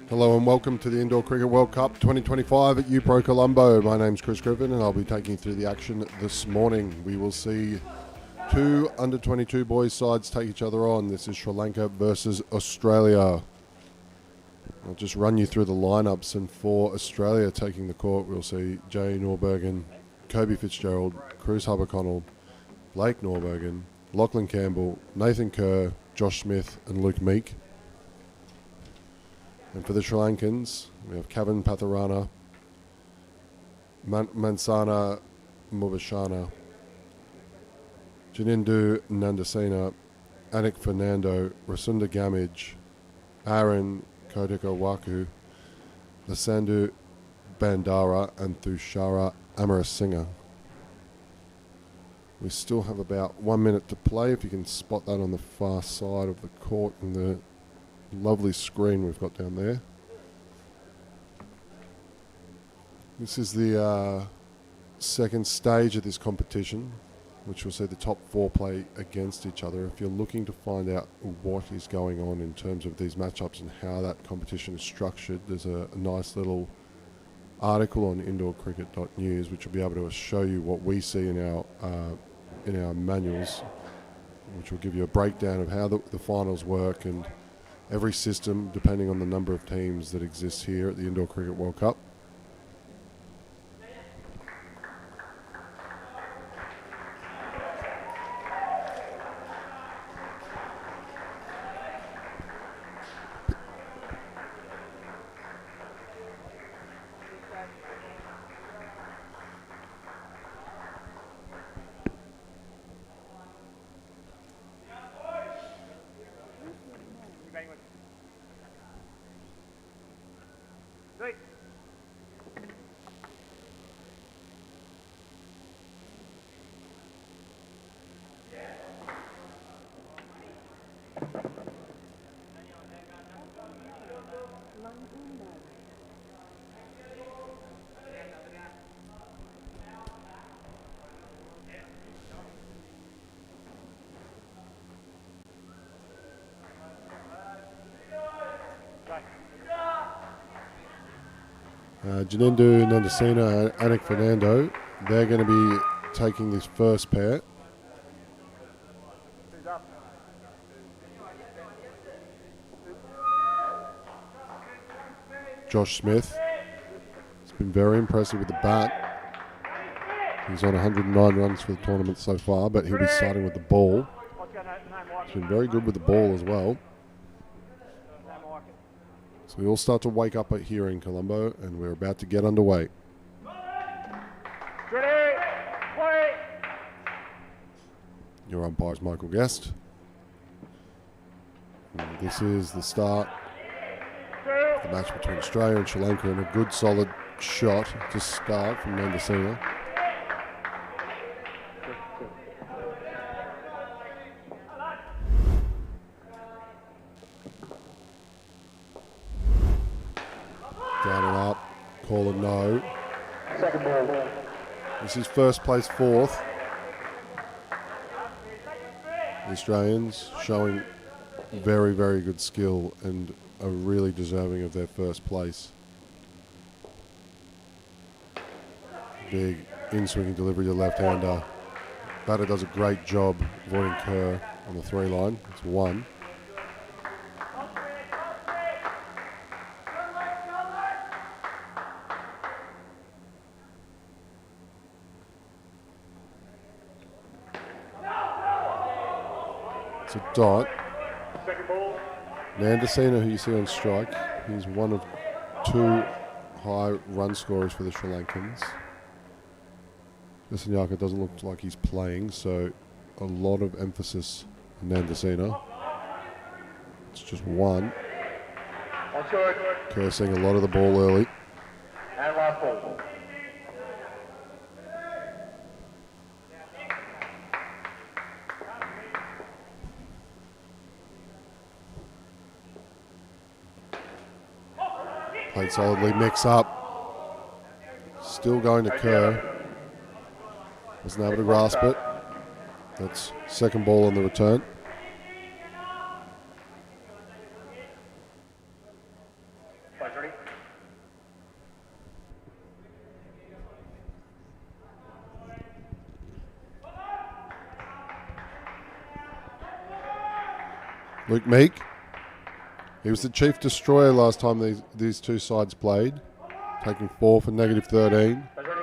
Hello and welcome to the Indoor Cricket World Cup 2025 at UPro Colombo. My name's Chris Griffin and I'll be taking you through the action this morning. We will see two under-22 boys sides take each other on. This is Sri Lanka versus Australia. I'll just run you through the lineups, and for Australia taking the court we'll see Jay Norbergen, Kobe Fitzgerald, Cruz Hubbard-Connell, Blake Norbergen, Lachlan Campbell, Nathan Kerr, Josh Smith and Luke Meek. And for the Sri Lankans, we have Kevin Patharana, Mansana Mubashana, Janindu Nandasena, Anik Fernando, Rasunda Gamage, Aaron Kodikawaku, Lasandu Bandara and Thushara Amarasinghe. We still have about 1 minute to play, if you can spot that on the far side of the court in the lovely screen we've got down there. This is the second stage of this competition, which will see the top four play against each other. If you're looking to find out what is going on in terms of these matchups and how that competition is structured, there's a nice little article on indoorcricket.news which will be able to show you what we see in our manuals, which will give you a breakdown of how the finals work and every system depending on the number of teams that exist here at the Indoor Cricket World Cup. Janindu Nandasena and Anik Fernando, they're going to be taking this first pair. Josh Smith has been very impressive with the bat. He's on 109 runs for the tournament so far, but he'll be starting with the ball. He's been very good with the ball as well. So we all start to wake up here in Colombo, and we're about to get underway. Your umpire is Michael Guest. And this is the start of the match between Australia and Sri Lanka, and a good solid shot to start from Nandasena. Down and up, call a no. Second ball. This is first place fourth. The Australians showing very, very good skill and are really deserving of their first place. Big in-swinging delivery to left-hander. Batter does a great job avoiding Kerr on the 3 line. It's 1. It's a dot. Second ball. Nandasena, who you see on strike, he's one of 2 high run scorers for the Sri Lankans. Visanyaka doesn't look like he's playing, so a lot of emphasis on Nandasena. It's just 1. Onside. Kerr seeing a lot of the ball early. And last ball. Played solidly, mix up. Still going to Kerr. Wasn't able to grasp it. That's second ball on the return. Play's ready. Luke Meek. He was the chief destroyer last time these 2 sides played, taking 4 for -13. Play's ready.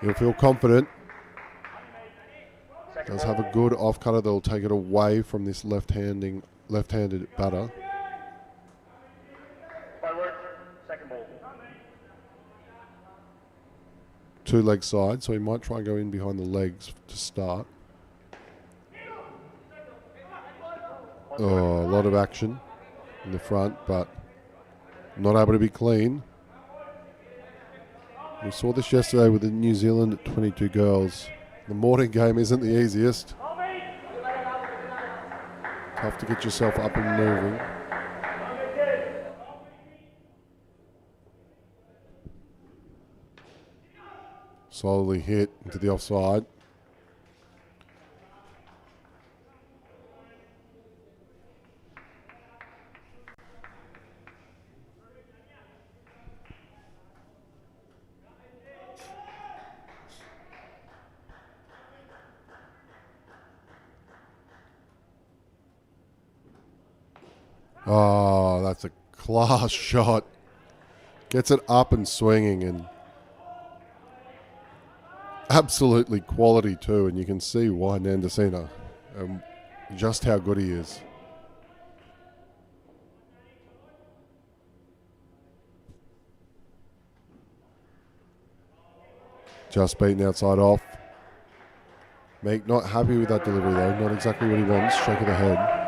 He'll feel confident. Second Does have a good off cutter that'll take it away from this left-handed batter. Play work. Second ball. 2 leg side, so he might try and go in behind the legs to start. Oh, a lot of action in the front, but not able to be clean. We saw this yesterday with the New Zealand 22 girls. The morning game isn't the easiest. Tough to get yourself up and moving. Solidly hit into the offside. Oh, that's a class shot. Gets it up and swinging, and absolutely quality too. And you can see why Nandasena, just how good he is. Just beaten outside off. Meek not happy with that delivery though. Not exactly what he wants. Shake of the head.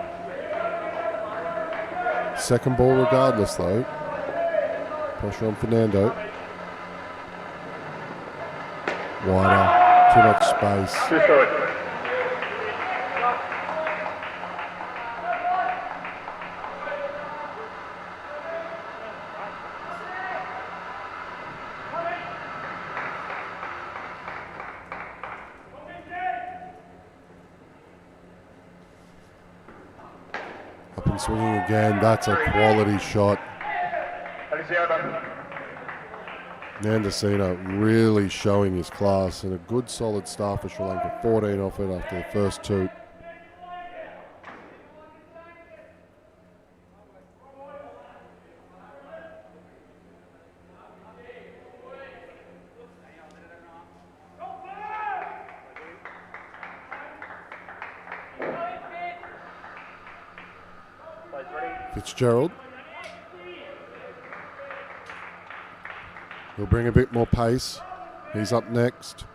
Second ball regardless though. Pressure on Fernando. Wider. Too much space. 2 strike. Up and swinging again. That's a quality shot. That is the over. Nandasena really showing his class, and a good solid start for Sri Lanka. 14 off it after the first 2. Play's ready. Fitzgerald. He'll bring a bit more pace. He's up next.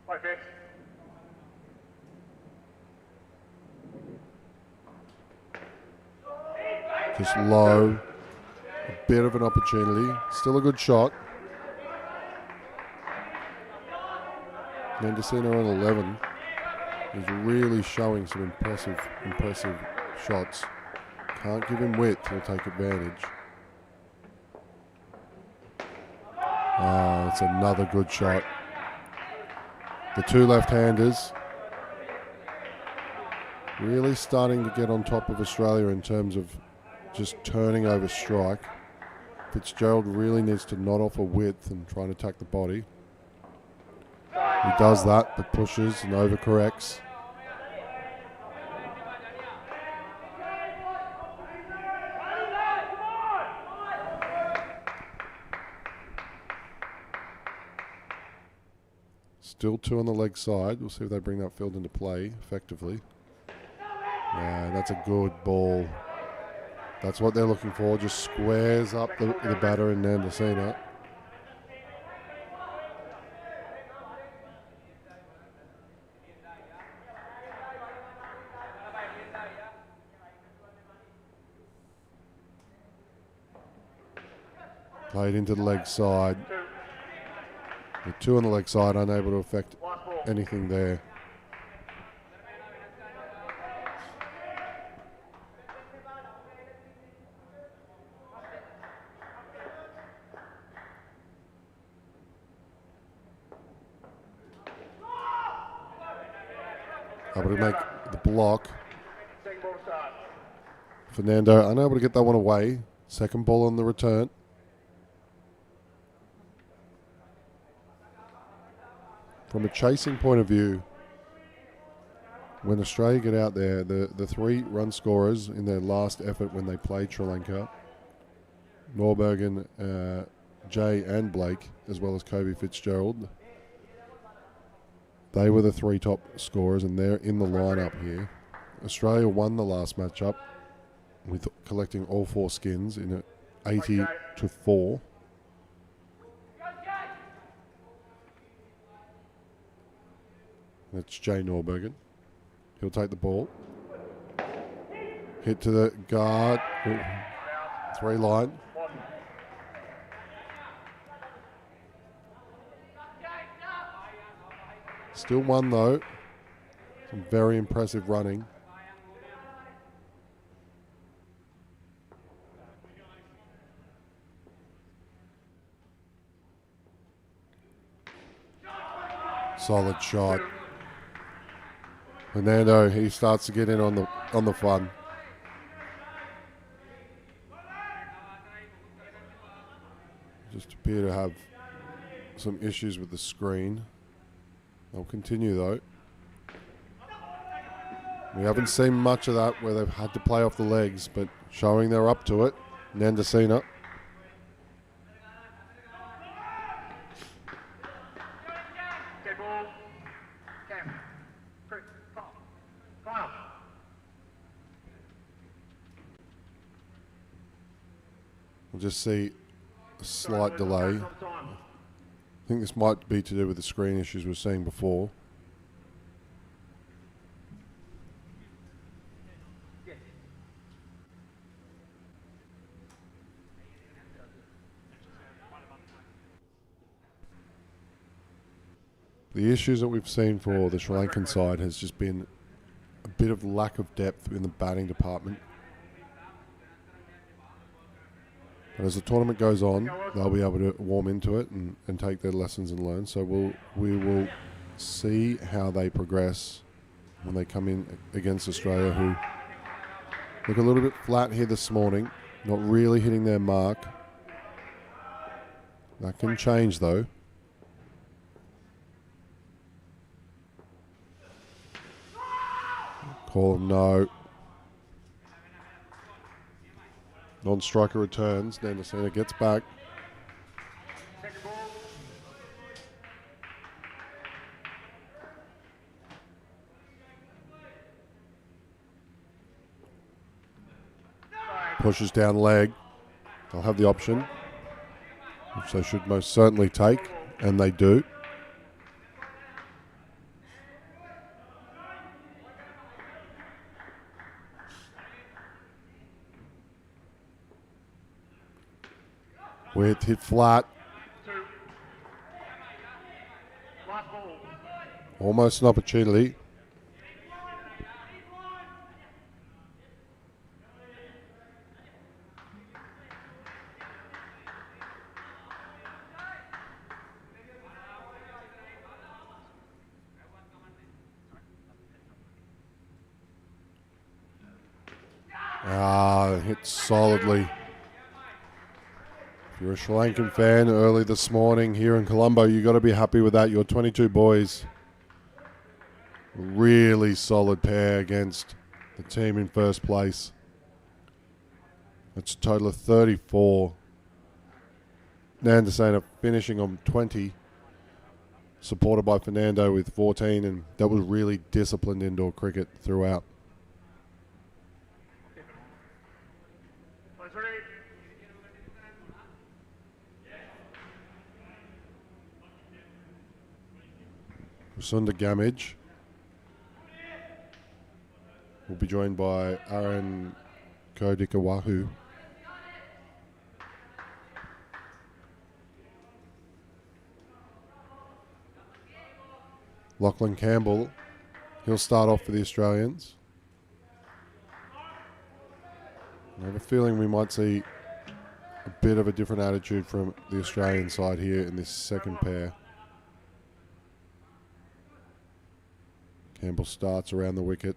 Play fifth. Just low. A bit of an opportunity. Still a good shot. Nandasena on 11 is really showing some impressive shots. Can't give him width, he'll take advantage. It's another good shot. The 2 left-handers. Really starting to get on top of Australia in terms of just turning over strike. Fitzgerald really needs to knot off a width and try and attack the body. He does that, but pushes and overcorrects. Still 2 on the leg side. We'll see if they bring that field into play effectively. Yeah, that's a good ball. That's what they're looking for. Just squares up the batter in Nandasina. Played into the leg side. The 2 on the leg side, unable to affect anything there. Able to make the block. Second ball start. Fernando unable to get that one away. Second ball on the return. From a chasing point of view, when Australia get out there, the 3 run scorers in their last effort when they played Sri Lanka, Norbergen, Jay and Blake, as well as Kobe Fitzgerald, they were the 3 top scorers and they're in the lineup here. Australia won the last matchup with collecting all 4 skins in 80-4. That's Jay Norbergen. He'll take the ball. Hit to the guard. Ooh. 3 line. Still 1 though. Some very impressive running. Solid shot. Fernando, he starts to get in on the fun. Just appear to have some issues with the screen. They'll continue though. We haven't seen much of that where they've had to play off the legs, but showing they're up to it. Nandasina. Dead ball. Cam. Quick. Final. We'll just see a slight delay. I think this might be to do with the screen issues we were seeing before. The issues that we've seen for the Sri Lankan side has just been a bit of lack of depth in the batting department. But as the tournament goes on, they'll be able to warm into it and take their lessons and learn. So we will see how they progress when they come in against Australia, who look a little bit flat here this morning, not really hitting their mark. That can change though. Call him no. Non-striker returns. Nandasina gets back. Second ball. Pushes down leg. They'll have the option, which they should most certainly take, and they do. With hit flat. 2. Last ball. Almost an opportunity. Hit solidly. If you're a Sri Lankan fan early this morning here in Colombo, you got to be happy with that. Your 22 boys, really solid pair against the team in first place. That's a total of 34. Nandasena finishing on 20, supported by Fernando with 14, and that was really disciplined indoor cricket throughout. Sunda Gamage will be joined by Aaron Kodikawahu. Lachlan Campbell, he'll start off for the Australians. I have a feeling we might see a bit of a different attitude from the Australian side here in this second pair. Campbell starts around the wicket.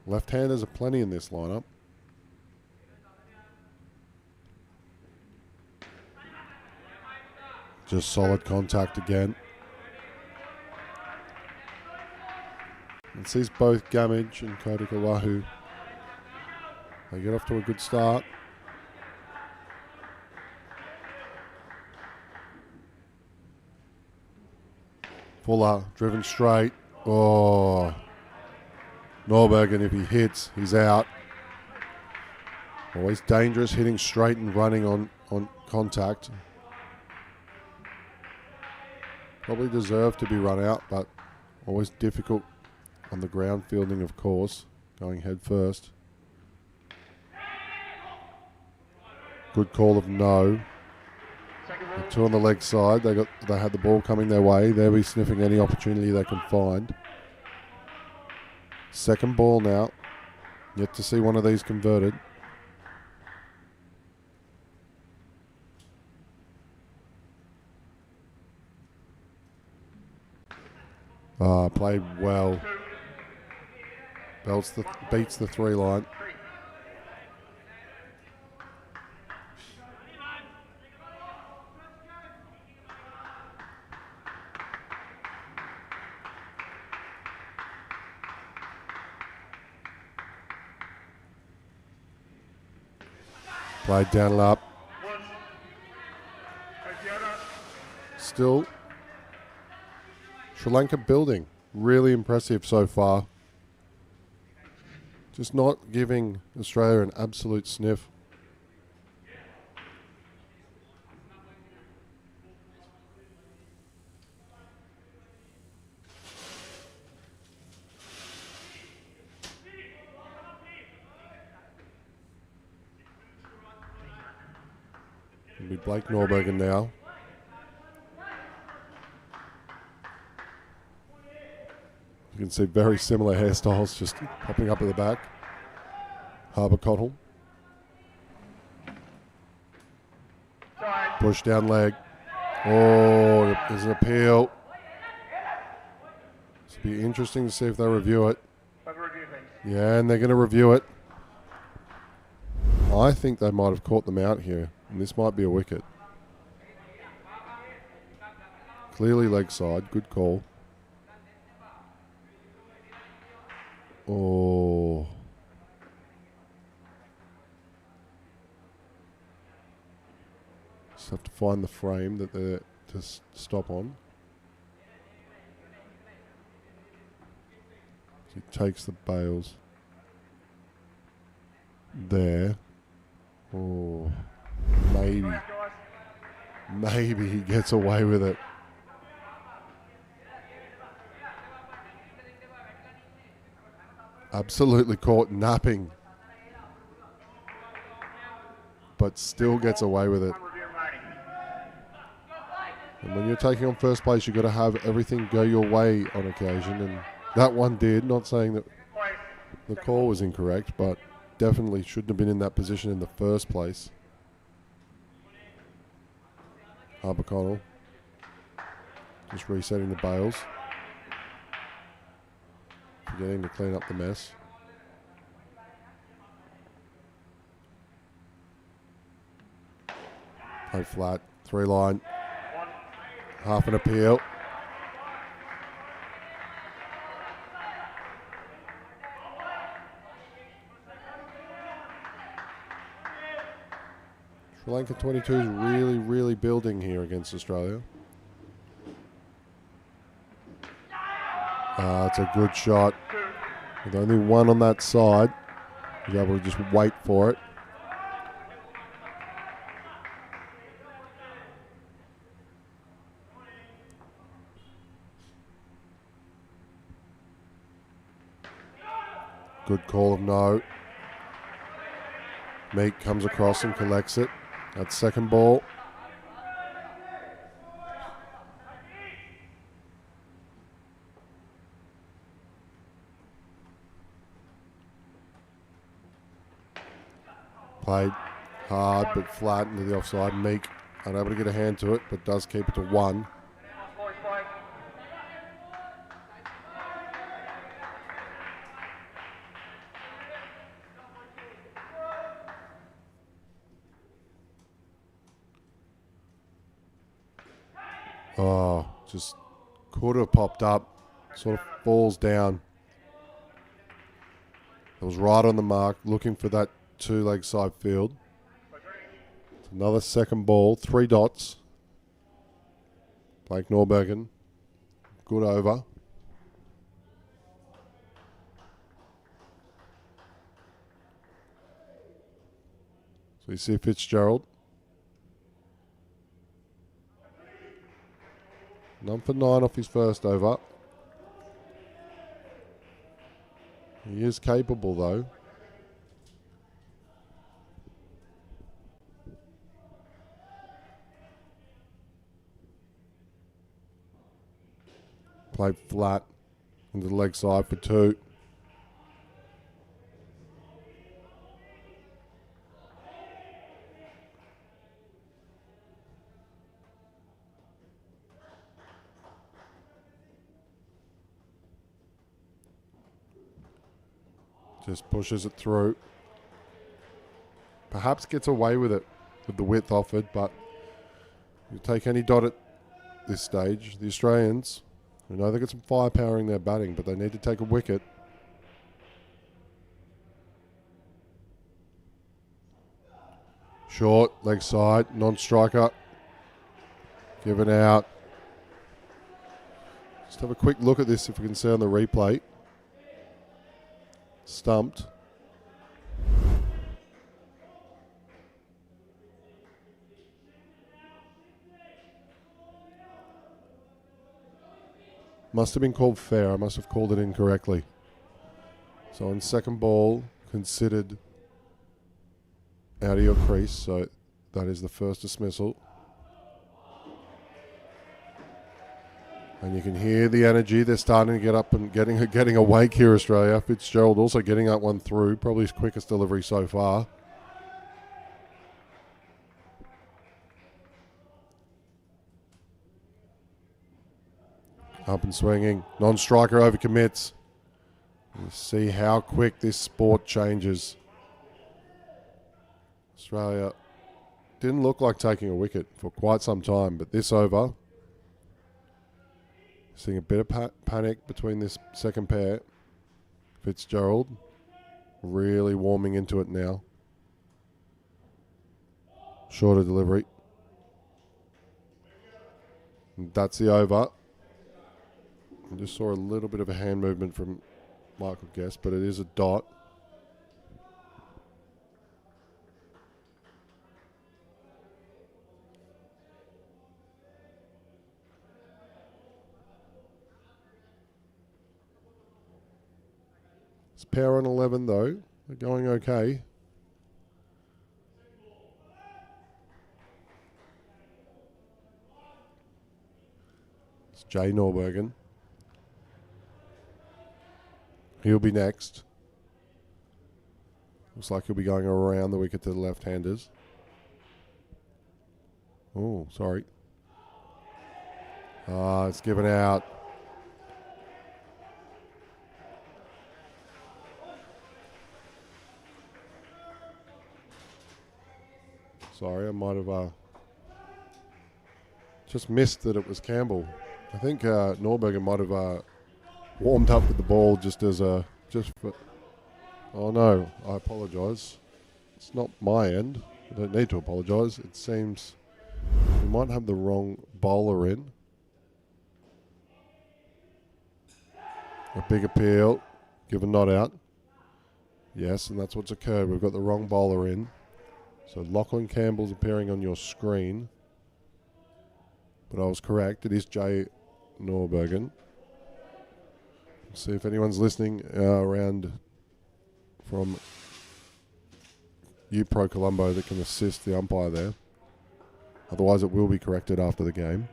Left-handers are plenty in this lineup. Just solid contact again. And sees both Gamage and Kodikawahu. They get off to a good start. Fuller driven straight. Oh. Norbergen, if he hits, he's out. Always dangerous hitting straight and running on contact. Probably deserved to be run out, but always difficult on the ground fielding, of course, going head first. Good call of no. The two on the leg side, they had the ball coming their way. They'll be sniffing any opportunity they can find. Second ball now. Yet to see one of these converted. Played well. Beats the 3 line. Played down and up. Still, Sri Lanka building. Really impressive so far. Just not giving Australia an absolute sniff. It'll be Blake Norbergen now. You can see very similar hairstyles just popping up at the back. Harbour Cottle. Push down leg. Oh, there's an appeal. It'll be interesting to see if they review it. Yeah, and they're going to review it. I think they might have caught them out here, and this might be a wicket. Clearly leg side, good call. Oh. Just have to find the frame that they're to stop on. He takes the bails. There. Oh. Maybe. Maybe he gets away with it. Absolutely caught napping, but still gets away with it. And when you're taking on first place, you've got to have everything go your way on occasion, and that one did. Not saying that the call was incorrect, but definitely shouldn't have been in that position in the first place. Harper-Connell just resetting the bails. Forgetting to clean up the mess. Play flat, 3 line, half an appeal. Sri Lanka 22 is really, really building here against Australia. It's a good shot. With only one on that side, he's able to just wait for it. Good call of no. Meek comes across and collects it. That's second ball. Played hard but flat into the offside. Meek unable to get a hand to it, but does keep it to 1. Boys play. Oh, just could have popped up. Sort of falls down. It was right on the mark, looking for that 2-leg side field. It's another second ball, 3 dots. Blake Norbergen, good over. So you see Fitzgerald. 9 for 9 off his first over. He is capable though. Played flat into the leg side for 2. Just pushes it through. Perhaps gets away with it with the width offered, but you take any dot at this stage. The Australians, I know they've got some firepower in their batting, but they need to take a wicket. Short, leg side, non-striker. Given out. Just have a quick look at this if we can see on the replay. Stumped. Must have been called fair. I must have called it incorrectly. So on second ball, considered out of your crease. So that is the first dismissal. And you can hear the energy. They're starting to get up and getting awake here, Australia. Fitzgerald also getting that one through. Probably his quickest delivery so far. Up and swinging. Non-striker overcommits. You see how quick this sport changes. Australia didn't look like taking a wicket for quite some time, but this over, seeing a bit of panic between this second pair. Fitzgerald really warming into it now. Shorter delivery. And that's the over. I just saw a little bit of a hand movement from Michael Guest, but it is a dot. It's pair on 11 though. They're going okay. It's Jay Norbergen. He'll be next. Looks like he'll be going around the wicket to the left-handers. Oh, sorry. It's given out. Sorry, I might have just missed that it was Campbell. I think Norbergen might have warmed up with the ball just for. Oh no, I apologise. It's not my end. I don't need to apologise. It seems we might have the wrong bowler in. A big appeal, given not out. Yes, and that's what's occurred. We've got the wrong bowler in. So Lachlan Campbell's appearing on your screen. But I was correct. It is Jay Norbergen. See if anyone's listening around from UPro Colombo that can assist the umpire there. Otherwise it will be corrected after the game.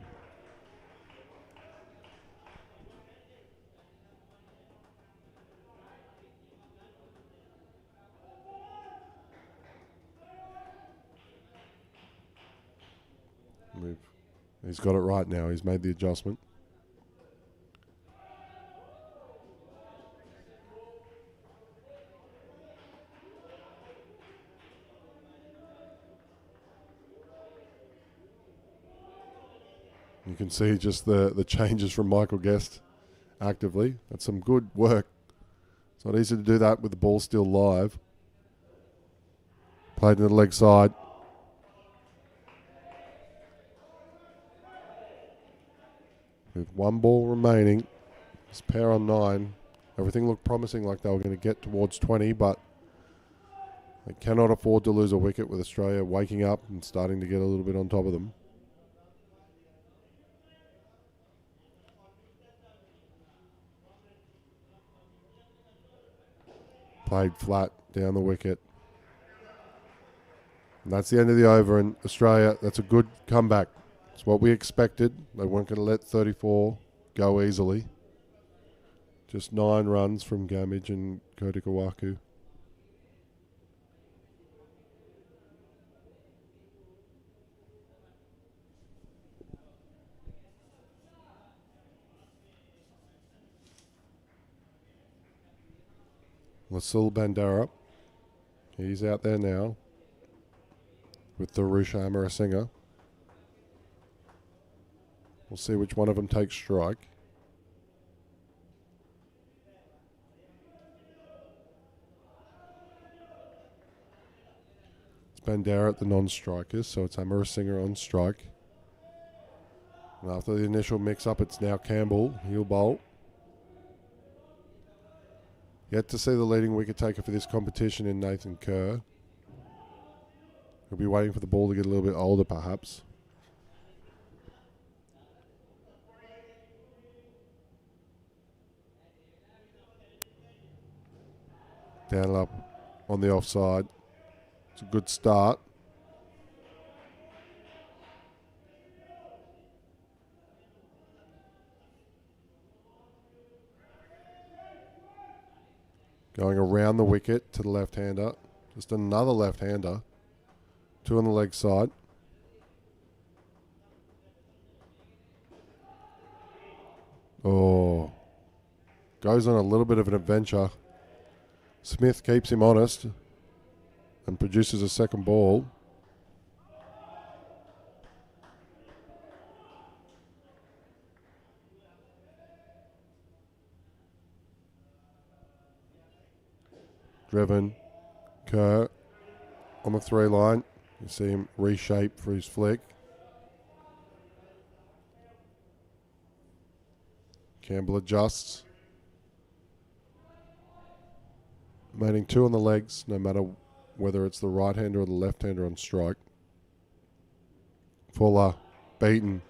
He's got it right now. He's made the adjustment. You can see just the changes from Michael Guest actively. That's some good work. It's not easy to do that with the ball still live. Played to the leg side. With one ball remaining, it's pair on 9. Everything looked promising, like they were going to get towards 20, but they cannot afford to lose a wicket with Australia waking up and starting to get a little bit on top of them. Played flat down the wicket. And that's the end of the over, and Australia, that's a good comeback. It's what we expected. They weren't going to let 34 go easily. Just 9 runs from Gamage and Kodikawaku. Lasil Bandara. He's out there now with the Rusha Amarasinghe. We'll see which one of them takes strike. It's Bandara at the non-strikers, so it's Amarasinghe on strike. And after the initial mix-up, it's now Campbell. He'll bowl. Yet to see the leading wicket taker for this competition in Nathan Kerr. He'll be waiting for the ball to get a little bit older, perhaps. Down and up on the offside. It's a good start. Going around the wicket to the left-hander. Just another left-hander. 2 on the leg side. Oh. Goes on a little bit of an adventure. Smith keeps him honest and produces a second ball. Driven. Kerr on the 3 line. You see him reshape for his flick. Campbell adjusts. Remaining 2 on the legs, no matter whether it's the right-hander or the left-hander on strike. Fuller, beaten.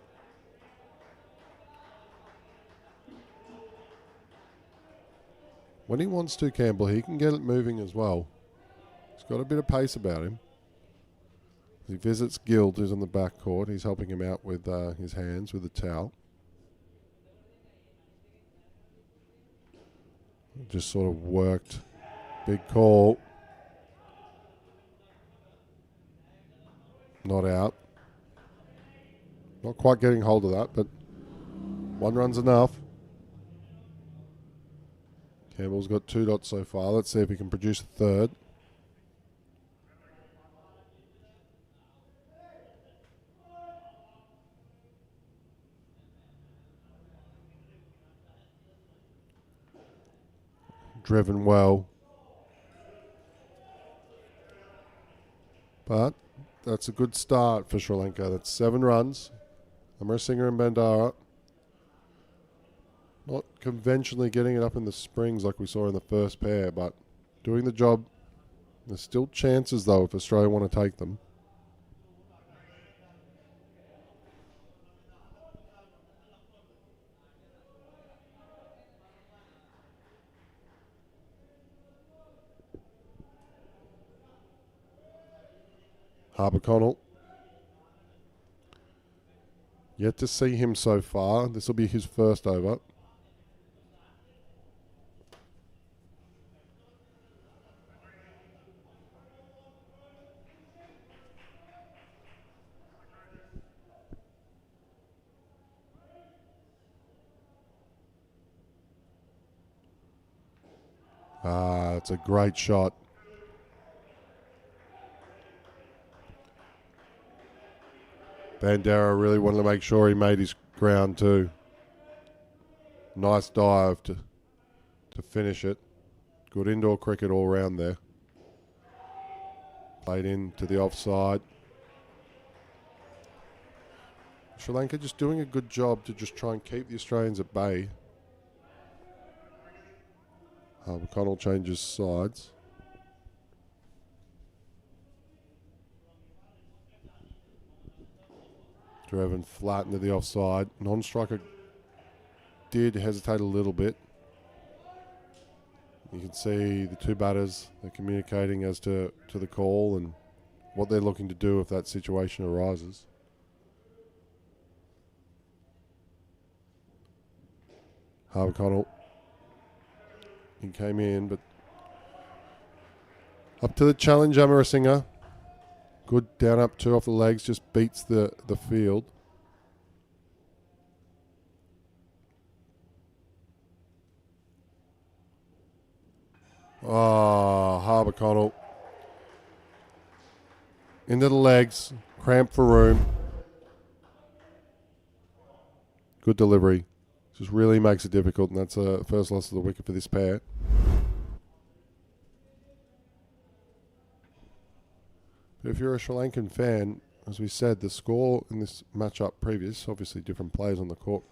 When he wants to, Campbell, he can get it moving as well. He's got a bit of pace about him. He visits Guild, who's on the back court. He's helping him out with his hands with the towel. Just sort of worked. Big call. not out. Not quite getting hold of that, but 1 run's enough. Campbell's got 2 dots so far. Let's see if he can produce a third. Driven well. But that's a good start for Sri Lanka. That's 7 runs. Amarasinghe and Bandara. Not conventionally getting it up in the springs like we saw in the first pair, but doing the job. There's still chances, though, if Australia want to take them. Harper Connell. Yet to see him so far. This will be his first over. It's a great shot. Bandara really wanted to make sure he made his ground too. Nice dive to finish it. Good indoor cricket all round there. Played into the offside. Sri Lanka just doing a good job to just try and keep the Australians at bay. Connell changes sides. Dreven flat into the offside. Non-striker did hesitate a little bit. You can see the 2 batters, they're communicating as to the call and what they're looking to do if that situation arises. Harper Connell. He came in, but up to the challenge, Amarasinghe. Good down up 2 off the legs, just beats the field. Oh, Harper Connell. Into the legs, cramp for room. Good delivery. Just really makes it difficult, and that's a first loss of the wicket for this pair. But if you're a Sri Lankan fan, as we said, the score in this matchup previous, obviously different players on the court.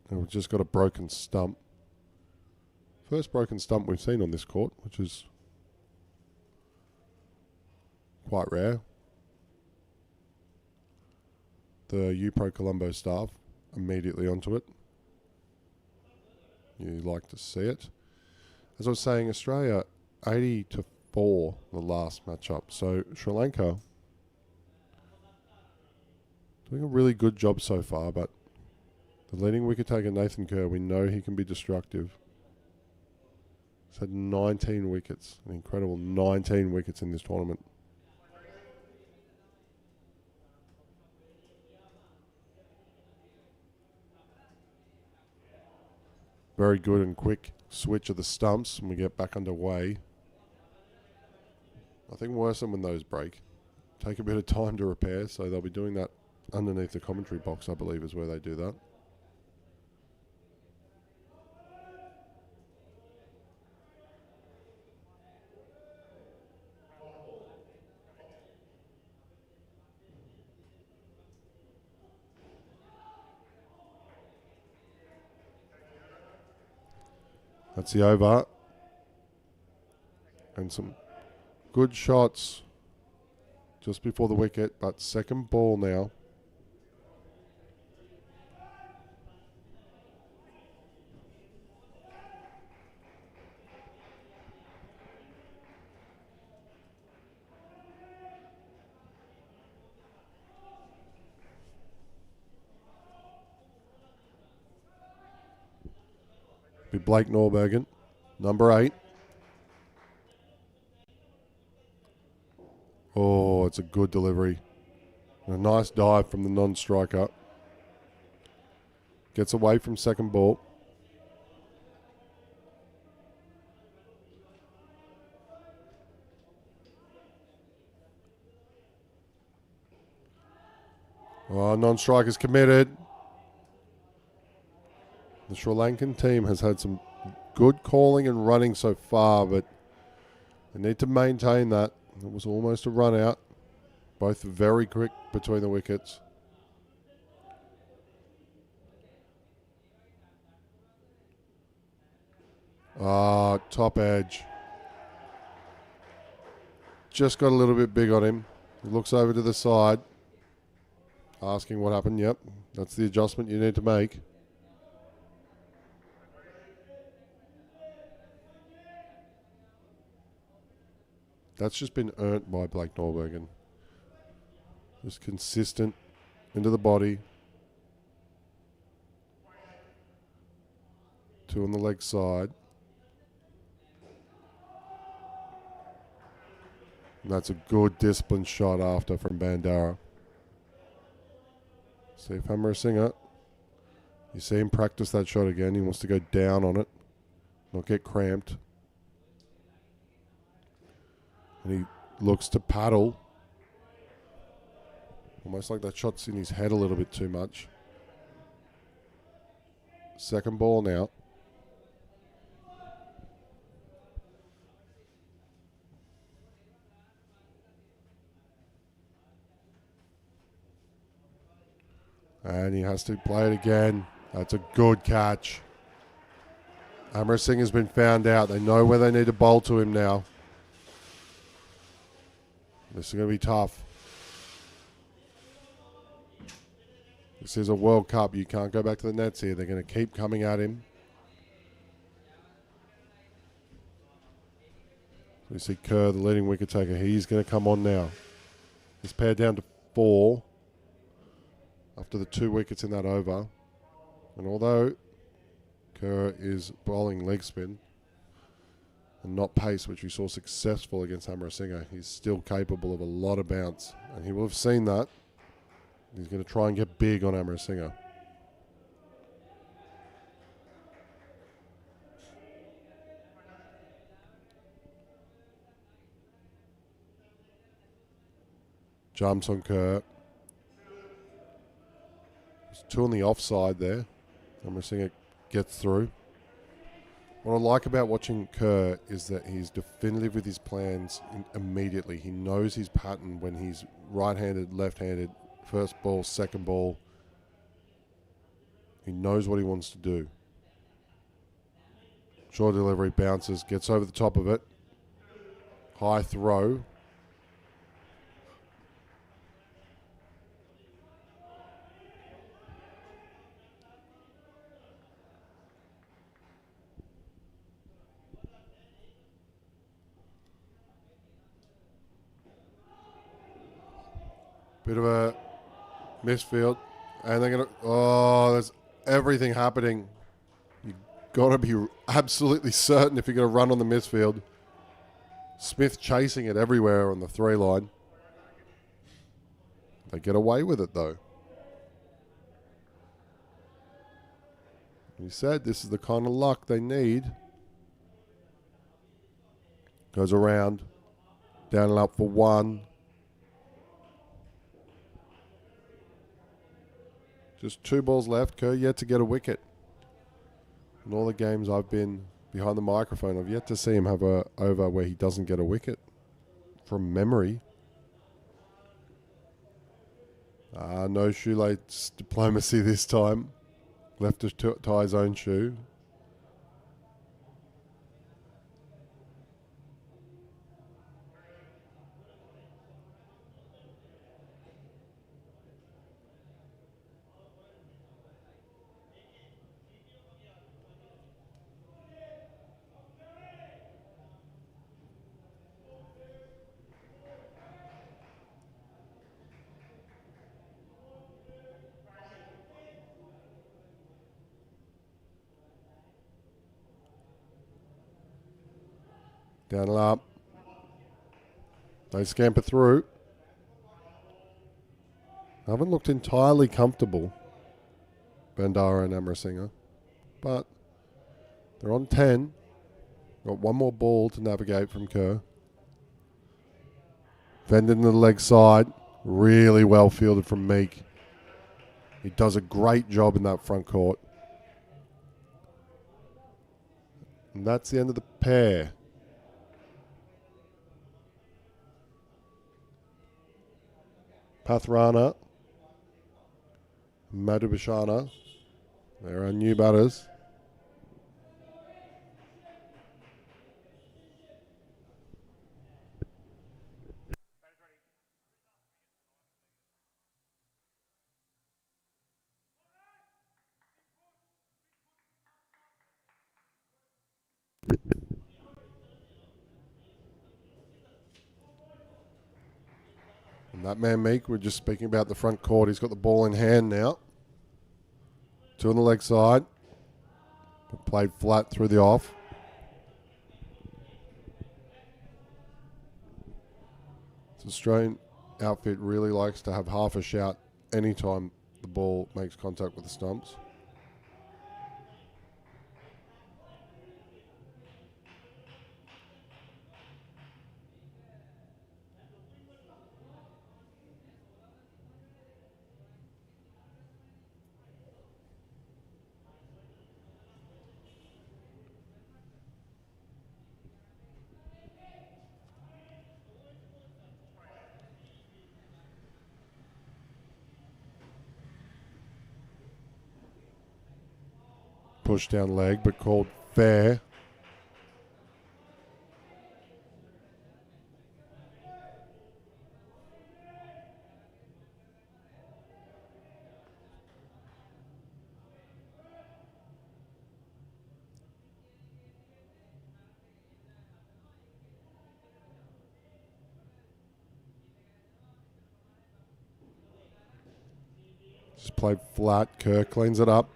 And we've just got a broken stump. First broken stump we've seen on this court, which is quite rare. The UPro Colombo staff immediately onto it. You like to see it. As I was saying, Australia 80-4 the last matchup. So Sri Lanka doing a really good job so far, but the leading wicket taker Nathan Kerr, we know he can be destructive. He's had 19 wickets, an incredible 19 wickets in this tournament. Very good and quick switch of the stumps when we get back underway. Nothing worse than when those break. Take a bit of time to repair, so they'll be doing that underneath the commentary box, I believe, is where they do that. That's the over. And some good shots just before the wicket, but second ball now. Be Blake Norbergen, number 8. Oh, it's a good delivery. A nice dive from the non-striker. Gets away from second ball. Oh, non-striker's committed. The Sri Lankan team has had some good calling and running so far, but they need to maintain that. It was almost a run out. Both very quick between the wickets. Ah, top edge. Just got a little bit big on him. He looks over to the side, asking what happened. Yep, that's the adjustment you need to make. That's just been earned by Blake Norbergen. Just consistent into the body. 2 on the leg side. And that's a good disciplined shot after from Bandara. See if Amarasinghe, you see him practice that shot again. He wants to go down on it, not get cramped. And he looks to paddle. Almost like that shot's in his head a little bit too much. Second ball now. And he has to play it again. That's a good catch. Amarasinghe has been found out. They know where they need to bowl to him now. This is going to be tough. This is a World Cup. You can't go back to the nets here. They're going to keep coming at him. We see Kerr, the leading wicket taker. He's going to come on now. He's paired down to 4 after the 2 wickets in that over. And although Kerr is bowling leg spin and not pace, which we saw successful against Amarasinghe, he's still capable of a lot of bounce. And he will have seen that. He's going to try and get big on Amarasinghe. Jumps on Kerr. There's 2 on the offside there. Amarasinghe gets through. What I like about watching Kerr is that he's definitive with his plans immediately. He knows his pattern when he's right-handed, left-handed, first ball, second ball. He knows what he wants to do. Short delivery, bounces, gets over the top of it. High throw. Bit of a misfield. And they're going to... Oh, there's everything happening. You've got to be absolutely certain if you're going to run on the misfield. Smith chasing it everywhere on the 3 line. They get away with it, though. He said this is the kind of luck they need. Goes around. Down and up for 1. Just 2 balls left. Kerr yet to get a wicket. In all the games I've been behind the microphone, I've yet to see him have a over where he doesn't get a wicket. From memory. No shoelace diplomacy this time. Left to tie his own shoe. Down and up. They scamper through. Haven't looked entirely comfortable, Bandara and Amrasinghe, but they're on 10. Got one more ball to navigate from Kerr. Fended in the leg side. Really well fielded from Meek. He does a great job in that front court. And that's the end of the pair. Pathrana, Madhubhashana, they're our new batters. And that man Meek, we're just speaking about the front court. He's got the ball in hand now. 2 on the leg side. But played flat through the off. This Australian outfit really likes to have half a shout anytime the ball makes contact with the stumps. Push down leg, but called fair. Just played flat. Kerr cleans it up.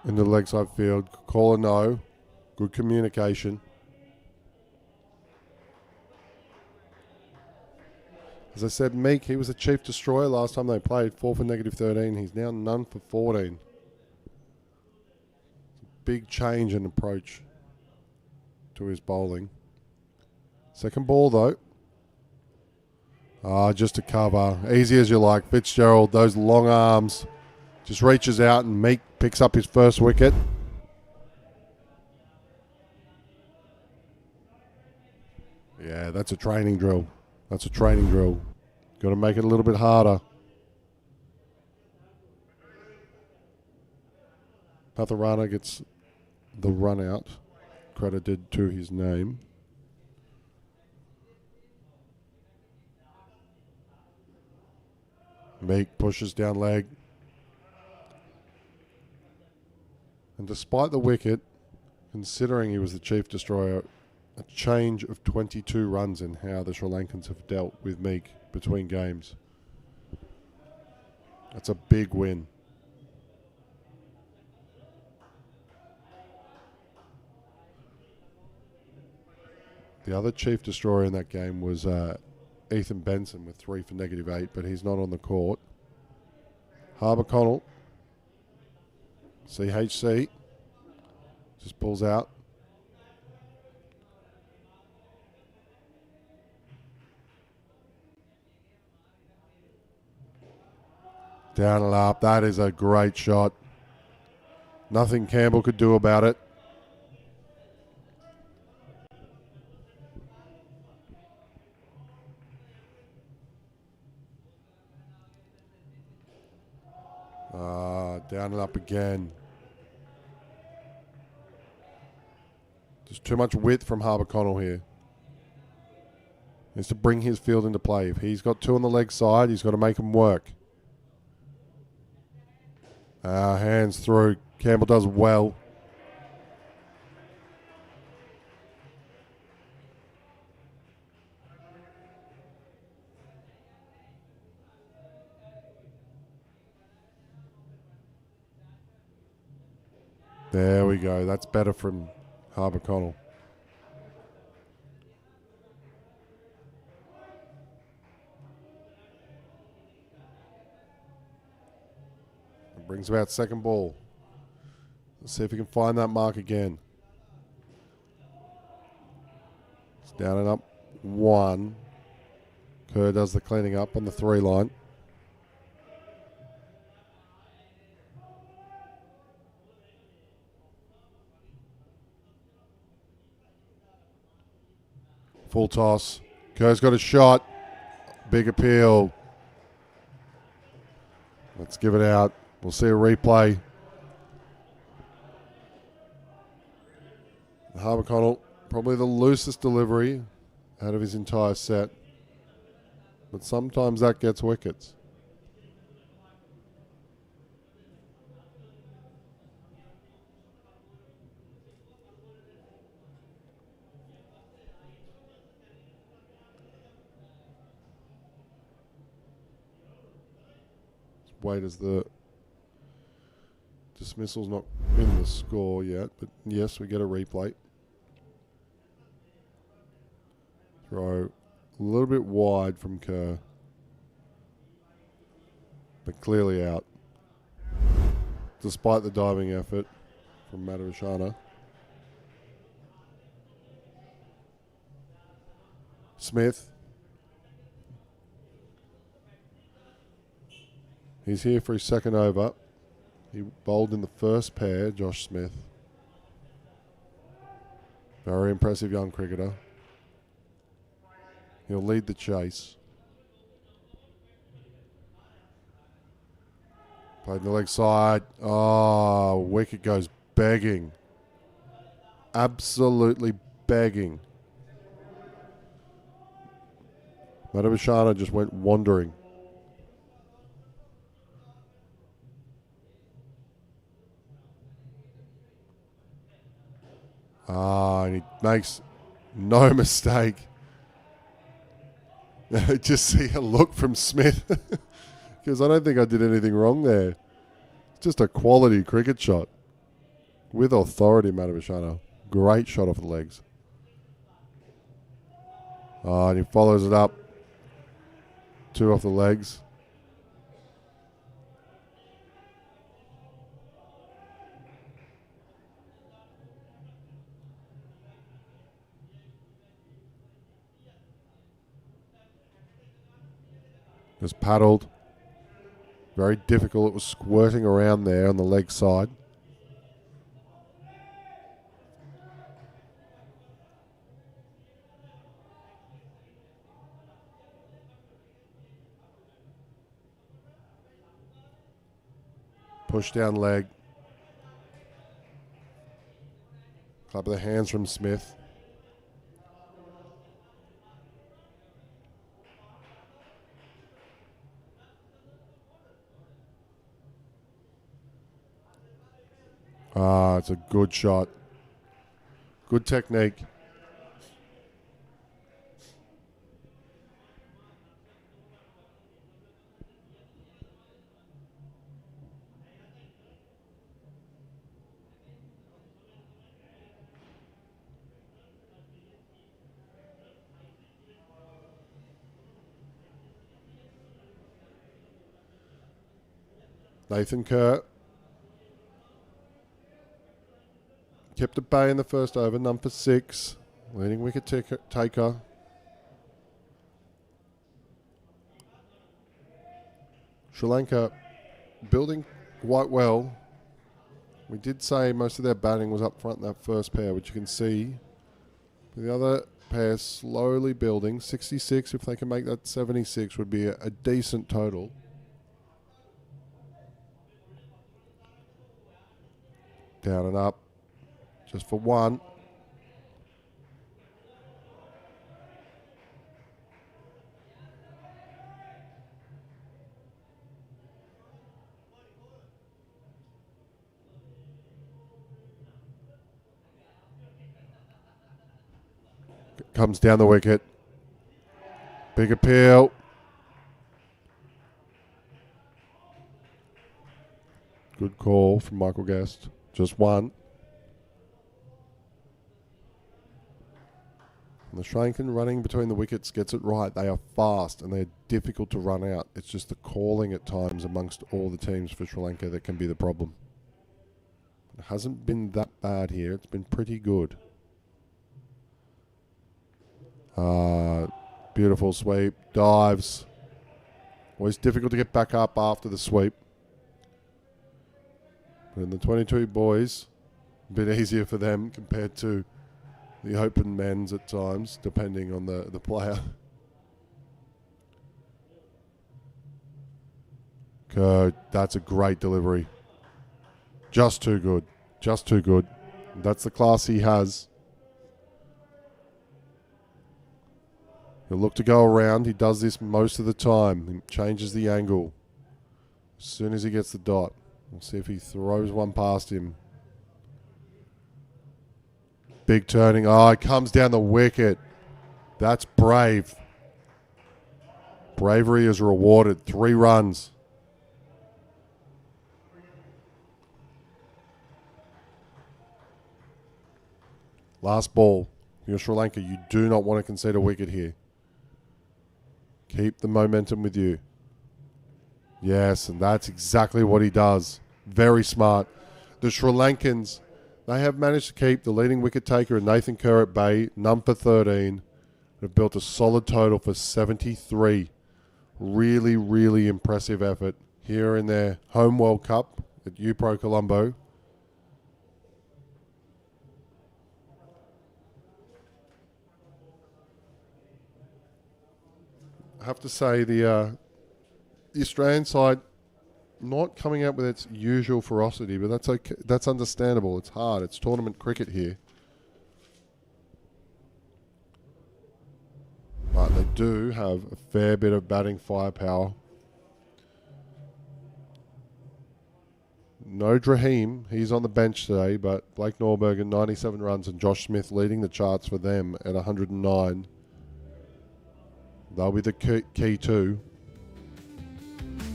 In the leg side field, call a no. Good communication. As I said, Meek, he was a chief destroyer last time they played. 4 for -13. He's now none for 14. Big change in approach to his bowling. Second ball, though. Just a cover. Easy as you like. Fitzgerald, those long arms. Just reaches out and Meek picks up his first wicket. Yeah, that's a training drill. That's a training drill. Got to make it a little bit harder. Patharana gets the run out, credited to his name. Meek pushes down leg. And despite the wicket, considering he was the chief destroyer, a change of 22 runs in how the Sri Lankans have dealt with Meek between games. That's a big win. The other chief destroyer in that game was Ethan Benson with 3 for -8, but he's not on the court. Harbour Connell, CHC, just pulls out. Down and up. That is a great shot. Nothing Campbell could do about it. Down and up again. Just too much width from Harbour Connell here. He needs to bring his field into play. If he's got 2 on the leg side, he's got to make them work. Hands through. Campbell does well. There we go. That's better from Harbour Connell. It brings about second ball. Let's see if he can find that mark again. It's down and up 1. Kerr does the cleaning up on the 3 line. Full toss. Kerr's got a shot. Big appeal. Let's give it out. We'll see a replay. Harbour Connell, probably the loosest delivery out of his entire set. But sometimes that gets wickets. Let's wait as the dismissal's not in the score yet, but yes, we get a replay. Throw a little bit wide from Kerr, but clearly out, despite the diving effort from Madhavishana. Smith. He's here for his second over. He bowled in the first pair, Josh Smith. Very impressive young cricketer. He'll lead the chase. Played in the leg side. Oh, wicket goes begging. Absolutely begging. Madhavishana just went wandering. And he makes no mistake. Just see a look from Smith. Because I don't think I did anything wrong there. Just a quality cricket shot. With authority, Madhavishana. Great shot off the legs. And he follows it up. 2 off the legs. Just paddled. Very difficult. It was squirting around there on the leg side. Push down leg. Clap of the hands from Smith. It's a good shot. Good technique. Nathan Kerr kept at bay in the first over, none for 6. Leading wicket taker. Sri Lanka building quite well. We did say most of their batting was up front in that first pair, which you can see. The other pair slowly building. 66, if they can make that 76, would be a decent total. Down and up. Just for 1. Comes down the wicket. Big appeal. Good call from Michael Guest. Just 1. And the Sri Lankan running between the wickets gets it right. They are fast and they're difficult to run out. It's just the calling at times amongst all the teams for Sri Lanka that can be the problem. It hasn't been that bad here. It's been pretty good. Beautiful sweep. Dives. Always difficult to get back up after the sweep. And the 22 boys, a bit easier for them compared to the open men's at times, depending on the player. Good. That's a great delivery. Just too good. Just too good. That's the class he has. He'll look to go around. He does this most of the time. He changes the angle as soon as he gets the dot. We'll see if he throws one past him. Big turning. Oh, it comes down the wicket. That's brave. Bravery is rewarded. 3 runs. Last ball. You're Sri Lanka. You do not want to concede a wicket here. Keep the momentum with you. Yes, and that's exactly what he does. Very smart. The Sri Lankans, they have managed to keep the leading wicket taker, Nathan Kerr, at bay, none for 13. They've built a solid total for 73. Really, really impressive effort here in their home World Cup at UPro Colombo. I have to say the Australian side not coming out with its usual ferocity, but that's okay. That's understandable. It's hard. It's tournament cricket here. But they do have a fair bit of batting firepower. No Draheem. He's on the bench today, but Blake Norbergen, 97 runs, and Josh Smith leading the charts for them at 109. They'll be the key two.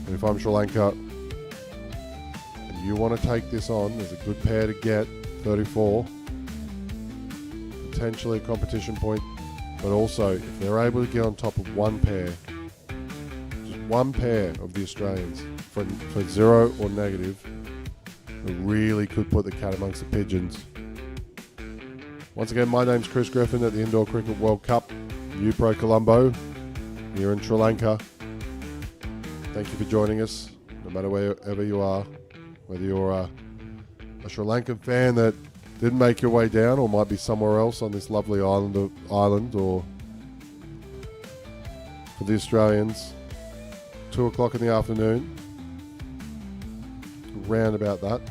And if I'm Sri Lanka and you want to take this on, there's a good pair to get, 34. Potentially a competition point. But also, if they're able to get on top of one pair, just one pair of the Australians, for 0 or negative, it really could put the cat amongst the pigeons. Once again, my name's Chris Griffin at the Indoor Cricket World Cup, UPro Colombo, here in Sri Lanka. Thank you for joining us, no matter wherever you are, whether you're a Sri Lankan fan that didn't make your way down or might be somewhere else on this lovely island, or for the Australians, 2 o'clock in the afternoon, round about that.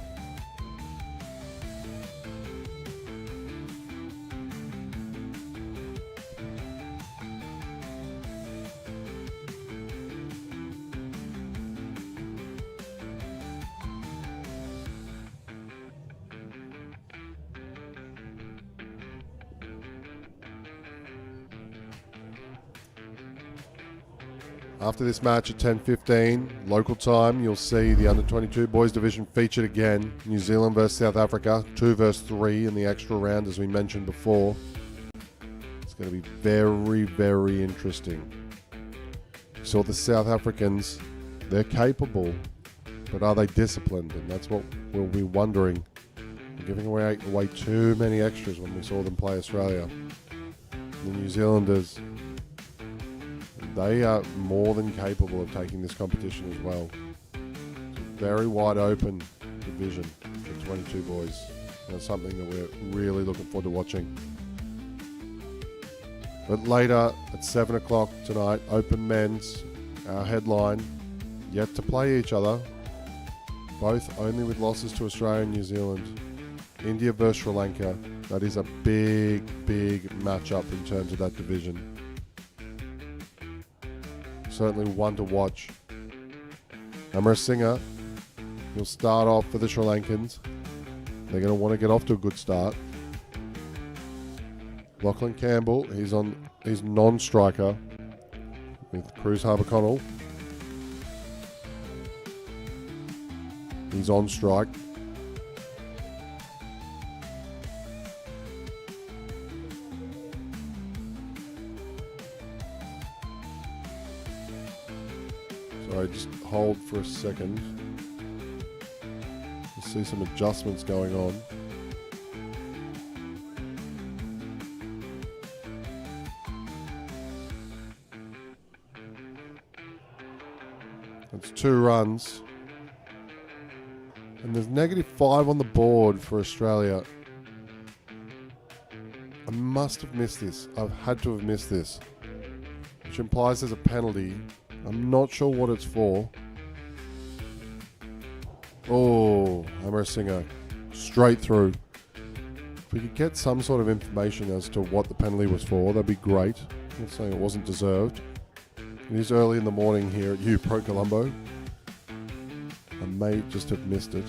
After this match at 10:15 local time, you'll see the under-22 boys division featured again. New Zealand versus South Africa, 2 versus 3 in the extra round, as we mentioned before. It's going to be very, very interesting. You saw the South Africans, they're capable, but are they disciplined? And that's what we'll be wondering. They're giving away too many extras when we saw them play Australia. The New Zealanders, they are more than capable of taking this competition as well. It's a very wide open division for 22 boys. And it's something that we're really looking forward to watching. But later at 7 o'clock tonight, Open Men's, our headline, yet to play each other. Both only with losses to Australia and New Zealand. India versus Sri Lanka. That is a big, big matchup in terms of that division. Certainly one to watch. Amarasinha, he'll start off for the Sri Lankans. They're going to want to get off to a good start. Lachlan Campbell, he's non-striker with Cruz Harbour-Connell. He's on strike. Sorry, just hold for a second. I see some adjustments going on. That's 2 runs. And there's -5 on the board for Australia. I must have missed this. I've had to have missed this. Which implies there's a penalty. I'm not sure what it's for. Oh, Amarasinghe. Straight through. If we could get some sort of information as to what the penalty was for, that'd be great. I'm not saying it wasn't deserved. It is early in the morning here at U Pro Colombo. I may just have missed it.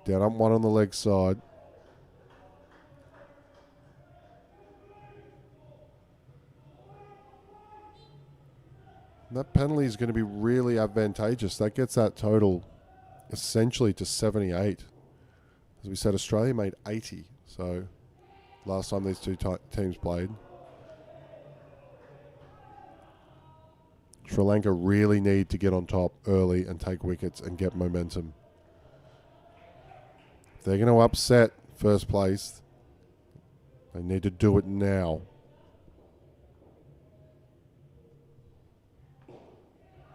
Down up 1 on the leg side. And that penalty is going to be really advantageous. That gets that total essentially to 78. As we said, Australia made 80. So last time these two teams played. Sri Lanka really need to get on top early and take wickets and get momentum. If they're going to upset first place, they need to do it now.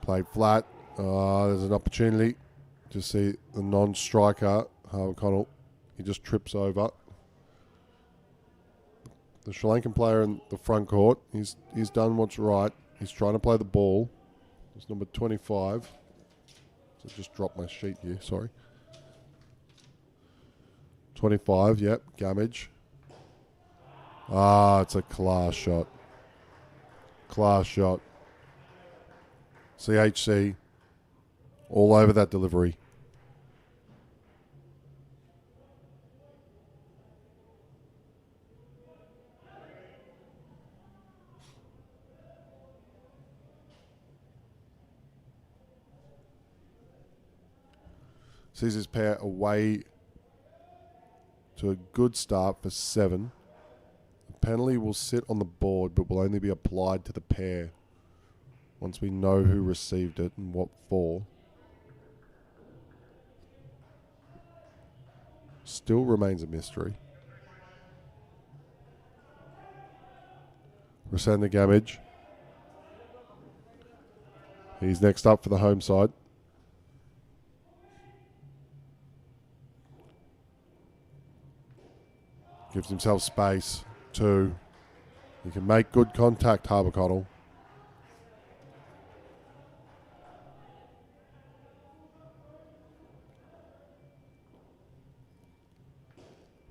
Played flat. There's an opportunity to see the non-striker, Harvey Connell. He just trips over the Sri Lankan player in the front court. He's done what's right. He's trying to play the ball. It's number 25. So I just dropped my sheet here, sorry. 25, yep, Gamage. It's a class shot. Class shot. CHC all over that delivery. Sees his pair away to a good start for 7. The penalty will sit on the board but will only be applied to the pair once we know who received it and what for. Still remains a mystery. Rasanda Gamage. He's next up for the home side. Gives himself space. 2. He can make good contact, Harbour Connell.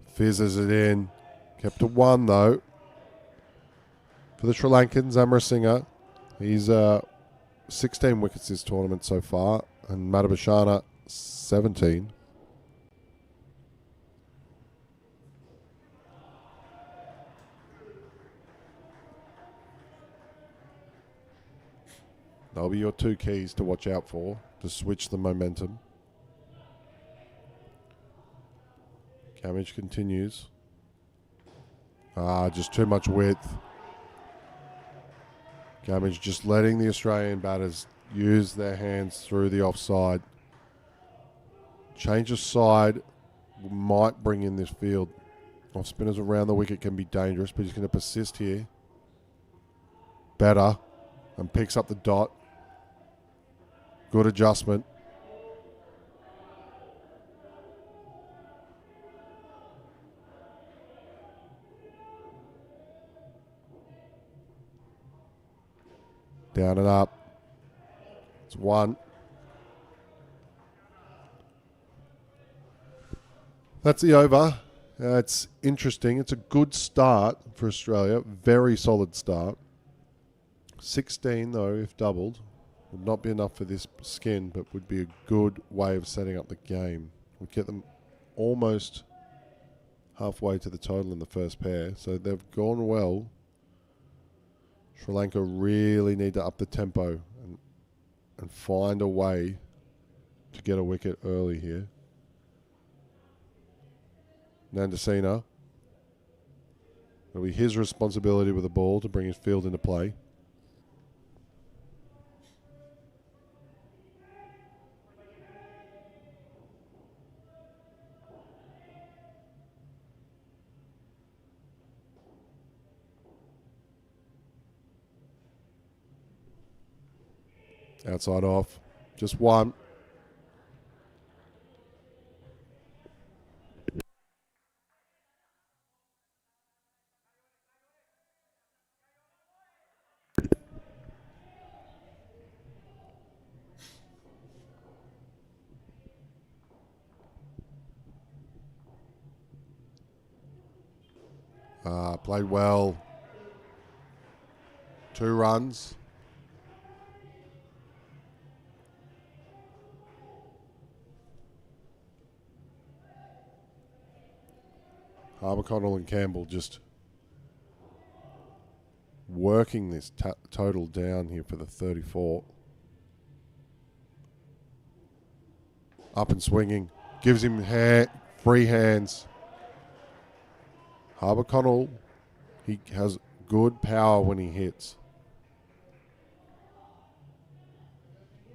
Fizzes it in. Kept to 1 though. For the Sri Lankans, Amarasinghe. He's 16 wickets this tournament so far. And Madhubhusana 17. That'll be your 2 keys to watch out for to switch the momentum. Gamage continues. Just too much width. Gamage just letting the Australian batters use their hands through the offside. Change of side might bring in this field. Off spinners around the wicket can be dangerous, but he's going to persist here. Better. And picks up the dot. Good adjustment. Down and up. It's 1. That's the over. It's interesting. It's a good start for Australia. Very solid start. 16, though, if doubled, would not be enough for this skin, but would be a good way of setting up the game. Would get them almost halfway to the total in the first pair. So they've gone well. Sri Lanka really need to up the tempo and find a way to get a wicket early here. Nandasena. It'll be his responsibility with the ball to bring his field into play. Outside off. Just one. Played well. 2 runs. Harbour-Connell and Campbell just working this total down here for the 34. Up and swinging. Gives him free hands. Harbour-Connell, he has good power when he hits.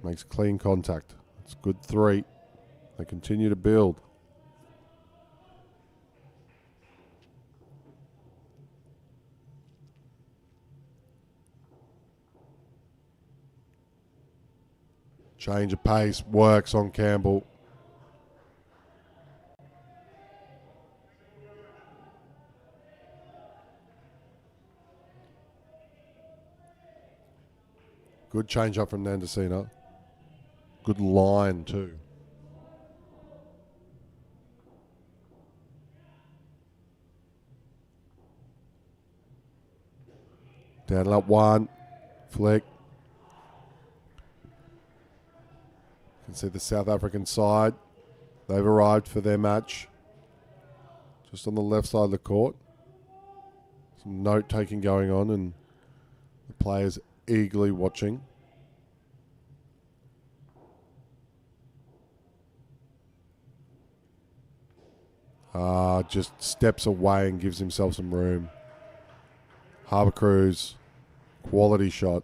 Makes clean contact. It's good 3. They continue to build. Change of pace, works on Campbell. Good change up from Nandesina. Good line too. Down and up 1. Flick. You can see the South African side. They've arrived for their match. Just on the left side of the court. Some note-taking going on and the players eagerly watching. Just steps away and gives himself some room. Harbour Cruise, quality shot.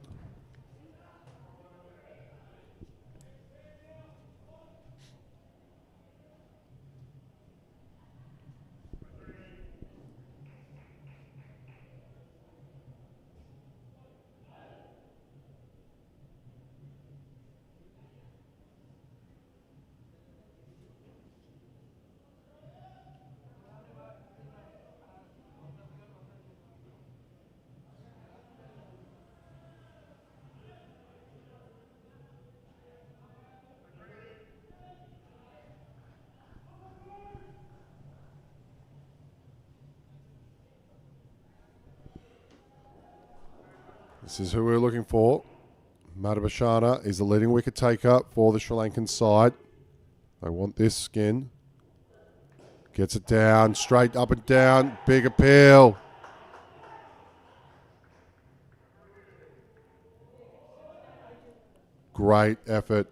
This is who we're looking for. Madhubhashana is the leading wicket taker for the Sri Lankan side. They want this skin. Gets it down, straight up and down. Big appeal. Great effort.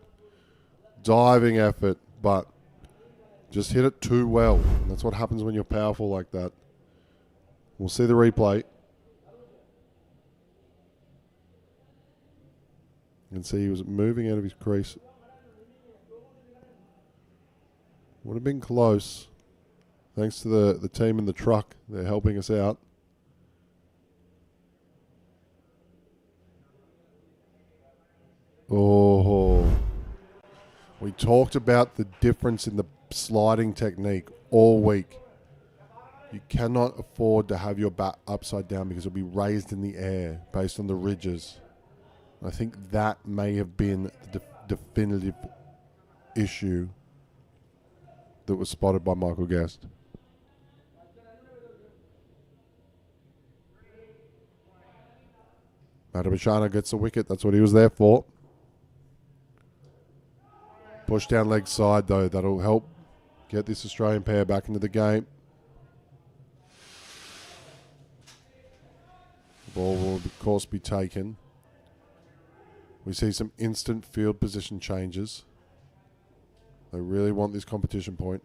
Diving effort, but just hit it too well. And that's what happens when you're powerful like that. We'll see the replay. You can see he was moving out of his crease. Would have been close. Thanks to the team in the truck. They're helping us out. Oh. We talked about the difference in the sliding technique all week. You cannot afford to have your bat upside down because it'll be raised in the air based on the ridges. I think that may have been the definitive issue that was spotted by Michael Guest. Madhubhashana gets the wicket. That's what he was there for. Push down leg side, though. That'll help get this Australian pair back into the game. The ball will, of course, be taken. We see some instant field position changes. They really want this competition point.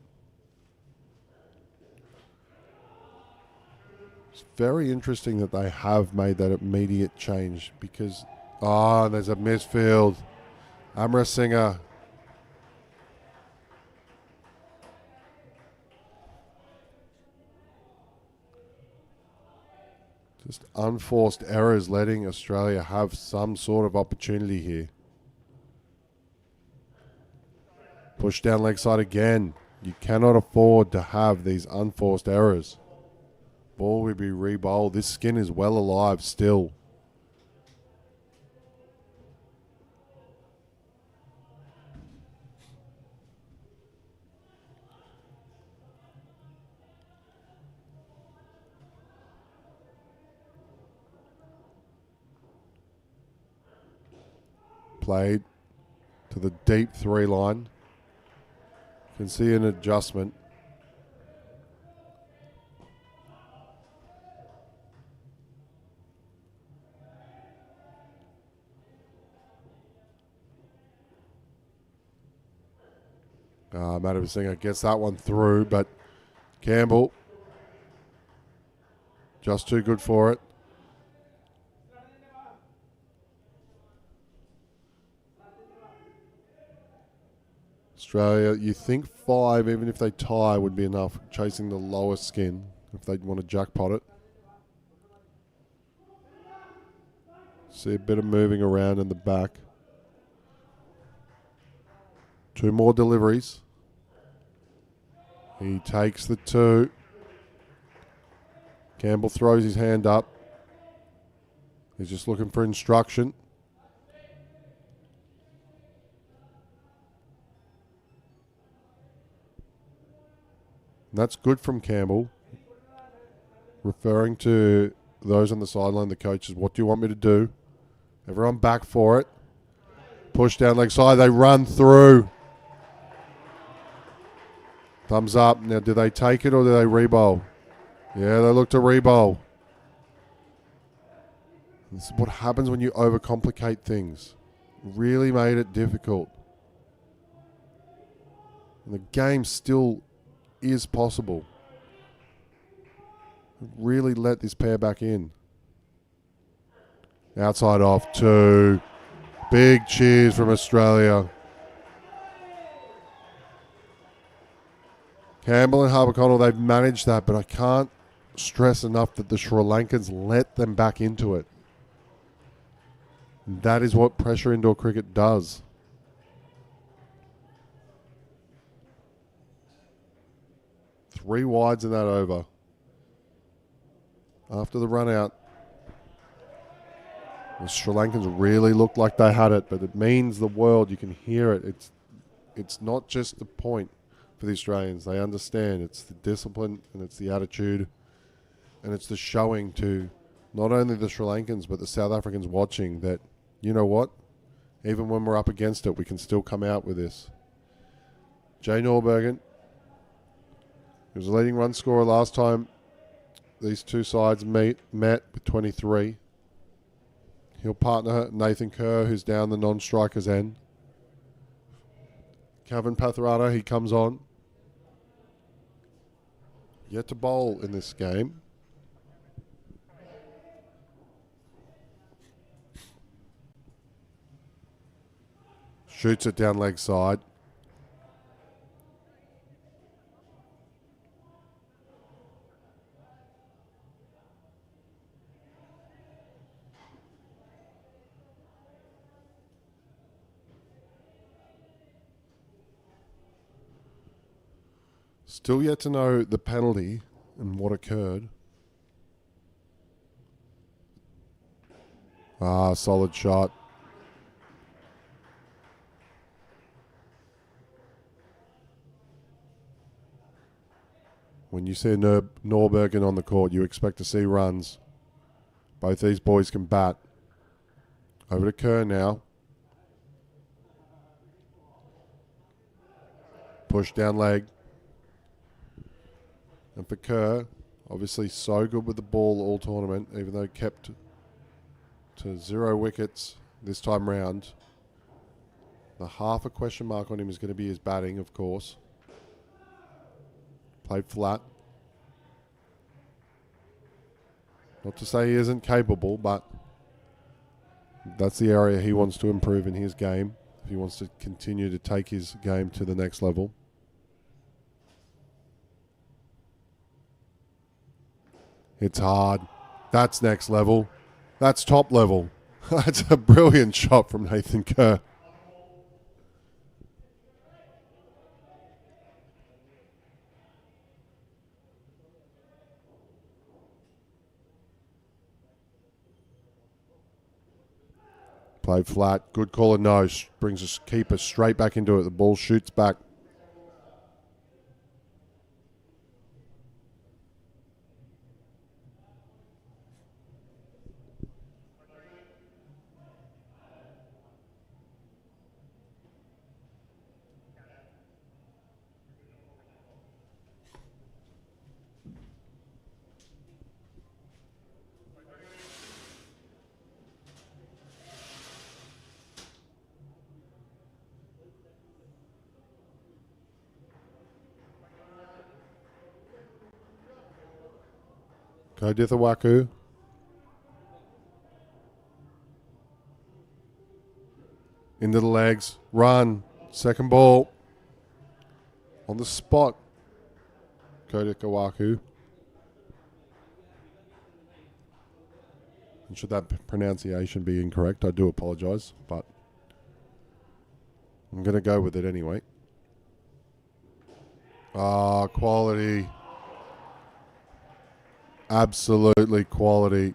It's very interesting that they have made that immediate change because, oh, there's a misfield. Amrasinghe. Just unforced errors letting Australia have some sort of opportunity here. Push down leg side again. You cannot afford to have these unforced errors. Ball will be re-bowled. This skin is well alive still. Played to the deep 3 line. Can see an adjustment. Madhavasinghe gets that one through, but Campbell just too good for it. Australia, you think 5, even if they tie, would be enough, chasing the lower skin if they'd want to jackpot it. See a bit of moving around in the back. 2 more deliveries. He takes the 2. Campbell throws his hand up. He's just looking for instruction. And that's good from Campbell. Referring to those on the sideline, the coaches, what do you want me to do? Everyone back for it. Push down leg side. They run through. Thumbs up. Now, do they take it or do they re-bowl? Yeah, they look to re-bowl. This is what happens when you overcomplicate things. Really made it difficult. And the game still is possible. Really let this pair back in. Outside off 2. Big cheers from Australia. Campbell and Harper-Connell, they've managed that, but I can't stress enough that the Sri Lankans let them back into it. And that is what pressure indoor cricket does. Three wides in that over. After the run out, the Sri Lankans really looked like they had it, but it means the world. You can hear it. It's not just the point for the Australians. They understand it's the discipline and it's the attitude and it's the showing to not only the Sri Lankans but the South Africans watching that, you know what, even when we're up against it, we can still come out with this. Jay Norbergen, he was a leading run scorer last time these two sides met with 23. He'll partner Nathan Kerr, who's down the non-strikers end. Kevin Pathrana, he comes on. Yet to bowl in this game. Shoots it down leg side. Still yet to know the penalty and what occurred. Solid shot. When you see Norbergen on the court, you expect to see runs. Both these boys can bat. Over to Kerr now. Push down leg. And for Kerr, obviously so good with the ball all tournament, even though kept to 0 wickets this time round. The half a question mark on him is going to be his batting, of course. Played flat. Not to say he isn't capable, but that's the area he wants to improve in his game if he wants to continue to take his game to the next level. It's hard. That's next level. That's top level. That's a brilliant shot from Nathan Kerr. Played flat. Good call of no. Brings us keeper straight back into it. The ball shoots back. Go Dithawaku. Into the legs. Run. Second ball. On the spot. Kota Kawaku. And should that pronunciation be incorrect, I do apologise, but I'm going to go with it anyway. Ah, quality. Absolutely quality.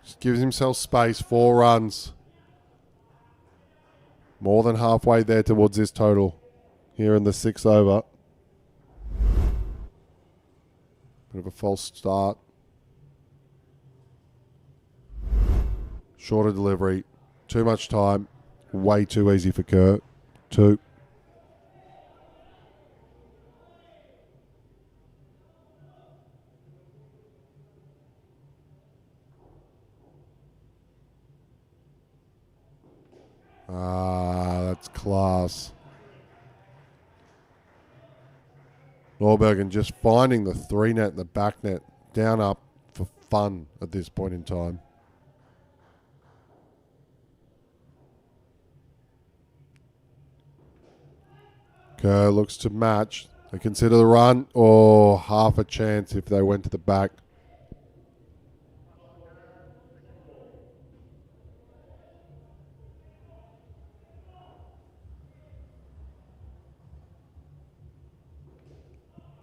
Just gives himself space. 4 runs. More than halfway there towards this total here in the 6th over. Bit of a false start. Shorter delivery. Too much time. Way too easy for Kerr. 2. Ah, that's class. Norbergen just finding the 3 net and the back net. Down up for fun at this point in time. Kerr looks to match. They consider the run. Or half a chance if they went to the back.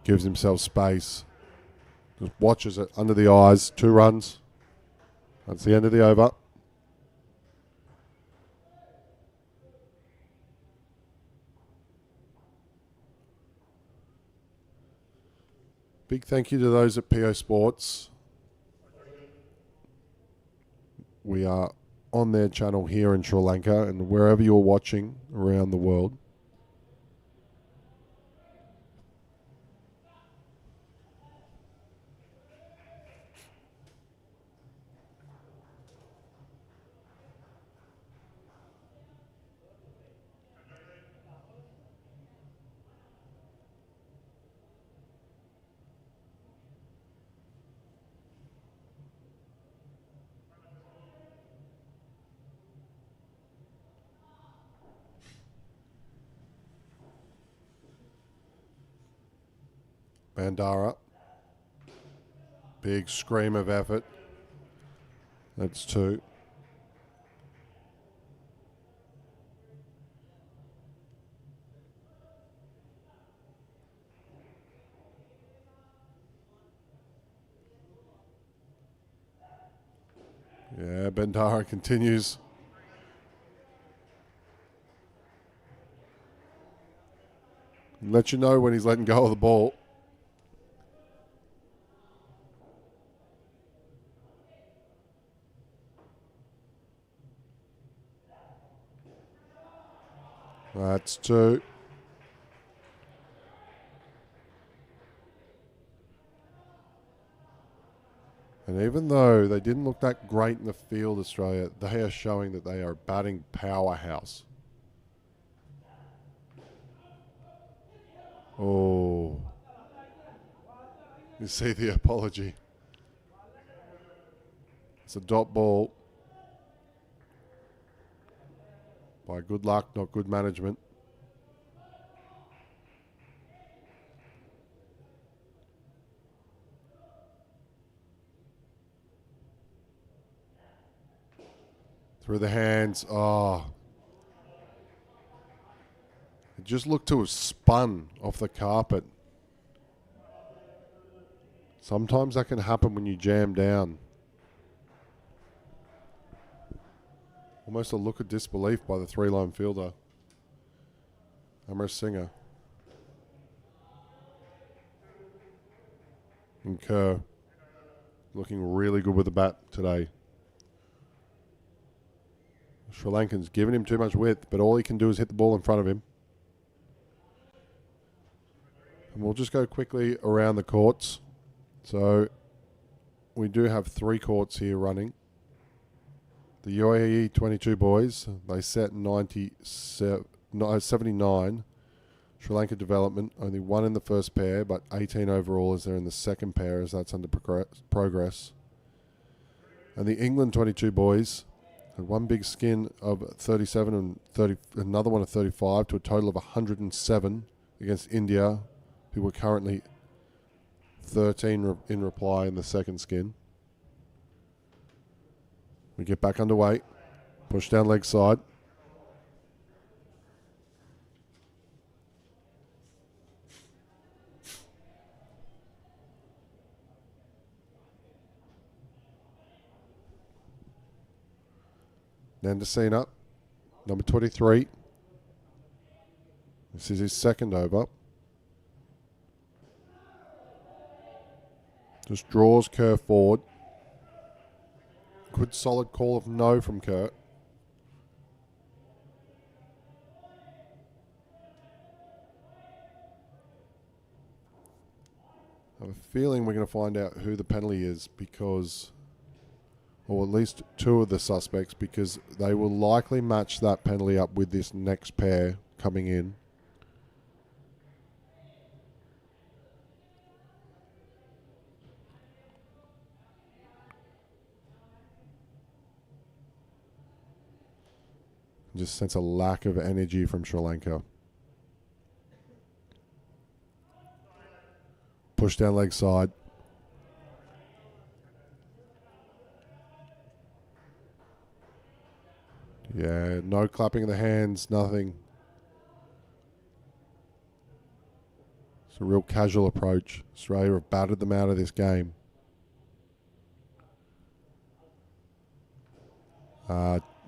Gives himself space. Just watches it under the eyes. 2 runs. That's the end of the over. Big thank you to those at PO Sports. We are on their channel here in Sri Lanka and wherever you're watching around the world. Bandara. Big scream of effort. That's 2. Yeah, Bandara continues. Let you know when he's letting go of the ball. That's 2. And even though they didn't look that great in the field, Australia, they are showing that they are a batting powerhouse. Oh. You see the apology. It's a dot ball. By good luck, not good management. Through the hands. Oh. It just looked to have spun off the carpet. Sometimes that can happen when you jam down. Almost a look of disbelief by the three-line fielder, Amrit Singer. And Kerr looking really good with the bat today. Sri Lankan's giving him too much width, but all he can do is hit the ball in front of him. And we'll just go quickly around the courts. So we do have 3 courts here running. The UAE 22 boys, they set 79. Sri Lanka development, only 1 in the first pair, but 18 overall as they're in the second pair as that's under progress. And the England 22 boys had 1 big skin of 37 and 30, another one of 35 to a total of 107 against India, who were currently 13 in reply in the second skin. We get back underway. Push down leg side. Nandasena, number 23. This is his second over. Just draws Kerr forward. Good solid call of no from Kerr. I have a feeling we're going to find out who the penalty is because, or at least 2 of the suspects, because they will likely match that penalty up with this next pair coming in. Just sense a lack of energy from Sri Lanka. Push down leg side. Yeah, no clapping of the hands, nothing. It's a real casual approach. Australia have battered them out of this game.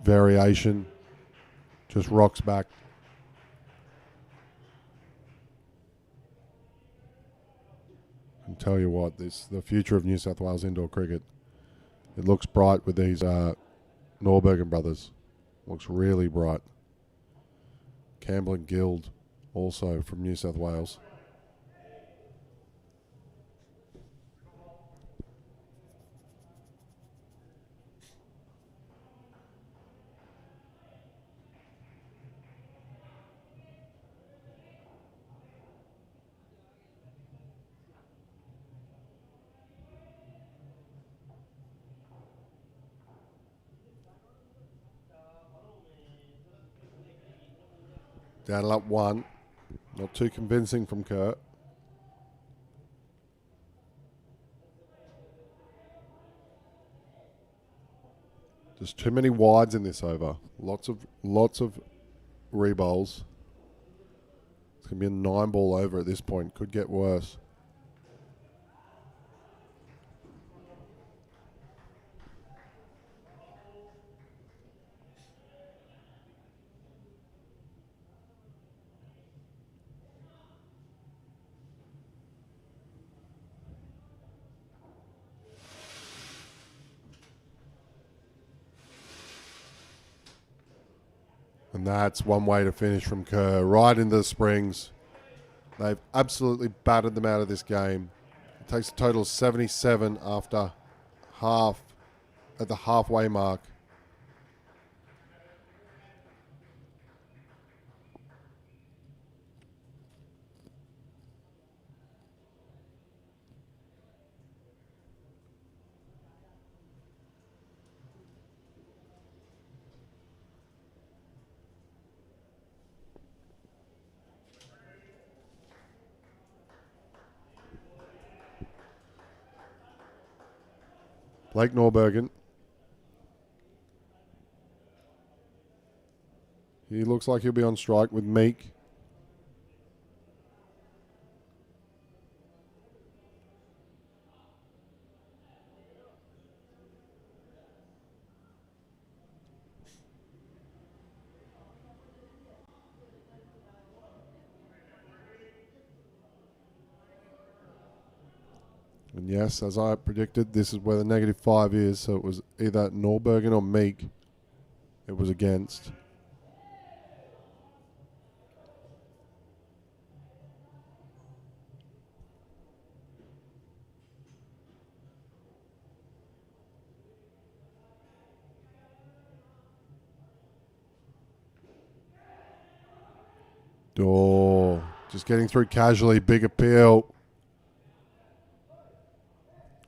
Variation. Just rocks back. And tell you what, the future of New South Wales indoor cricket. It looks bright with these Norbergen brothers. Looks really bright. Campbell and Guild also from New South Wales. Down up 1. Not too convincing from Kerr. Just too many wides in this over. Lots of re-bowls. It's going to be a 9-ball over at this point. Could get worse. And that's one way to finish from Kerr. Right into the springs. They've absolutely battered them out of this game. It takes a total of 77 after half, at the halfway mark. Blake Norbergen. He looks like he'll be on strike with Meek. And yes, as I predicted, this is where the -5 is. So it was either Norbergen or Meek it was against. Oh, just getting through casually. Big appeal.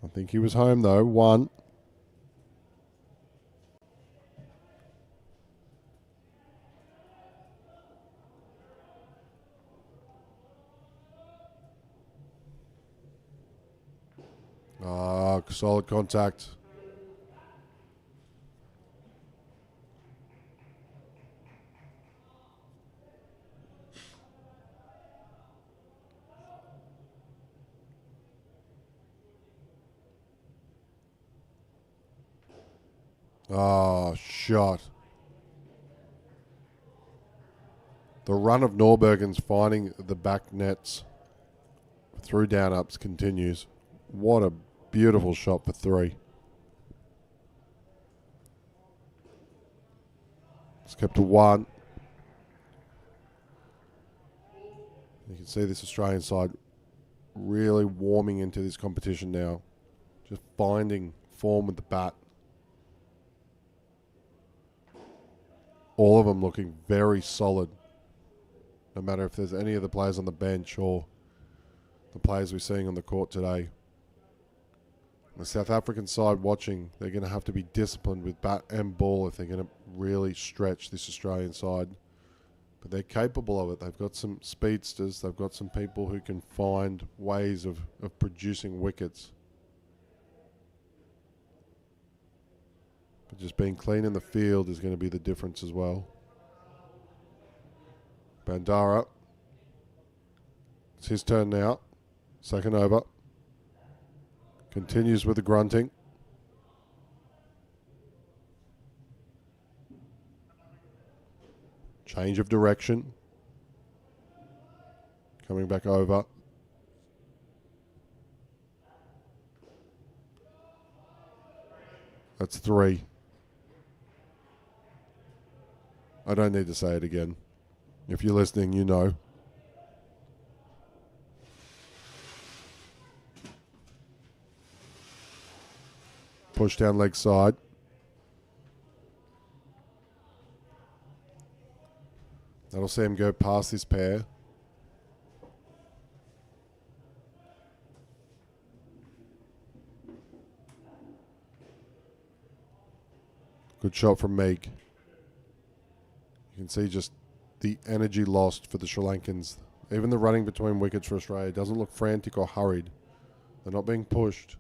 I think he was home though. 1. Solid contact. Shot. The run of Norbergen's finding the back nets through down ups continues. What a beautiful shot for 3. It's kept to 1. You can see this Australian side really warming into this competition now. Just finding form with the bat. All of them looking very solid. No matter if there's any of the players on the bench or the players we're seeing on the court today. The South African side watching, they're going to have to be disciplined with bat and ball if they're going to really stretch this Australian side. But they're capable of it. They've got some speedsters. They've got some people who can find ways of producing wickets. But just being clean in the field is going to be the difference as well. Bandara. It's his turn now. Second over. Continues with the grunting. Change of direction. Coming back over. That's 3. I don't need to say it again. If you're listening, you know. Push down leg side. That'll see him go past this pair. Good shot from Meek. You can see just the energy lost for the Sri Lankans. Even the running between wickets for Australia doesn't look frantic or hurried. They're not being pushed.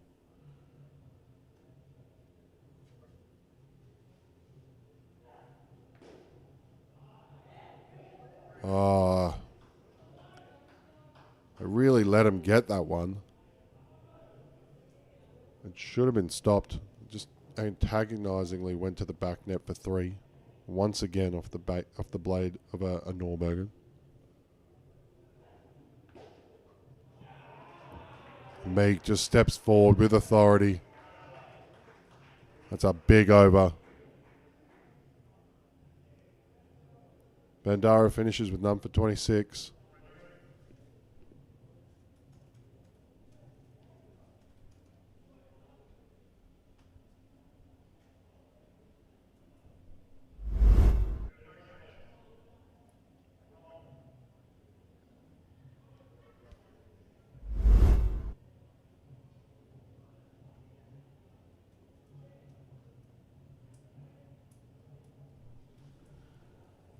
I really let him get that one. It should have been stopped. Just antagonizingly went to the back net for 3. Once again off the blade of a Norbergen. Meek just steps forward with authority. That's a big over. Bandara finishes with none for 26.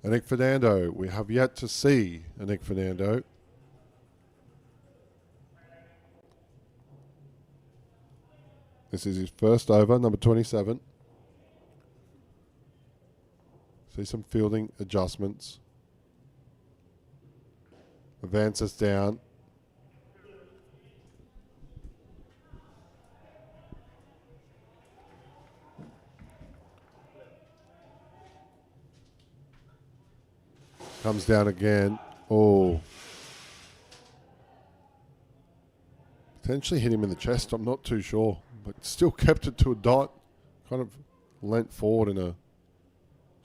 Anik Fernando. We have yet to see Anik Fernando. This is his first over, number 27. See some fielding adjustments. Advances down. Comes down again. Oh. Potentially hit him in the chest. I'm not too sure. But still kept it to a dot. Kind of leant forward in a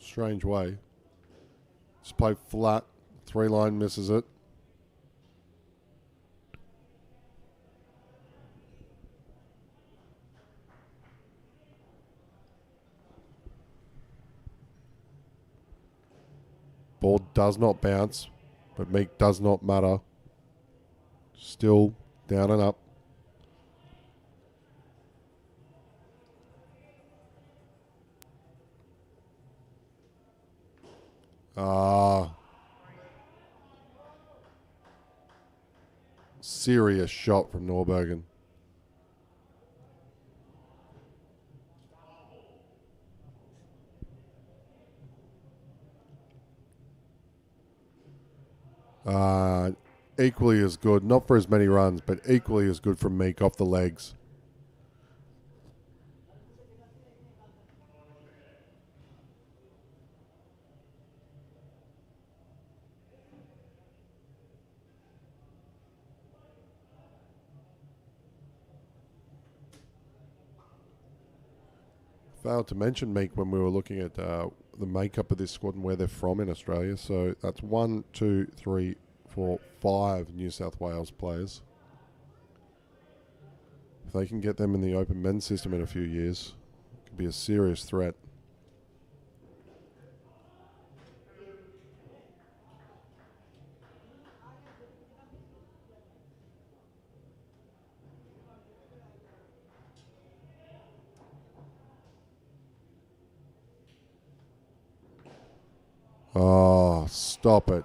strange way. Just played flat. 3-line misses it. Ball does not bounce, but Meek does not matter. Still down and up. Serious shot from Norbergen. Equally as good, not for as many runs, but equally as good from Meek off the legs. Failed to mention Meek when we were looking at the makeup of this squad and where they're from in Australia. So that's 1, 2, 3, 4, 5 New South Wales players. If they can get them in the open men's system in a few years, it could be a serious threat. Oh, stop it.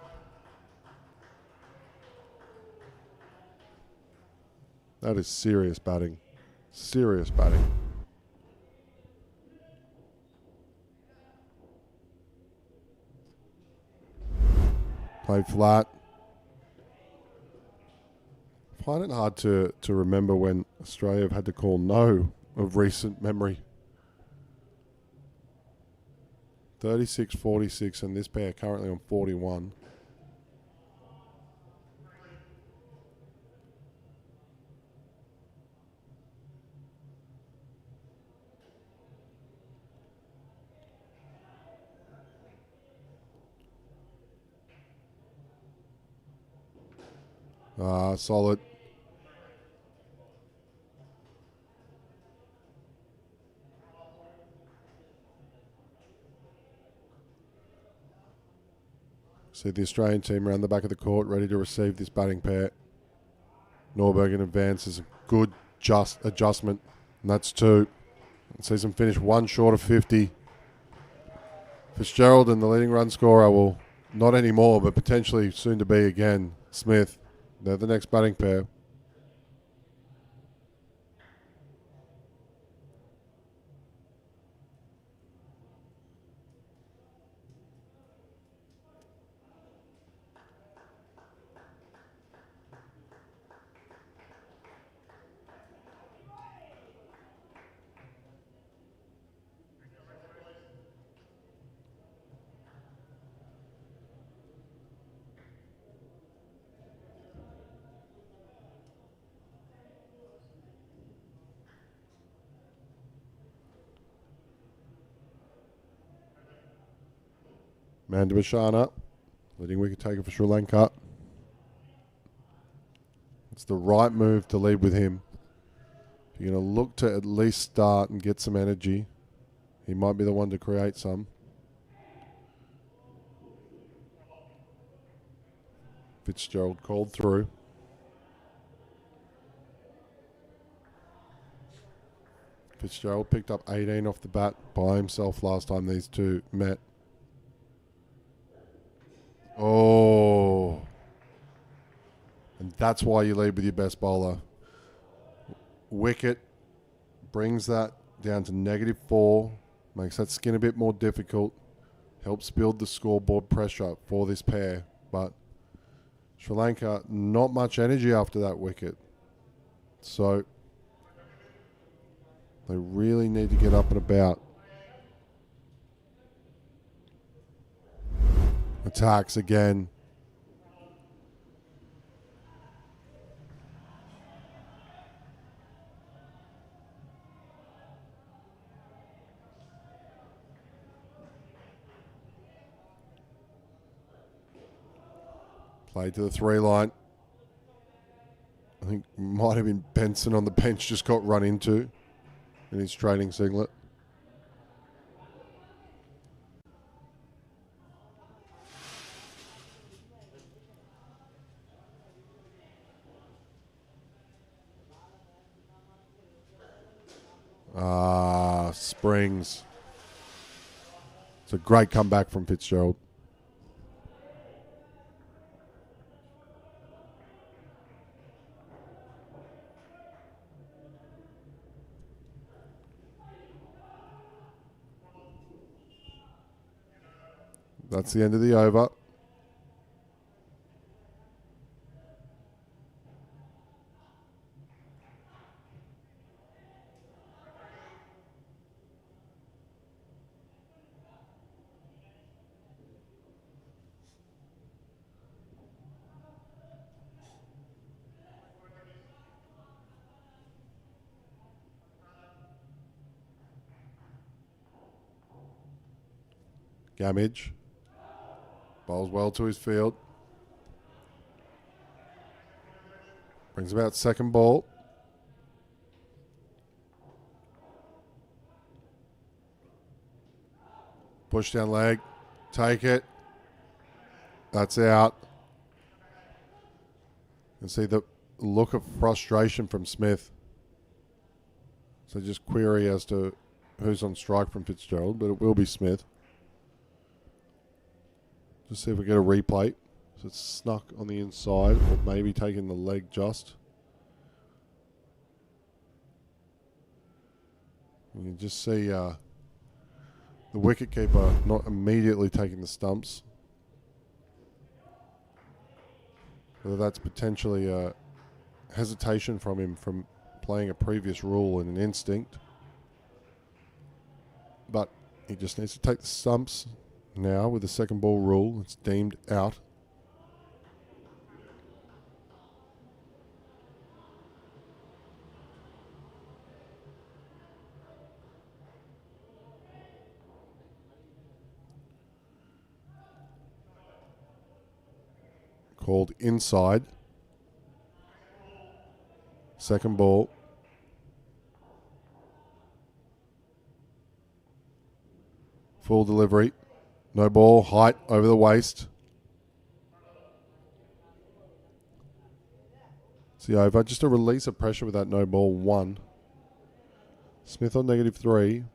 That is serious batting. Serious batting. Played flat. I find it hard to remember when Australia have had to call no of recent memory. 36, 46, and this pair currently on 41. Solid. See the Australian team around the back of the court, ready to receive this batting pair. Norbergen advances, a good adjustment, and that's 2. And sees them finish 1 short of 50. Fitzgerald and the leading run scorer will, not anymore, but potentially soon to be again, Smith. They're the next batting pair. Mandabashana, leading wicket taker for Sri Lanka. It's the right move to lead with him. If you're going to look to at least start and get some energy, he might be the one to create some. Fitzgerald called through. Fitzgerald picked up 18 off the bat by himself last time these two met. Oh. And that's why you lead with your best bowler. Wicket, brings that down to -4, makes that skin a bit more difficult, helps build the scoreboard pressure for this pair. But Sri Lanka, not much energy after that wicket. So they really need to get up and about. Attacks again. Played to the 3 line. I think might have been Benson on the bench, just got run into in his training singlet. Springs. It's a great comeback from Fitzgerald. That's the end of the over. Gamage. Bowls well to his field. Brings about second ball. Push down leg. Take it. That's out. And see the look of frustration from Smith. So just query as to who's on strike from Fitzgerald, but it will be Smith. Just see if we get a replay. So it's snuck on the inside, or maybe taking the leg just. You can just see the wicketkeeper not immediately taking the stumps. Whether that's potentially a hesitation from him from playing a previous rule in an instinct. But he just needs to take the stumps. Now, with the second ball rule, it's deemed out. Called inside. Second ball. Full delivery. No ball, height over the waist. It's the over. Just a release of pressure with that no ball, 1. Smith on -3.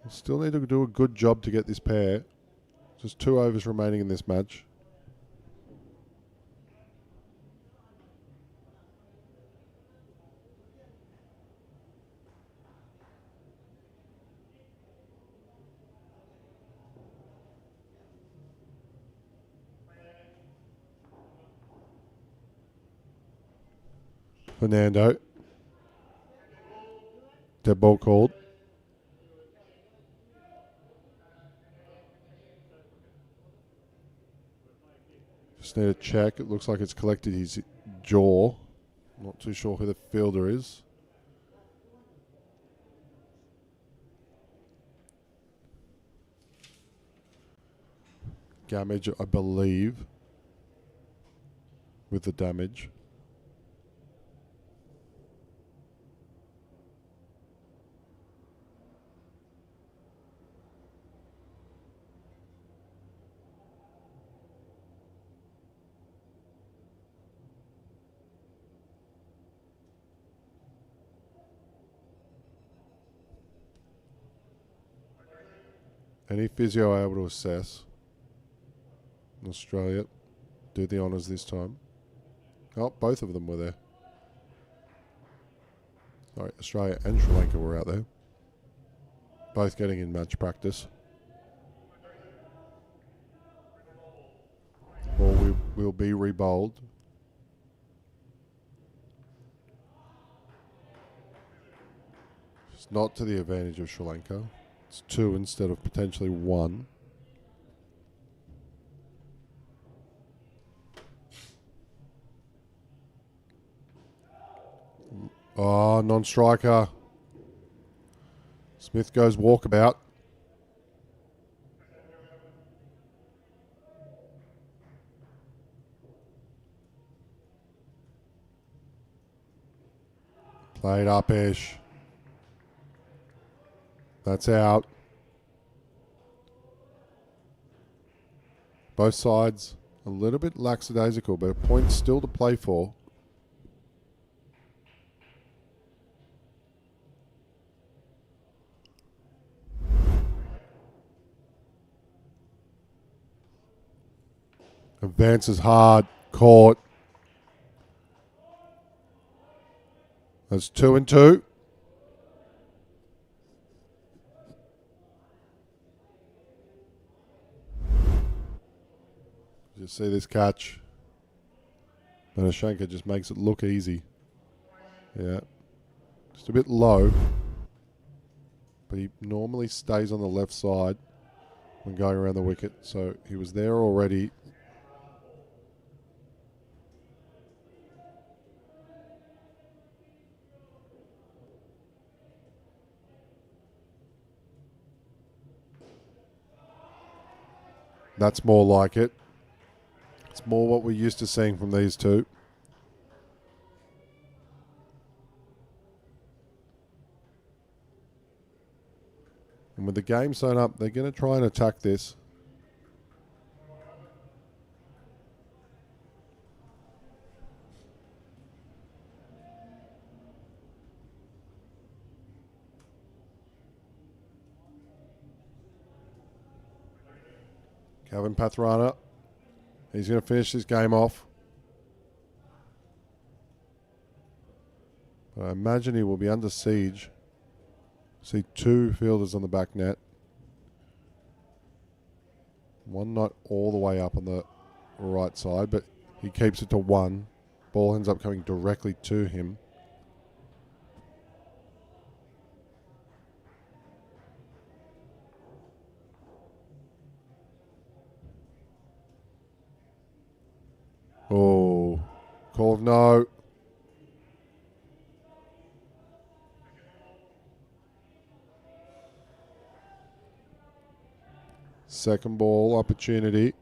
Still need to do a good job to get this pair. Just 2 overs remaining in this match. Fernando. Dead ball called. Just need a check. It looks like it's collected his jaw. Not too sure who the fielder is. Damage, I believe, with the damage. Any physio able to assess in Australia? Do the honours this time. Oh, both of them were there. Sorry, Australia and Sri Lanka were out there. Both getting in match practice. Ball will be rebowled. It's not to the advantage of Sri Lanka. It's 2 instead of potentially 1. Oh, non-striker. Smith goes walkabout. Played up ish. That's out. Both sides a little bit lackadaisical, but a point still to play for. Advances hard. Caught. That's 2 and 2. Just see this catch. Banashankar just makes it look easy. Yeah. Just a bit low. But he normally stays on the left side when going around the wicket. So he was there already. That's more like it. It's more what we're used to seeing from these two. And with the game sewn up, they're going to try and attack this. Kevin Pathrana. He's going to finish this game off. But I imagine he will be under siege. See 2 fielders on the back net. One not all the way up on the right side, but he keeps it to 1. Ball ends up coming directly to him. Oh, call of no. Second ball opportunity.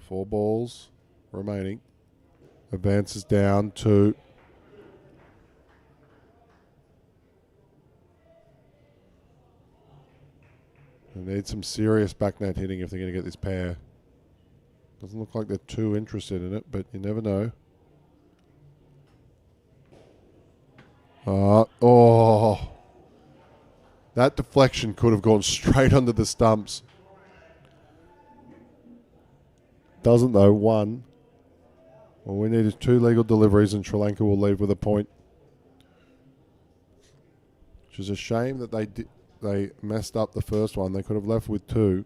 4 balls remaining. Advances down 2. They need some serious back net hitting if they're going to get this pair. Doesn't look like they're too interested in it, but you never know. Oh. That deflection could have gone straight under the stumps. Doesn't though. 1. All we need is 2 legal deliveries and Sri Lanka will leave with a point. Which is a shame that they messed up the first one. They could have left with 2.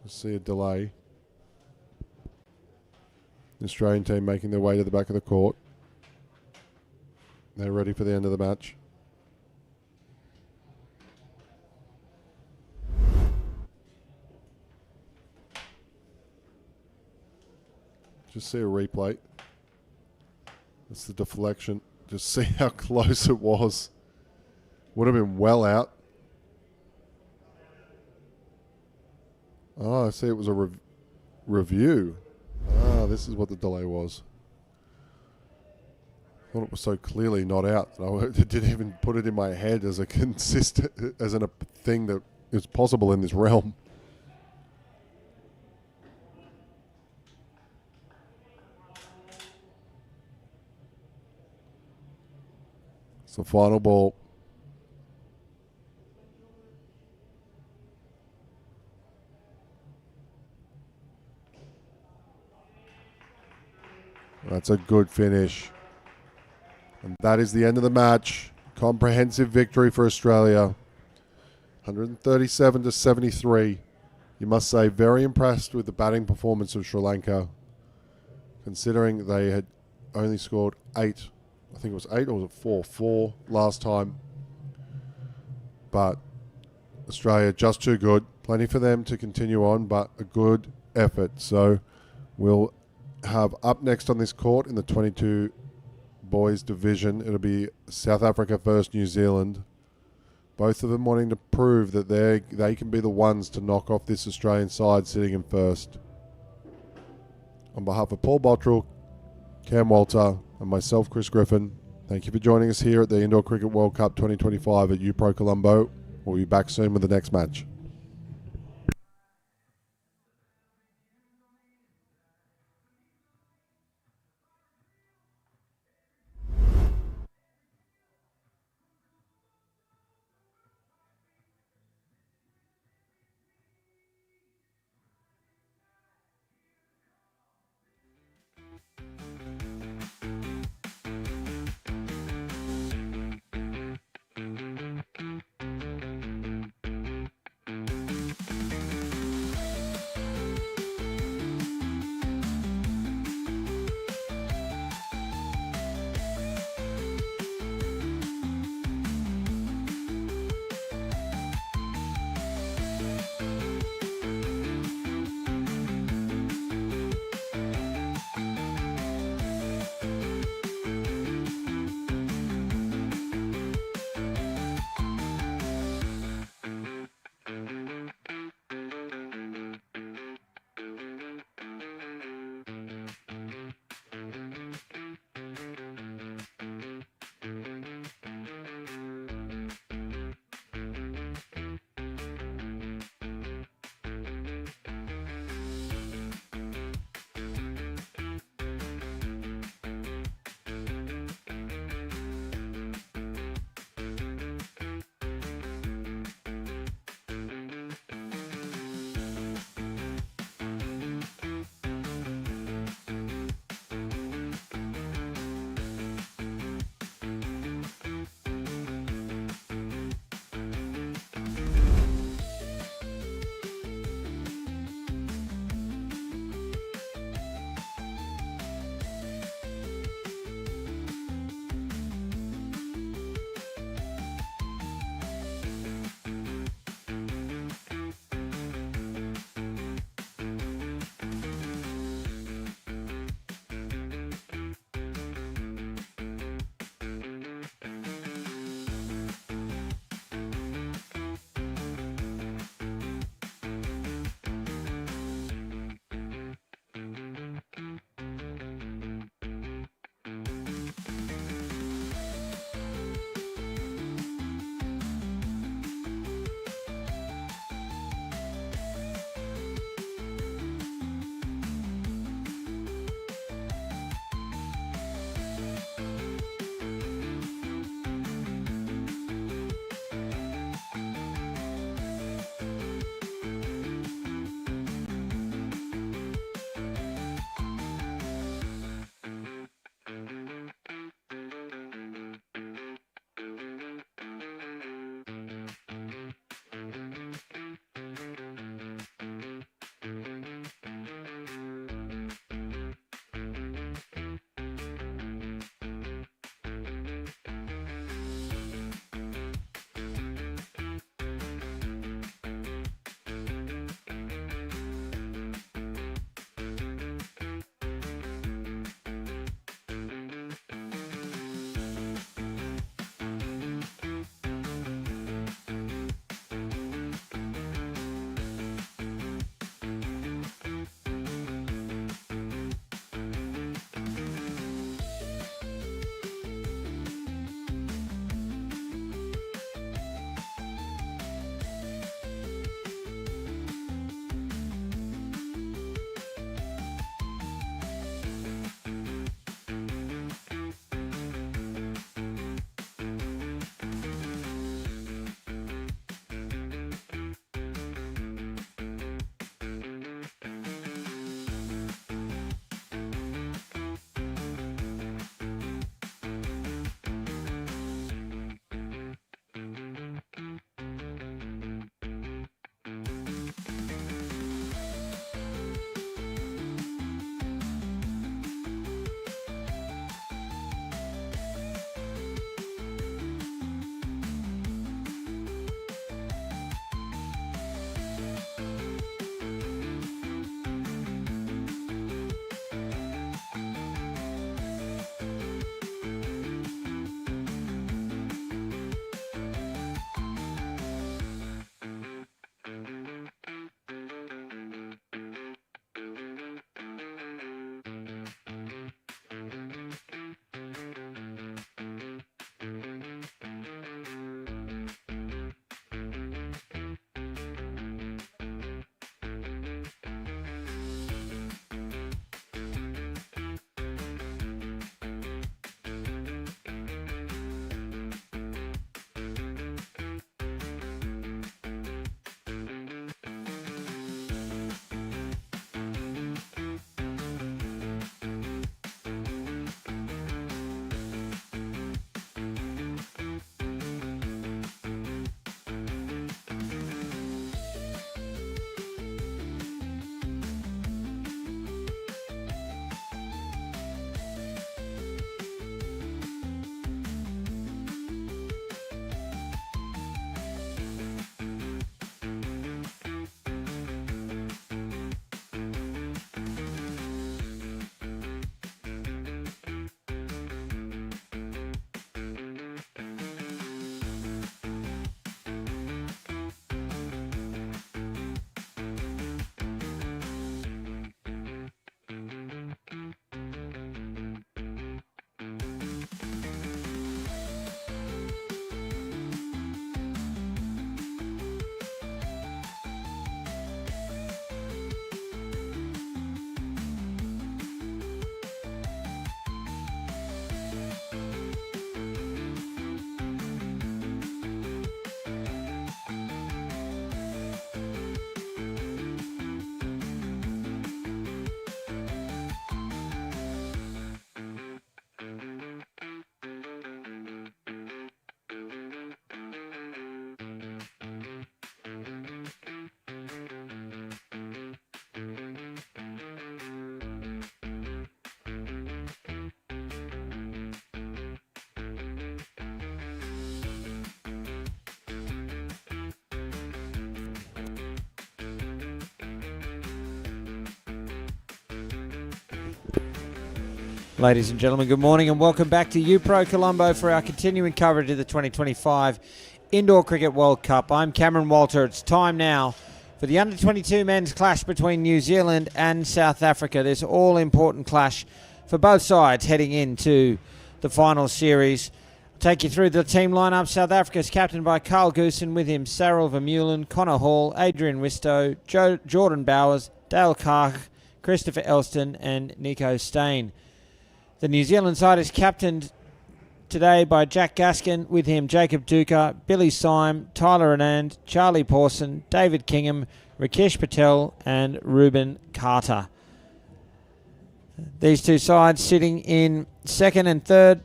See a delay. The Australian team making their way to the back of the court. They're ready for the end of the match. Just see a replay. That's the deflection. Just see how close it was. Would have been well out. Oh, I see it was a review. Ah, this is what the delay was. Thought it was so clearly not out. I didn't even put it in my head as a thing that is possible in this realm. It's the final ball. That's a good finish. And that is the end of the match. Comprehensive victory for Australia. 137 to 73. You must say, very impressed with the batting performance of Sri Lanka, considering they had only scored 8. I think it was 8 or was it 4? 4 last time. But Australia just too good. Plenty for them to continue on, but a good effort. So we'll have up next on this court in the 22 boys division. It'll be South Africa versus New Zealand. Both of them wanting to prove that they can be the ones to knock off this Australian side sitting in first. On behalf of Paul Bottrell, Cam Walter, and myself, Chris Griffin, thank you for joining us here at the Indoor Cricket World Cup 2025 at UPro Colombo. We'll be back soon with the next match. Ladies and gentlemen, good morning and welcome back to UPro Colombo for our continuing coverage of the 2025 Indoor Cricket World Cup. I'm Cameron Walter. It's time now for the under-22 men's clash between New Zealand and South Africa. This all-important clash for both sides heading into the final series. I'll take you through the team lineup. South Africa's captained by Carl Goosen, with him Cyril Vermeulen, Connor Hall, Adrian Wistow, Jordan Bowers, Dale Clark, Christopher Elston and Nico Stain. The New Zealand side is captained today by Jack Gaskin, with him Jacob Duka, Billy Syme, Tyler Anand, Charlie Pawson, David Kingham, Rakesh Patel and Ruben Carter. These two sides sitting in second and third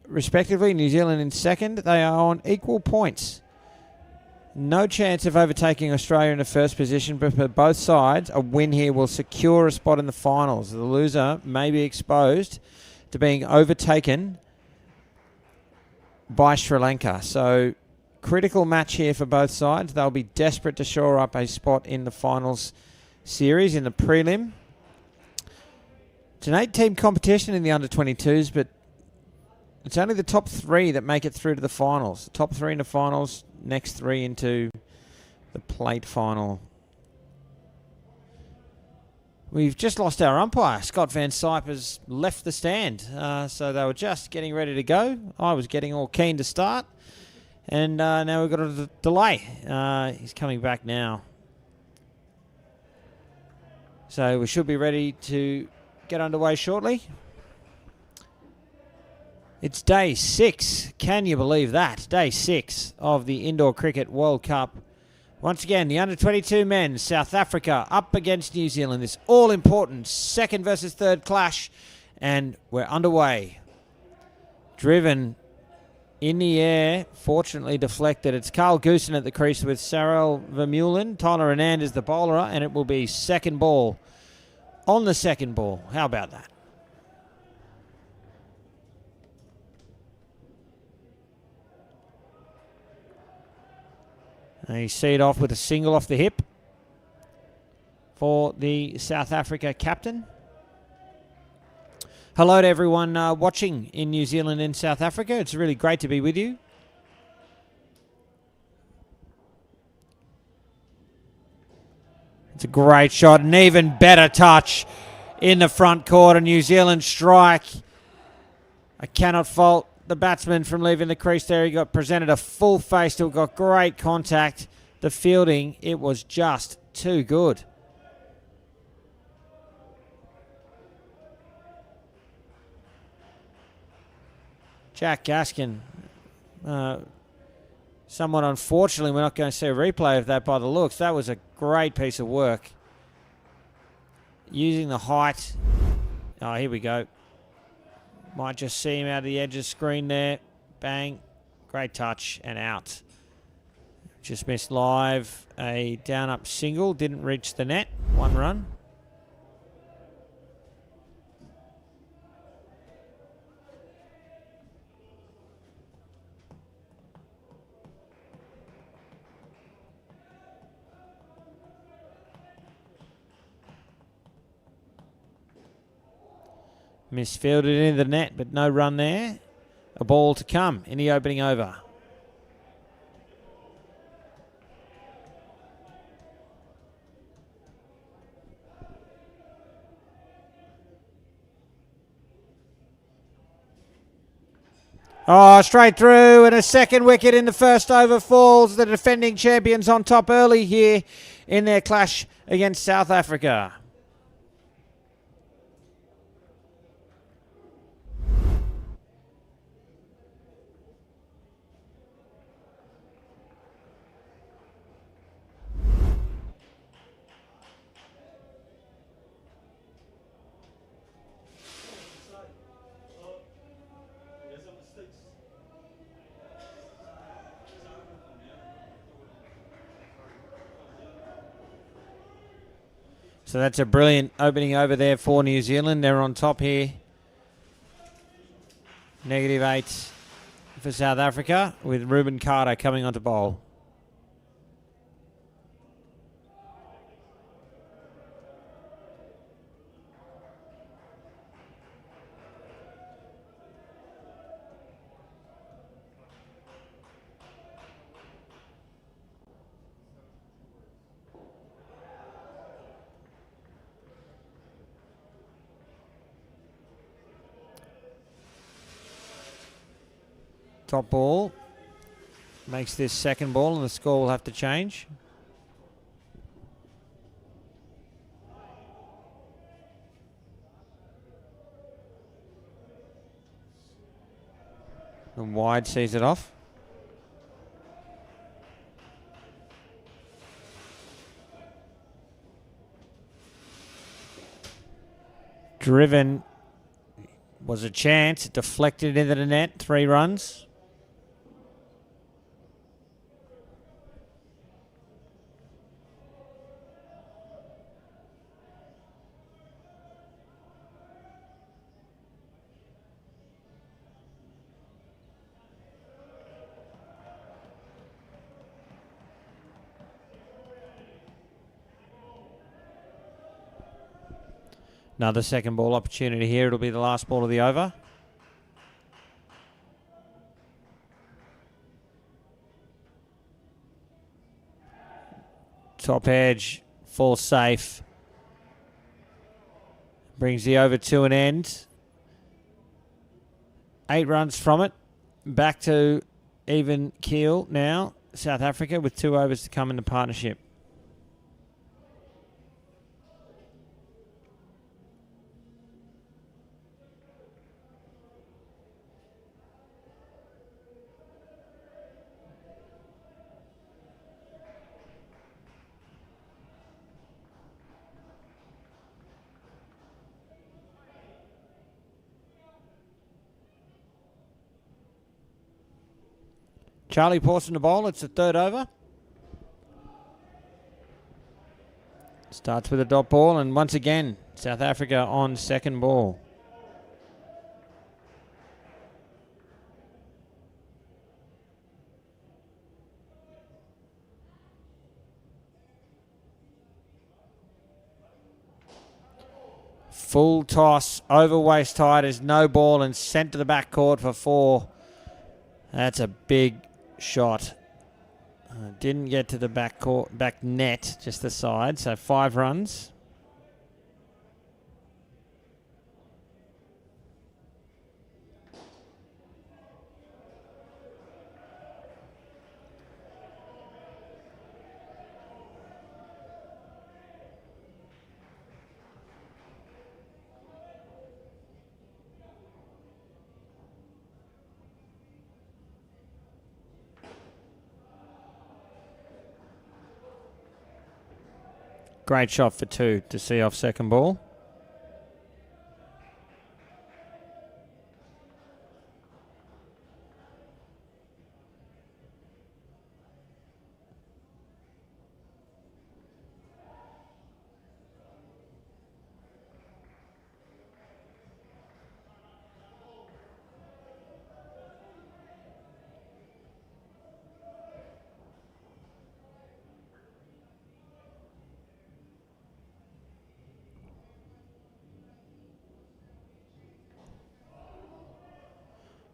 respectively. New Zealand in second. They are on equal points. No chance of overtaking Australia in the first position, but for both sides, a win here will secure a spot in the finals. The loser may be exposed to being overtaken by Sri Lanka. So, critical match here for both sides. They'll be desperate to shore up a spot in the finals series, in the prelim. It's an 8-team competition in the under-22s, but it's only the top 3 that make it through to the finals. The top 3 in the finals, next 3 into the plate final. We've just lost our umpire. Scott Van Sype has left the stand. So they were just getting ready to go. I was getting all keen to start. And now we've got a delay. He's coming back now. So we should be ready to get underway shortly. It's day 6. Can you believe that? Day 6 of the Indoor Cricket World Cup. Once again, the under-22 men, South Africa up against New Zealand. This all-important second versus third clash. And we're underway. Driven in the air, fortunately deflected. It's Carl Goosen at the crease with Cyril Vermeulen. Tyler Anand is the bowler, and it will be second ball on the second ball. How about that? They see it off with a single off the hip for the South Africa captain. Hello to everyone watching in New Zealand and South Africa. It's really great to be with you. It's a great shot, an even better touch in the front court. A New Zealand strike. I cannot fault the batsman from leaving the crease there. He got presented a full face, still got great contact. The fielding, it was just too good. Jack Gaskin, somewhat unfortunately, we're not going to see a replay of that by the looks. That was a great piece of work. Using the height. Oh, here we go. Might just see him out of the edge of the screen there. Bang. Great touch and out. Just missed live. A down-up single. Didn't reach the net. 1 run. Misfielded into the net, but no run there. A ball to come in the opening over. Oh, straight through, and a second wicket in the first over falls. The defending champions on top early here in their clash against South Africa. So that's a brilliant opening over there for New Zealand. They're on top here. -8 for South Africa, with Ruben Carter coming onto bowl. Top ball makes this second ball, and the score will have to change. And wide sees it off. Driven was a chance. It deflected into the net. 3 runs. Another second ball opportunity here. It'll be the last ball of the over. Top edge, falls safe. Brings the over to an end. 8 runs from it. Back to even keel now. South Africa with 2 overs to come in the partnership. Charlie Pawson to bowl. It's the 3rd over. Starts with a dot ball, and once again, South Africa on second ball. Full toss, over waist height is no ball and sent to the back court for 4. That's a big shot. Didn't get to the back net, just the side. So 5 runs. Great shot for 2 to see off second ball.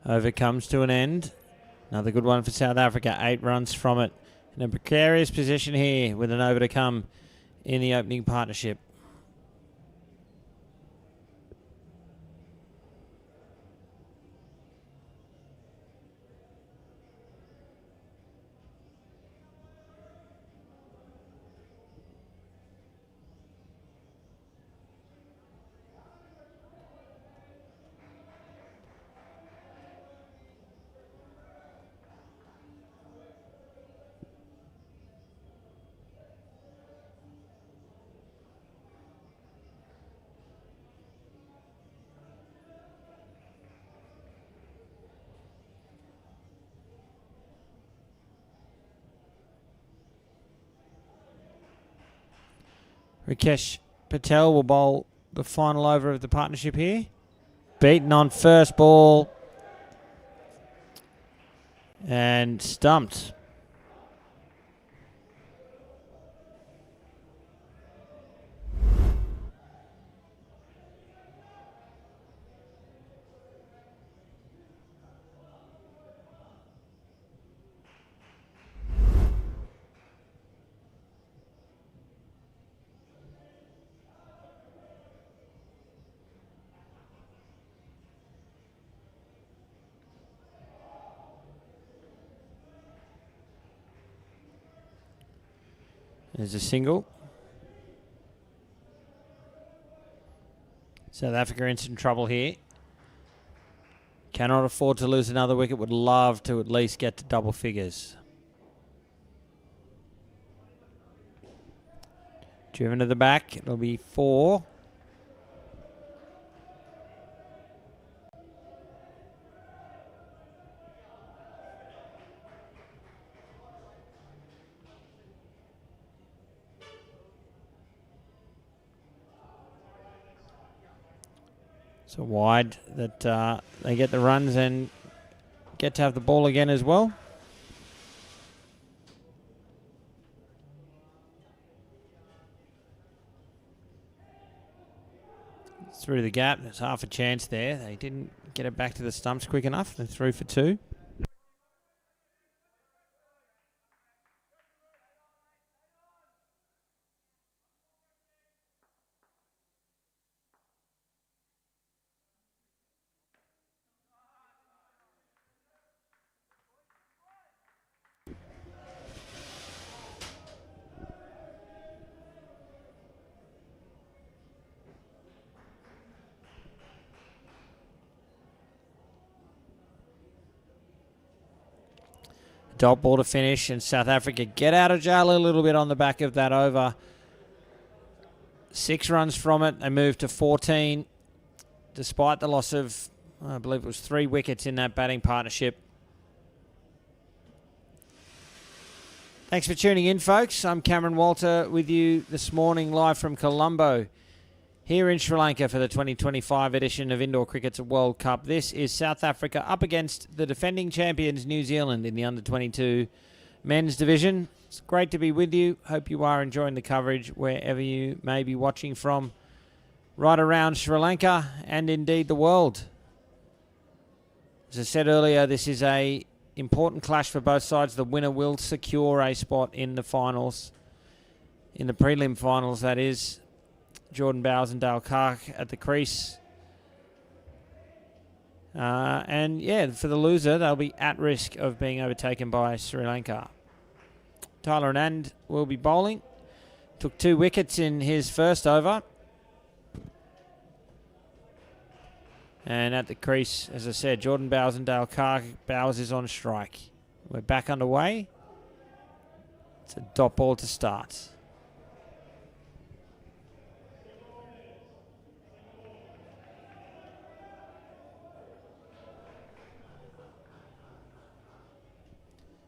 Over comes to an end. Another good one for South Africa. 8 runs from it. In a precarious position here with an over to come in the opening partnership. Rakesh Patel will bowl the final over of the partnership here. Beaten on first ball. And stumped. There's a single. South Africa in some trouble here. Cannot afford to lose another wicket. Would love to at least get to double figures. Driven to the back. It'll be 4. So wide that they get the runs and get to have the ball again as well. Through the gap, there's half a chance there. They didn't get it back to the stumps quick enough. They're through for 2. Dot ball to finish, and South Africa get out of jail a little bit on the back of that over. 6 runs from it. They move to 14, despite the loss of, I believe it was 3 wickets in that batting partnership. Thanks for tuning in, folks. I'm Cameron Walter with you this morning live from Colombo here in Sri Lanka for the 2025 edition of Indoor Cricket's World Cup. This is South Africa up against the defending champions New Zealand in the under-22 men's division. It's great to be with you. Hope you are enjoying the coverage wherever you may be watching from right around Sri Lanka and indeed the world. As I said earlier, this is a important clash for both sides. The winner will secure a spot in the finals, in the prelim finals, that is. Jordan Bowers and Dale Clark at the crease. And yeah, for the loser, they'll be at risk of being overtaken by Sri Lanka. Tyler Anand will be bowling. Took 2 wickets in his first over. And at the crease, as I said, Jordan Bowers and Dale Clark. Bowers is on strike. We're back underway. It's a dot ball to start.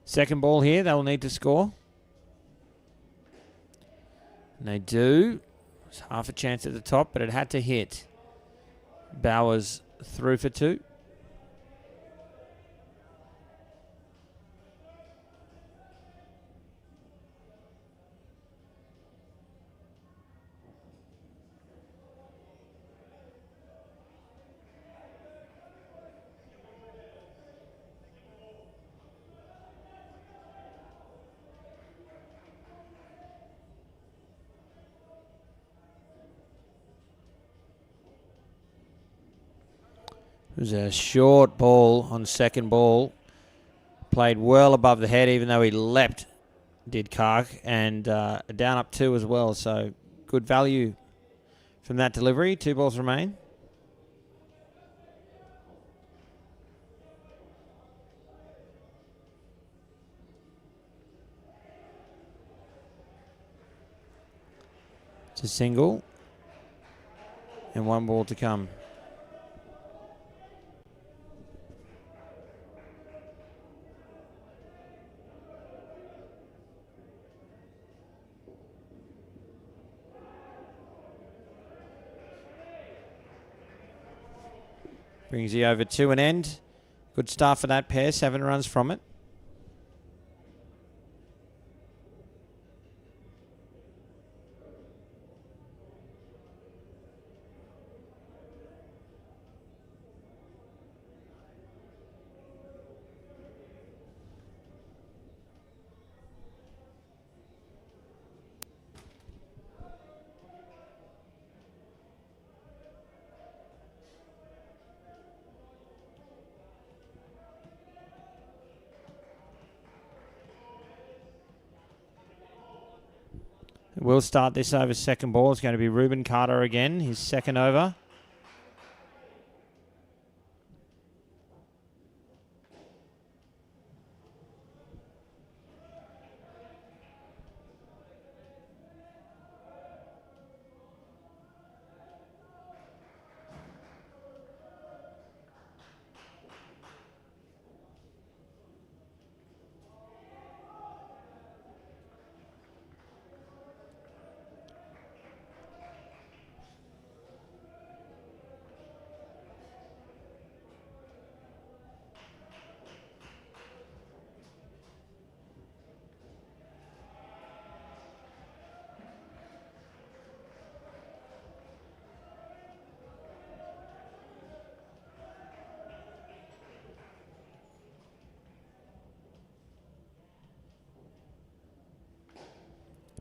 Second ball here, they'll need to score. And they do. It's half a chance at the top, but it had to hit. Bowers through for 2. It was a short ball on second ball. Played well above the head, even though he leapt, did Clark, and down up 2 as well. So good value from that delivery. 2 balls remain. It's a single. And 1 ball to come. Brings the over to an end. Good start for that pair. 7 runs from it. We'll start this over second ball. It's going to be Ruben Carter again, his second over.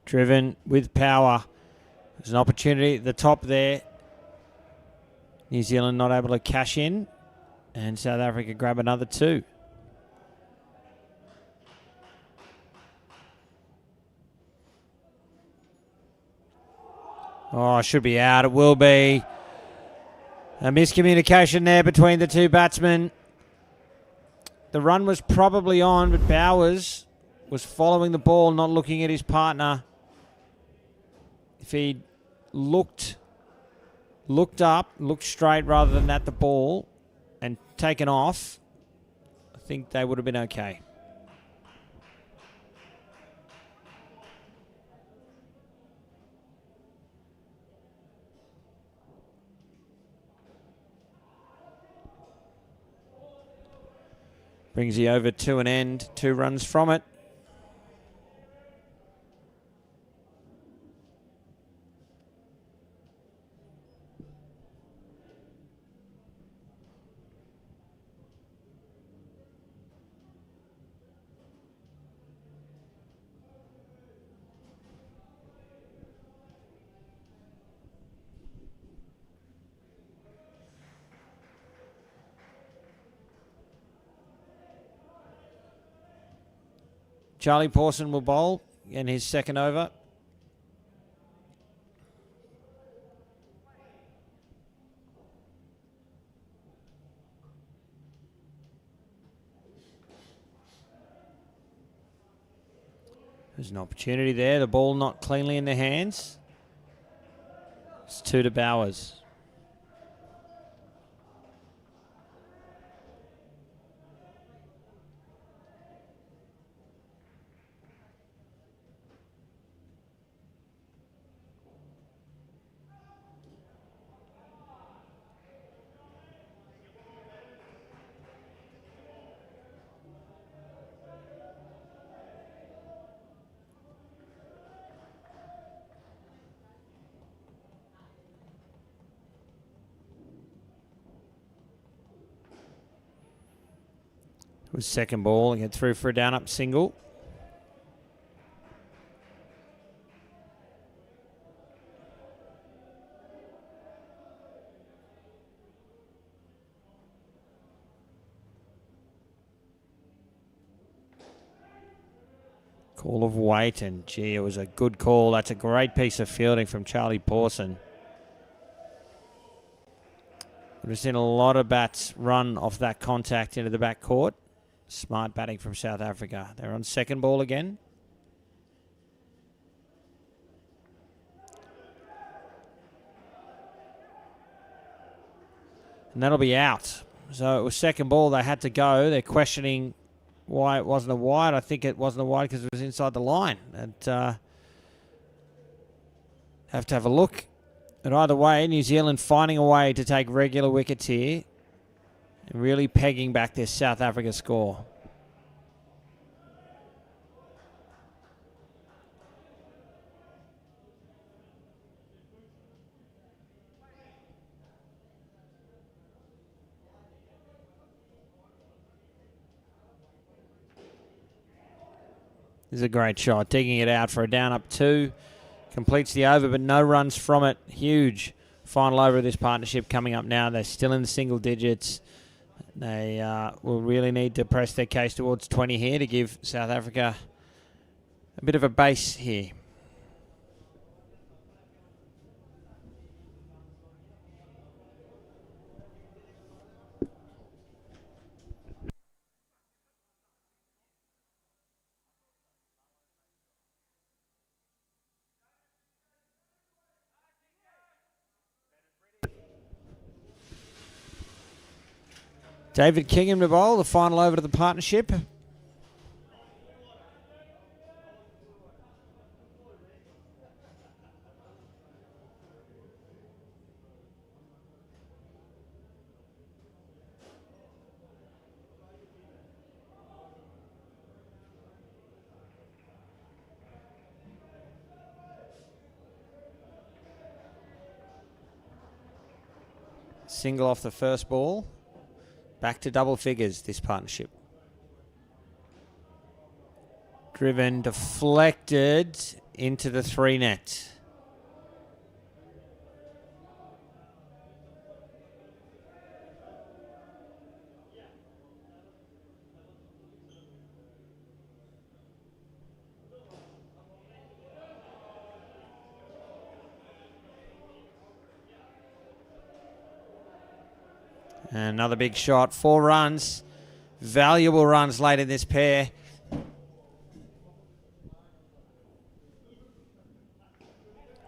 Driven with power. There's an opportunity at the top there. New Zealand not able to cash in. And South Africa grab another 2. Oh, should be out. It will be. A miscommunication there between the two batsmen. The run was probably on, but Bowers was following the ball, not looking at his partner. If he looked up, looked straight rather than at the ball and taken off, I think they would have been okay. Brings the over to an end, 2 runs from it. Charlie Pawson will bowl in his second over. There's an opportunity there. The ball not cleanly in their hands. It's 2 to Bowers. It was second ball and get through for a down up single. Call of weight, and gee, it was a good call. That's a great piece of fielding from Charlie Pawson. We've seen a lot of bats run off that contact into the back court. Smart batting from South Africa. They're on second ball again. And that'll be out. So it was second ball. They had to go. They're questioning why it wasn't a wide. I think it wasn't a wide because it was inside the line. And have to have a look. But either way, New Zealand finding a way to take regular wickets here and really pegging back this South Africa score. This is a great shot. Digging it out for a down up 2. Completes the over, but no runs from it. Huge final over of this partnership coming up now. They're still in the single digits. They will really need to press their case towards 20 here to give South Africa a bit of a base here. David Kingham to bowl, the final over to the partnership. Single off the first ball. Back to double figures, this partnership. Driven, deflected into the 3 net. And another big shot, 4 runs. Valuable runs late in this pair.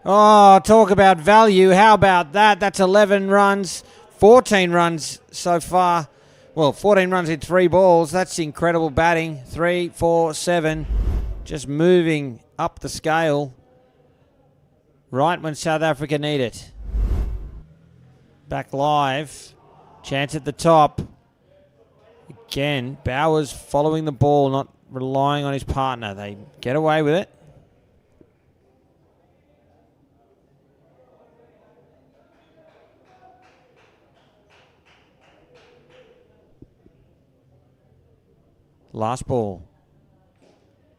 Oh, talk about value. How about that? That's 11 runs, 14 runs so far. Well, 14 runs in 3 balls. That's incredible batting. 3, 4, 7. Just moving up the scale right when South Africa need it. Back live. Chance at the top. Again, Bowers following the ball, not relying on his partner. They get away with it. Last ball.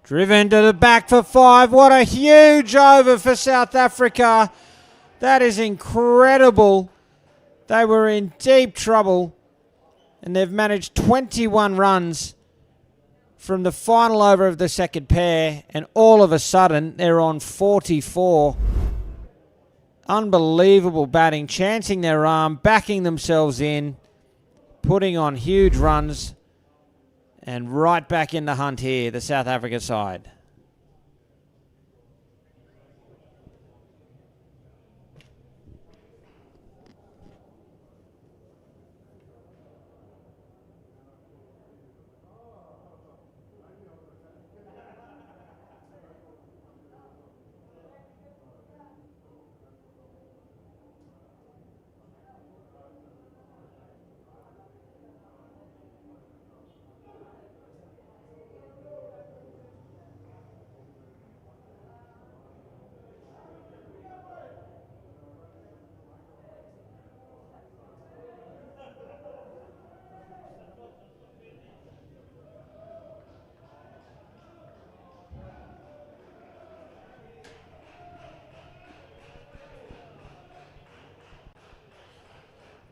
Driven to the back for 5. What a huge over for South Africa. That is incredible. They were in deep trouble, and they've managed 21 runs from the final over of the second pair, and all of a sudden they're on 44. Unbelievable batting, chancing their arm, backing themselves in, putting on huge runs, and right back in the hunt here, the South Africa side.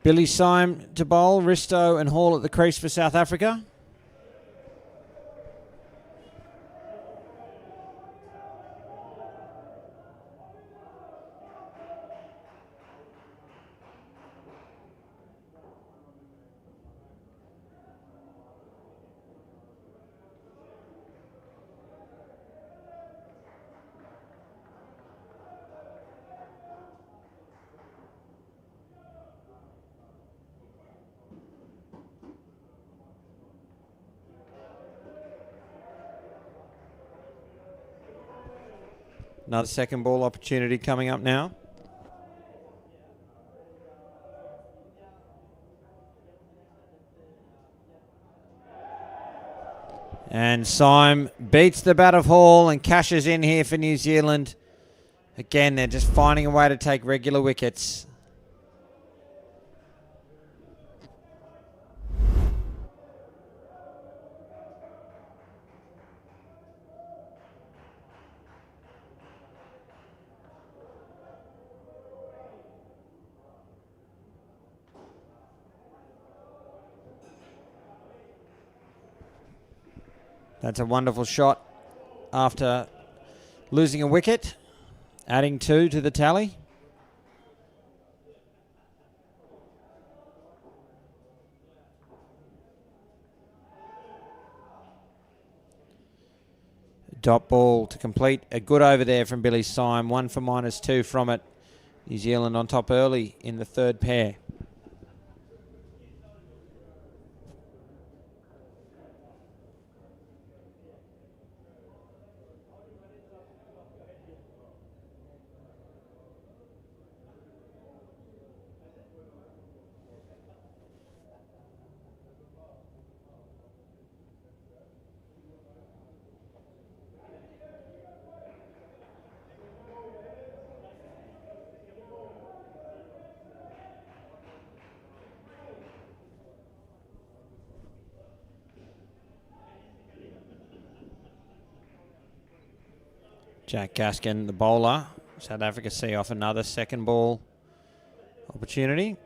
Billy Syme to bowl, Risto and Hall at the crease for South Africa. Another second ball opportunity coming up now. And Syme beats the bat of Hall and cashes in here for New Zealand. Again, they're just finding a way to take regular wickets. That's a wonderful shot after losing a wicket, adding 2 to the tally. Dot ball to complete a good over there from Billy Syme. 1 for -2 from it. New Zealand on top early in the third pair. Jack Gaskin, the bowler. South Africa see off another second ball opportunity.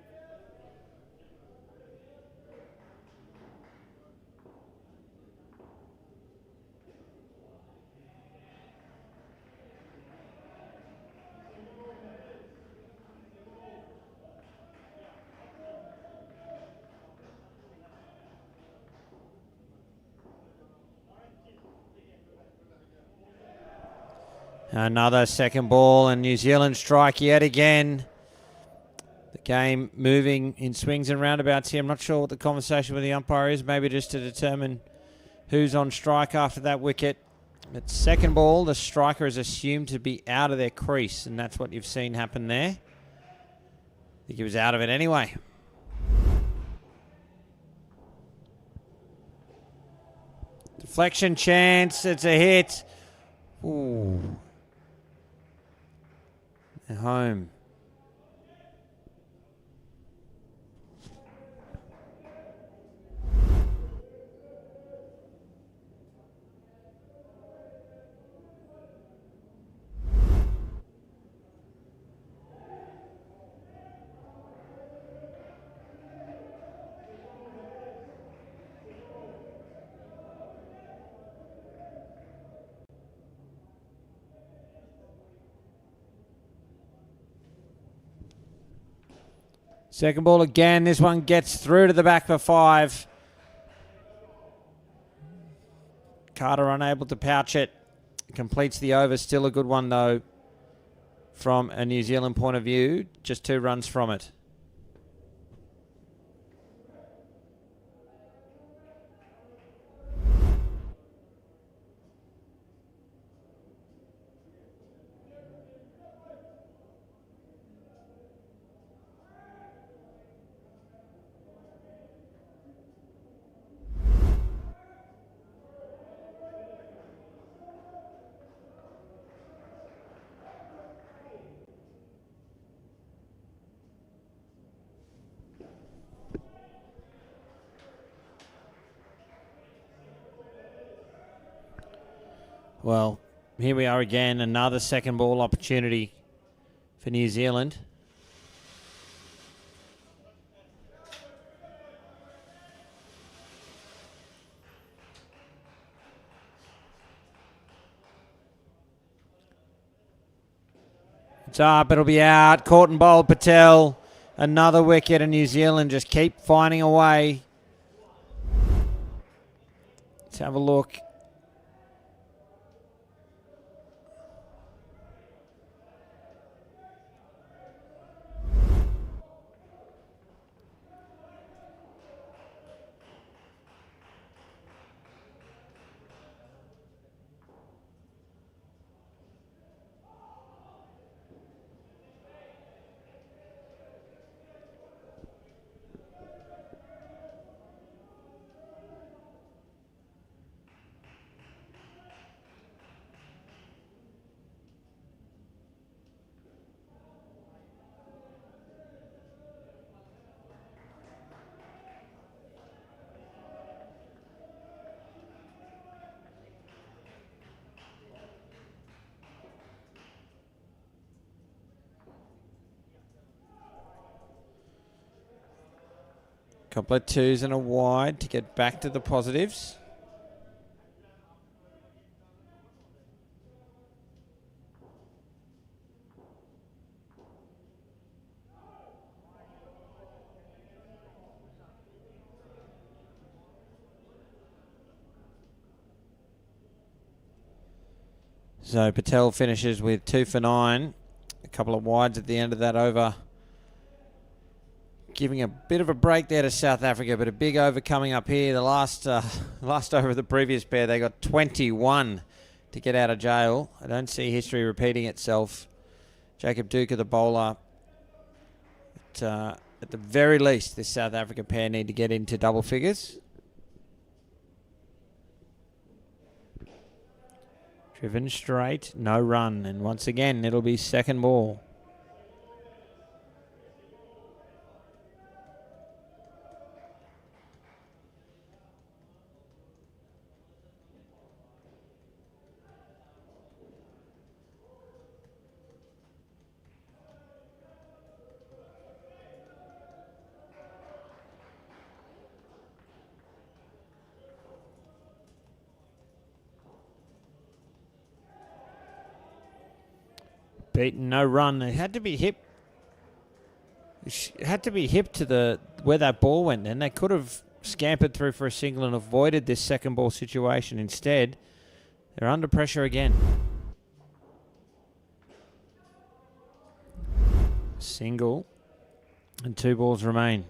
Another second ball and New Zealand strike yet again. The game moving in swings and roundabouts here. I'm not sure what the conversation with the umpire is, maybe just to determine who's on strike after that wicket. But second ball, the striker is assumed to be out of their crease, and that's what you've seen happen there. I think he was out of it anyway. Deflection chance, it's a hit. Ooh. They're home. Second ball again. This one gets through to the back for 5. Carter unable to pouch it. Completes the over. Still a good one, though, from a New Zealand point of view. Just 2 runs from it. Well, here we are again, another second ball opportunity for New Zealand. It's up, it'll be out. Caught and bowled Patel. Another wicket, and New Zealand just keep finding a way. Let's have a look. Couple of 2s and a wide to get back to the positives. So Patel finishes with 2 for 9. A couple of wides at the end of that over. Giving a bit of a break there to South Africa, but a big over coming up here. The last over of the previous pair, they got 21 to get out of jail. I don't see history repeating itself. Jacob Duker, the bowler. But, at the very least, this South Africa pair need to get into double figures. Driven straight, no run. And once again, it'll be second ball. beaten, no run. It had to be hip. It had to be hip to the where that ball went. Then they could have scampered through for a single and avoided this second ball situation. Instead, they're under pressure again. Single, and 2 balls remain.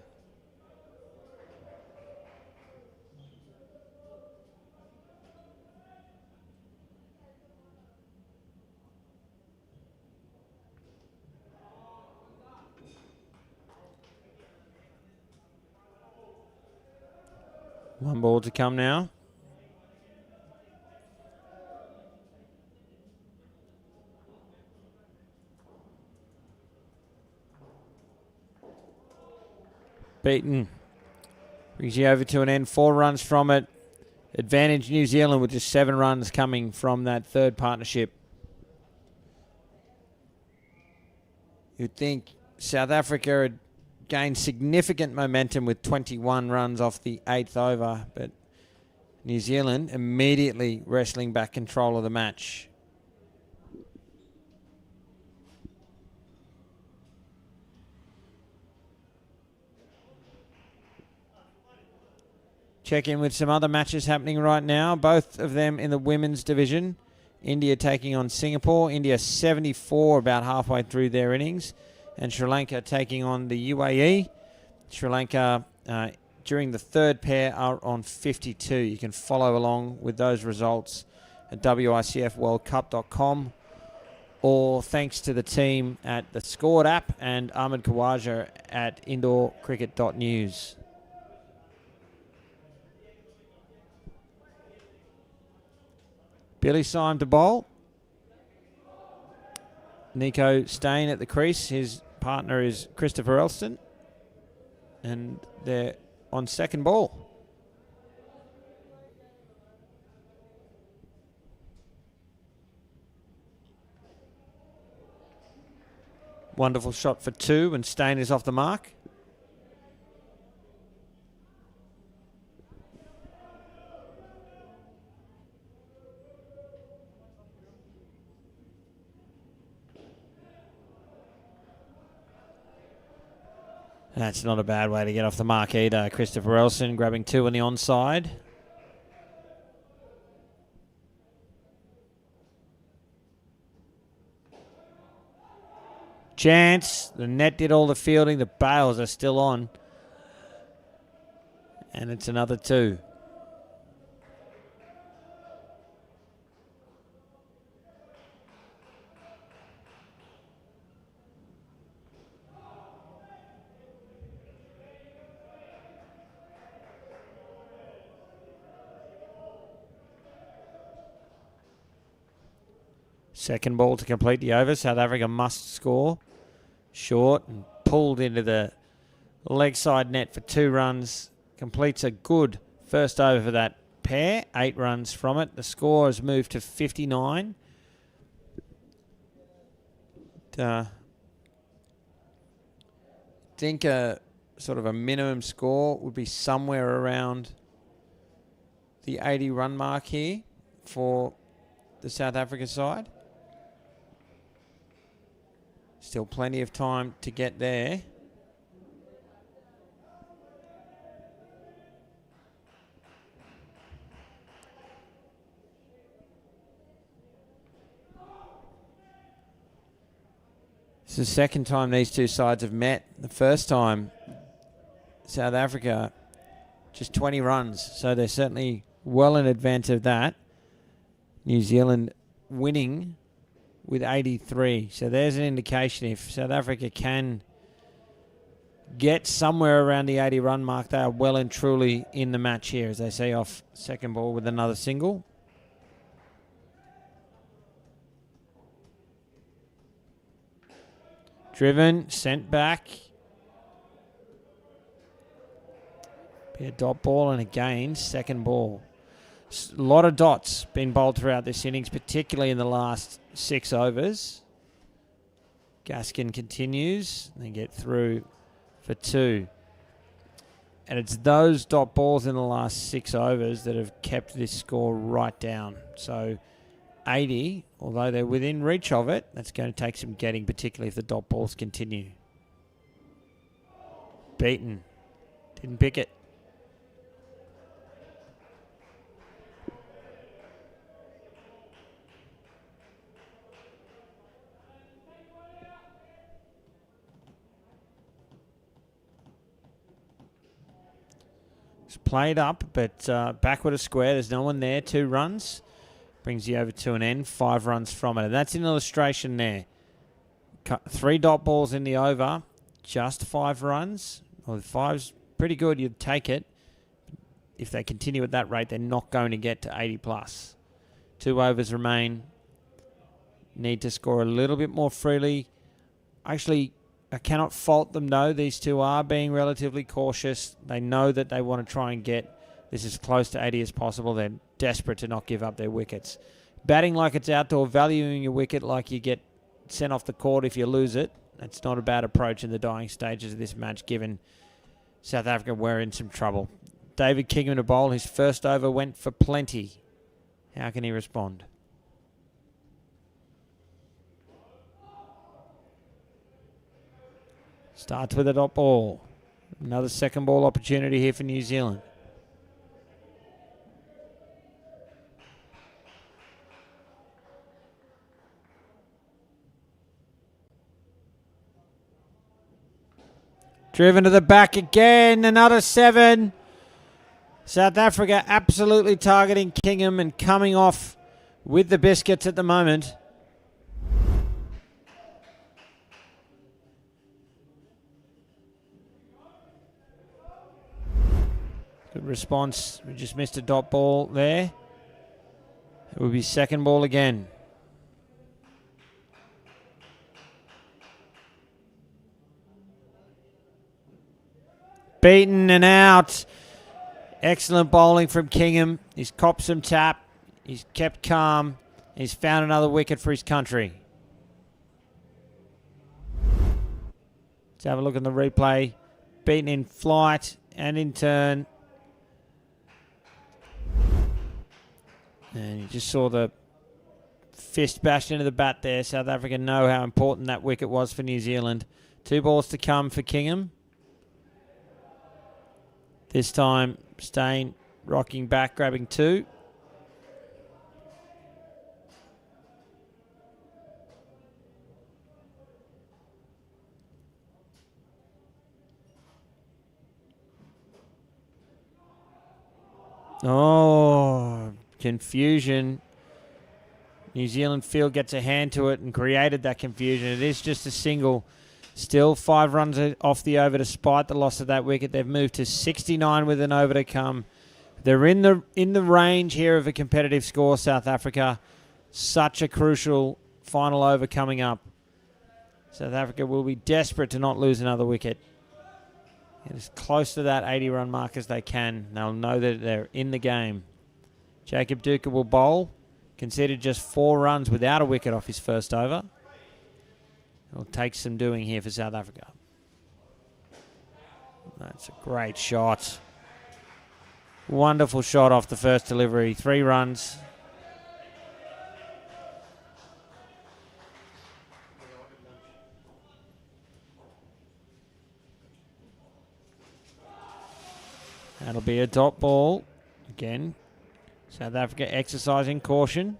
One ball to come now. Beaten. Brings you over to an end. 4 runs from it. Advantage New Zealand with just 7 runs coming from that third partnership. You'd think South Africa had gained significant momentum with 21 runs off the 8th over, but New Zealand immediately wrestling back control of the match. Check in with some other matches happening right now, both of them in the women's division. India taking on Singapore. India 74 about halfway through their innings. And Sri Lanka taking on the UAE. Sri Lanka during the third pair are on 52. You can follow along with those results at WICFWorldCup.com or thanks to the team at the Scored app and Ahmed Khawaja at IndoorCricket.news. Billy Syme to bowl. Nico Stain at the crease. His partner is Christopher Elston. And they're on second ball. Wonderful shot for 2 and Stain is off the mark. That's not a bad way to get off the mark either. Christopher Elson grabbing 2 on the onside. Chance. The net did all the fielding. The bails are still on. And it's another 2. Second ball to complete the over. South Africa must score. Short and pulled into the leg side net for 2 runs. Completes a good first over for that pair. 8 runs from it. The score has moved to 59. Think a sort of a minimum score would be somewhere around the 80 run mark here for the South Africa side. Still plenty of time to get there. It's the second time these two sides have met. The first time, South Africa, just 20 runs. So they're certainly well in advance of that. New Zealand winning with 83. So there's an indication if South Africa can get somewhere around the 80 run mark, they are well and truly in the match here, as they say off second ball with another single. Driven, sent back. Be a dot ball and again, second ball. A lot of dots been bowled throughout this innings, particularly in the last 6 overs. Gaskin continues. They get through for 2. And it's those dot balls in the last 6 overs that have kept this score right down. So 80, although they're within reach of it. That's going to take some getting, particularly if the dot balls continue. Beaten. Didn't pick it. It's played up, but backward a square. There's no one there. 2 runs. Brings you over to an end. 5 runs from it. And that's an illustration there. 3 dot balls in the over. Just 5 runs. Well, 5's pretty good. You'd take it. If they continue at that rate, they're not going to get to 80 plus. 2 overs remain. Need to score a little bit more freely. Actually, I cannot fault them, though. These 2 are being relatively cautious. They know that they want to try and get this as close to 80 as possible. They're desperate to not give up their wickets. Batting like it's outdoor, valuing your wicket like you get sent off the court if you lose it. That's not a bad approach in the dying stages of this match, given South Africa were in some trouble. David Kingham to bowl. His first over went for plenty. How can he respond? Starts with a dot ball. Another second ball opportunity here for New Zealand. Driven to the back again. Another 7. South Africa absolutely targeting Kingham and coming off with the biscuits at the moment. Good response. We just missed a dot ball there. It will be second ball again. Beaten and out. Excellent bowling from Kingham. He's copped some tap. He's kept calm. He's found another wicket for his country. Let's have a look at the replay. Beaten in flight and in turn. And you just saw the fist bashed into the bat there. South Africa know how important that wicket was for New Zealand. 2 balls to come for Kingham. This time, Steyn rocking back, grabbing 2. Oh, confusion. New Zealand field gets a hand to it and created that confusion. It is just a single. Still 5 runs off the over despite the loss of that wicket. They've moved to 69 with an over to come. They're in the range here of a competitive score, South Africa. Such a crucial final over coming up. South Africa will be desperate to not lose another wicket. Get as close to that 80-run mark as they can. They'll know that they're in the game. Jacob Duker will bowl. Conceded just 4 runs without a wicket off his first over. It'll take some doing here for South Africa. That's a great shot. Wonderful shot off the first delivery. 3 runs. That'll be a dot ball. Again, South Africa exercising caution.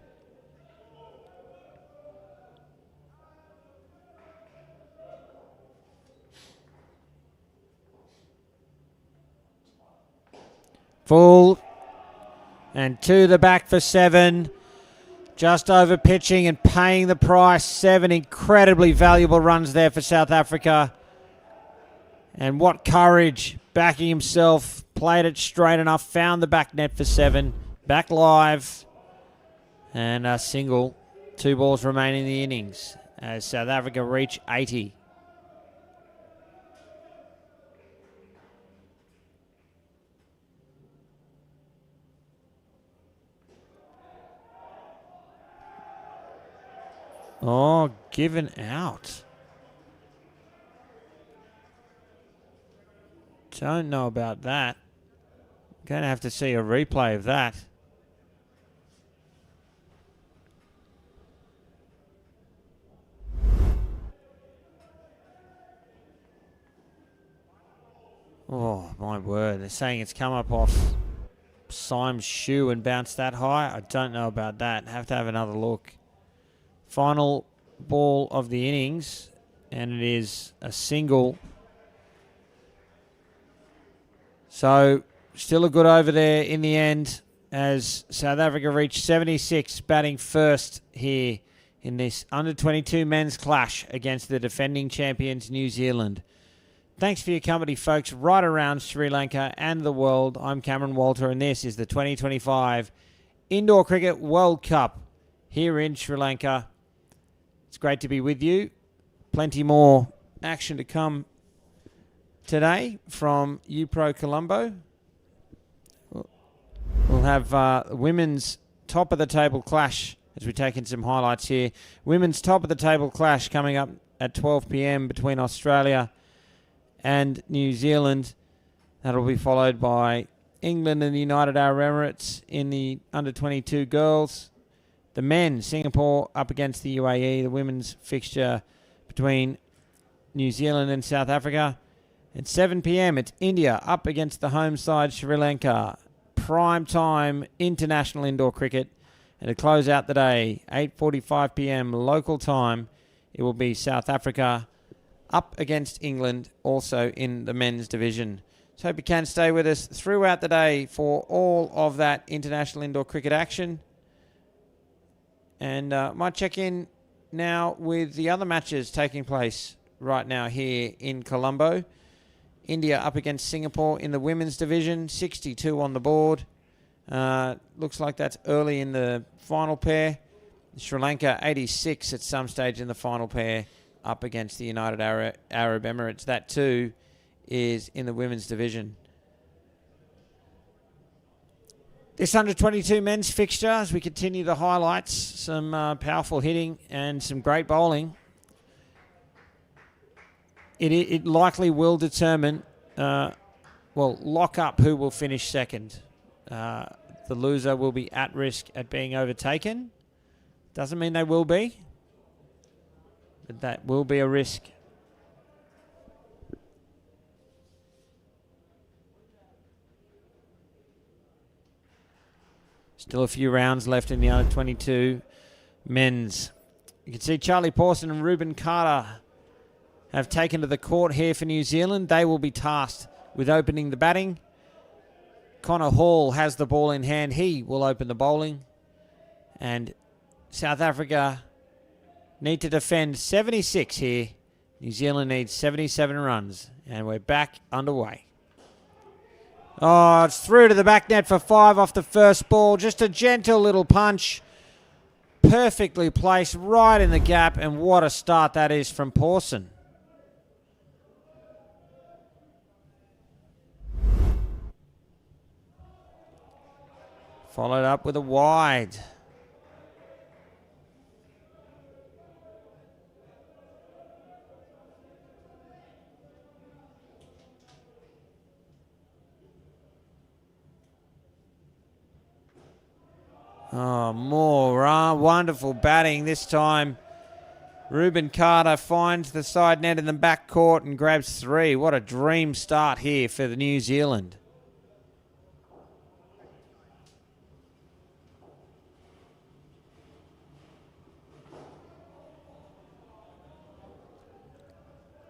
Full. And to the back for 7. Just over pitching and paying the price. 7 incredibly valuable runs there for South Africa. And what courage. Backing himself. Played it straight enough. Found the back net for 7. Back live. And a single. 2 balls remaining in the innings as South Africa reach 80. Oh, given out. Don't know about that. Going to have to see a replay of that. Oh, my word. They're saying it's come up off Syme's shoe and bounced that high. I don't know about that. Have to have another look. Final ball of the innings, and it is a single. So, still a good over there in the end as South Africa reached 76, batting first here in this under-22 men's clash against the defending champions New Zealand. Thanks for your company, folks, right around Sri Lanka and the world. I'm Cameron Walter, and this is the 2025 Indoor Cricket World Cup here in Sri Lanka. It's great to be with you. Plenty more action to come today from UPro Colombo. We'll have women's top-of-the-table clash as we take in some highlights here. Women's top-of-the-table clash coming up at 12 p.m. between Australia and New Zealand. That'll be followed by England and the United Arab Emirates in the under-22 girls. The men, Singapore up against the UAE. The women's fixture between New Zealand and South Africa. At 7 p.m, it's India up against the home side, Sri Lanka. Prime time international indoor cricket. And to close out the day, 8:45 p.m. local time, it will be South Africa up against England, also in the men's division. So hope you can stay with us throughout the day for all of that international indoor cricket action. And might check in now with the other matches taking place right now here in Colombo. India up against Singapore in the women's division, 62 on the board. Looks like that's early in the final pair. Sri Lanka, 86 at some stage in the final pair, up against the United Arab Emirates. That too is in the women's division. This under-22 men's fixture, as we continue the highlights, some powerful hitting and some great bowling. It likely will determine, lock up who will finish second. The loser will be at risk at being overtaken. Doesn't mean they will be, but that will be a risk. Still a few rounds left in the under-22 men's. You can see Charlie Pawson and Reuben Carter have taken to the court here for New Zealand. They will be tasked with opening the batting. Connor Hall has the ball in hand. He will open the bowling. And South Africa need to defend 76 here. New Zealand needs 77 runs. And we're back underway. Oh, it's through to the back net for 5 off the first ball. Just a gentle little punch. Perfectly placed right in the gap. And what a start that is from Pawson. Followed up with a wide. Oh, more wonderful batting this time. Reuben Carter finds the side net in the back court and grabs 3. What a dream start here for the New Zealand.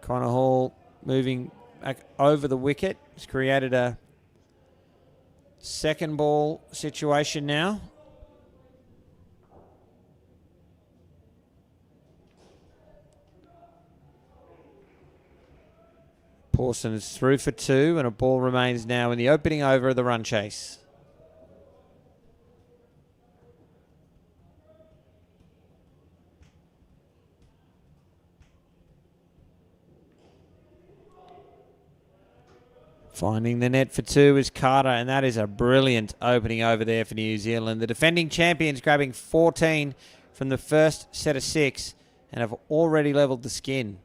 Connor Hall moving back over the wicket. Has created a second ball situation now. Pawson is through for 2 and a ball remains now in the opening over of the run chase. Finding the net for 2 is Carter, and that is a brilliant opening over there for New Zealand. The defending champions grabbing 14 from the first set of 6 and have already levelled the skin.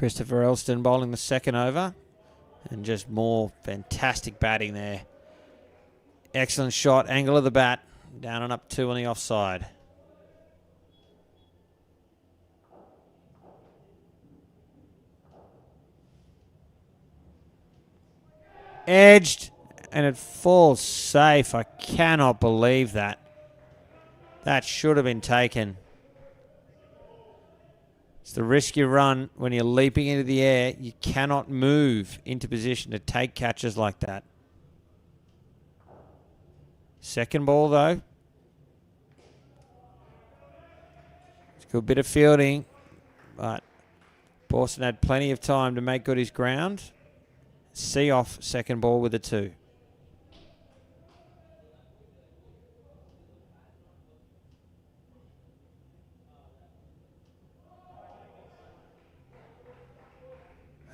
Christopher Elston bowling the second over. And just more fantastic batting there. Excellent shot, angle of the bat. Down and up 2 on the offside. Edged, and it falls safe. I cannot believe that. That should have been taken. It's the risk you run when you're leaping into the air. You cannot move into position to take catches like that. Second ball, though. It's a good bit of fielding, but Boston had plenty of time to make good his ground. See off second ball with a 2.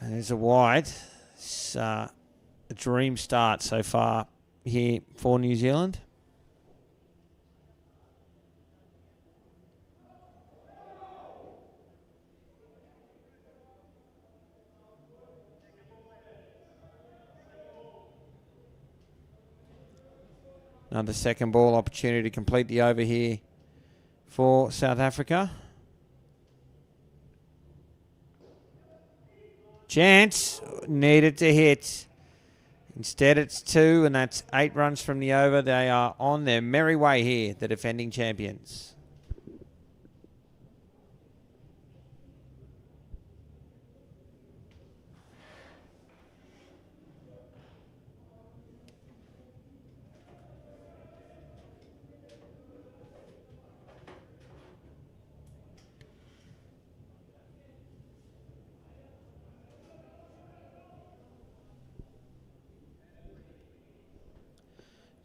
And there's a wide. It's a dream start so far here for New Zealand. Another second ball opportunity to complete the over here for South Africa. Chance needed to hit. Instead it's 2, and that's 8 runs from the over. They are on their merry way here, the defending champions.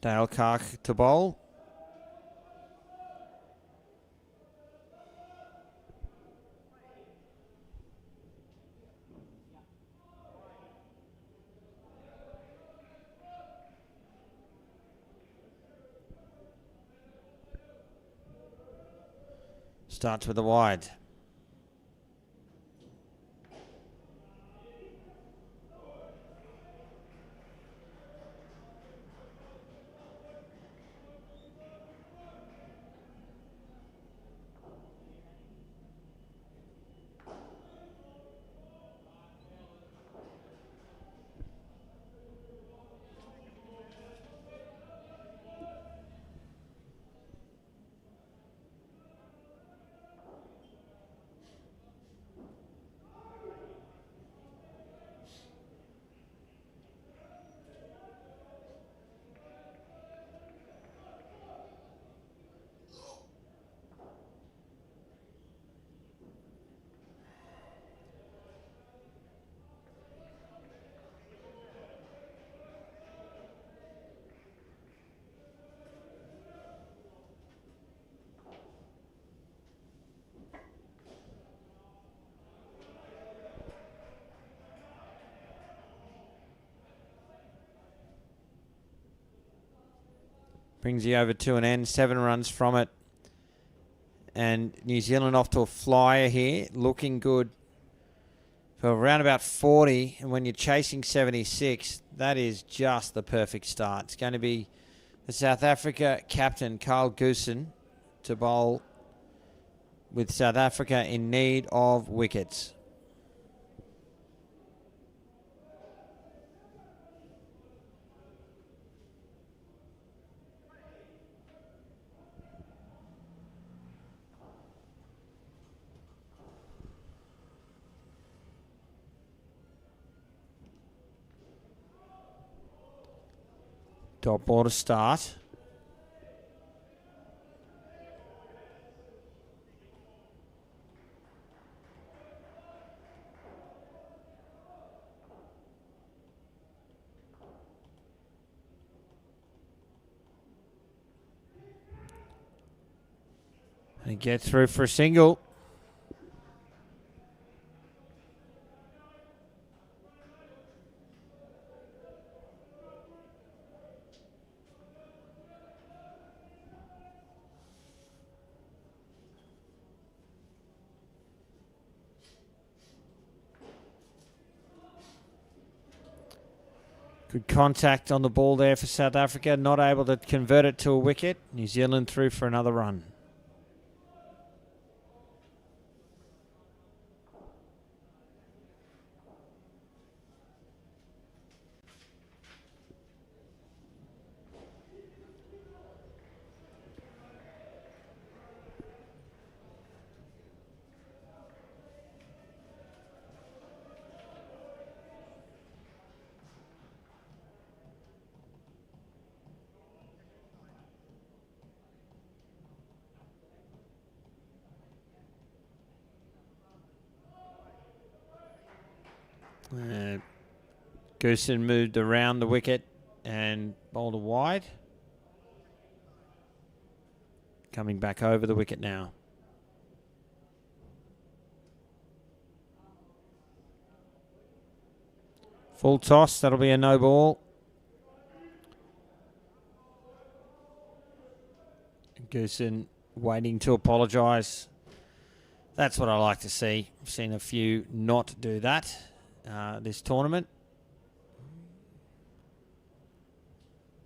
Dale Clark to bowl. Starts with a wide. Brings you over to an end, 7 runs from it. And New Zealand off to a flyer here, looking good for around about 40. And when you're chasing 76, that is just the perfect start. It's going to be the South Africa captain, Carl Goosen, to bowl with South Africa in need of wickets. Dot ball to start. And get through for a single. Good contact on the ball there for South Africa. Not able to convert it to a wicket. New Zealand through for another run. Goosen moved around the wicket and bowled a wide. Coming back over the wicket now. Full toss, that'll be a no ball. Goosen waiting to apologise. That's what I like to see. I've seen a few not do that this tournament.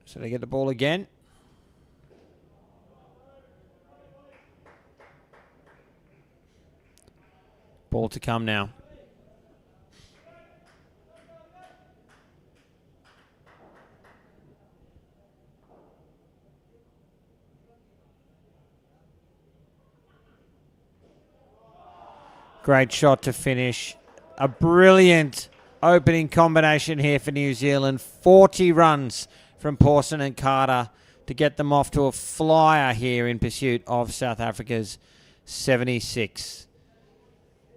So they get the ball again. Ball to come now. Great shot to finish. A brilliant opening combination here for New Zealand. 40 runs from Pawson and Carter to get them off to a flyer here in pursuit of South Africa's 76.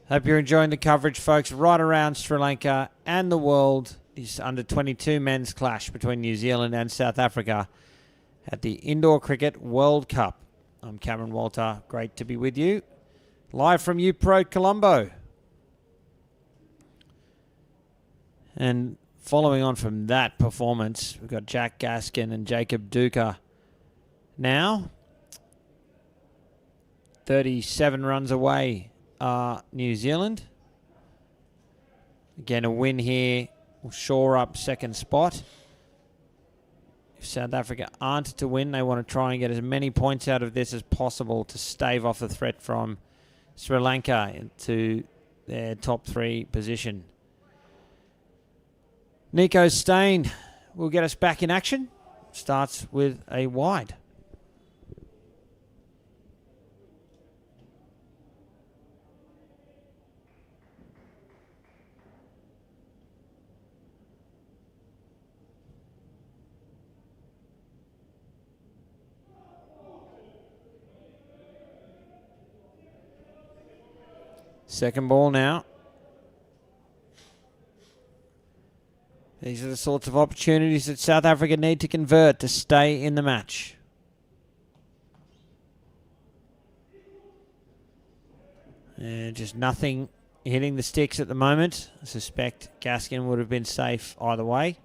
Hope you're enjoying the coverage, folks, right around Sri Lanka and the world. This under-22 men's clash between New Zealand and South Africa at the Indoor Cricket World Cup. I'm Cameron Walter. Great to be with you. Live from UPro Colombo. And following on from that performance, we've got Jack Gaskin and Jacob Duker now. 37 runs away are New Zealand. Again, a win here will shore up second spot. If South Africa aren't to win, they want to try and get as many points out of this as possible to stave off the threat from Sri Lanka into their top 3 position. Nico Stain will get us back in action. Starts with a wide. Second ball now. These are the sorts of opportunities that South Africa need to convert to stay in the match. And just nothing hitting the sticks at the moment. I suspect Gaskin would have been safe either way.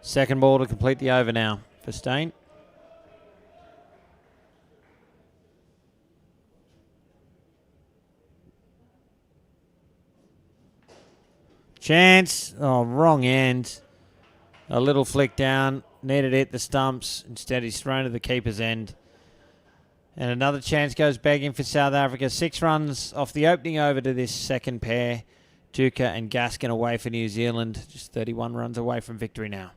Second ball to complete the over now for Stain. Chance. Oh, wrong end. A little flick down. Needed it, the stumps. Instead, he's thrown to the keeper's end. And another chance goes begging for South Africa. 6 runs off the opening over to this second pair. Duker and Gaskin away for New Zealand. Just 31 runs away from victory now.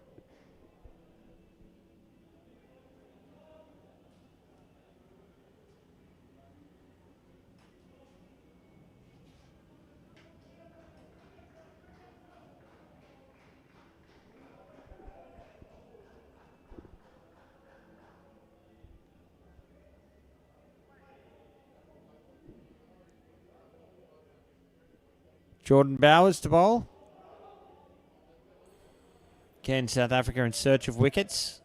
Jordan Bowers to bowl. Again, South Africa in search of wickets.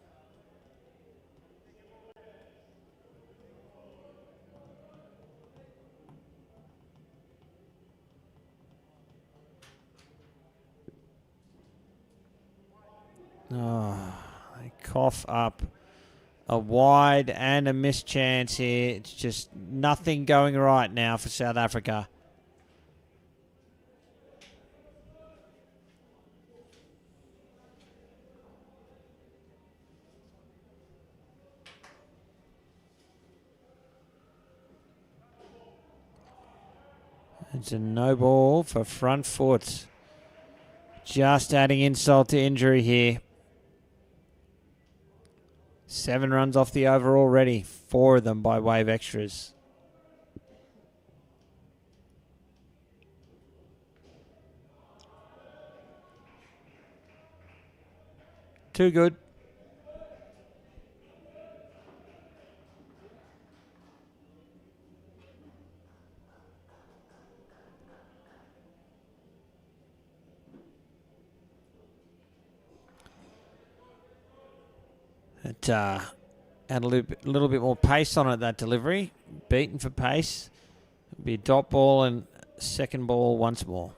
Oh, they cough up a wide and a missed chance here. It's just nothing going right now for South Africa. It's a no ball for front foot. Just adding insult to injury here. 7 runs off the over already. 4 of them by way of extras. Too good. Add a little bit more pace on it, that delivery. Beaten for pace. It'll be a dot ball and second ball once more.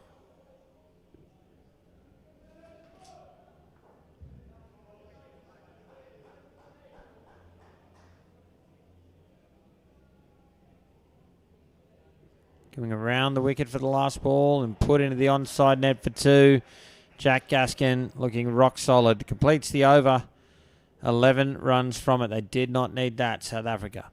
Coming around the wicket for the last ball and put into the onside net for 2. Jack Gaskin looking rock solid. Completes the over. 11 runs from it. They did not need that, South Africa.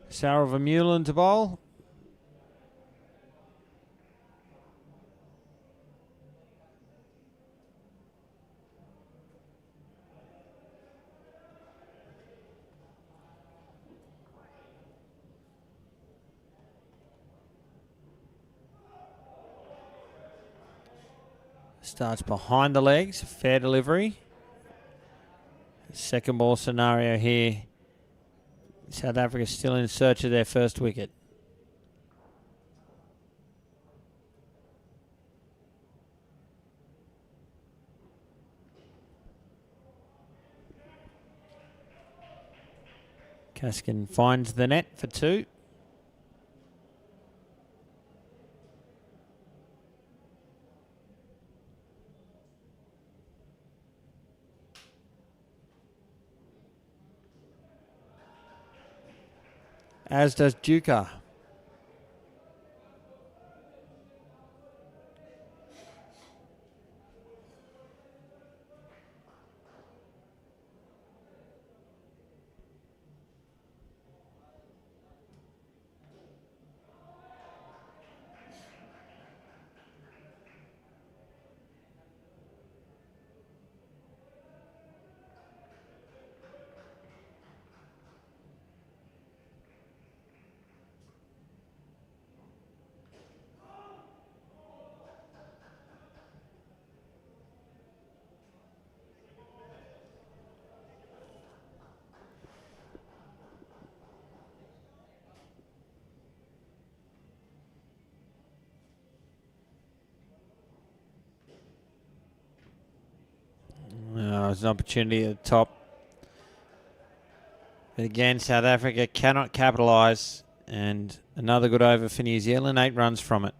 Sarah Vermeulen to bowl. Starts behind the legs. Fair delivery. Second ball scenario here. South Africa still in search of their first wicket. Gaskin finds the net for 2. As does Duka. There's an opportunity at the top. But again, South Africa cannot capitalise. And another good over for New Zealand. 8 runs from it.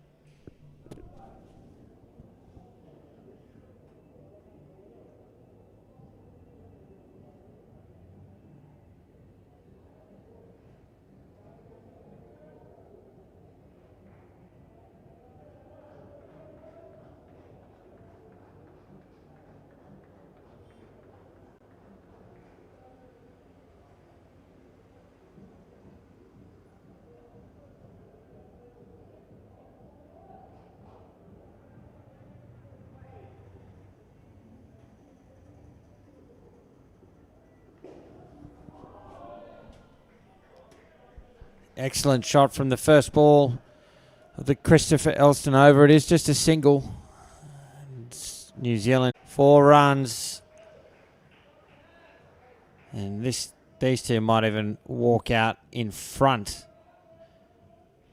Excellent shot from the first ball. of the Christopher Elston over. It is just a single. It's New Zealand 4 runs, and these two might even walk out in front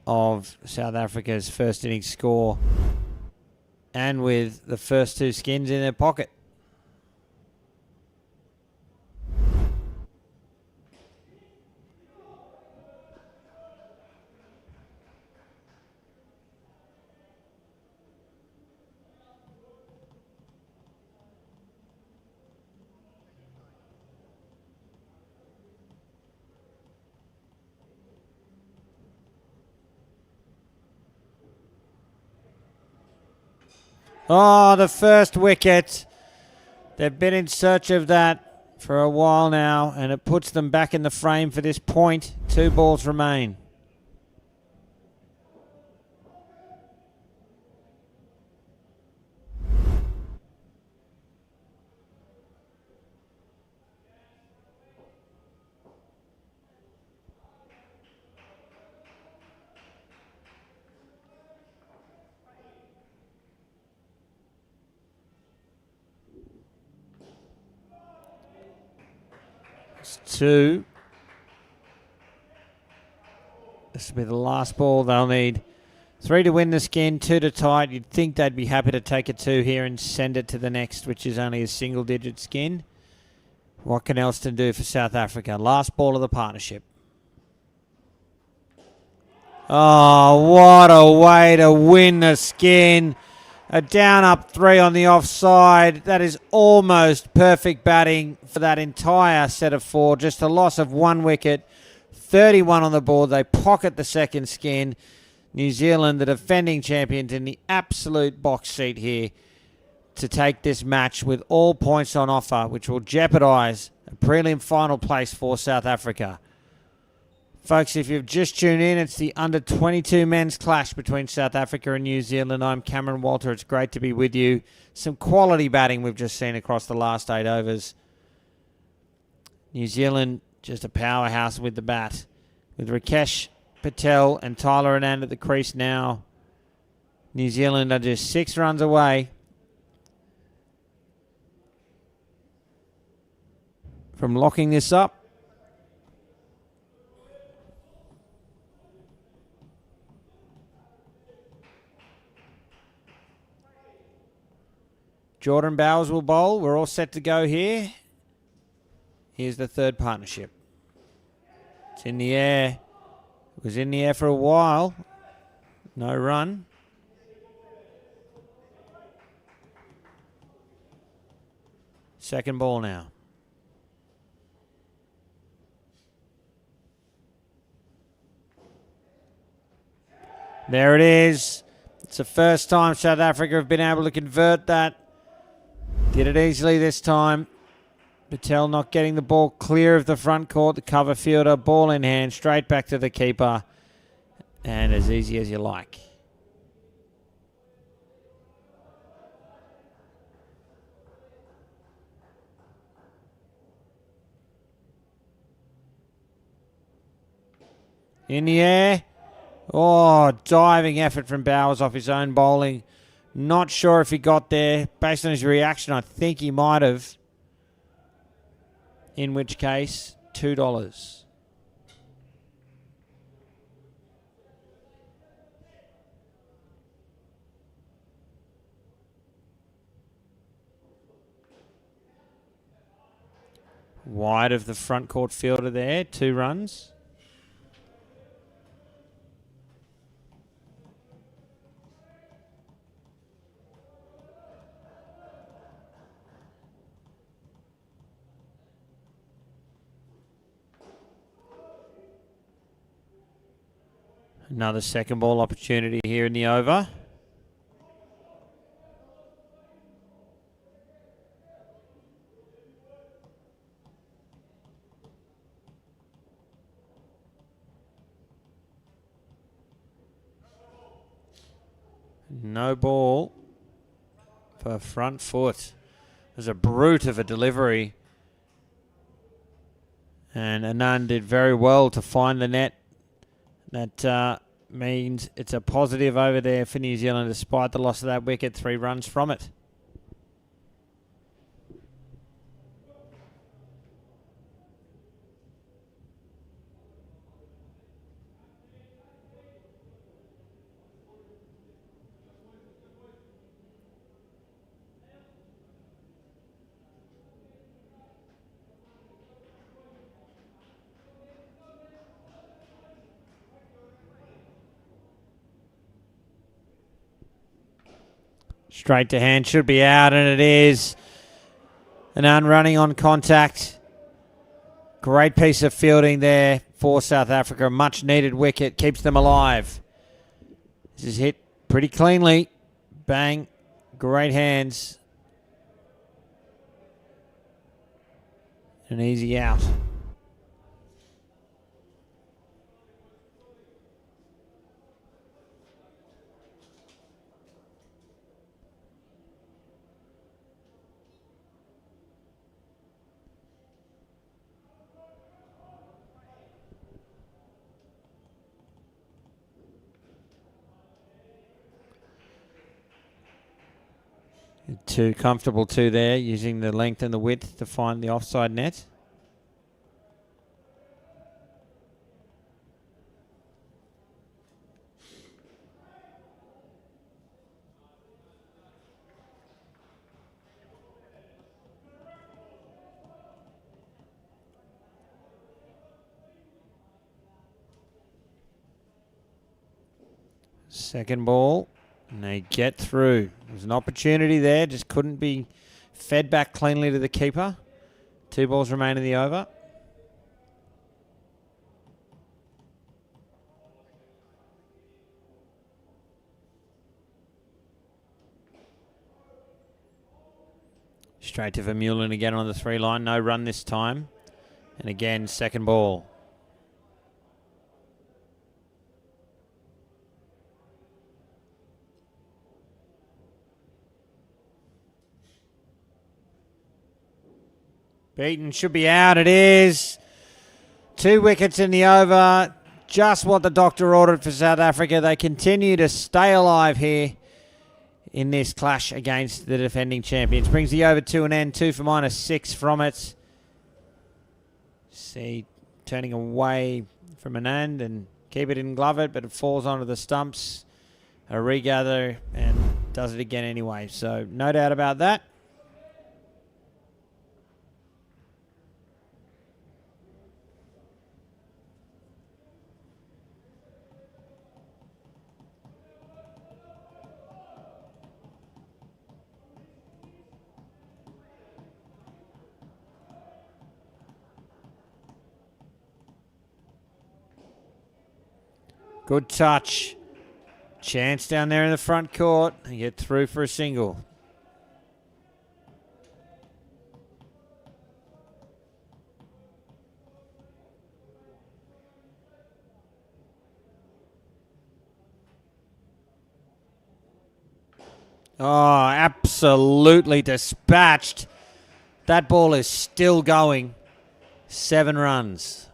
of South Africa's first innings score, and with the first 2 skins in their pocket. Oh, the first wicket. They've been in search of that for a while now, and it puts them back in the frame for this point. 2 balls remain. It's 2. This will be the last ball. They'll need 3 to win the skin, 2 to tie it. You'd think they'd be happy to take a 2 here and send it to the next, which is only a single-digit skin. What can Elston do for South Africa? Last ball of the partnership. Oh, what a way to win the skin. A down up 3 on the offside. That is almost perfect batting for that entire set of 4. Just a loss of 1 wicket. 31 on the board. They pocket the second skin. New Zealand, the defending champions, in the absolute box seat here to take this match with all points on offer, which will jeopardise a prelim final place for South Africa. Folks, if you've just tuned in, it's the under-22 men's clash between South Africa and New Zealand. I'm Cameron Walter. It's great to be with you. Some quality batting we've just seen across the last 8 overs. New Zealand, just a powerhouse with the bat. With Rakesh Patel and Tyler Anand at the crease now. New Zealand are just 6 runs away from locking this up. Jordan Bowers will bowl. We're all set to go here. Here's the third partnership. It's in the air. It was in the air for a while. No run. Second ball now. There it is. It's the first time South Africa have been able to convert that. Did it easily this time. Patel not getting the ball clear of the front court. The cover fielder, ball in hand, straight back to the keeper. And as easy as you like. In the air. Oh, diving effort from Bowers off his own bowling. Not sure if he got there. Based on his reaction, I think he might have. In which case, $2. Wide of the front court fielder there, 2 runs. Another second ball opportunity here in the over. No ball for front foot. There's a brute of a delivery. And Anand did very well to find the net. That means it's a positive over there for New Zealand despite the loss of that wicket, 3 runs from it. Straight to hand, should be out, and it is. An unrunning on contact. Great piece of fielding there for South Africa. Much needed wicket, keeps them alive. This is hit pretty cleanly. Bang, great hands. An easy out. Too comfortable too there, using the length and the width to find the offside net. Second ball, and they get through. There's an opportunity there, just couldn't be fed back cleanly to the keeper. 2 balls remain in the over. Straight to Vermeulen again on the 3 line, no run this time. And again, second ball. Beaten, should be out. It is. 2 wickets in the over. Just what the doctor ordered for South Africa. They continue to stay alive here in this clash against the defending champions. Brings the over to an end. 2 for -6 from it. See, turning away from Anand, and keeper didn't glove it, but it falls onto the stumps. A regather and does it again anyway. So no doubt about that. Good touch. Chance down there in the front court. They get through for a single. Oh, absolutely dispatched. That ball is still going. 7 runs.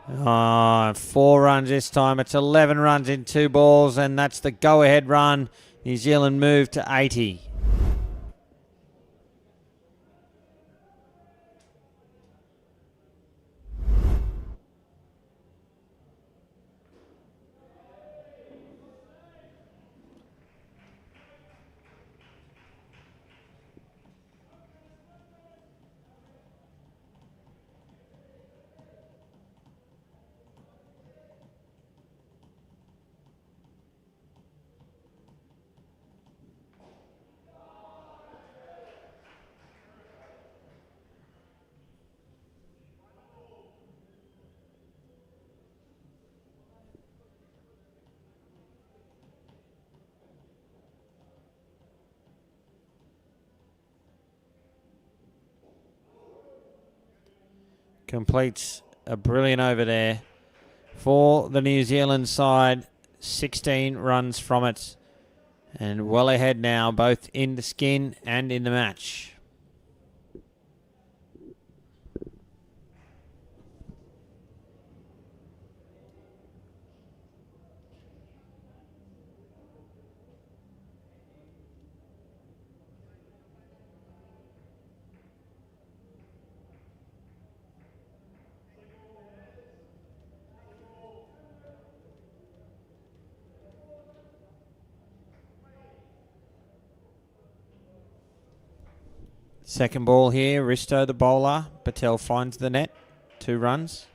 Oh, 4 runs this time. It's 11 runs in 2 balls, and that's the go-ahead run. New Zealand move to 80. Completes a brilliant over there for the New Zealand side. 16 runs from it. And well ahead now, both in the skin and in the match. Second ball here, Risto the bowler. Patel finds the net. 2 runs.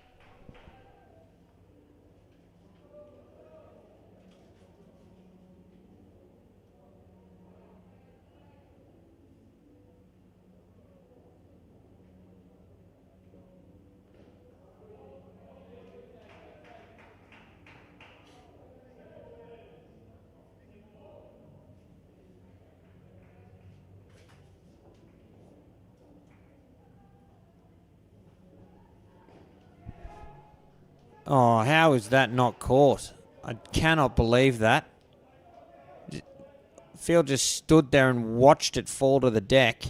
Oh, how is that not caught? I cannot believe that. Field just stood there and watched it fall to the deck.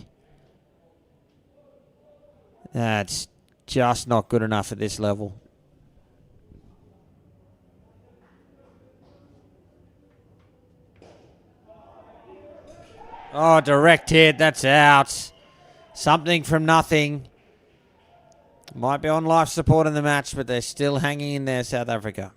That's just not good enough at this level. Oh, direct hit. That's out. Something from nothing. Might be on life support in the match, but they're still hanging in there, South Africa.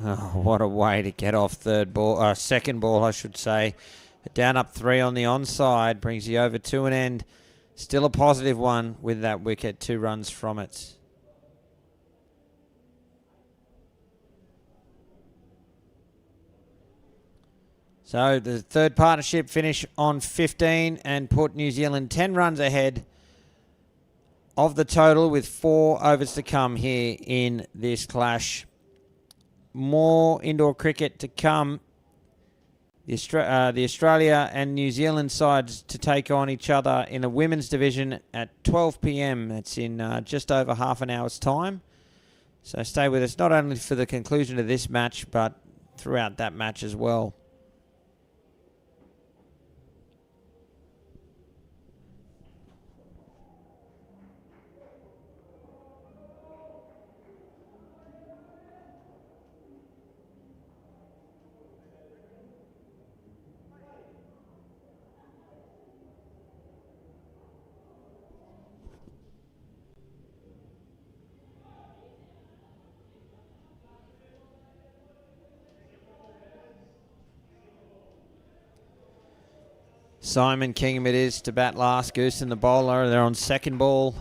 Oh, what a way to get off second ball, I should say. Down up 3 on the onside, brings you over to an end. Still a positive one with that wicket, 2 runs from it. So the third partnership finish on 15 and put New Zealand 10 runs ahead of the total with 4 overs to come here in this clash. More indoor cricket to come. The Australia and New Zealand sides to take on each other in a women's division at 12 p.m. That's in just over half an hour's time. So stay with us not only for the conclusion of this match, but throughout that match as well. Simon Kingham it is to bat last. Goose and the bowler. They're on second ball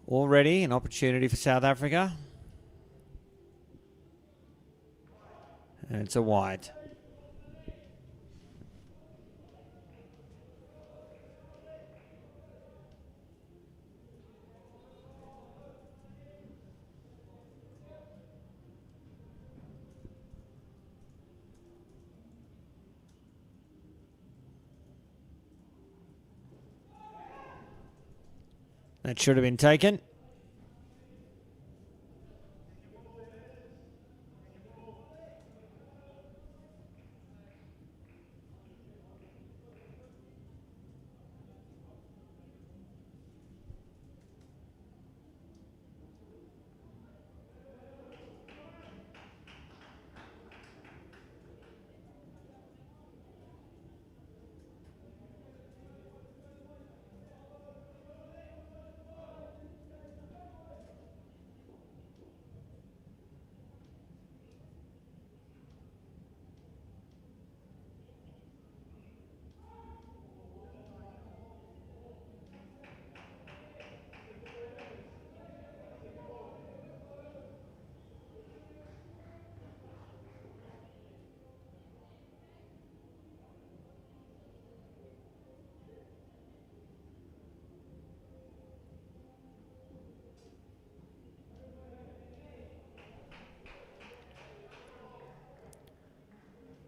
already. An opportunity for South Africa. And it's a wide. That should have been taken.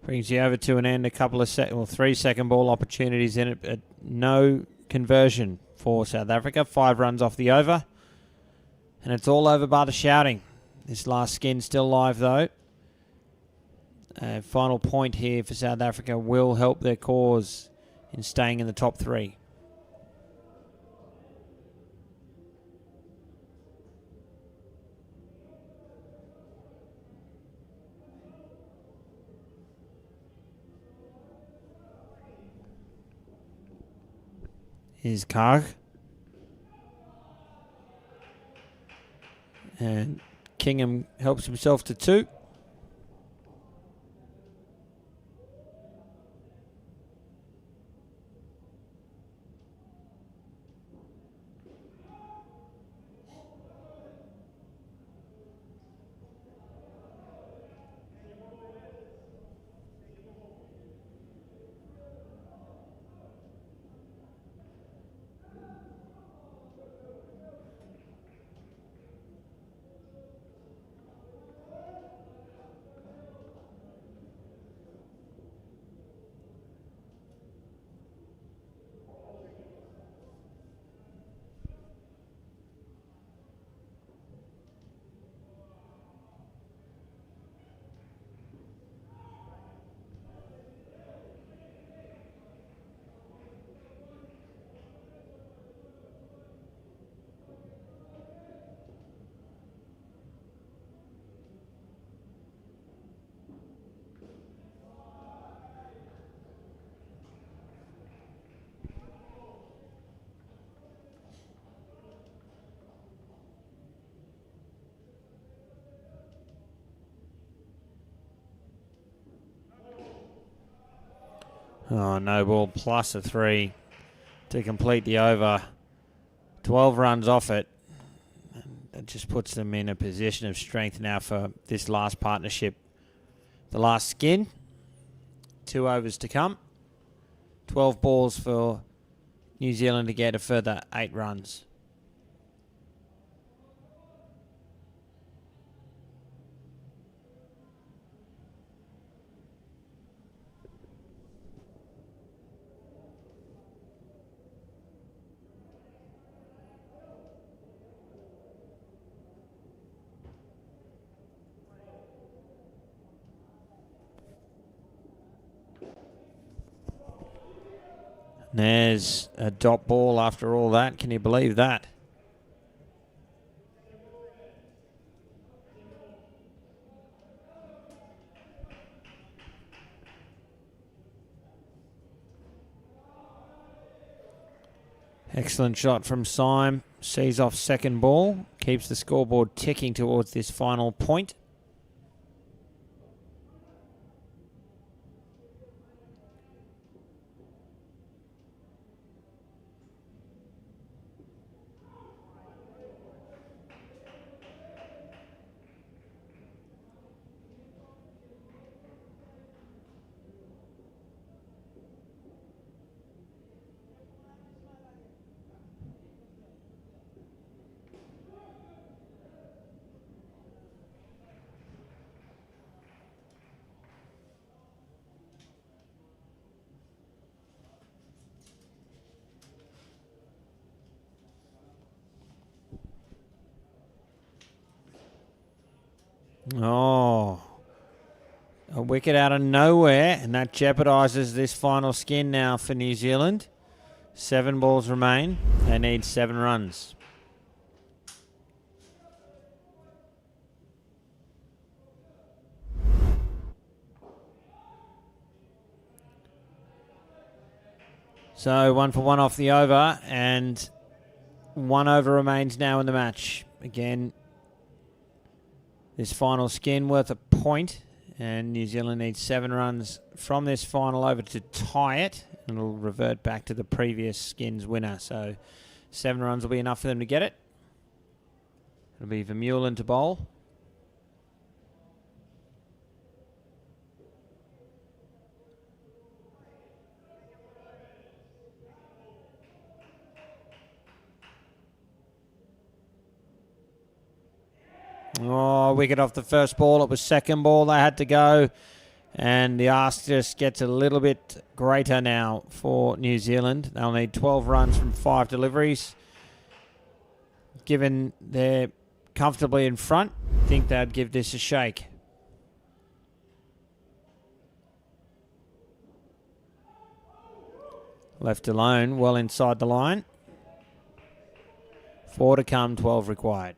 Brings you over to an end. A couple of 3 second ball opportunities in it, but no conversion for South Africa. 5 runs off the over. And it's all over by the shouting. This last skin still live though. A final point here for South Africa will help their cause in staying in the top 3. Here's Karg. And Kingham helps himself to 2. Oh, no ball plus a 3 to complete the over. 12 runs off it. That just puts them in a position of strength now for this last partnership. The last skin. 2 overs to come. 12 balls for New Zealand to get a further 8 runs. There's a dot ball after all that. Can you believe that? Excellent shot from Syme. Sees off second ball. Keeps the scoreboard ticking towards this final point. Oh, a wicket out of nowhere, and that jeopardises this final skin now for New Zealand. 7 balls remain. They need 7 runs. So 1 for 1 off the over, and 1 over remains now in the match. Again, this final skin worth a point, and New Zealand needs 7 runs from this final over to tie it, and it'll revert back to the previous skin's winner. So 7 runs will be enough for them to get it. It'll be Vermeulen to bowl. Oh, wicket off the first ball. It was second ball they had to go. And the ask just gets a little bit greater now for New Zealand. They'll need 12 runs from 5 deliveries. Given they're comfortably in front, I think they'd give this a shake. Left alone, well inside the line. 4 to come, 12 required.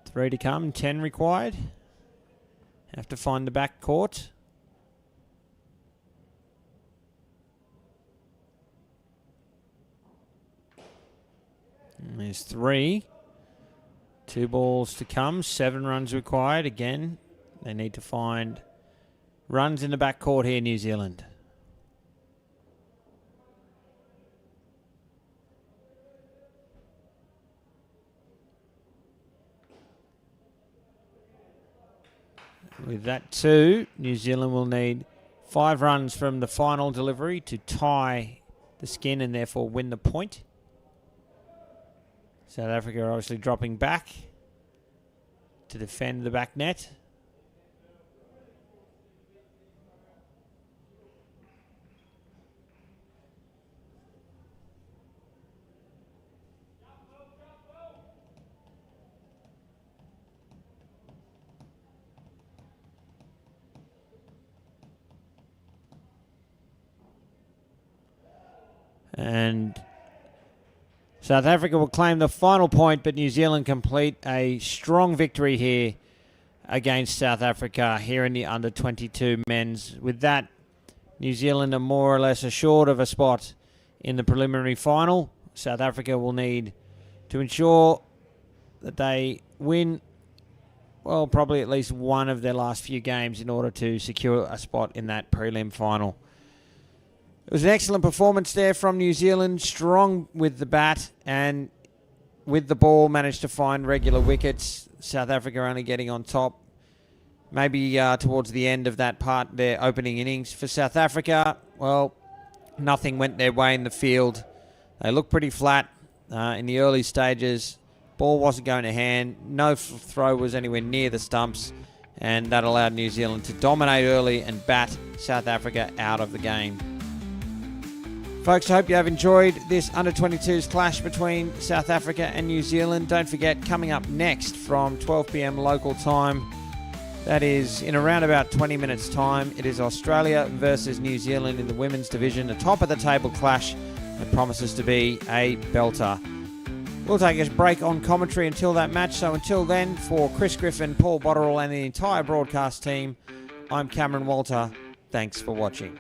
Three to come, 10 required. Have to find the back court. And there's 3. 2 balls to come, 7 runs required. Again, they need to find runs in the back court here, New Zealand. With that 2, New Zealand will need 5 runs from the final delivery to tie the skin and therefore win the point. South Africa are obviously dropping back to defend the back net. And South Africa will claim the final point, but New Zealand complete a strong victory here against South Africa here in the under-22 men's. With that, New Zealand are more or less assured of a spot in the preliminary final. South Africa will need to ensure that they win, well, probably at least one of their last few games in order to secure a spot in that prelim final. It was an excellent performance there from New Zealand, strong with the bat and with the ball, managed to find regular wickets. South Africa only getting on top, maybe towards the end of that part, their opening innings. For South Africa, well, nothing went their way in the field. They looked pretty flat in the early stages. Ball wasn't going to hand. No throw was anywhere near the stumps, and that allowed New Zealand to dominate early and bat South Africa out of the game. Folks, I hope you have enjoyed this under-22s clash between South Africa and New Zealand. Don't forget, coming up next from 12 p.m. local time, that is in around about 20 minutes' time, it is Australia versus New Zealand in the women's division, a top-of-the-table clash that promises to be a belter. We'll take a break on commentary until that match, so until then, for Chris Griffin, Paul Botterill and the entire broadcast team, I'm Cameron Walter. Thanks for watching.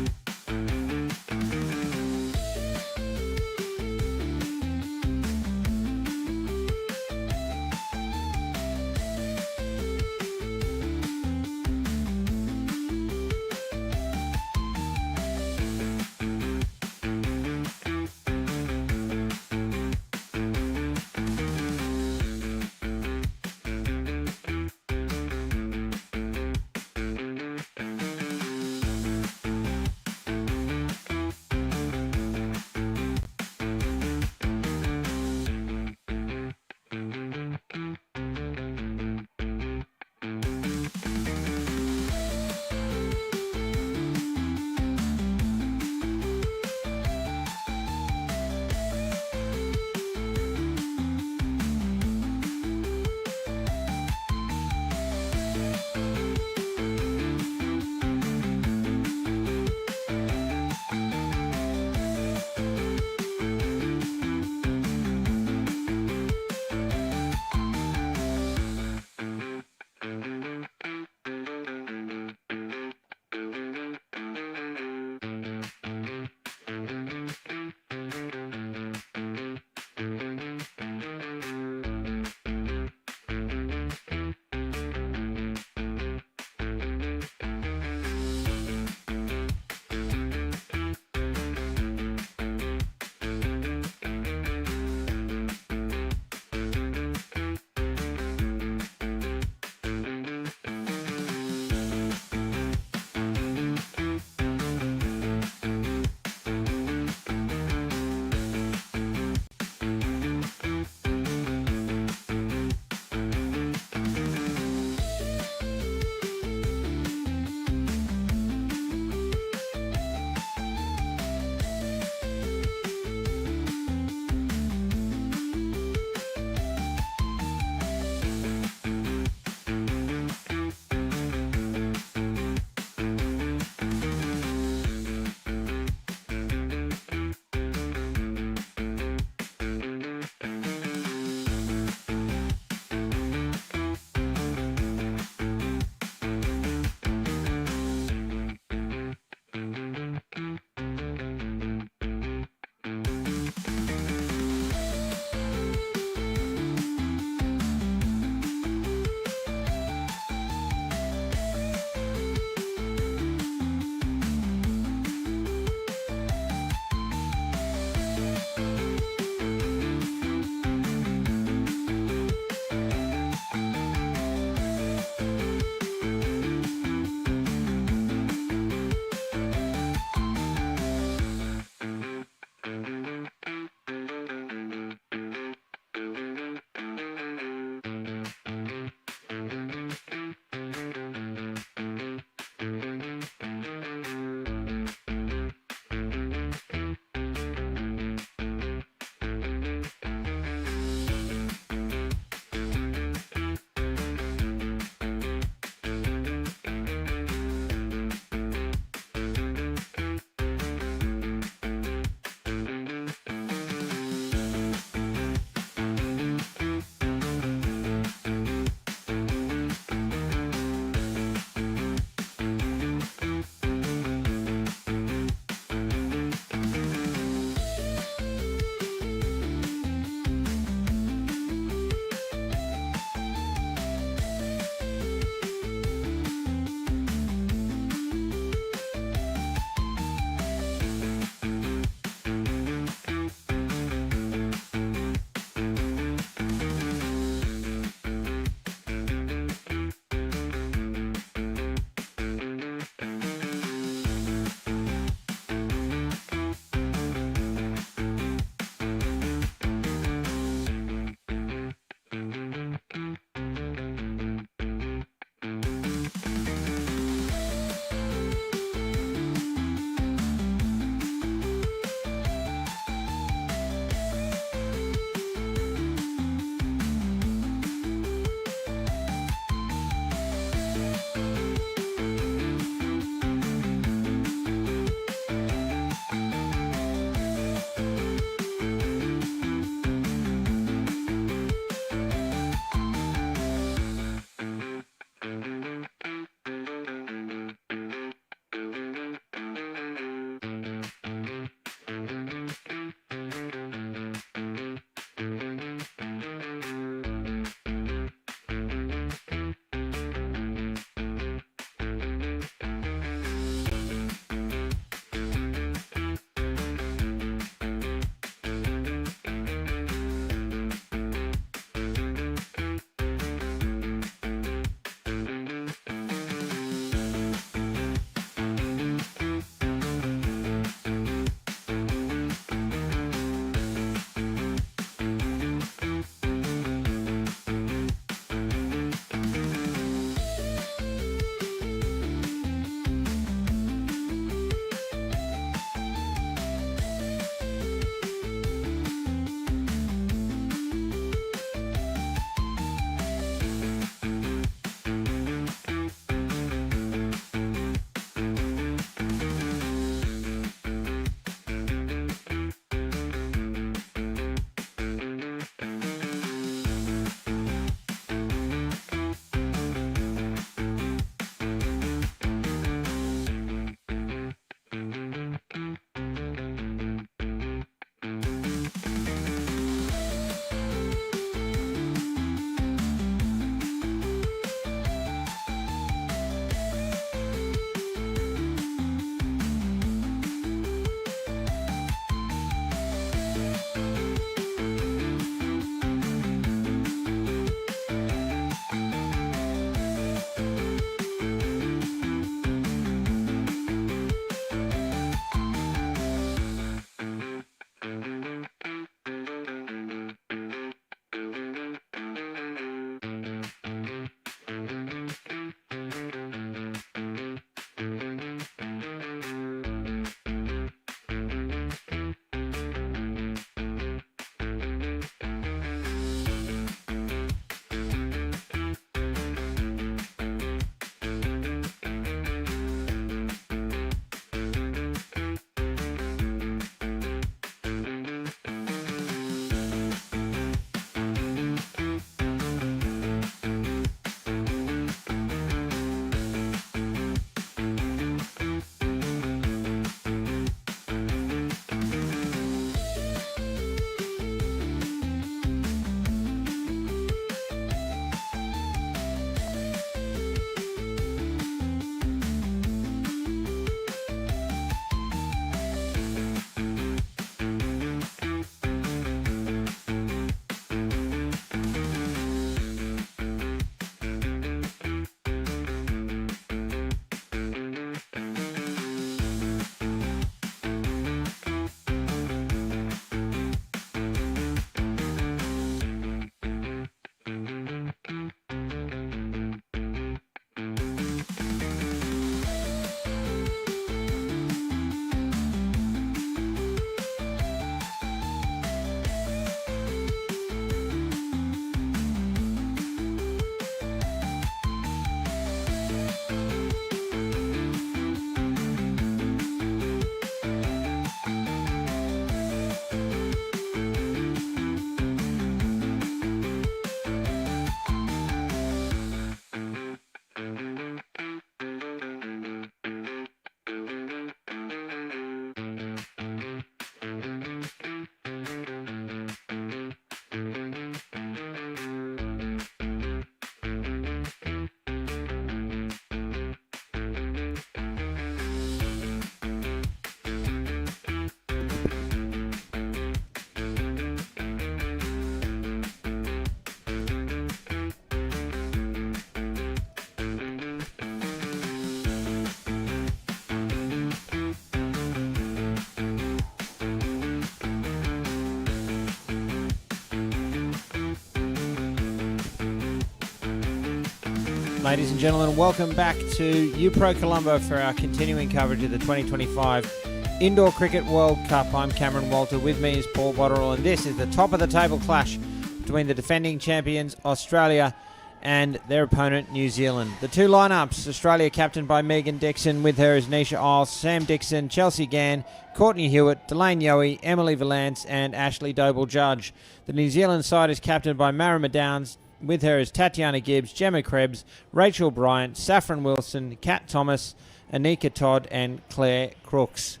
Ladies and gentlemen, welcome back to UPro Colombo for our continuing coverage of the 2025 Indoor Cricket World Cup. I'm Cameron Walter. With me is Paul Botterill, and this is the top of the table clash between the defending champions Australia and their opponent New Zealand. The two lineups: Australia captained by Megan Dixon, with her is Nisha Isles, Sam Dixon, Chelsea Gann, Courtney Hewitt, Delane Yohe, Emily Valance and Ashley Doble-Judge. The New Zealand side is captained by Marama Downs, with her is Tatiana Gibbs, Gemma Krebs, Rachel Bryant, Saffron Wilson, Kat Thomas, Anika Todd and Claire Crooks.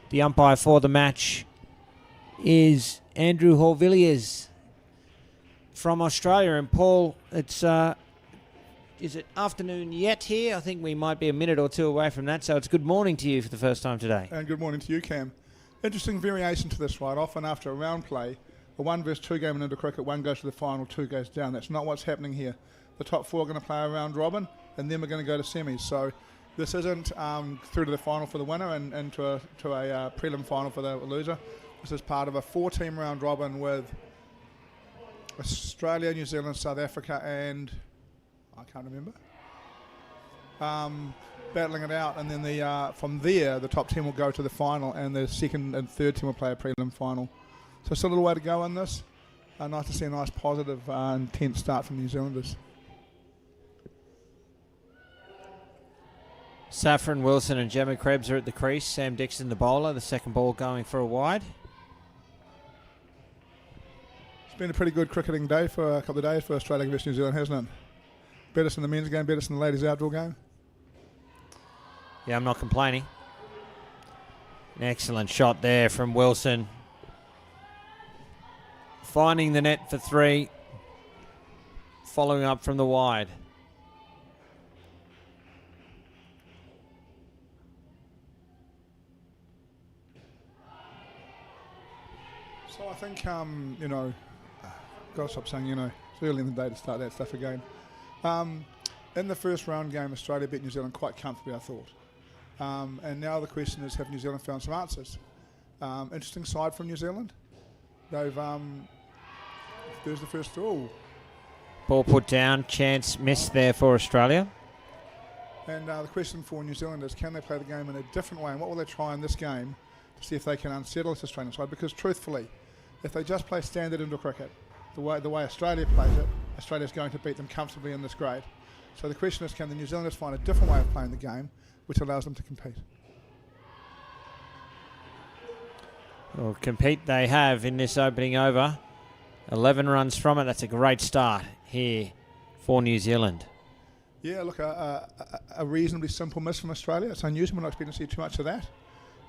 The umpire for the match is Andrew Horvilliers from Australia. And Paul, it's is it afternoon yet here? I think we might be a minute or two away from that, so it's good morning to you for the first time today. And good morning to you, Cam. Interesting variation to this, right? Often after a round play, a 1 versus 2 game in indoor cricket, one goes to the final, 2 goes down. That's not what's happening here. The top 4 are going to play a round robin, and then we're going to go to semis. So this isn't through to the final for the winner and to a prelim final for the loser. This is part of a 4-team round robin with Australia, New Zealand, South Africa, and I can't remember. Battling it out, and then from there, the top 10 will go to the final, and the second and third team will play a prelim final. So still a little way to go in this. Nice to see a nice positive intense start from New Zealanders. Saffron Wilson and Gemma Krebs are at the crease. Sam Dixon, the bowler. The second ball going for a wide. It's been a pretty good cricketing day for a couple of days for Australia versus New Zealand, hasn't it? Better than the men's game, better than the ladies' outdoor game. Yeah, I'm not complaining. An excellent shot there from Wilson. Finding the net for 3. Following up from the wide. So I think, got to stop saying, it's early in the day to start that stuff again. In the first round game, Australia beat New Zealand quite comfortably, I thought. And now the question is, have New Zealand found some answers? Interesting side from New Zealand. They've, there's the first, Ball put down, chance missed there for Australia. And the question for New Zealand is, can they play the game in a different way? And what will they try in this game to see if they can unsettle this Australian side? Because truthfully, if they just play standard indoor cricket, the way Australia plays it, Australia's going to beat them comfortably in this grade. So the question is, can the New Zealanders find a different way of playing the game which allows them to compete? Well, compete they have in this opening over. 11 runs from it. That's a great start here for New Zealand. Yeah, look, a reasonably simple miss from Australia. It's unusual. We're not expecting to see too much of that.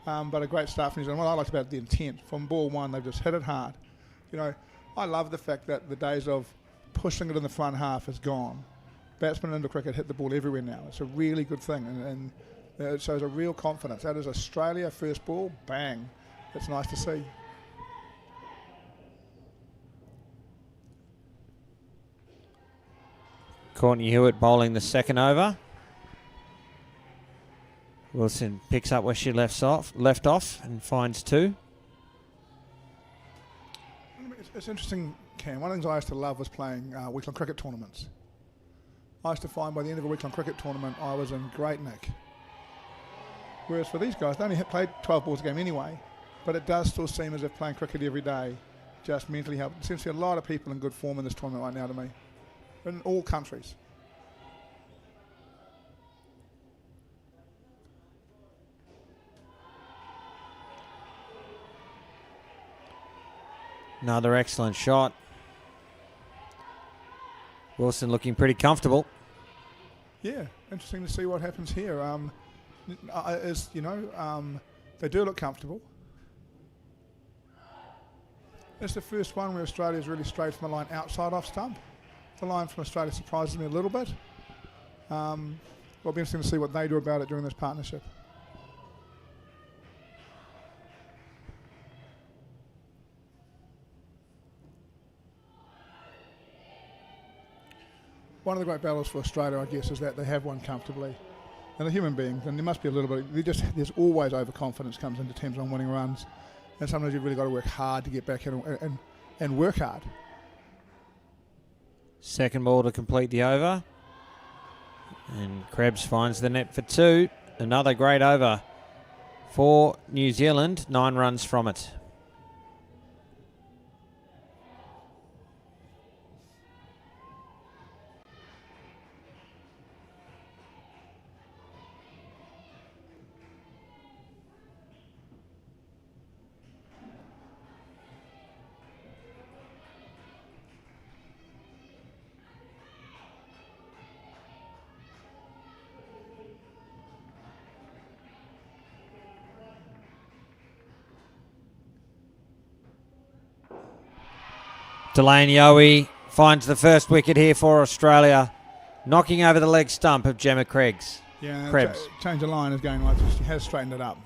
But a great start from New Zealand. What I liked about the intent, from ball 1, they've just hit it hard. I love the fact that the days of pushing it in the front half is gone. Batsmen in indoor cricket hit the ball everywhere now. It's a really good thing, and it shows a real confidence. That is Australia, first ball, bang. It's nice to see. Courtney Hewitt bowling the second over. Wilson picks up where she left off and finds 2. It's interesting, Cam. One of the things I used to love was playing week-long cricket tournaments. I used to find by the end of a week-long cricket tournament, I was in great nick. Whereas for these guys, they only played 12 balls a game anyway, but it does still seem as if playing cricket every day just mentally helps. There seems to be a lot of people in good form in this tournament right now to me, in all countries. Another excellent shot. Wilson looking pretty comfortable. Yeah, interesting to see what happens here. They do look comfortable. It's the first one where Australia's really strayed from the line outside off stump. The line from Australia surprises me a little bit. It'll be interesting to see what they do about it during this partnership. One of the great battles for Australia, I guess, is that they have won comfortably. And the human beings, and there must be a little bit, there's always overconfidence comes into teams on winning runs. And sometimes you've really got to work hard to get back in and work hard. Second ball to complete the over. And Krebs finds the net for 2. Another great over for New Zealand. 9 runs from it. Delaney Owie finds the first wicket here for Australia, knocking over the leg stump of Gemma Krebs. Yeah, Krebs. Change of line is going like this. She has straightened it up.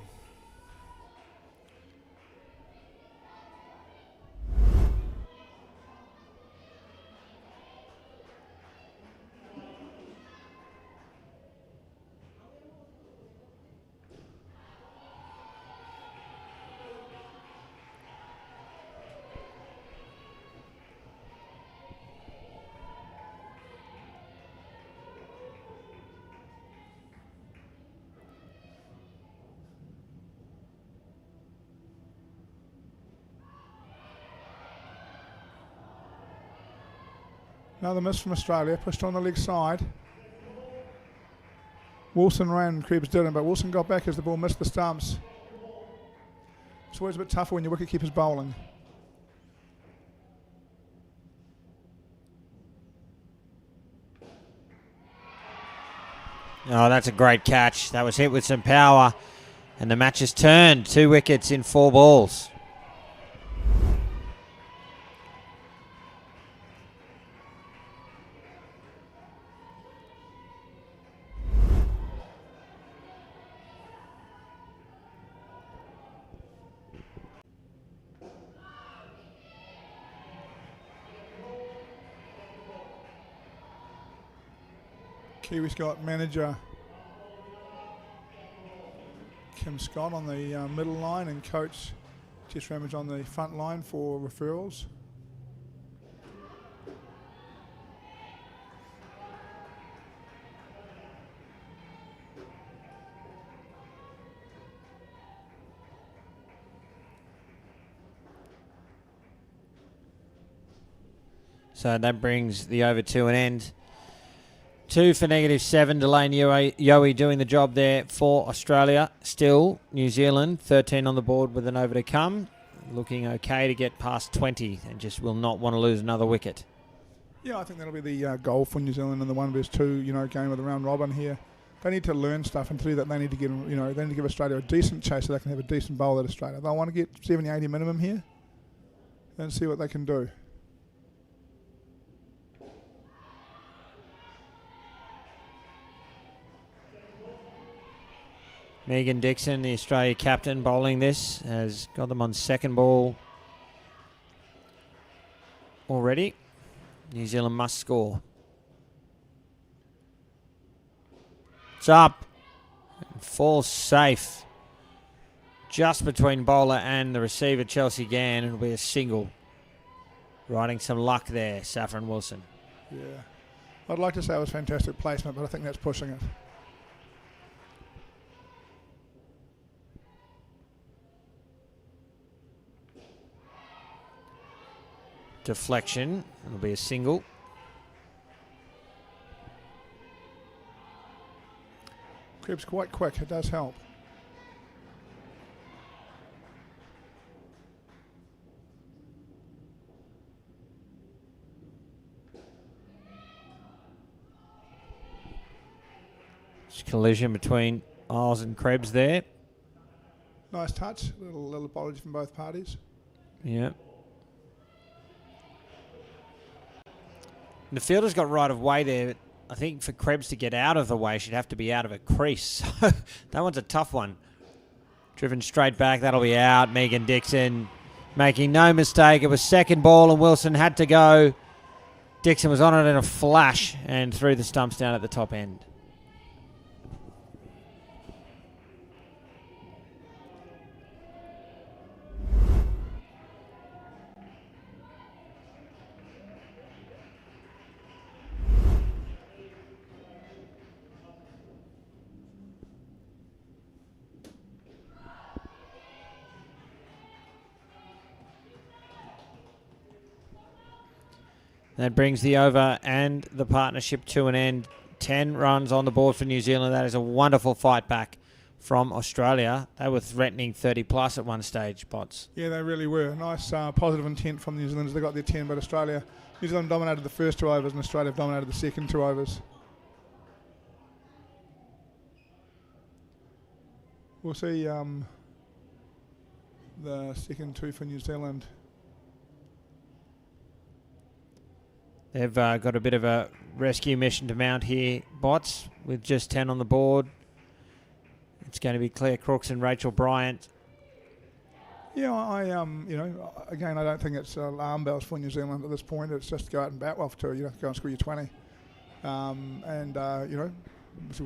Another miss from Australia, pushed on the leg side. Wilson ran, Krebs didn't, but Wilson got back as the ball missed the stumps. It's always a bit tougher when your wicketkeeper's bowling. Oh, that's a great catch. That was hit with some power. And the match has turned. 2 wickets in 4 balls. Kiwis got manager Kim Scott on the middle line and coach Jess Ramage on the front line for referrals. So that brings the over to an end. 2 for -7. Delaney Yowie doing the job there for Australia. Still, New Zealand, 13 on the board with an over to come. Looking okay to get past 20 and just will not want to lose another wicket. Yeah, I think that'll be the goal for New Zealand in the 1-2, game of the round robin here. They need to learn stuff, and to do that they need to get, they need to give Australia a decent chase so they can have a decent bowl at Australia. They'll want to get 70, 80 minimum here and see what they can do. Megan Dixon, the Australia captain, bowling this, has got them on second ball already. New Zealand must score. It's up. Falls safe. Just between bowler and the receiver, Chelsea Gann. It'll be a single. Riding some luck there, Saffron Wilson. Yeah. I'd like to say it was fantastic placement, but I think that's pushing it. Deflection. It'll be a single. Krebs quite quick. It does help. Collision between Isles and Krebs there. Nice touch. Little apology from both parties. Yeah. The fielder's got right of way there. I think for Krebs to get out of the way, she'd have to be out of a crease. So that one's a tough one. Driven straight back, that'll be out. Megan Dixon making no mistake. It was second ball and Wilson had to go. Dixon was on it in a flash and threw the stumps down at the top end. That brings the over and the partnership to an end. 10 runs on the board for New Zealand. That is a wonderful fight back from Australia. They were threatening 30 plus at one stage, Bots. Yeah, they really were. Nice positive intent from the New Zealanders. They got their 10, but New Zealand dominated the first 2 overs and Australia dominated the second 2 overs. We'll see the second 2 for New Zealand. They've got a bit of a rescue mission to mount here, Bots, with just 10 on the board. It's going to be Claire Crooks and Rachel Bryant. Yeah, again, I don't think it's alarm bells for New Zealand at this point. It's just go out and bat well for 2, go and score your 20. We'll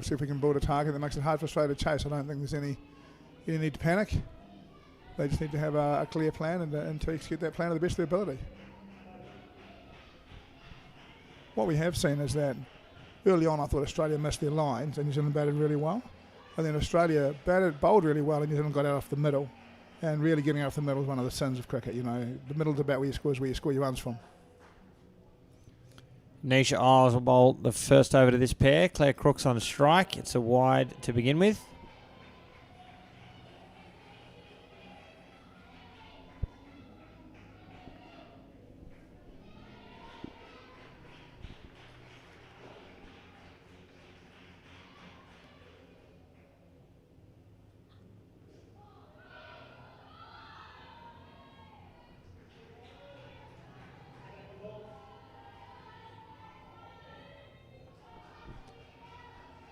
see if we can build a target that makes it hard for Australia to chase. I don't think there's any need to panic. They just need to have a clear plan and to execute that plan to the best of their ability. What we have seen is that early on I thought Australia missed their lines and New Zealand batted really well. And then Australia bowled really well and New Zealand got out off the middle. And really getting out off the middle is one of the sins of cricket. The middle's about where you score is where you score your runs from. Nisha Isles will bowl the first over to this pair. Claire Crooks on strike. It's a wide to begin with.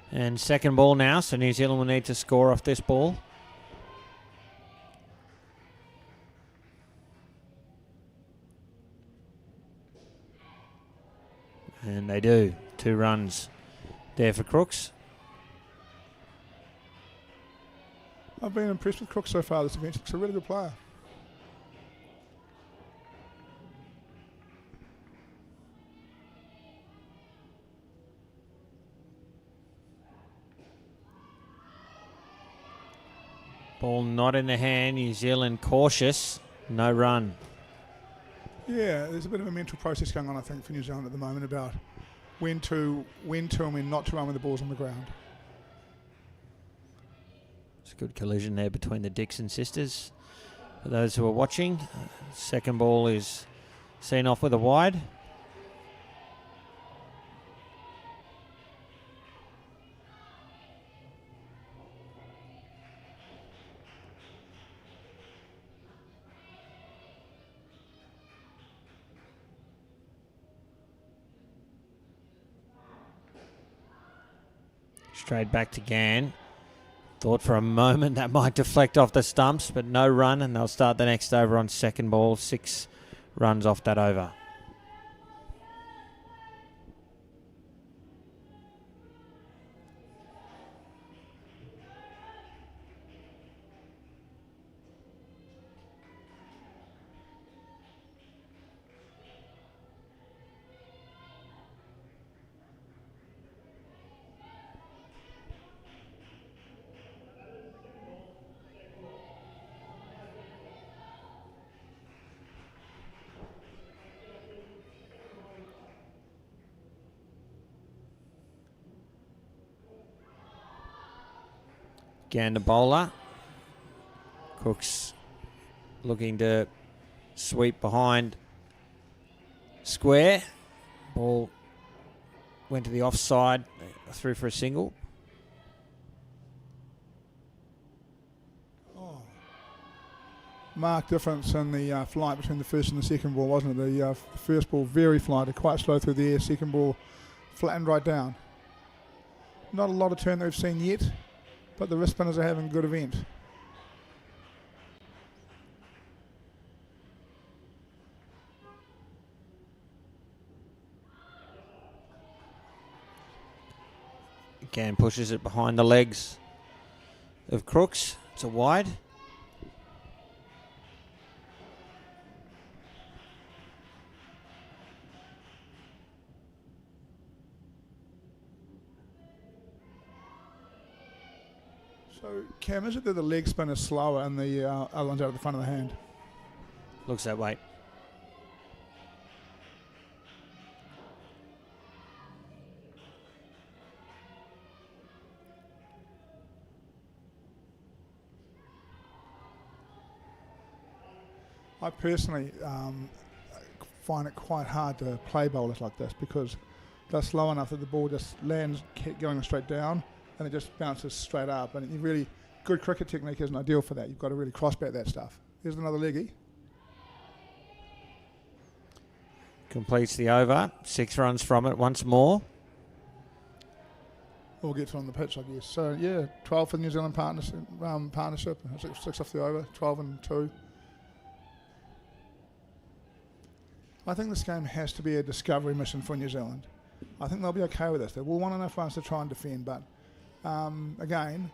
And second ball now, so New Zealand will need to score off this ball. And they do. 2 runs there for Crooks. I've been impressed with Crooks so far this event. He's a really good player. Ball not in the hand. New Zealand cautious. No run. Yeah, there's a bit of a mental process going on, I think, for New Zealand at the moment about when to and when not to run with the balls on the ground. It's a good collision there between the Dixon sisters. For those who are watching, second ball is seen off with a wide. Straight back to Gann. Thought for a moment that might deflect off the stumps, but no run, and they'll start the next over on second ball. 6 runs off that over. Gander bowler. Crooks looking to sweep behind square. Ball went to the offside, through for a single. Marked difference in the flight between the first and the second ball, wasn't it? The first ball very flighted, quite slow through the air. Second ball flattened right down. Not a lot of turn that we've seen yet, but the wrist spinners are having a good event. Again, pushes it behind the legs of Crooks. It's a wide. So, Cam, is it that the leg spin is slower and the other one's out at the front of the hand? Looks that way. I personally find it quite hard to play bowlers like this because they're slow enough that the ball just lands going straight down and it just bounces straight up. And you really, good cricket technique isn't ideal for that. You've got to really cross-bat that stuff. Here's another leggy. Completes the over. 6 runs from it once more. All gets on the pitch, I guess. So, yeah, 12 for the New Zealand partnership. 6 off the over, 12 and 2. I think this game has to be a discovery mission for New Zealand. I think they'll be okay with this. They will want enough runs to try and defend, but again,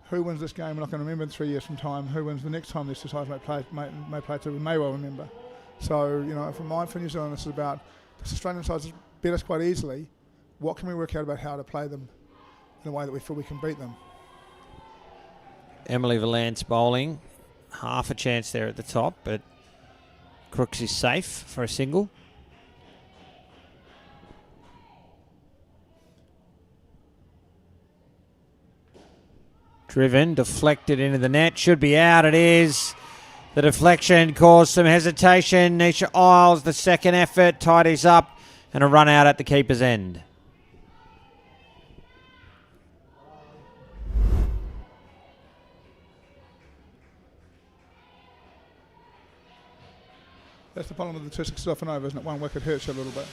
who wins this game? We're not going to remember in 3 years from time. Who wins the next time these two sides may play to, we may well remember. So, you know, for New Zealand, this is about this Australian sides beat us quite easily. What can we work out about how to play them in a way that we feel we can beat them? Emily Valance bowling. Half a chance there at the top, but Crooks is safe for a single. Driven, deflected into the net. Should be out. It is. The deflection caused some hesitation. Nisha Isles, the second effort, tidies up, and a run out at the keeper's end. That's the problem with the 2 6s off and over, isn't it? One wicket hurts you a little bit.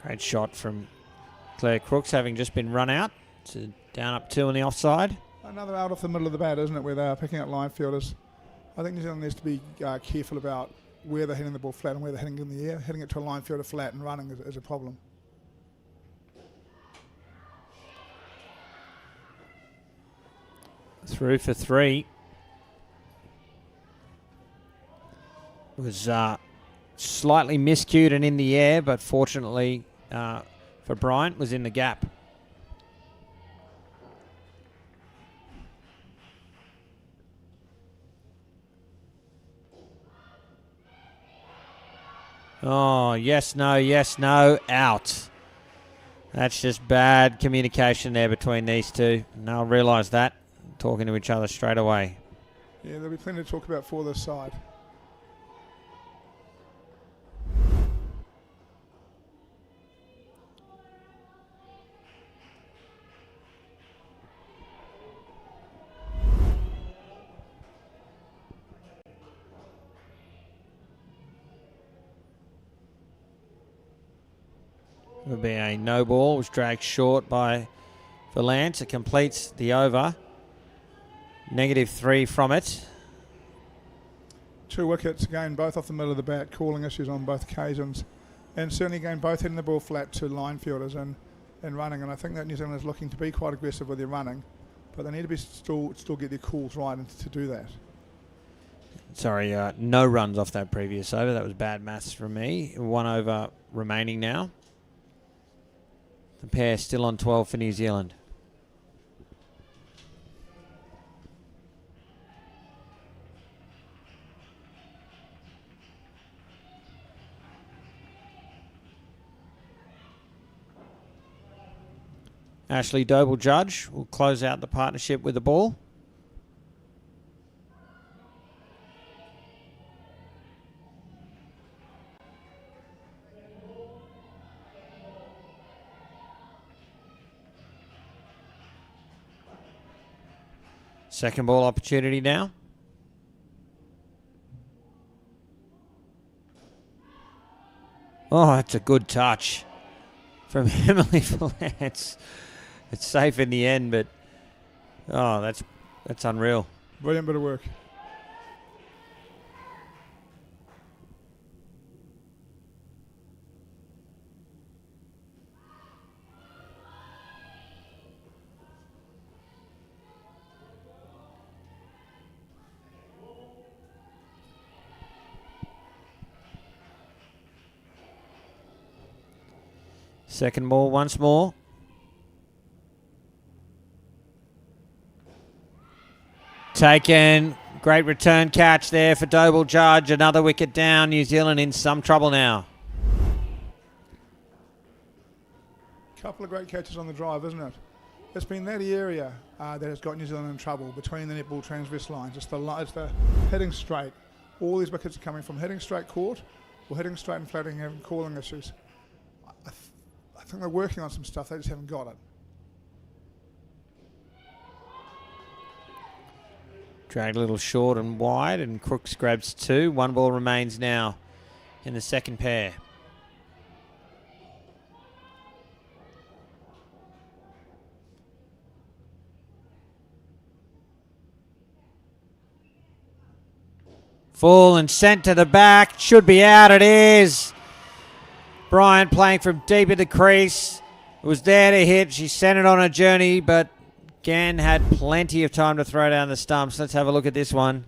Great shot from Claire Crooks, having just been run out. To down up 2 on the offside. Another out off the middle of the bat, isn't it, where they are picking out line fielders. I think New Zealand needs to be careful about where they're hitting the ball flat and where they're hitting it in the air. Hitting it to a line fielder flat and running is a problem. Through for 3. Was slightly miscued and in the air, but fortunately for Bryant, was in the gap. Oh, yes, no, out. That's just bad communication there between these two. And they'll realise that, talking to each other straight away. Yeah, there'll be plenty to talk about for this side. It would be a no ball. Was dragged short by Valance. It completes the over. -3 from it. 2 wickets, again, both off the middle of the bat, calling issues on both occasions. And certainly, again, both hitting the ball flat to line fielders and running. And I think that New Zealand is looking to be quite aggressive with their running. But they need to be still get their calls right and to do that. Sorry, no runs off that previous over. That was bad maths from me. 1 over remaining now. The pair still on 12 for New Zealand. Ashley Doble-Judge will close out the partnership with the ball. Second ball opportunity now. Oh, that's a good touch from Emily Valance. It's safe in the end, but oh, that's unreal. Brilliant bit of work. Second ball once more. Taken. Great return catch there for Doble-Judge. Another wicket down. New Zealand in some trouble now. Couple of great catches on the drive, isn't it? It's been that area that has got New Zealand in trouble between the netball transverse lines. It's the hitting straight. All these wickets are coming from hitting straight court or hitting straight and flatting, having calling issues. I think they're working on some stuff, they just haven't got it. Dragged a little short and wide, and Crooks grabs 2. 1 ball remains now in the second pair. Full and sent to the back. Should be out. It is. Bryant playing from deep in the crease. It was there to hit. She sent it on a journey, but Gann had plenty of time to throw down the stumps. Let's have a look at this one.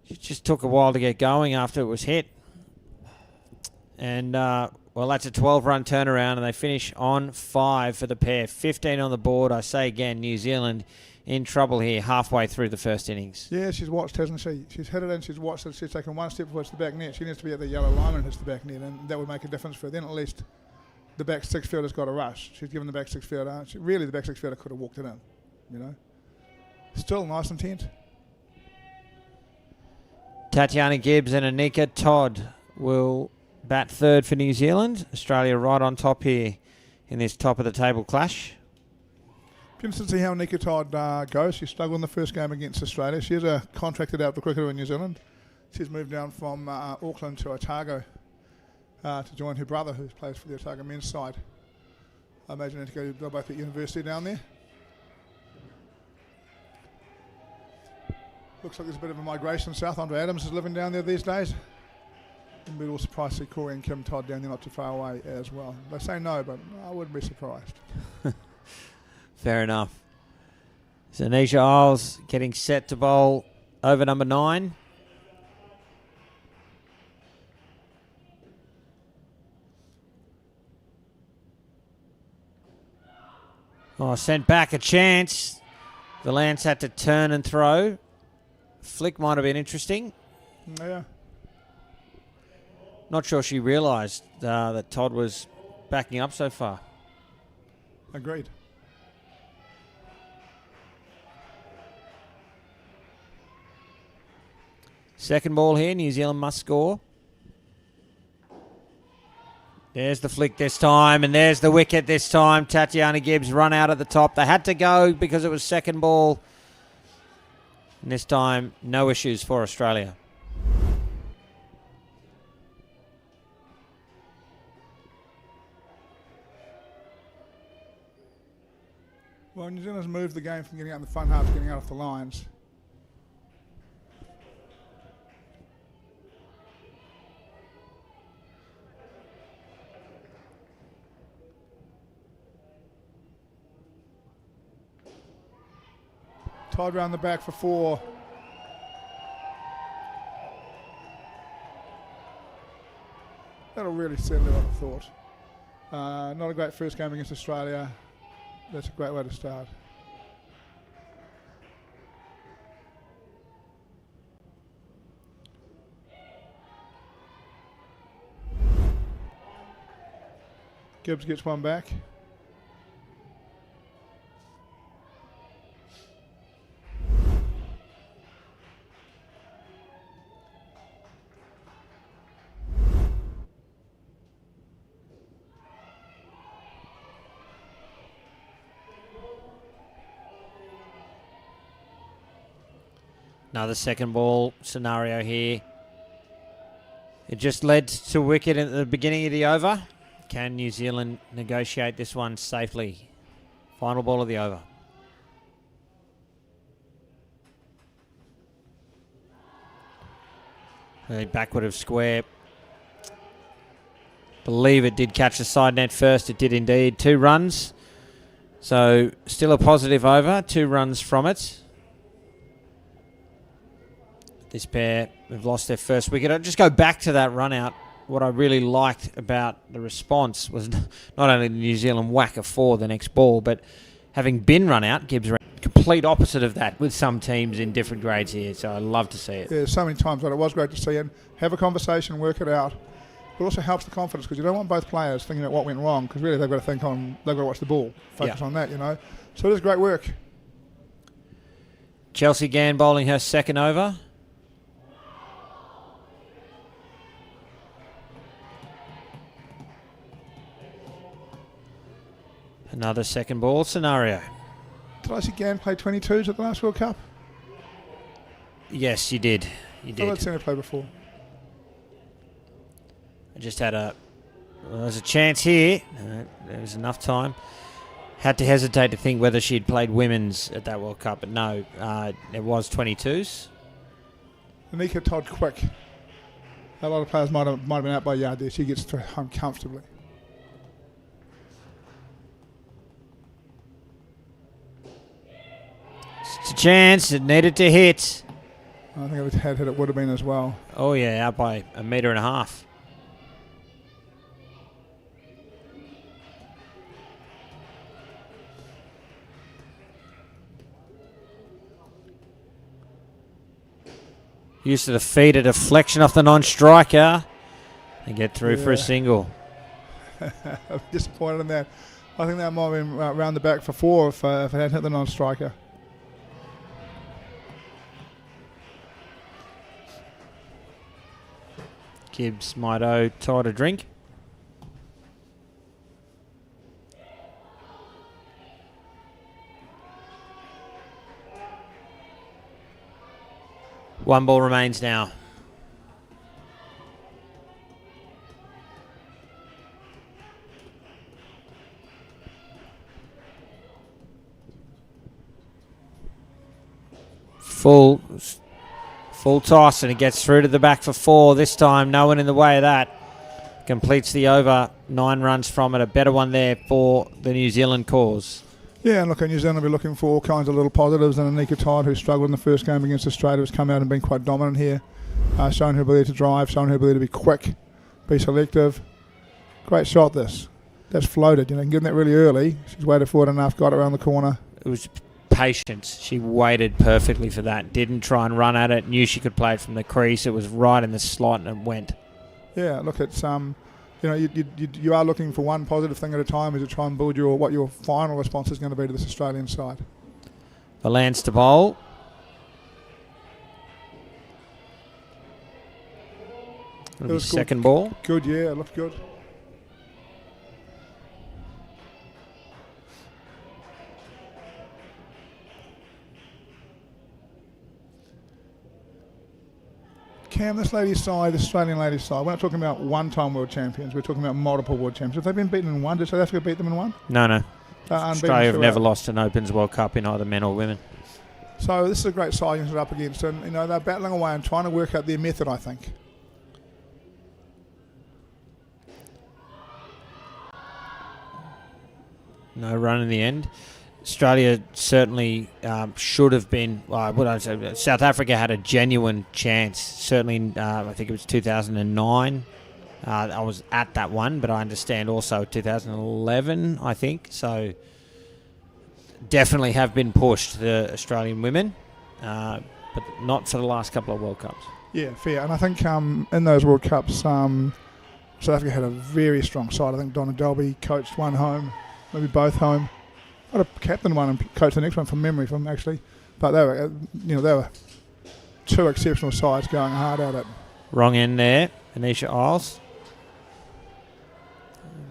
It just took a while to get going after it was hit. And, well, that's a 12-run turnaround, and they finish on 5 for the pair. 15 on the board. I say again, New Zealand in trouble here halfway through the first innings. Yeah, she's watched, hasn't she? She's hit it and she's watched it. She's taken one step towards the back net. She needs to be at the yellow line and hits the back net, and that would make a difference for her. Then at least the back six fielder's got a rush. She's given the back six fielder. Really, the back six fielder could have walked it in, you know. Still nice intent. Tatiana Gibbs and Anika Todd will bat third for New Zealand. Australia right on top here in this top of the table clash. Interesting to see how Nika Todd goes. She struggled in the first game against Australia. She is a contracted outdoor cricketer in New Zealand. She's moved down from Auckland to Otago to join her brother, who plays for the Otago men's side. I imagine they're both at university down there. Looks like there's a bit of a migration south. Andre Adams is living down there these days. Wouldn't be all surprised to see Corey and Kim Todd down there not too far away as well. They say no, but I wouldn't be surprised. Fair enough. So Nisha Isles getting set to bowl over number 9. Oh, sent back a chance. Valance had to turn and throw. Flick might have been interesting. Yeah. Not sure she realised that Todd was backing up so far. Agreed. Second ball here, New Zealand must score. There's the flick this time, and there's the wicket this time. Tatiana Gibbs run out at the top. They had to go because it was second ball. And this time, no issues for Australia. Well, New Zealand's moved the game from getting out in the front half to getting out off the lines. Todd round the back for 4. That'll really settle it, I thought. Not a great first game against Australia. That's a great way to start. Gibbs gets one back. Another second ball scenario here. It just led to wicket at the beginning of the over. Can New Zealand negotiate this one safely? Final ball of the over. A backward of square. Believe it did catch the side net first. It did indeed. 2 runs. So still a positive over. 2 runs from it. This pair have lost their first wicket. I'll just go back to that run out. What I really liked about the response was not only the New Zealand whack of 4 the next ball, but having been run out, Gibbs ran complete opposite of that with some teams in different grades here. So I love to see it. Yeah, so many times, but it was great to see. And have a conversation, work it out. but also helps the confidence because you don't want both players thinking about what went wrong because really they've got to they've got to watch the ball, focus on that, So it is great work. Chelsea Gann bowling her second over. Another second ball scenario. Did I see Gann play 22s at the last World Cup? Yes, you did. You I did. I'd seen her play before. I just had there's a chance here. There was enough time. Had to hesitate to think whether she'd played women's at that World Cup, but no, it was 22s. Anika Todd quick. A lot of players might have been out by a yard there. She gets home comfortably. It's a chance. It needed to hit. I think if it had hit, it would have been as well. Oh, yeah, out by 1.5 meters. Used to the feet, a deflection off the non-striker. And get through for a single. I'm disappointed in that. I think that might have been round the back for 4 if it had hit the non-striker. Gibbs might owe Todd a drink. One ball remains now. Full toss, and it gets through to the back for 4. This time, no one in the way of that. Completes the over. 9 runs from it. A better one there for the New Zealand cause. Yeah, and look, New Zealand will be looking for all kinds of little positives. And Anika Todd, who struggled in the first game against Australia, has come out and been quite dominant here. Showing her ability to drive, showing her ability to be quick, be selective. Great shot, this. That's floated. You can get that really early. She's waited for it enough, got it around the corner. It was patience. She waited perfectly for that. Didn't try and run at it. Knew she could play it from the crease. It was right in the slot and it went. Yeah, look, it's you are looking for one positive thing at a time as you try and build what your final response is going to be to this Australian side. Valance to bowl. It'll be second ball. Good, yeah, it looked good. Cam, this ladies' side, this Australian ladies' side, we're not talking about one-time world champions, we're talking about multiple world champions. Have they been beaten in one? Did South Africa beat them in one? No. Australia have never throughout. lost an Opens World Cup in either men or women. So this is a great side you're up against, and they're battling away and trying to work out their method, I think. No run in the end. Australia certainly should have been. South Africa had a genuine chance. Certainly, I think it was 2009. I was at that one, but I understand also 2011. I think so. Definitely have been pushed, the Australian women, but not for the last couple of World Cups. Yeah, fair. And I think in those World Cups, South Africa had a very strong side. I think Donna Delby coached one home, maybe both home. I'd have captained one and coached the next one from memory, actually. But they were, 2 exceptional sides going hard at it. Wrong end there, Anisha Isles.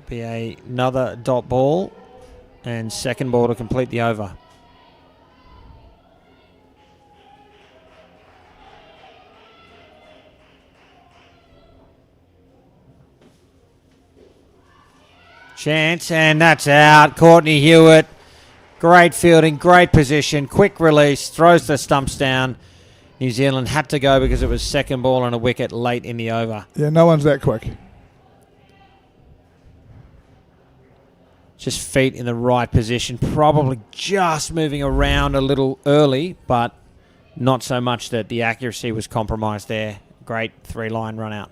Be another dot ball and second ball to complete the over. Chance, and that's out. Courtney Hewitt. Great fielding, great position, quick release, throws the stumps down. New Zealand had to go because it was second ball and a wicket late in the over. Yeah, no one's that quick. Just feet in the right position, probably just moving around a little early, but not so much that the accuracy was compromised there. Great 3-line run out.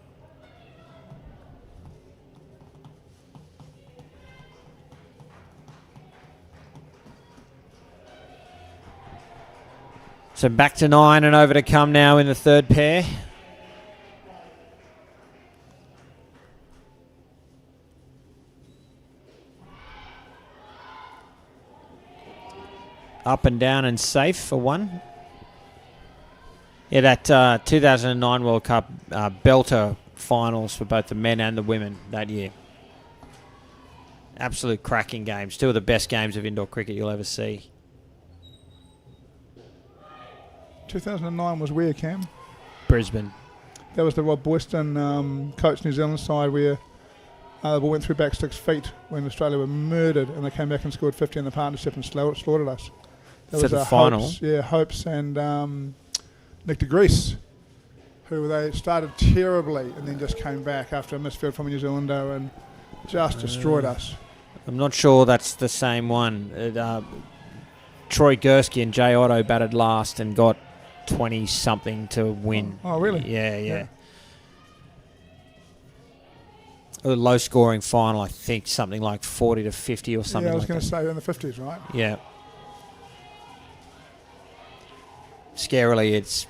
So back to 9 and over to come now in the third pair. up and down and safe for one. Yeah, that 2009 World Cup belter finals for both the men and the women that year. Absolute cracking games. Two of the best games of indoor cricket you'll ever see. 2009 was where, Cam? Brisbane. That was the Rob Boyston coached New Zealand side where the ball went through back 6 feet when Australia were murdered, and they came back and scored 50 in the partnership and slaughtered us. That For was the final? Hopes and Nick de Grease, who they started terribly and then just came back after a misfield from a New Zealander and just destroyed us. I'm not sure that's the same one. Troy Gursky and Jay Otto batted last and got 20-something to win. Oh, really? Yeah. A low-scoring final, I think something like 40 to 50 or something. Yeah, I was like going to that. say in the 50s, right? Yeah. Scarily, it's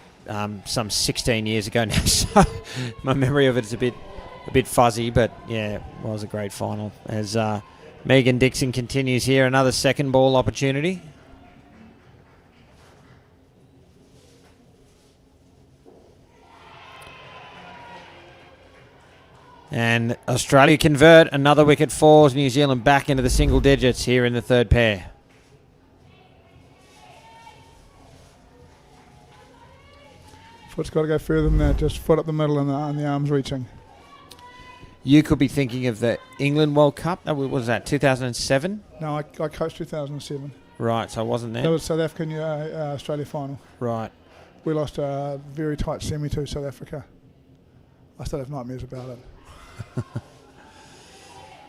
some 16 years ago now, so my memory of it is a bit fuzzy, but yeah, it was a great final. As Megan Dixon continues here, another second ball opportunity. And Australia convert, another wicket falls, New Zealand back into the single digits here in the third pair. Foot's got to go further than that, just foot up the middle and the arms reaching. You could be thinking of the England World Cup. What was that, 2007? No, I coached 2007. Right, so I wasn't there. That was South African Australia final. Right. We lost a very tight semi to South Africa. I still have nightmares about it.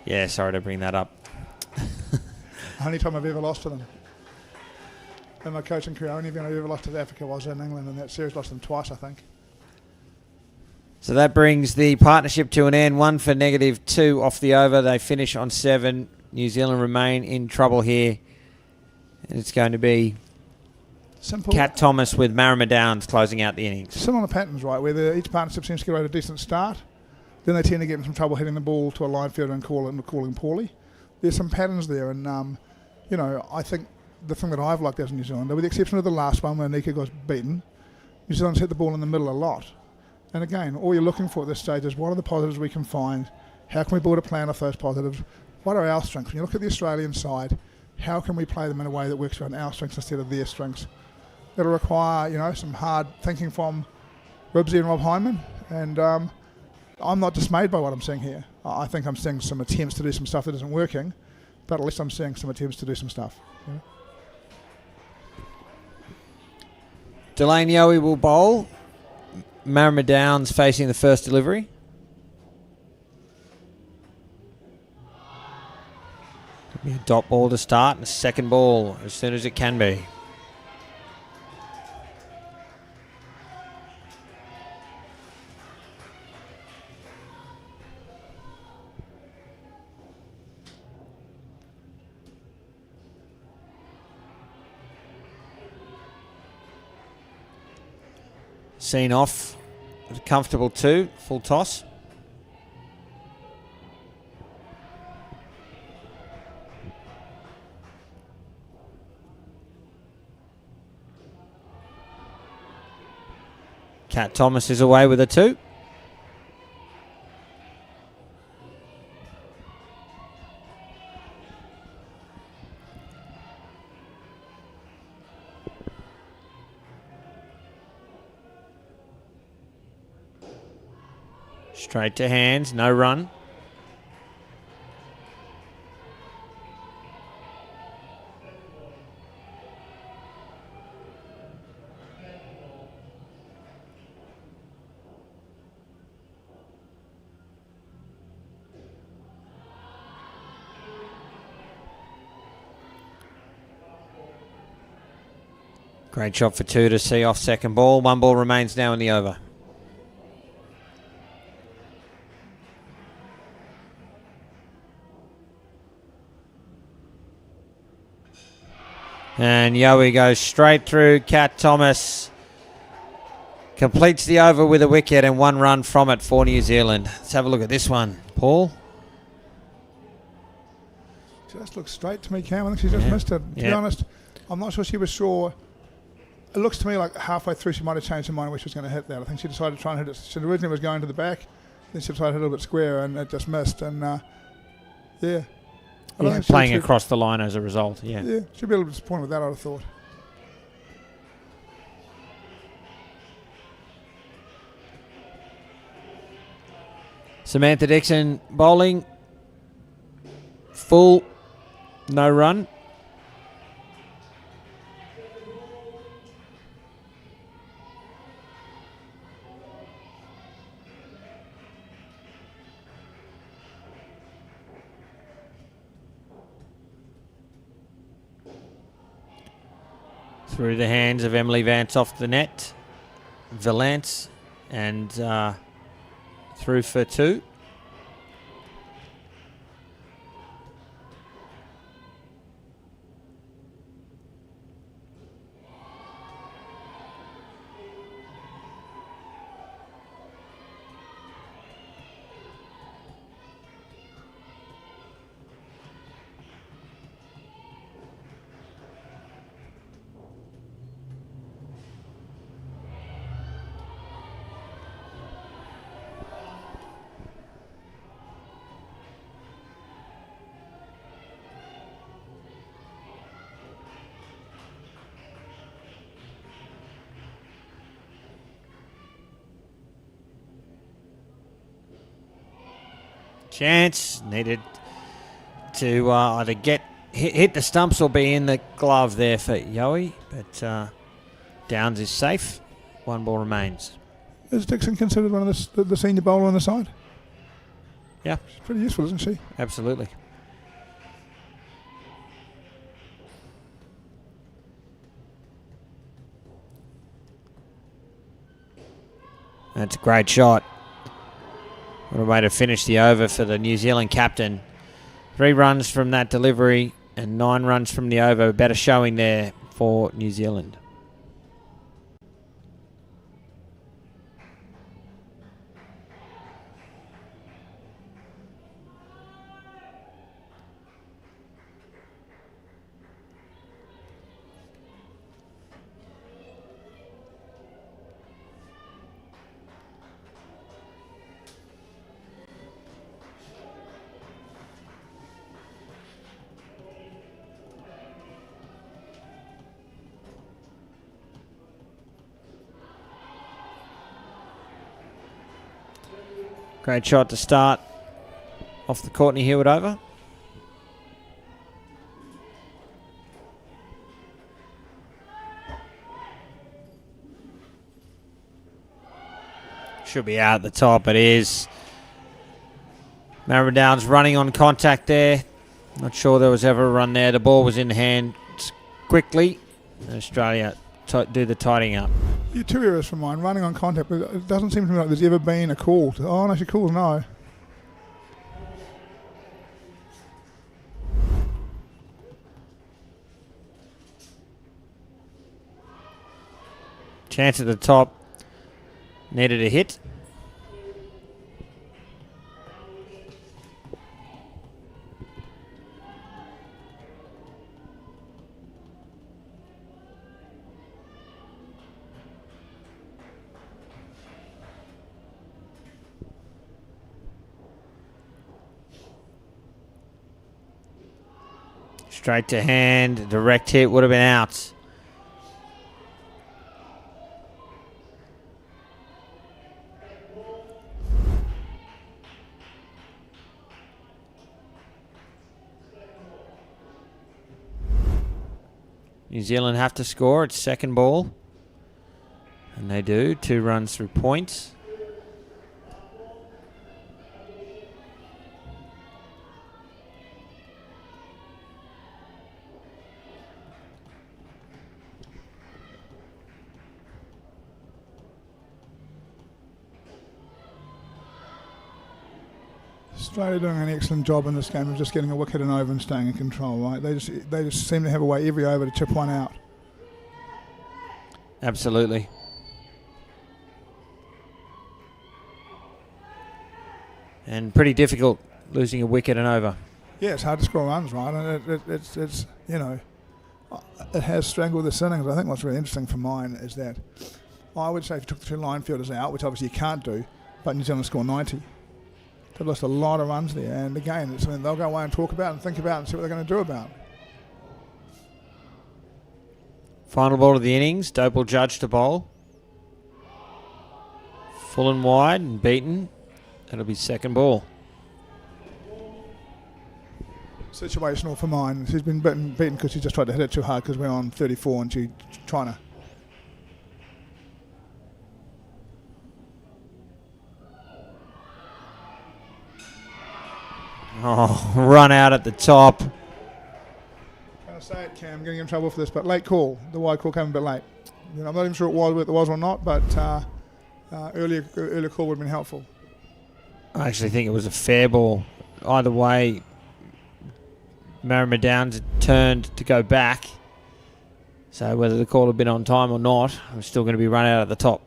Yeah, sorry to bring that up. Only time I've ever lost to them. In my coaching career, only time I've ever lost to South Africa was in England, and that series lost them twice, I think. So that brings the partnership to an end. 1 for -2 off the over. They finish on 7. New Zealand remain in trouble here. And it's going to be Simple. Kat Thomas with Marama Downs closing out the innings. Similar patterns, right, where each partnership seems to get out a decent start. Then they tend to get in some trouble hitting the ball to a line fielder and calling poorly. There's some patterns there, and I think the thing that I've liked as a New Zealander, with the exception of the last one where Nika got beaten, New Zealand's hit the ball in the middle a lot. And again, all you're looking for at this stage is what are the positives we can find? How can we build a plan off those positives? What are our strengths? When you look at the Australian side, how can we play them in a way that works around our strengths instead of their strengths? It'll require, some hard thinking from Ribsy and Rob Hyman, and I'm not dismayed by what I'm seeing here. I think I'm seeing some attempts to do some stuff that isn't working, but at least I'm seeing some attempts to do some stuff. Yeah. Delane Yowie will bowl. Marama Downs facing the first delivery. Be a dot ball to start and a second ball as soon as it can be. Seen off at a comfortable 2, full toss. Kat Thomas is away with a 2. Straight to hands, no run. Great shot for 2 to see off second ball. 1 ball remains now in the over. And Yowie goes straight through. Kat Thomas completes the over with a wicket and 1 run from it for New Zealand. Let's have a look at this one, Paul. Just looks straight to me, Cam. I think she just missed it. To be honest, I'm not sure she was sure. It looks to me like halfway through she might have changed her mind where she was going to hit that. I think she decided to try and hit it. She originally was going to the back, then she decided to hit it a little bit square, and it just missed. And yeah. I don't Yeah, think she playing was too- across the line as a result. Yeah. Yeah, she'd be a little disappointed with that, I'd have thought. Samantha Dixon bowling. Full. No run. Through the hands of Emily Vance off the net. Valance and through for 2. Chance needed to either hit the stumps or be in the glove there for Yowie, but Downs is safe. 1 ball remains. Is Dixon considered one of the senior bowler on the side? Yeah, She's pretty useful, isn't she? absolutely. That's a great shot. What a way to finish the over for the New Zealand captain. 3 runs from that delivery and 9 runs from the over. Better showing there for New Zealand. Great shot to start off the Courtney Hewitt over. Should be out at the top. It is. Maribyrnow's running on contact there. Not sure there was ever a run there. The ball was in hand quickly. And Australia do the tidying up. Yeah, 2 errors from mine, running on contact, but it doesn't seem to me like there's ever been a call. Oh, no, she calls no. Chance at the top. Needed a hit. Straight to hand, direct hit would have been out. New Zealand have to score. It's second ball. And they do. 2 runs through points. Australia doing an excellent job in this game of just getting a wicket and over and staying in control, right? They just seem to have a way every over to chip one out. Absolutely. And pretty difficult losing a wicket and over. Yeah, it's hard to score runs, right? And it's you know, it has strangled this innings. I think what's really interesting for mine is that I would say if you took the 2 line fielders out, which obviously you can't do, but New Zealand score 90, they've lost a lot of runs there. And again, it's something they'll go away and talk about and think about and see what they're going to do about. Final ball of the innings. Dope will judge to bowl. Full and wide and beaten. That'll be second ball. Situational for mine. She's been beaten because she just tried to hit it too hard because we're on 34 and she's trying to. Oh, run out at the top. Trying to say it, Cam, getting in trouble for this, but late call. The wide call came a bit late. You know, I'm not even sure whether it was or not, but earlier call would have been helpful. I actually think it was a fair ball. Either way, Marama Downs turned to go back. So whether the call had been on time or not, I'm still going to be run out at the top.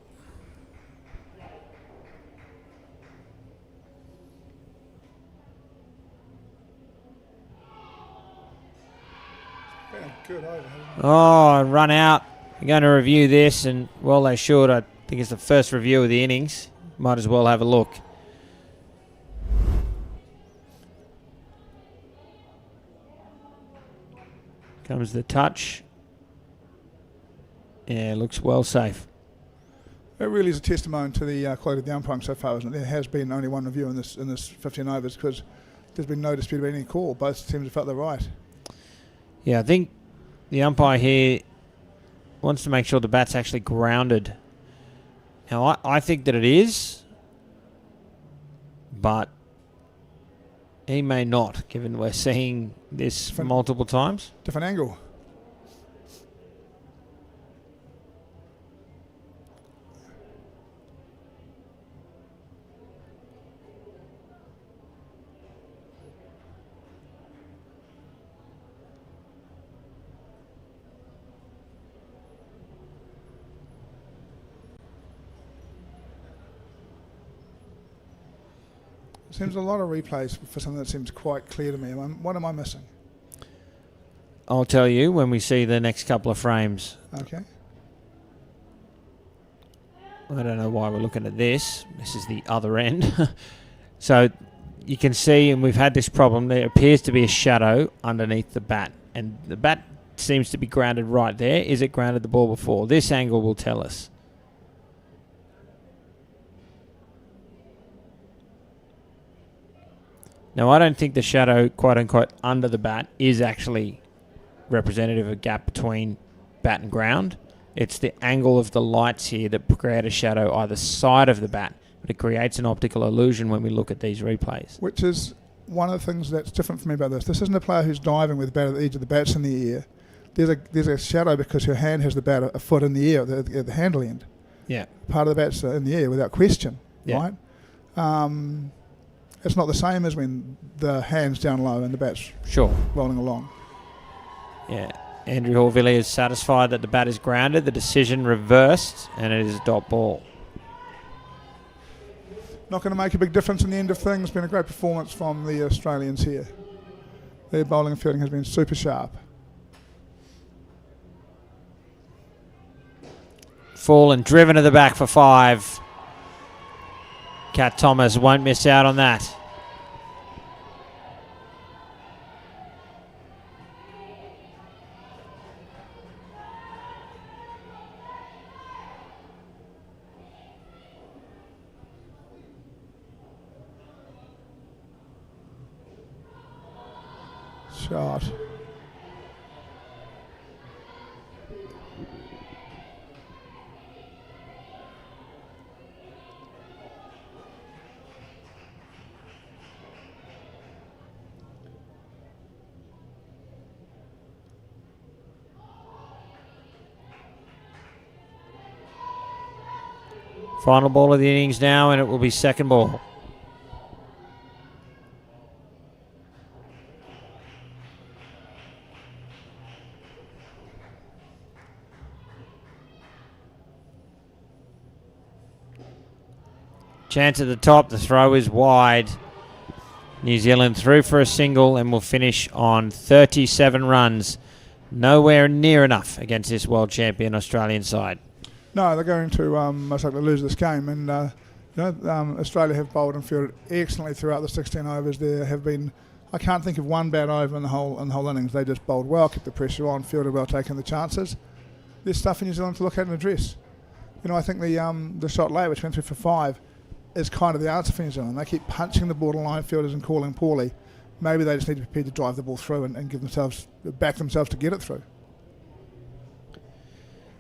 Yeah, good over. Oh, run out. We're going to review this, and well, they should. I think it's the first review of the innings. Might as well have a look. Comes the touch. Yeah, looks well safe. It really is a testimony to the quality of the umpiring so far, isn't it? There has been only one review in this 15 overs because there's been no dispute about any call. Both teams have felt they're right. Yeah, I think the umpire here wants to make sure the bat's actually grounded. Now, I think that it is, but he may not, given we're seeing this multiple times. Different angle. Seems a lot of replays for something that seems quite clear to me. What am I missing? I'll tell you when we see the next couple of frames. Okay. I don't know why we're looking at this. This is the other end. So you can see, and we've had this problem, there appears to be a shadow underneath the bat. And the bat seems to be grounded right there. Is it grounded the ball before? This angle will tell us. Now, I don't think the shadow, quote-unquote, under the bat is actually representative of a gap between bat and ground. It's the angle of the lights here that create a shadow either side of the bat, but it creates an optical illusion when we look at these replays. Which is one of the things that's different for me about this. This isn't a player who's diving with the bat at the edge of the bat's in the air. There's a shadow because her hand has the bat a foot in the air at the handle end. Yeah. Part of the bat's in the air without question, Yeah. right? It's not the same as when the hand's down low and the bat's Sure. rolling along. Yeah. Andrew Horvilliers is satisfied that the bat is grounded. The decision reversed, and it is a dot ball. Not going to make a big difference in the end of things. Been a great performance from the Australians here. Their bowling and fielding has been super sharp. Full and driven to the back for 5. Kat Thomas won't miss out on that. Shot. Final ball of the innings now, and it will be second ball. Chance at the top, the throw is wide. New Zealand through for a single and will finish on 37 runs nowhere near enough against this world champion Australian side. No, they're going to most likely lose this game. And Australia have bowled and fielded excellently throughout the 16 overs. There have been, I can't think of one bad over in the whole innings. They just bowled well, kept the pressure on, fielded well, taking the chances. There's stuff in New Zealand to look at and address. I think the shot late, which went through for 5, is kind of the answer for New Zealand. They keep punching the borderline fielders and calling poorly. Maybe they just need to be prepared to drive the ball through and back themselves to get it through.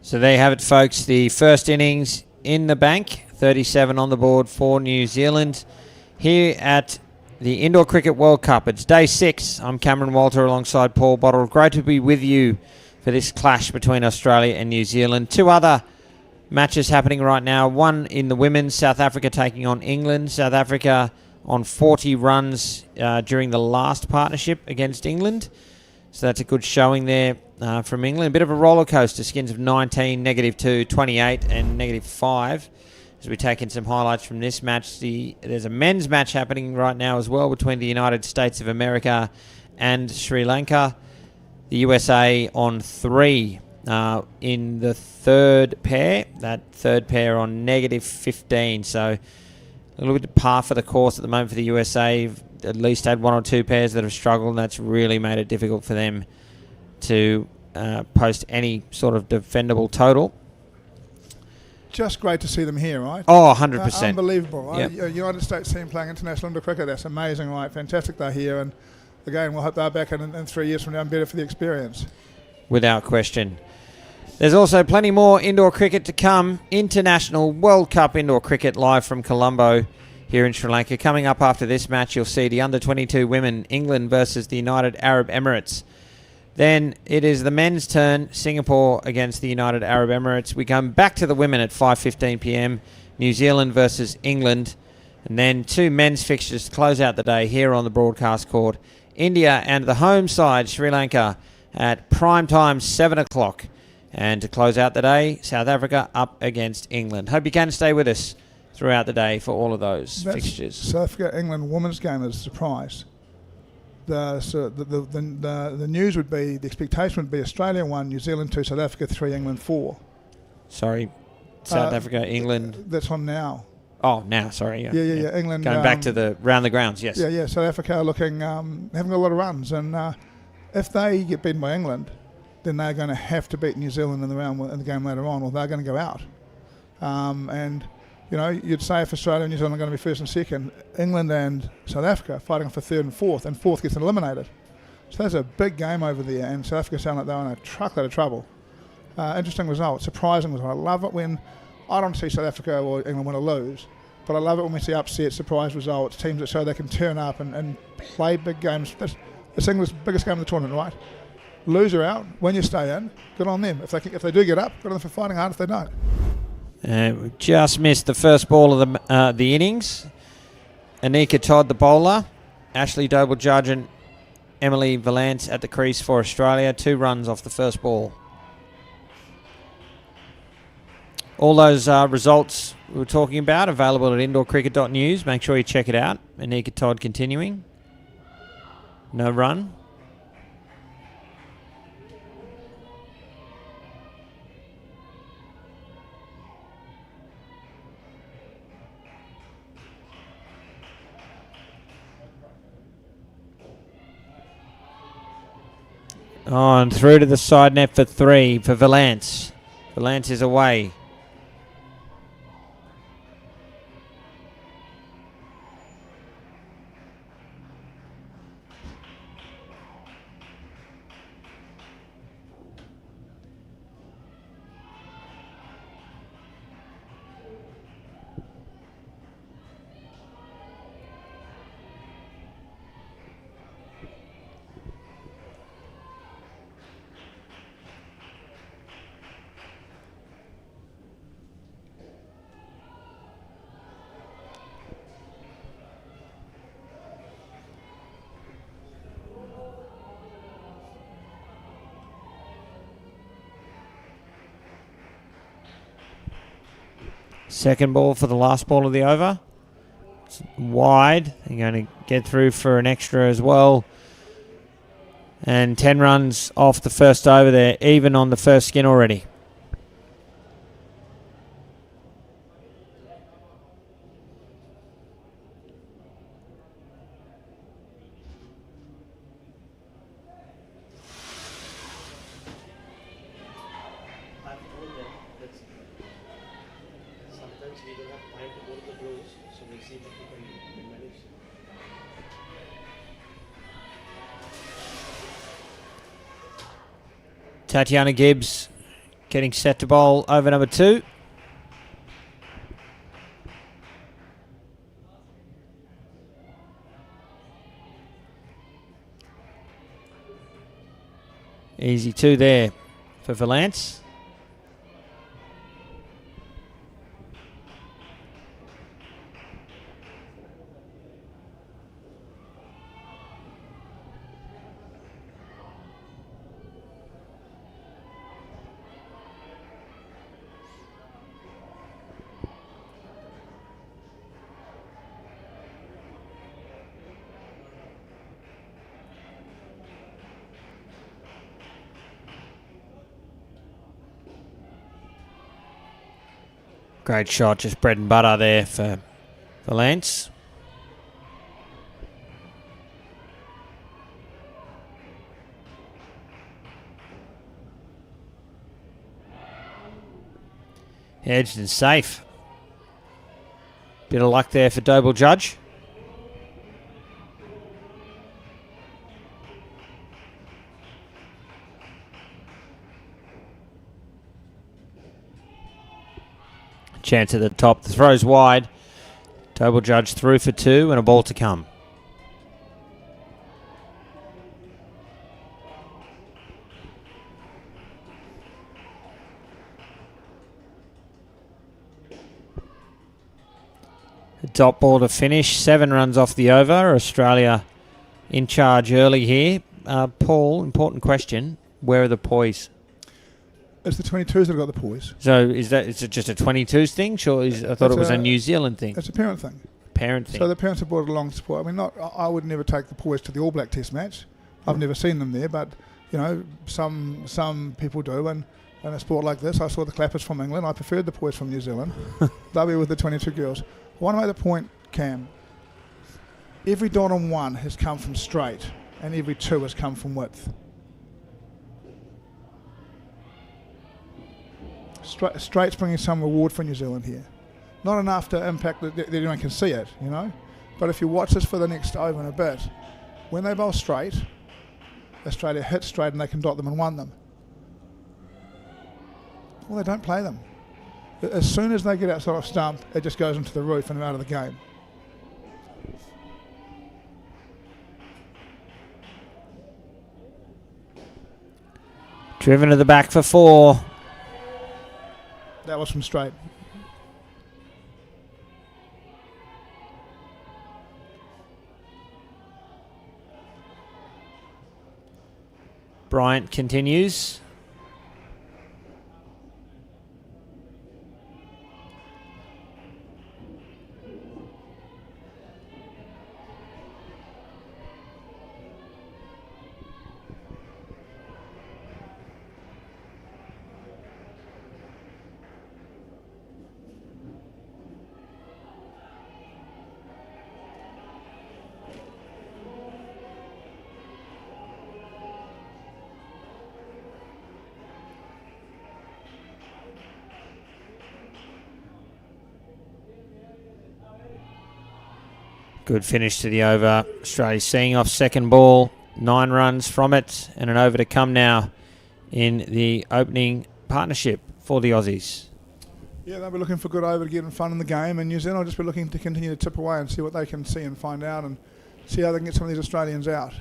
So there you have it, folks. The first innings in the bank, 37 on the board for New Zealand here at the Indoor Cricket World Cup. It's day 6. I'm Cameron Walter alongside Paul Bottle. Great to be with you for this clash between Australia and New Zealand. 2 other matches happening right now. One in the women's, South Africa taking on England. South Africa on 40 runs during the last partnership against England. So that's a good showing there from England. A bit of a roller coaster. Skins of 19, -2, 28 and -5. As we take in some highlights from this match, there's a men's match happening right now as well between the United States of America and Sri Lanka. The USA on 3 in the third pair. That third pair on -15. So a little bit par for the course at the moment for the USA. At least had 1 or 2 pairs that have struggled, and that's really made it difficult for them to post any sort of defendable total. Just great to see them here, right? Oh, 100%. Unbelievable, right? Yep. United States team playing international indoor cricket, that's amazing, right? Fantastic they're here, and again, we'll hope they're back in 3 years from now and better for the experience. Without question. There's also plenty more indoor cricket to come. International World Cup indoor cricket live from Colombo here in Sri Lanka. Coming up after this match, you'll see the under-22 women, England versus the United Arab Emirates. Then it is the men's turn, Singapore against the United Arab Emirates. We come back to the women at 5:15 p.m, New Zealand versus England. And then 2 men's fixtures to close out the day here on the broadcast court. India and the home side, Sri Lanka, at prime time, 7 o'clock. And to close out the day, South Africa up against England. Hope you can stay with us throughout the day for all of those fixtures. South Africa England women's game is a surprise. The news would be, the expectation would be Australia 1, New Zealand 2, South Africa 3, England 4. Sorry, South Africa, England. That's on now. Oh, now, sorry. Yeah. England. Going back to the round the grounds, yes. Yeah. South Africa are looking, having a lot of runs. And if they get beaten by England, then they're going to have to beat New Zealand in the game later on, or they're going to go out. And you'd say if Australia and New Zealand are going to be first and second, England and South Africa fighting for third and fourth gets eliminated. So that's a big game over there, and South Africa sound like they're in a truckload of trouble. Interesting result, surprising result. I love it when, I don't see South Africa or England win or lose, but I love it when we see upset, surprise results, teams that show they can turn up and play big games. It's England's biggest game of the tournament, right? Lose or out, when you stay in, good on them. If they do get up, good on them for fighting hard if they don't. We just missed the first ball of the innings. Anika Todd, the bowler. Ashley Doble Judge and Emily Valance at the crease for Australia. 2 runs off the first ball. All those results we were talking about available at indoorcricket.news. Make sure you check it out. Anika Todd continuing. No run. On through to the side net for 3 for Valance. Valance is away. Second ball for the last ball of the over. It's wide. They're going to get through for an extra as well. And 10 runs off the first over there, even on the first skin already. Tatiana Gibbs getting set to bowl over number 2. Easy 2 there for Valance. Great shot, just bread and butter there for Valance. Edged and safe. Bit of luck there for Doble Judge. Chance at the top. The throw's wide. Doble Judge through for 2 and a ball to come. A dot ball to finish. 7 runs off the over. Australia in charge early here. Paul, important question. Where are the poise? It's the 22s that have got the poise. So is it just a 22s thing? Sure, I thought it was a New Zealand thing. It's a parent thing. Parent thing. So the parents have brought it along to support. I mean, I would never take the poise to the All Black Test match. I've never seen them there, but you know, some people do. And in a sport like this, I saw the clappers from England. I preferred the poise from New Zealand. They'll be with the 22 girls. I want to make the point, Cam. Every dot on 1 has come from straight, and every 2 has come from width. Straight's bringing some reward for New Zealand here. Not enough to impact that anyone can see it, you know. But if you watch this for the next over and a bit, when they bowl straight, Australia hit straight and they can dot them and won them. Well, they don't play them. As soon as they get outside of stump, it just goes into the roof and they're out of the game. Driven to the back for 4. That was from straight. Bryant continues. Good finish to the over. Australia seeing off second ball. 9 runs from it and an over to come now in the opening partnership for the Aussies. Yeah, they'll be looking for good over to get them fun in the game, and New Zealand will just be looking to continue to tip away and see what they can see and find out and see how they can get some of these Australians out.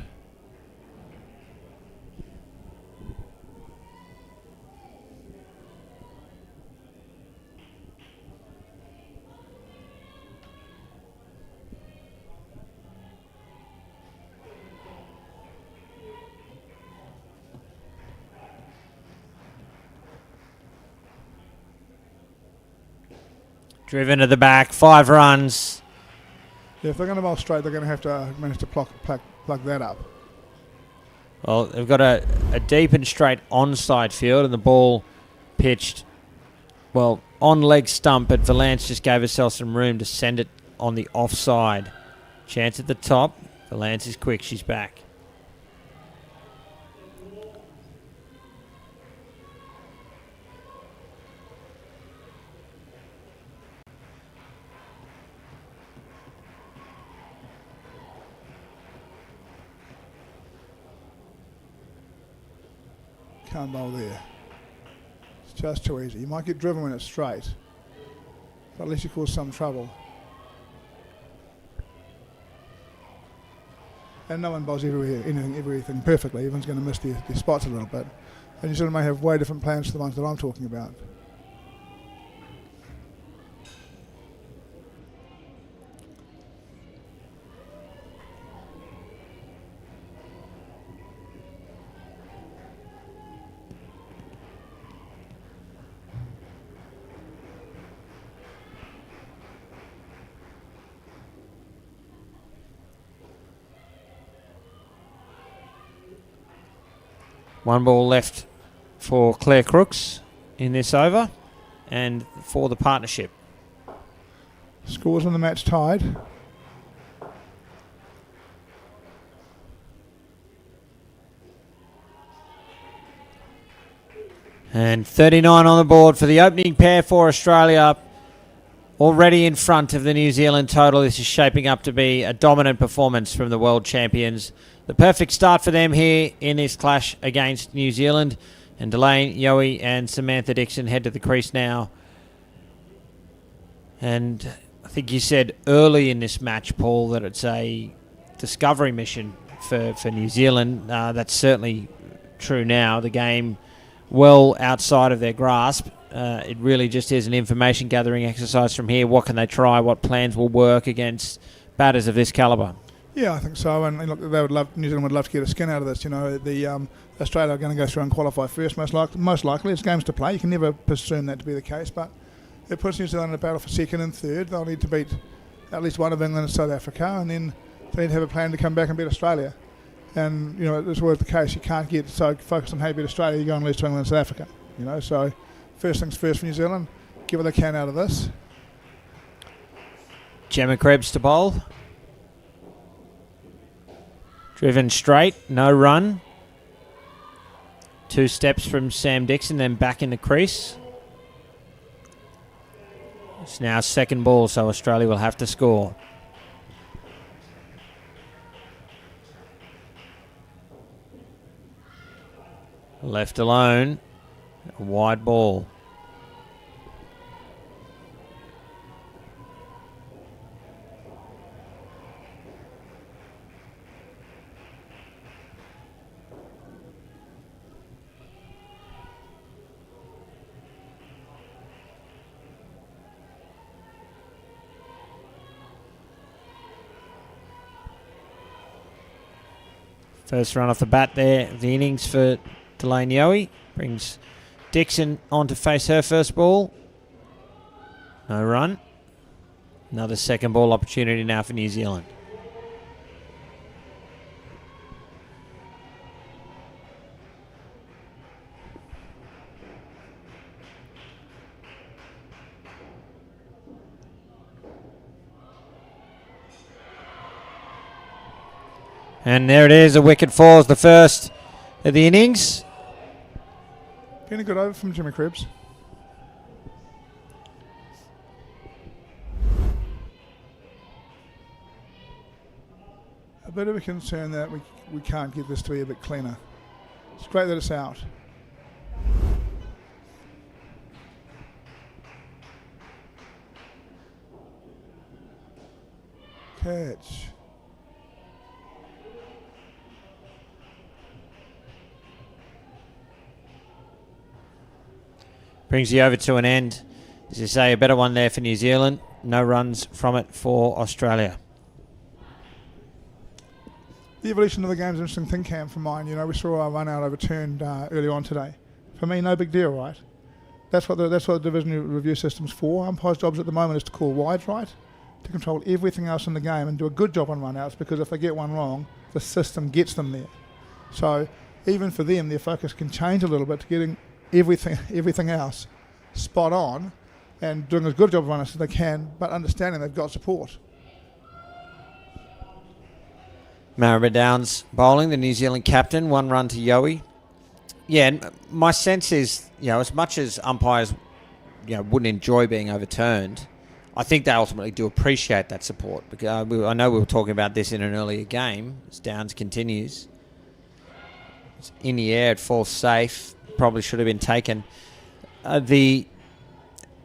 Driven to the back, 5 runs. Yeah, if they're going to bowl straight, they're going to have to manage to plug that up. Well, they've got a deep and straight onside field, and the ball pitched, well, on leg stump, but Valance just gave herself some room to send it on the offside. Chance at the top. Valance is quick. She's back. Can't bowl there. It's just too easy. You might get driven when it's straight, but at least you cause some trouble. And no one bowls everything perfectly. Everyone's going to miss their spots a little bit. And you sort of may have way different plans to the ones that I'm talking about. One ball left for Claire Crooks in this over and for the partnership. Scores on the match tied. And 39 on the board for the opening pair for Australia. Already in front of the New Zealand total. This is shaping up to be a dominant performance from the world champions. The perfect start for them here in this clash against New Zealand. And Delane Yowie and Samantha Dixon head to the crease now. And I think you said early in this match, Paul, that it's a discovery mission for New Zealand. That's certainly true now. The game well outside of their grasp. It really just is an information gathering exercise from here. What can they try? What plans will work against batters of this calibre? Yeah, I think so. And look, New Zealand would love to get a skin out of this. You know, the Australia are going to go through and qualify first. Most likely, it's games to play. You can never presume that to be the case, but it puts New Zealand in a battle for second and third. They'll need to beat at least one of England and South Africa, and then they need to have a plan to come back and beat Australia. And you know, it's always the case. You can't get so focused on how you beat Australia, you go and lose to England and South Africa. You know, so first things first for New Zealand. Give what they can out of this. Gemma Krebs to bowl. Driven straight, no run. 2 steps from Sam Dixon, then back in the crease. It's now second ball, so Australia will have to score. Left alone, a wide ball. First run off the bat there, the innings for Delane Yowie. Brings Dixon on to face her first ball. No run. Another second ball opportunity now for New Zealand. And there it is, a wicket falls, the first of the innings. Been a good over from Jimmy Krebs. A bit of a concern that we can't get this to be a bit cleaner. It's great that it's out. Catch. Brings the over to an end. As you say, a better one there for New Zealand. No runs from it for Australia. The evolution of the game is an interesting thing, Cam, for mine. You know, we saw our run out overturned early on today. For me, no big deal, right? That's what the division review system's for. Umpire's jobs at the moment is to call wides right, to control everything else in the game and do a good job on run outs, because if they get one wrong, the system gets them there. So even for them, their focus can change a little bit to getting everything else spot on and doing as good a job of running as they can, but understanding they've got support. Maribor Downs bowling, the New Zealand captain, 1 run to Yowie. Yeah, and my sense is, as much as umpires, wouldn't enjoy being overturned, I think they ultimately do appreciate that support. Because I know we were talking about this in an earlier game as Downs continues. It's in the air, it falls safe, probably should have been taken.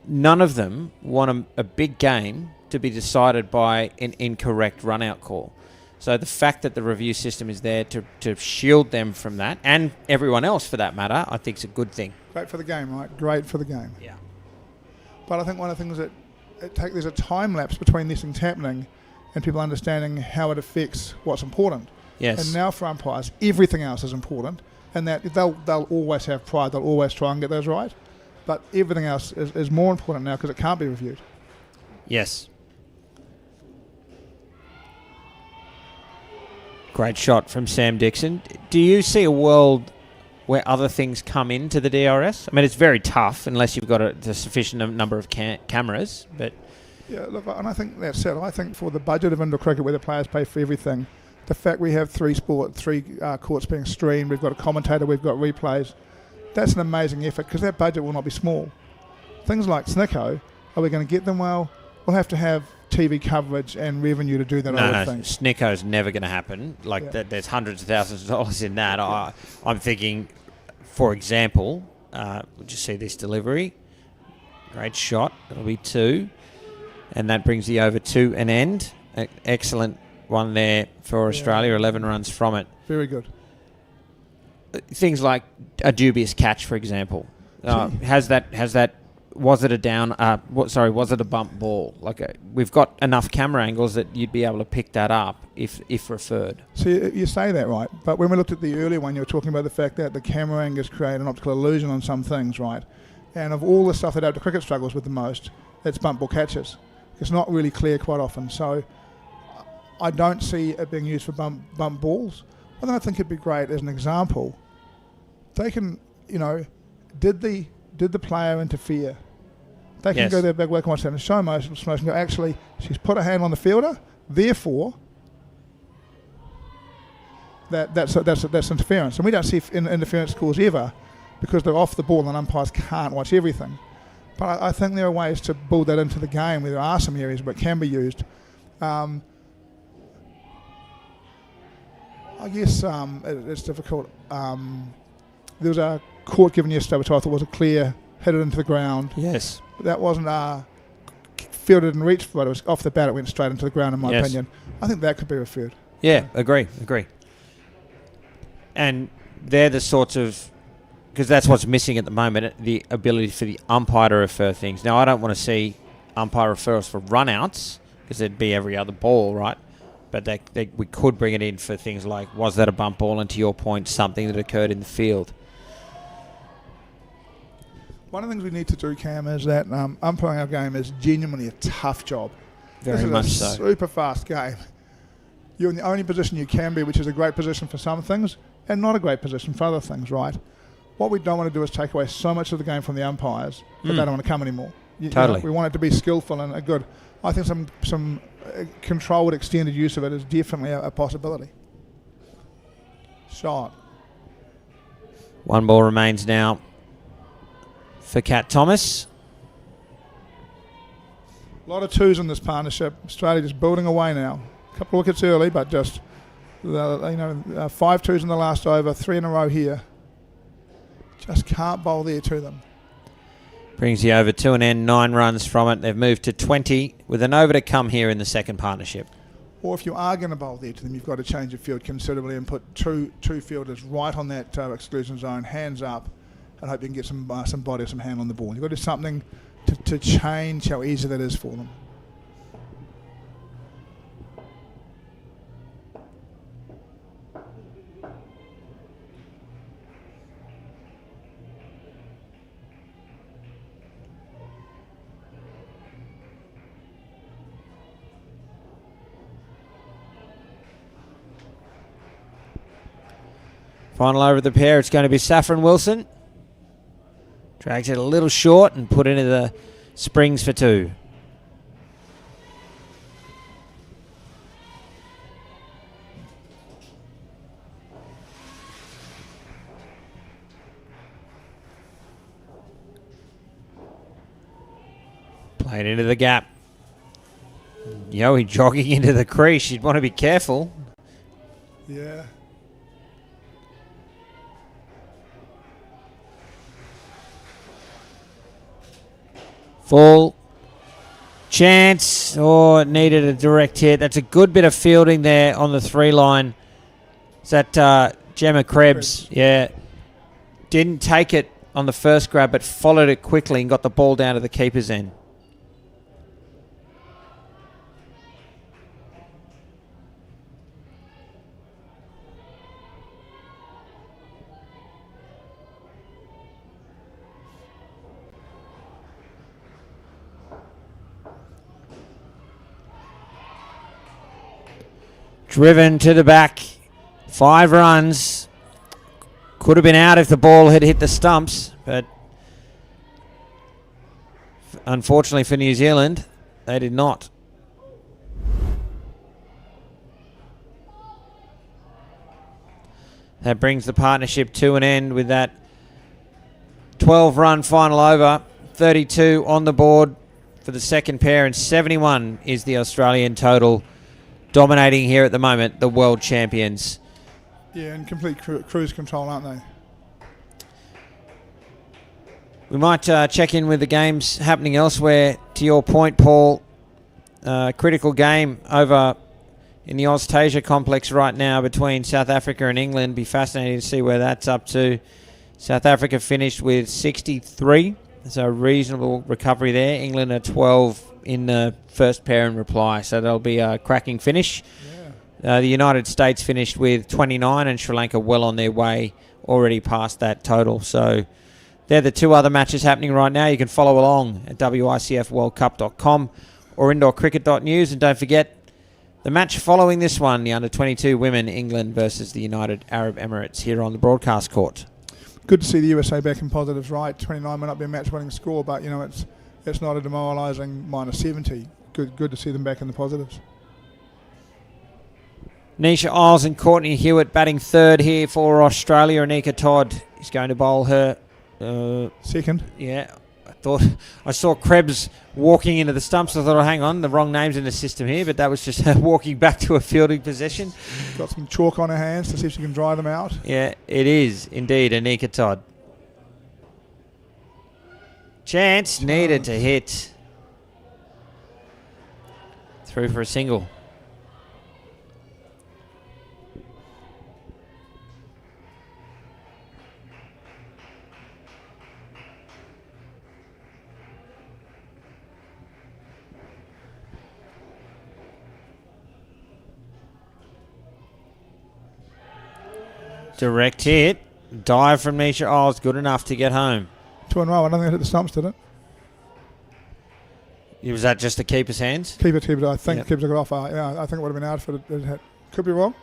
None of them want a big game to be decided by an incorrect run-out call. So the fact that the review system is there to shield them from that, and everyone else for that matter, I think is a good thing. Great for the game, right? Great for the game. Yeah. But I think one of the things that there's a time lapse between these things happening and people understanding how it affects what's important. Yes. And now for umpires, everything else is important, and that they'll always have pride. They'll always try and get those right. But everything else is more important now because it can't be reviewed. Yes. Great shot from Sam Dixon. Do you see a world where other things come into the DRS? I mean, it's very tough unless you've got a sufficient number of cameras. But yeah, look, and I think that's it. I think for the budget of indoor cricket, where the players pay for everything, the fact we have three courts being streamed, we've got a commentator, we've got replays, that's an amazing effort because that budget will not be small. Things like Snicko, are we going to get them well? We'll have to have TV coverage and revenue to do that. No, thing. Snicko's never going to happen. There's hundreds of thousands of dollars in that. Yeah. I'm thinking, for example, we'll just see this delivery. Great shot. It'll be 2. And that brings the over to an end. Excellent one there for Australia, 11 runs from it. Very good. Things like a dubious catch, for example. Was it a bump ball? We've got enough camera angles that you'd be able to pick that up if referred. So you say that, right? But when we looked at the earlier one, you were talking about the fact that the camera angles create an optical illusion on some things, right? And of all the stuff that Adelaide Cricket struggles with the most, it's bump ball catches. It's not really clear quite often. So I don't see it being used for bump balls. But then I think it'd be great as an example. They can, did the player interfere? They can go there back, work on and show motion, go, actually, she's put her hand on the fielder, therefore, that's interference. And we don't see interference calls ever because they're off the ball and umpires can't watch everything. But I think there are ways to build that into the game where there are some areas where it can be used. I guess it's difficult. There was a court given yesterday which I thought was a clear hit it into the ground. Yes. That wasn't fielded and reached for it. It was off the bat. It went straight into the ground, in my opinion. I think that could be referred. Yeah, agree. And they're the sorts of... Because that's what's missing at the moment, the ability for the umpire to refer things. Now, I don't want to see umpire referrals for run-outs, because it'd be every other ball, right? But we could bring it in for things like, was that a bump ball? And to your point, something that occurred in the field. One of the things we need to do, Cam, is that umpiring our game is genuinely a tough job. Very much so. This is a super fast game. You're in the only position you can be, which is a great position for some things and not a great position for other things, right? What we don't want to do is take away so much of the game from the umpires that they don't want to come anymore. Totally. We want it to be skillful and good. I think some controlled, extended use of it is definitely a possibility. Shot. 1 ball remains now for Cat Thomas. A lot of 2s in this partnership. Australia just building away now. A couple of wickets early, but just 5 2s in the last over, 3 in a row here. Just can't bowl there to them. Brings the over to an end, 9 runs from it. They've moved to 20 with an over to come here in the second partnership. Or if you are going to bowl there to them, you've got to change your field considerably and put two fielders right on that exclusion zone, hands up, and hope you can get some body or some hand on the ball. You've got to do something to change how easy that is for them. Final over the pair, it's going to be Saffron Wilson. Drags it a little short and put into the springs for 2. Playing into the gap. Yowie jogging into the crease. You'd want to be careful. Yeah. Full chance. Oh, it needed a direct hit. That's a good bit of fielding there on the 3 line. Is that Gemma Krebs? Yeah. Didn't take it on the first grab, but followed it quickly and got the ball down to the keeper's end. Driven to the back. 5 runs. Could have been out if the ball had hit the stumps, but unfortunately for New Zealand, they did not. That brings the partnership to an end with that 12-run final over. 32 on the board for the second pair, and 71 is the Australian total. Dominating here at the moment, the world champions. Yeah, and complete cruise control, aren't they? We might check in with the games happening elsewhere. To your point, Paul, critical game over in the Austasia complex right now between South Africa and England. Be fascinating to see where that's up to. South Africa finished with 63. There's a reasonable recovery there. England are 12 in the first pair in reply, so that'll be a cracking finish. Yeah. The United States finished with 29 and Sri Lanka well on their way, already past that total. So they're the 2 other matches happening right now. You can follow along at wicfworldcup.com or indoorcricket.news. And don't forget the match following this one, the under-22 women, England versus the United Arab Emirates, here on the broadcast court. Good to see the USA back in positives, right? 29 may not be a match-winning score, but, you know, it's not a demoralising -70. Good to see them back in the positives. Nisha Isles and Courtney Hewitt batting third here for Australia. Anika Todd is going to bowl her second. Yeah, I saw Krebs walking into the stumps. I thought, oh, hang on, the wrong name's in the system here, but that was just her walking back to a fielding position. Got some chalk on her hands to see if she can dry them out. Yeah, it is indeed Anika Todd. Chance needed to hit. Through for a single. Direct hit. Dive from Nisha Isles. Good enough to get home. 2 in a row. I don't think it hit the stumps, did it? Was that just the keeper's hands? Keep it. I think Yep. keeper took it off. Yeah, I think it would have been out if it had. Could be wrong.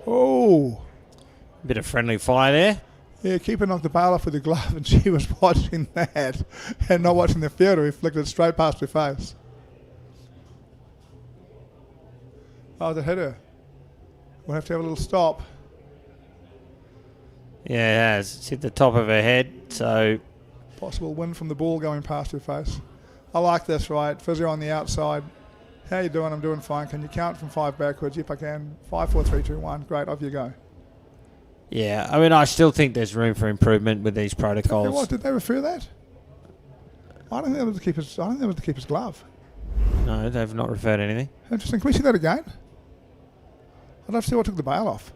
Oh. Bit of friendly fire there. Yeah, keeper knocked the ball off with the glove, and she was watching that and not watching the fielder. He flicked it straight past her face. Oh, that hit her. We'll have to have a little stop. Yeah, it has. It's hit the top of her head, so... Possible win from the ball going past her face. I like this, right? Physio on the outside. How you doing? I'm doing fine. Can you count from 5 backwards? Yep, I can. 5, 4, 3, 2, 1. Great, off you go. Yeah, I mean, I still think there's room for improvement with these protocols. What, did they refer that? I don't think that was the keeper's. I don't think that was the keeper's glove. No, they've not referred anything. Interesting. Can we see that again? I'd love to see what took the bail off.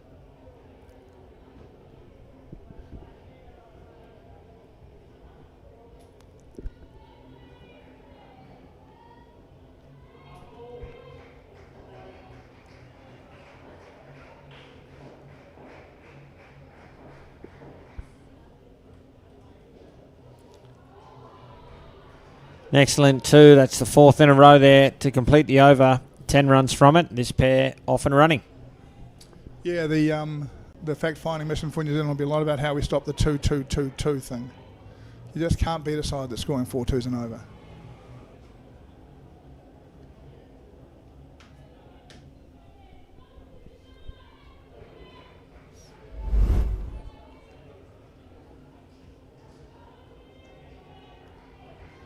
An excellent 2. That's the 4th in a row there to complete the over. 10 runs from it. This pair off and running. Yeah, the fact-finding mission for New Zealand will be a lot about how we stop the 2-2-2-2 thing. You just can't beat a side that's scoring 4 twos and over.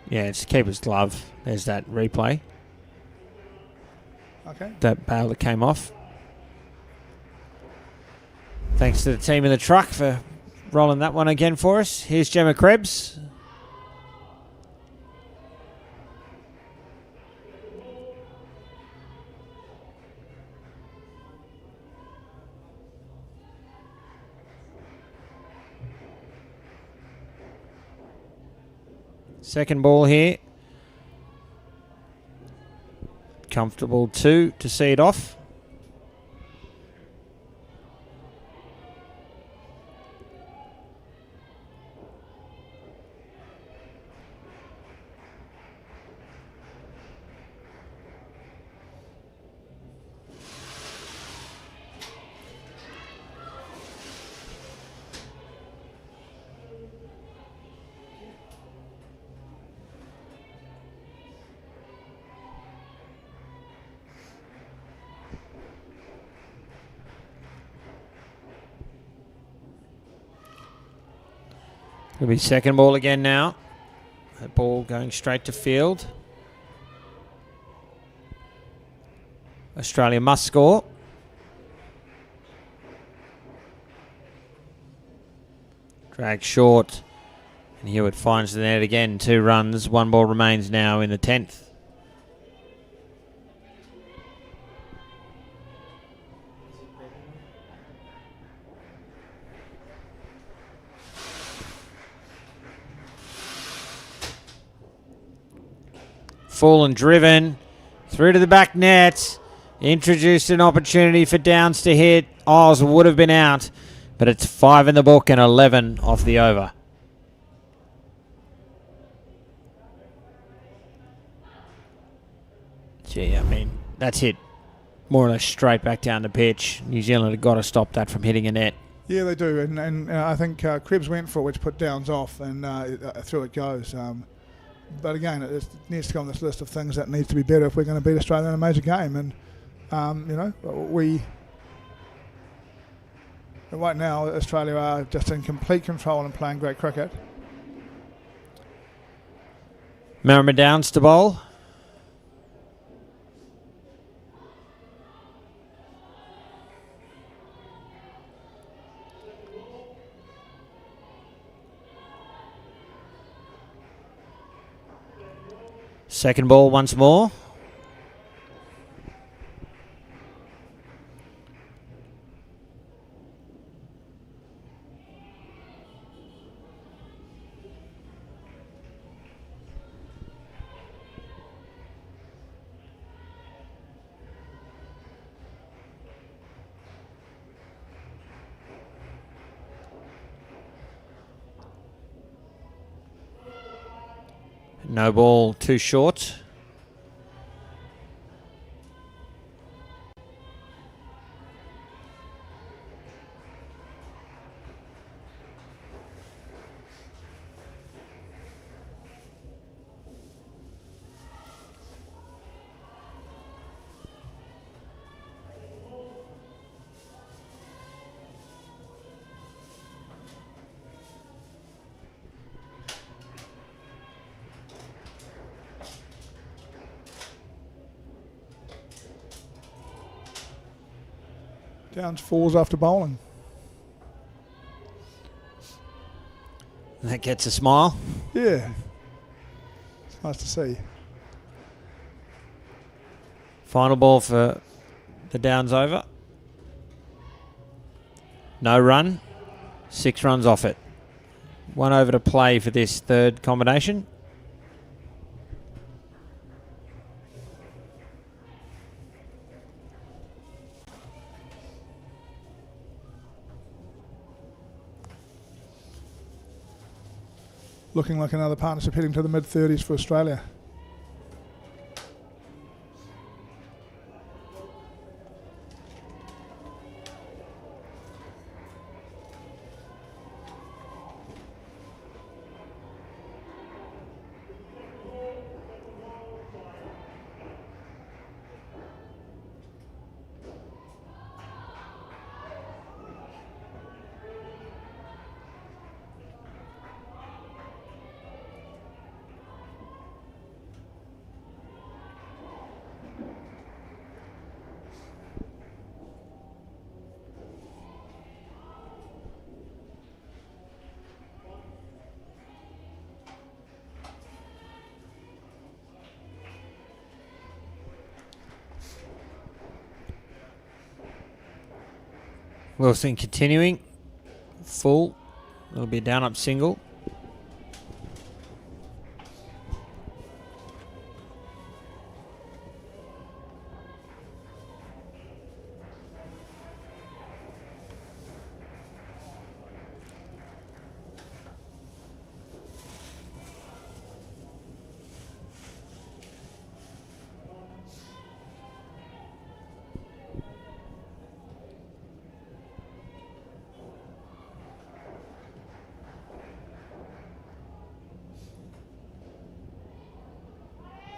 Yeah, it's keeper's glove. There's that replay. Okay. That bail that came off. Thanks to the team in the truck for rolling that one again for us. Here's Gemma Krebs. Second ball here. Comfortable 2 to see it off. It'll be second ball again now. That ball going straight to field. Australia must score. Drag short. And Hewitt finds the net again. 2 runs. 1 ball remains now in the 10th. Full and driven through to the back net. Introduced an opportunity for Downs to hit. Oz would have been out, but it's 5 in the book and 11 off the over. Gee, I mean, that's hit more or less straight back down the pitch. New Zealand have got to stop that from hitting a net. Yeah, they do, and I think Krebs went for it, which put Downs off, and through it goes. But again, it needs to go on this list of things that needs to be better if we're going to beat Australia in a major game. And right now Australia are just in complete control and playing great cricket. Merriman Downs to bowl. Second ball once more. No ball, too short. Downs falls after bowling. That gets a smile. Yeah. It's nice to see. Final ball for the Downs over. No run. 6 runs off it. 1 over to play for this third combination. Looking like another partnership heading to the mid-30s for Australia. Wilson continuing. Full. It'll be a down-up single.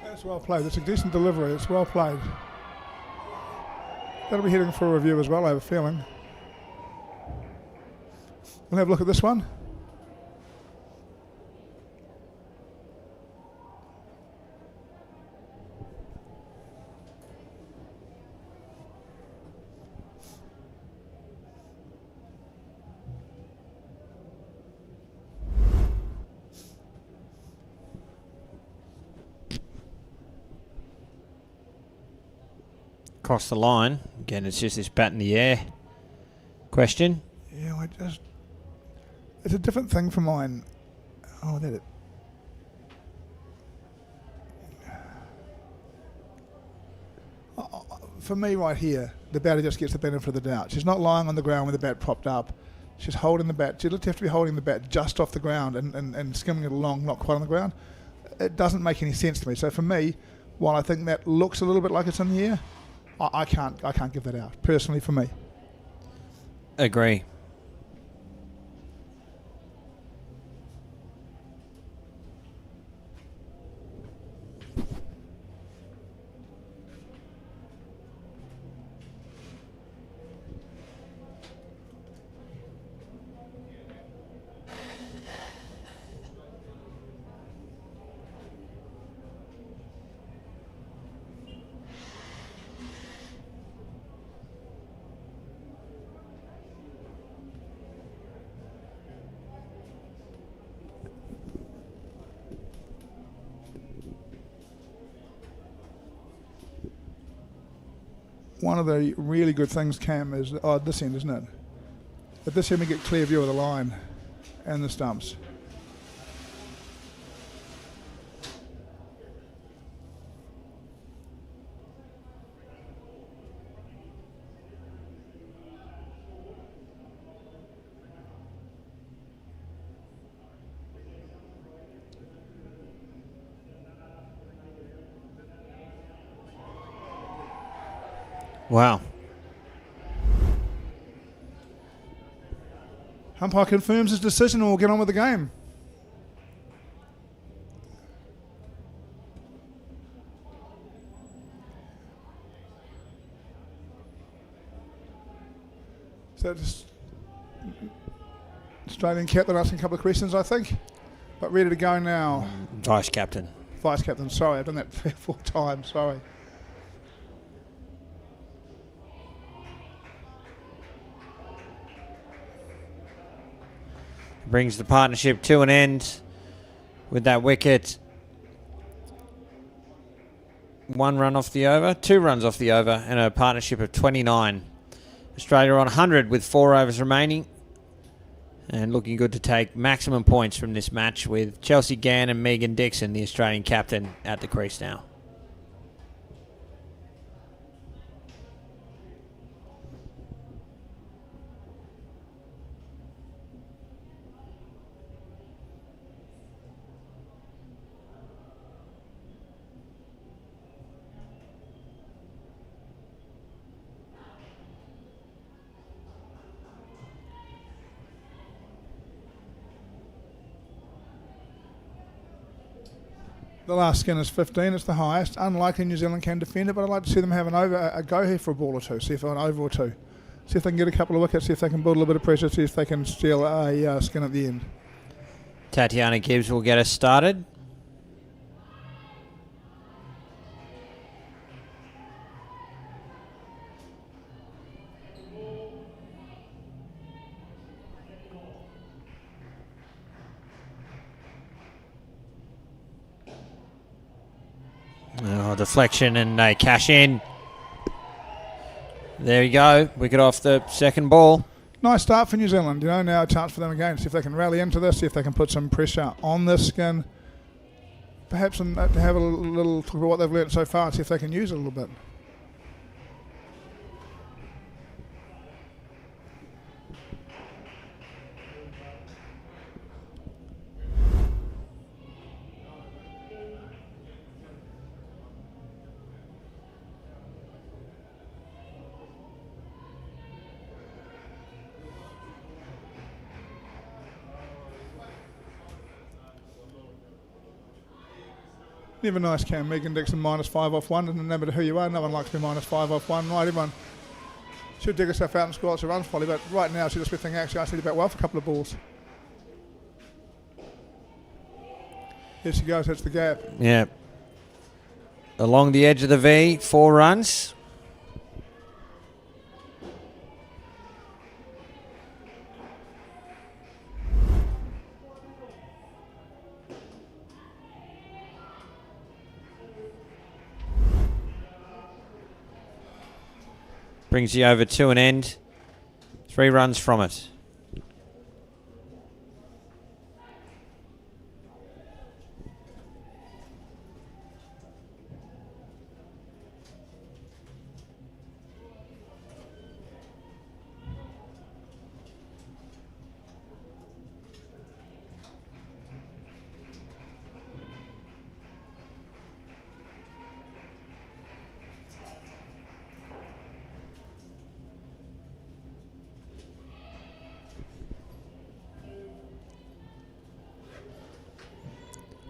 That's well played. It's a decent delivery. It's well played. That'll be heading for a review as well, I have a feeling. We'll have a look at this one. Across the line. Again, it's just this bat in the air question. Yeah, it's a different thing from mine. Oh, that it. For me right here, the batter just gets the benefit of the doubt. She's not lying on the ground with the bat propped up. She's holding the bat. She'd have to be holding the bat just off the ground and skimming it along, not quite on the ground. It doesn't make any sense to me. So for me, while I think that looks a little bit like it's in the air, I can't give that out, personally, for me. Agree. One of the really good things, Cam, is at this end, isn't it? At this end, we get clear view of the line and the stumps. Wow. Umpire confirms his decision and we'll get on with the game. So just Australian captain asking a couple of questions, I think. But ready to go now. Vice captain. Vice captain, sorry, I've done that 4 times, sorry. Brings the partnership to an end with that wicket. 1 run off the over, 2 runs off the over, and a partnership of 29. Australia on 100 with 4 overs remaining. And looking good to take maximum points from this match with Chelsea Gann and Megan Dixon, the Australian captain, at the crease now. The last skin is 15. It's the highest. Unlikely New Zealand can defend it, but I'd like to see them have a go here for a ball or two. See if an over or two. See if they can get a couple of wickets. See if they can build a little bit of pressure. See if they can steal a skin at the end. Tatiana Gibbs will get us started. Oh, deflection and they cash in. There you go. Wicket off the second ball. Nice start for New Zealand. You know, now a chance for them again. See if they can rally into this. See if they can put some pressure on this skin. Perhaps have a little talk about what they've learnt so far. See if they can use it a little bit. Never nice, Cam. Megan Dixon -5 off 1. Doesn't matter who you are. No one likes to be -5 off 1. Right, everyone should dig herself out and score lots of runs probably, but right now she's just thinking actually I see about well for a couple of balls. Here she goes, hits the gap. Yeah. Along the edge of the V, 4 runs. Brings the over to an end. 3 runs from it.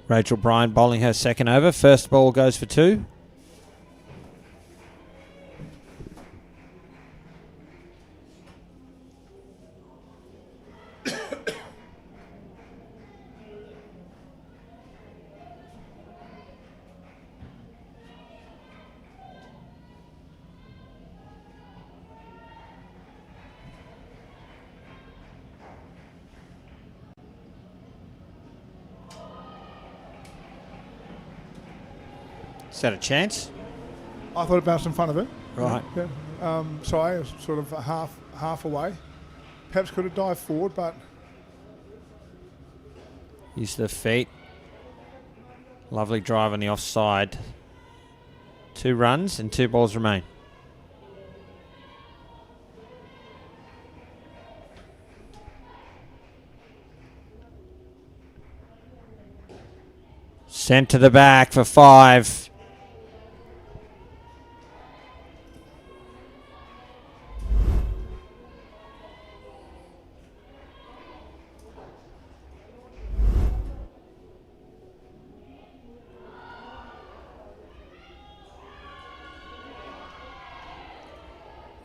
Rachel Bryan bowling her second over. First ball goes for 2. Is that a chance? I thought it bounced in front of it. Right. Yeah. Sorry, it was sort of half away. Perhaps could have dived forward, but Use the feet. Lovely drive on the offside. 2 runs and 2 balls remain. Sent to the back for 5.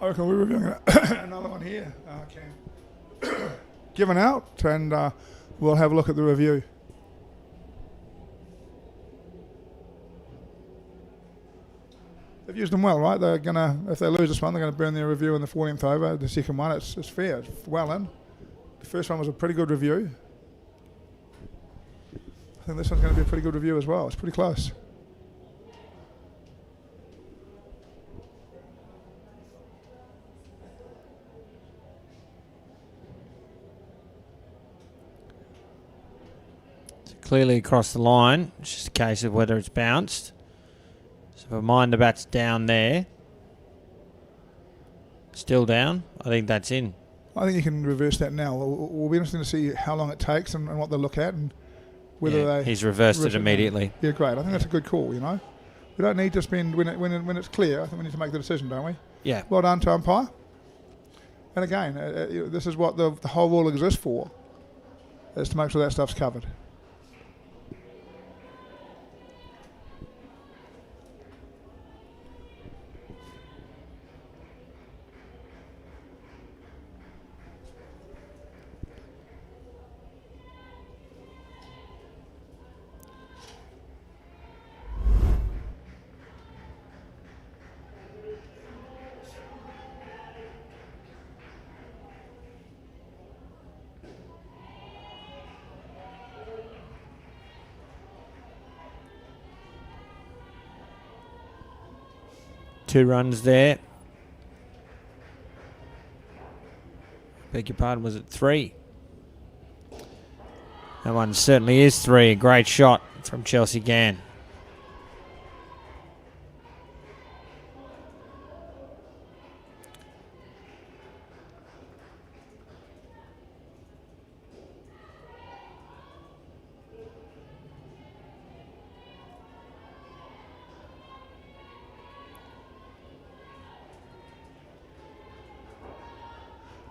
I reckon we're reviewing another one here. Given out, and we'll have a look at the review. They've used them well, right? They're gonna, if they lose this one, they're gonna burn their review in the 14th over. The second one, it's fair, it's well in. The first one was a pretty good review. I think this one's going to be a pretty good review as well. It's pretty close. Clearly across the line. It's just a case of whether it's bounced. So if I mind the bat's down there. Still down. I think that's in. I think you can reverse that now. We'll be interesting to see how long it takes and what they look at and whether they... He's reversed it immediately. Yeah, great. I think that's a good call, you know. We don't need to spend... When it's clear, I think we need to make the decision, don't we? Yeah. Well done to umpire. And again, this is what the whole rule exists for, is to make sure that stuff's covered. Two runs there. Beg your pardon, was it 3? That one certainly is 3. A great shot from Chelsea Gann.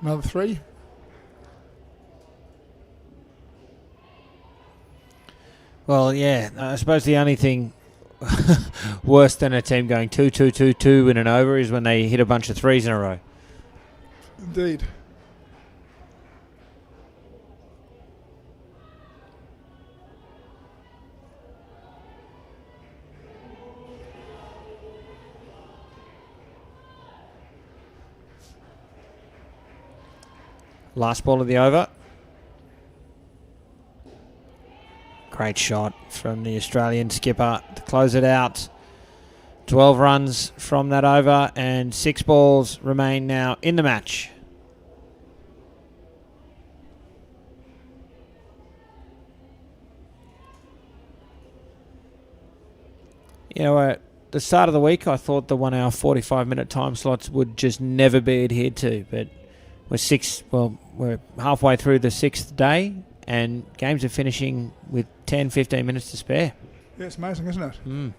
Another 3. Well, yeah, I suppose the only thing worse than a team going 2-2-2-2 in an over is when they hit a bunch of 3s in a row. Indeed. Last ball of the over. Great shot from the Australian skipper to close it out. 12 runs from that over and 6 balls remain now in the match. You know, at the start of the week, I thought the 1 hour 45-minute time slots would just never be adhered to, but we're halfway through the 6th day, and games are finishing with 10, 15 minutes to spare. Yeah, it's amazing, isn't it? Mm.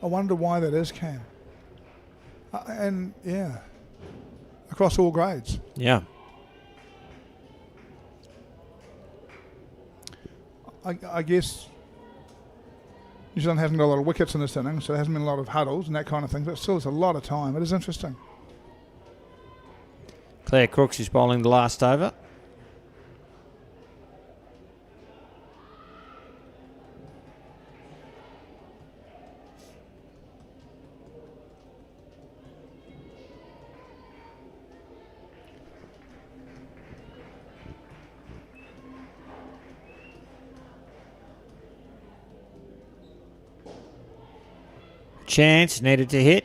I wonder why that is, Cam. And, yeah, across all grades. Yeah. I guess New Zealand hasn't got a lot of wickets in this inning, so there hasn't been a lot of huddles and that kind of thing, but still it's a lot of time. It is interesting. Claire Crooks is bowling the last over. Chance needed to hit.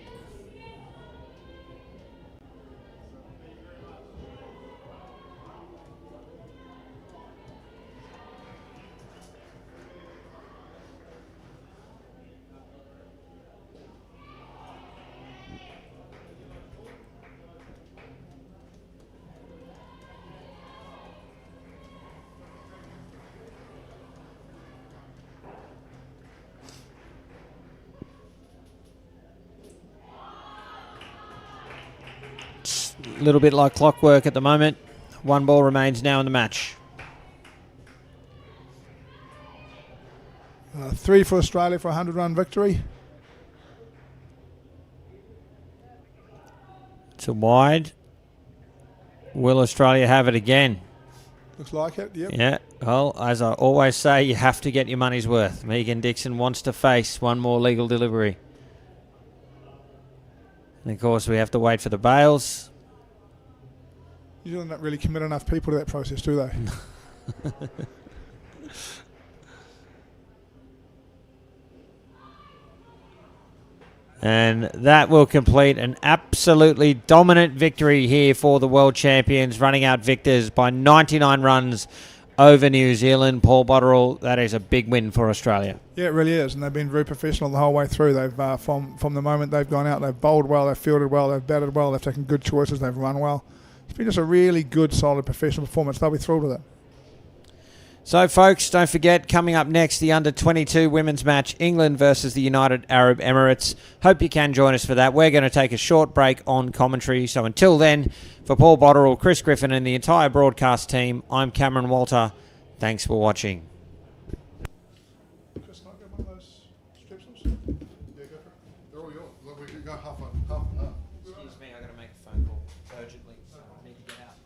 A little bit like clockwork at the moment. 1 ball remains now in the match. 3 for Australia for a 100-run victory. It's a wide. Will Australia have it again? Looks like it, yep. Yeah, well, as I always say, you have to get your money's worth. Megan Dixon wants to face one more legal delivery. And of course, we have to wait for the bails. New Zealand don't really commit enough people to that process, do they? And that will complete an absolutely dominant victory here for the world champions, running out victors by 99 runs over New Zealand. Paul Botterill, that is a big win for Australia. Yeah, it really is, and they've been very professional the whole way through. They've from the moment they've gone out, they've bowled well, they've fielded well, they've batted well, they've taken good choices, they've run well. It's been just a really good, solid professional performance. They'll be thrilled with it. So, folks, don't forget, coming up next, the under-22 women's match, England versus the United Arab Emirates. Hope you can join us for that. We're going to take a short break on commentary. So until then, for Paul Botterill, Chris Griffin and the entire broadcast team, I'm Cameron Walter. Thanks for watching. Chris, can I get one of those strepsils? Yeah, go for it. They're all yours. Look, we can go half and half. Excuse me, I've got to make a phone call urgently. So I need to get out.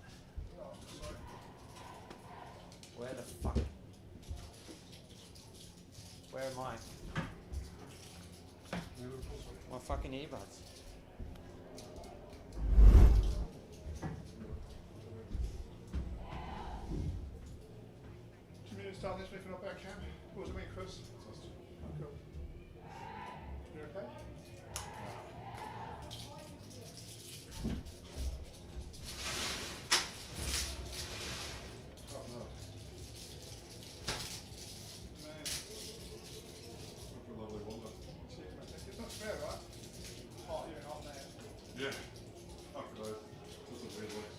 Where the fuck? Where am I? My fucking earbuds. Start this week, if not back, Cam. What was it, me, Chris? Oh, cool. You okay? It's not fair, right? Oh, you're not mad. Yeah. After those, just a weird looks.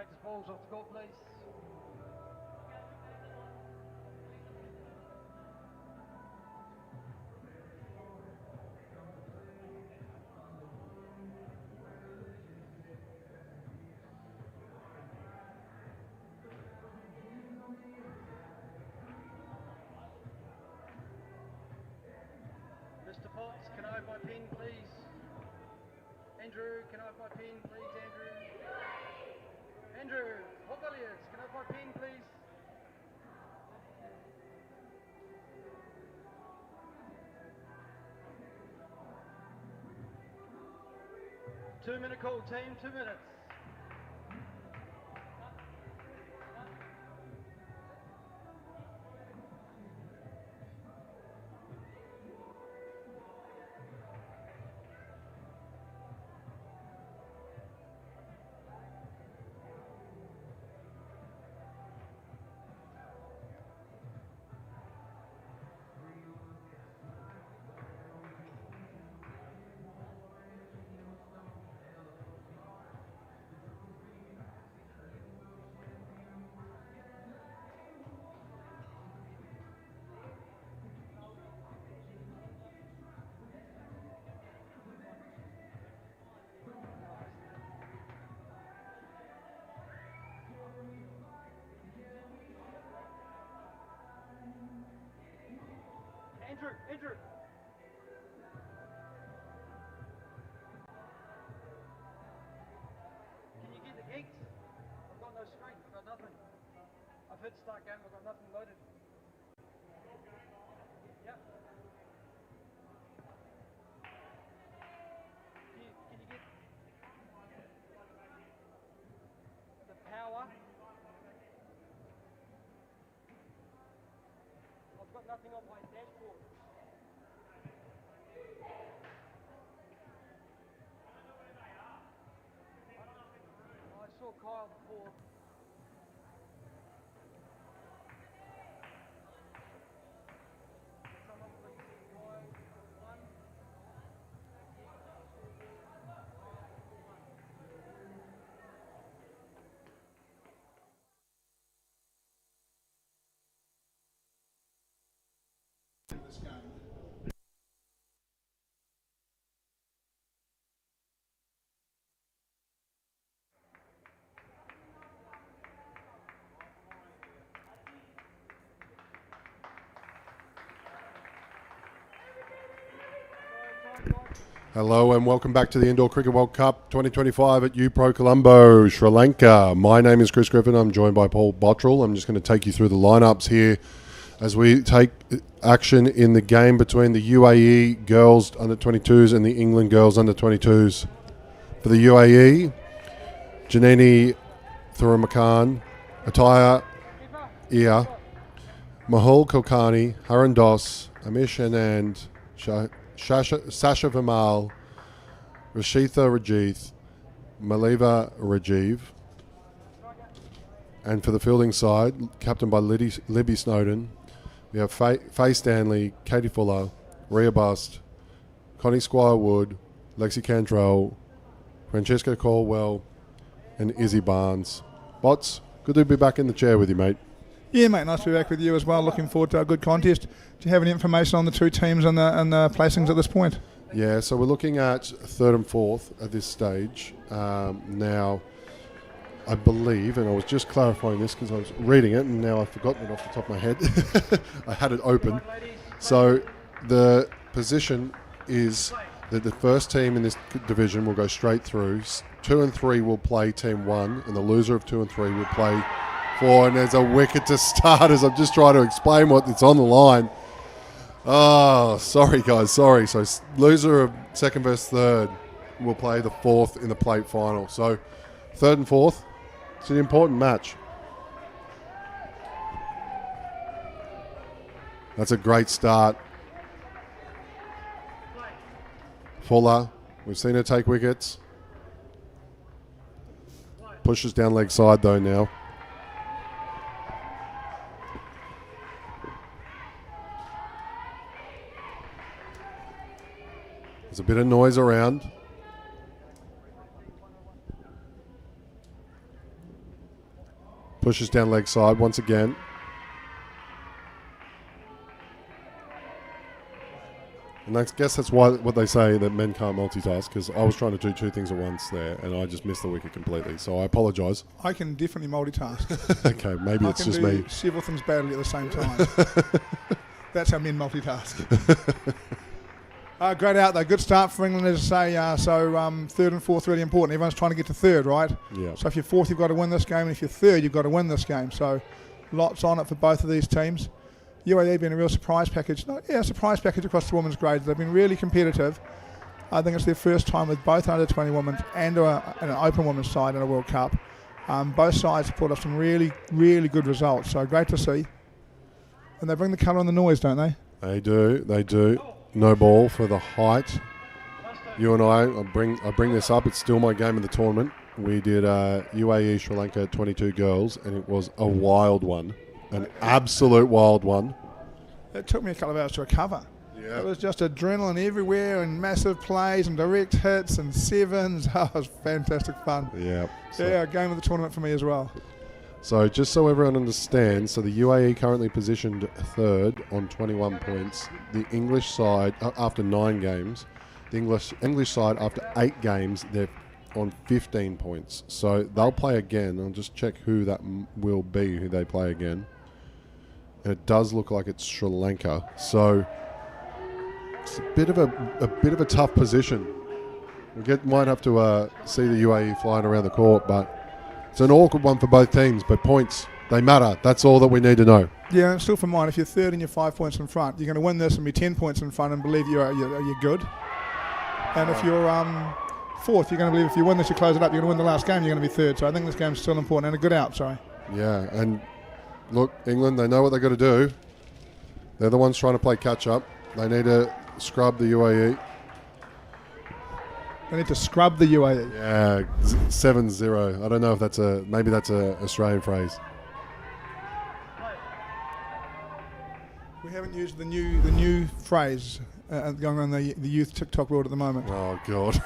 Practice balls off the court, please. Mr. Potts, can I have my pen, please? Andrew, can I have my pen, please, Andrew? Andrew, Hopelius, can I have my pen, please? Two-minute call, team, 2 minutes. Andrew. Can you get the gigs? I've got no screen, I've got nothing. I've hit start game, I've got nothing loaded. Yep. Can you get the power? I've got nothing on my dashboard. I saw Kyle before. Someone please see Kyle. One. This game. Hello and welcome back to the Indoor Cricket World Cup 2025 at UPro Colombo, Sri Lanka. My name is Chris Griffin. I'm joined by Paul Bottrell. I'm just going to take you through the lineups here as we take action in the game between the UAE girls under 22s and the England girls under 22s. For the UAE, Janini Thuramakan, Ataya Ia, Mahul Kulkarni, Haran Das, Amish Anand, Sasha Vimal, Rashitha Rajith, Maliva Rajiv. And for the fielding side, captained by Libby Snowden, we have Faye Stanley, Katie Fuller, Rhea Bust, Connie Squire-Wood, Lexi Cantrell, Francesca Caldwell, and Izzy Barnes. Bots, good to be back in the chair with you, mate. Yeah, mate, nice to be back with you as well. Looking forward to a good contest. Do you have any information on the two teams and the placings at this point? Yeah, so we're looking at third and fourth at this stage. Now, I believe, and I was just clarifying this because I was reading it and now I've forgotten it off the top of my head. I had it open. So the position is that the first team in this division will go straight through. 2 and 3 will play team 1, and the loser of 2 and 3 will play 4. And there's a wicket to start as I'm just trying to explain what's on the line. Oh, sorry, guys, sorry. So loser of second versus third will play the fourth in the plate final. So third and fourth, it's an important match. That's a great start. Fuller, we've seen her take wickets. Pushes down leg side though now. There's a bit of noise around. Pushes down leg side once again. And I guess that's why what they say that men can't multitask, because I was trying to do two things at once there, and I just missed the wicket completely. So I apologise. I can definitely multitask. Okay, maybe I it's can just do me. several things badly at the same time. That's how men multitask. Great out though. Good start for England, as I say. Third and fourth really important. Everyone's trying to get to third, right? Yeah. So if you're fourth, you've got to win this game, and if you're third, you've got to win this game. So lots on it for both of these teams. UAE been a real surprise package. Surprise package across the women's grades. They've been really competitive. I think it's their first time with both under 20 women and an open women's side in a World Cup. Both sides have put up some really, really good results. So great to see. And they bring the colour and the noise, don't they? They do. No ball for the height. You and I bring this up. It's still my game of the tournament. We did UAE Sri Lanka 22 girls, and it was a wild one. An absolute wild one. It took me a couple of hours to recover. Yeah. It was just adrenaline everywhere and massive plays and direct hits and sevens. Oh, it was fantastic fun. Yeah. Yeah, game of the tournament for me as well. So just so everyone understands, so the UAE currently positioned third on 21 points. The English side, after 9 games, the English side after 8 games, they're on 15 points. So they'll play again. I'll just check who that will be, who they play again. And it does look like it's Sri Lanka. So it's a bit of a tough position. Might have to see the UAE flying around the court, but it's an awkward one for both teams. But points, they matter. That's all that we need to know. Yeah, and still for mine, if you're third and you're 5 points in front, you're going to win this and be 10 points in front and believe you're good. And if you're fourth, you're going to believe if you win this, you close it up, you're going to win the last game, you're going to be third. So I think this game's still important, and a good out, sorry. Yeah, and look, England, they know what they've got to do. They're the ones trying to play catch-up. They need to scrub the UAE. They need to scrub the UAE. Yeah, 7-0. I don't know if that's maybe that's a Australian phrase. We haven't used the new phrase going on the youth TikTok world at the moment. Oh God.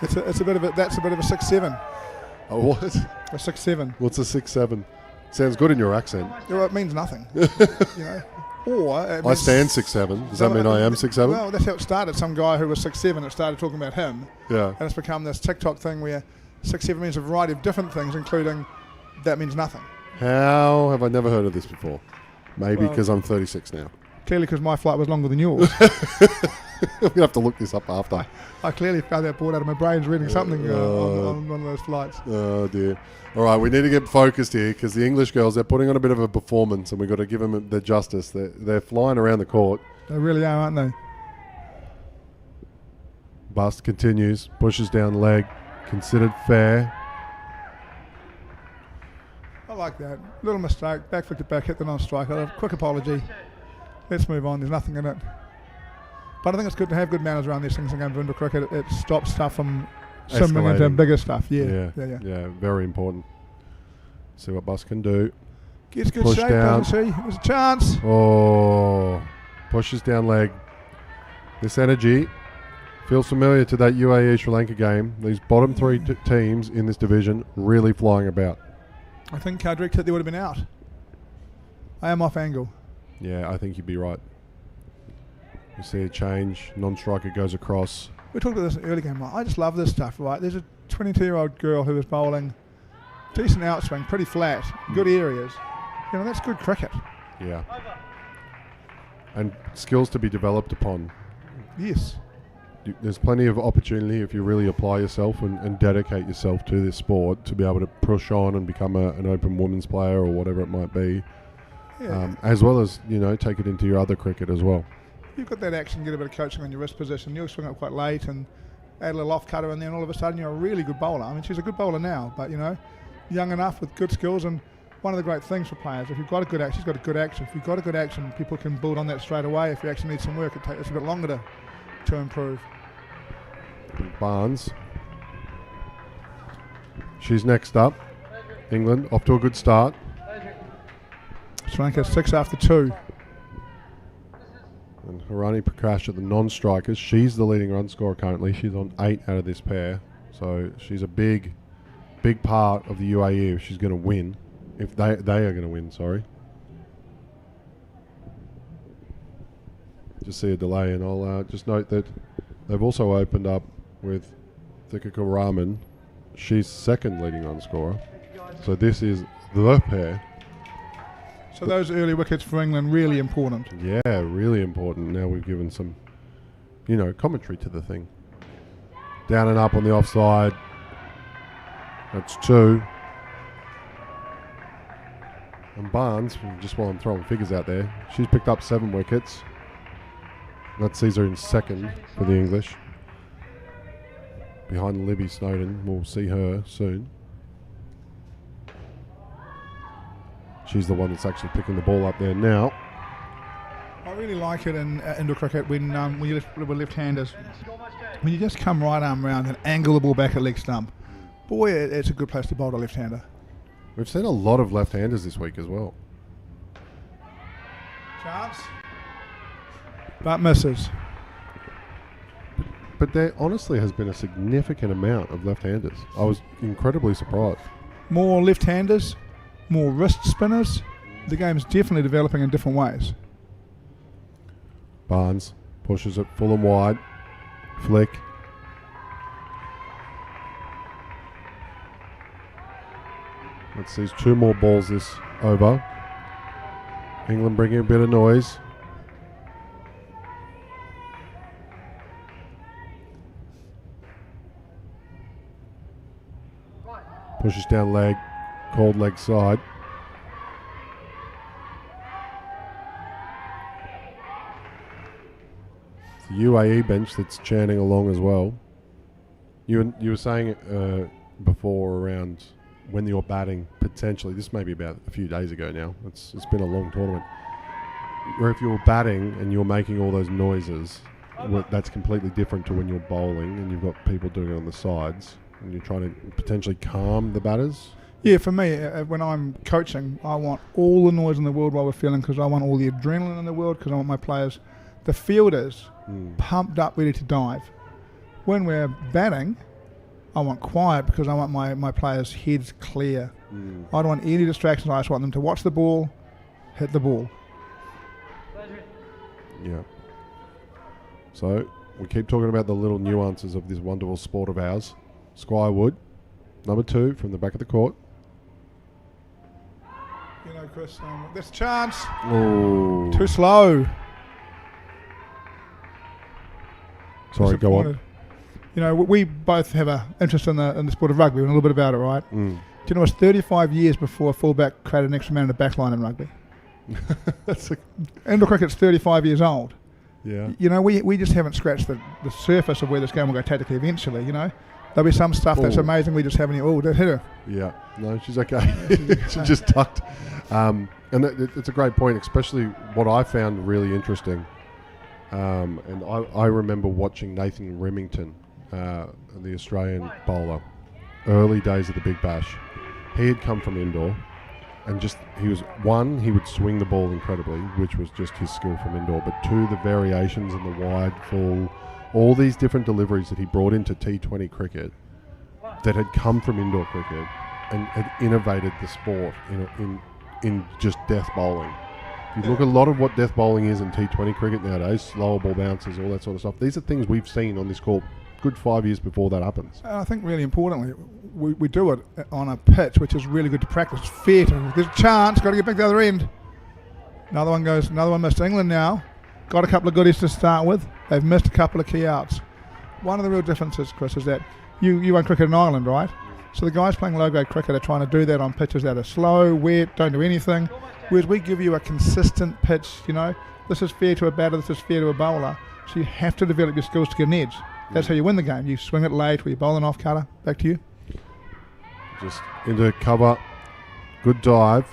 That's a bit of a 6-7. Oh, what? A 6-7. What's a 6-7? Sounds good in your accent. Well, it means nothing. Or it I means, stand 6'7". Does that mean I am 6'7"? Well, that's how it started. Some guy who was 6'7", it started talking about him. Yeah. And it's become this TikTok thing where 6'7" means a variety of different things, including that means nothing. How have I never heard of this before? Maybe Well- because I'm 36 now. Clearly because my flight was longer than yours. I'm going to have to look this up after. I clearly found that bored out of my brains reading something on one of those flights. Oh, dear. All right, we need to get focused here because the English girls, they're putting on a bit of a performance and we've got to give them the justice. They're flying around the court. They really are, aren't they? Bust continues, pushes down leg, considered fair. I like that. Little mistake. Back flick it back, hit the non-striker. Quick apology. Let's move on. There's nothing in it. But I think it's good to have good manners around these things in games of indoor cricket. It stops stuff from simmering into Escalating. bigger stuff. Yeah, Yeah. very important. See what Bust can do. Gets good Push shape, down. doesn't she? There's a chance. Oh, pushes down leg. This energy feels familiar to that UAE Sri Lanka game. These bottom three teams in this division really flying about. I think direct hit, they would have been out. I am off angle. Yeah, I think you'd be right. You see a change. Non-striker goes across. We talked about this in the early game. Right? I just love this stuff, right? There's a 22-year-old girl who was bowling decent outswing, pretty flat, good areas. You know, that's good cricket. Yeah. And skills to be developed upon. Yes. There's plenty of opportunity if you really apply yourself and dedicate yourself to this sport to be able to push on and become an open women's player or whatever it might be. Yeah. As well as, take it into your other cricket as well. You've got that action, get a bit of coaching on your wrist position. You'll swing up quite late and add a little off cutter, and then all of a sudden you're a really good bowler. I mean, she's a good bowler now, but young enough with good skills. And one of the great things for players, if you've got a good action, she's got a good action. If you've got a good action, people can build on that straight away. If you actually need some work, it's a bit longer to improve. Barnes. She's next up. England off to a good start. Sri Lanka 6 after 2. And Harani Prakash at the non-strikers. She's the leading run scorer currently. She's on 8 out of this pair. So she's a big part of the UAE if she's going to win. if they are going to win, sorry. Just see a delay, and I'll just note that they've also opened up with Thikaka Raman. She's second leading run scorer. So this is the pair. So those early wickets for England, really important. Yeah, really important. Now we've given some, commentary to the thing. Down and up on the offside. That's 2. And Barnes, just while I'm throwing figures out there, she's picked up 7 wickets. That sees her in second for the English. Behind Libby Snowden. We'll see her soon. She's the one that's actually picking the ball up there now. I really like it in indoor cricket when you with left-handers. When you just come right arm round and angle the ball back at leg stump. Boy, it's a good place to bowl a left-hander. We've seen a lot of left-handers this week as well. Chance. But misses. But there honestly has been a significant amount of left-handers. I was incredibly surprised. More left-handers, more wrist spinners. The game's definitely developing in different ways. Barnes pushes it full and wide. Flick. Let's see, 2 more balls this over. England bringing a bit of noise. Pushes down leg, called leg side. It's the UAE bench that's chanting along as well. You were saying before around when you're batting, potentially, this may be about a few days ago now, it's been a long tournament, where if you're batting and you're making all those noises, that's completely different to when you're bowling and you've got people doing it on the sides and you're trying to potentially calm the batters. Yeah, for me, when I'm coaching, I want all the noise in the world while we're fielding because I want all the adrenaline in the world because I want my players, the fielders, pumped up, ready to dive. When we're batting, I want quiet because I want my players' heads clear. I don't want any distractions. I just want them to watch the ball, hit the ball. Yeah. So we keep talking about the little nuances of this wonderful sport of ours. Squire Wood, number 2 from the back of the court. You know, Chris, there's a chance. Oh. Too slow. Sorry, go on. You know, we both have an interest in the sport of rugby and a little bit about it, right? Do you know it's 35 years before a fullback created an extra man in the back line in rugby? Indoor cricket's 35 years old. Yeah. You know, we just haven't scratched the surface of where this game will go tactically eventually, you know? There'll be some stuff that's amazing we just haven't... Oh, that hit her. Yeah. No, she's okay. She just tucked. And it's a great point, especially what I found really interesting. And I remember watching Nathan Remington, the Australian bowler, early days of the Big Bash. He had come from indoor, and he would swing the ball incredibly, which was just his skill from indoor, but 2, the variations in the wide, full, all these different deliveries that he brought into T20 cricket that had come from indoor cricket and had innovated the sport in just death bowling. If you look at a lot of what death bowling is in T20 cricket nowadays, slower ball bounces, all that sort of stuff, these are things we've seen on this court good 5 years before that happens. And I think really importantly, we do it on a pitch which is really good to practice. It's fair to, there's a chance, got to get back to the other end. Another one missed. England now got a couple of goodies to start with. They've missed a couple of key outs. One of the real differences, Chris, is that you run cricket in Ireland, right? So the guys playing low-grade cricket are trying to do that on pitches that are slow, wet, don't do anything, whereas we give you a consistent pitch, you know. This is fair to a batter, this is fair to a bowler. So you have to develop your skills to get an edge. That's how you win the game. You swing it late, or you bowl an off-cutter. Back to you. Just into cover, good dive.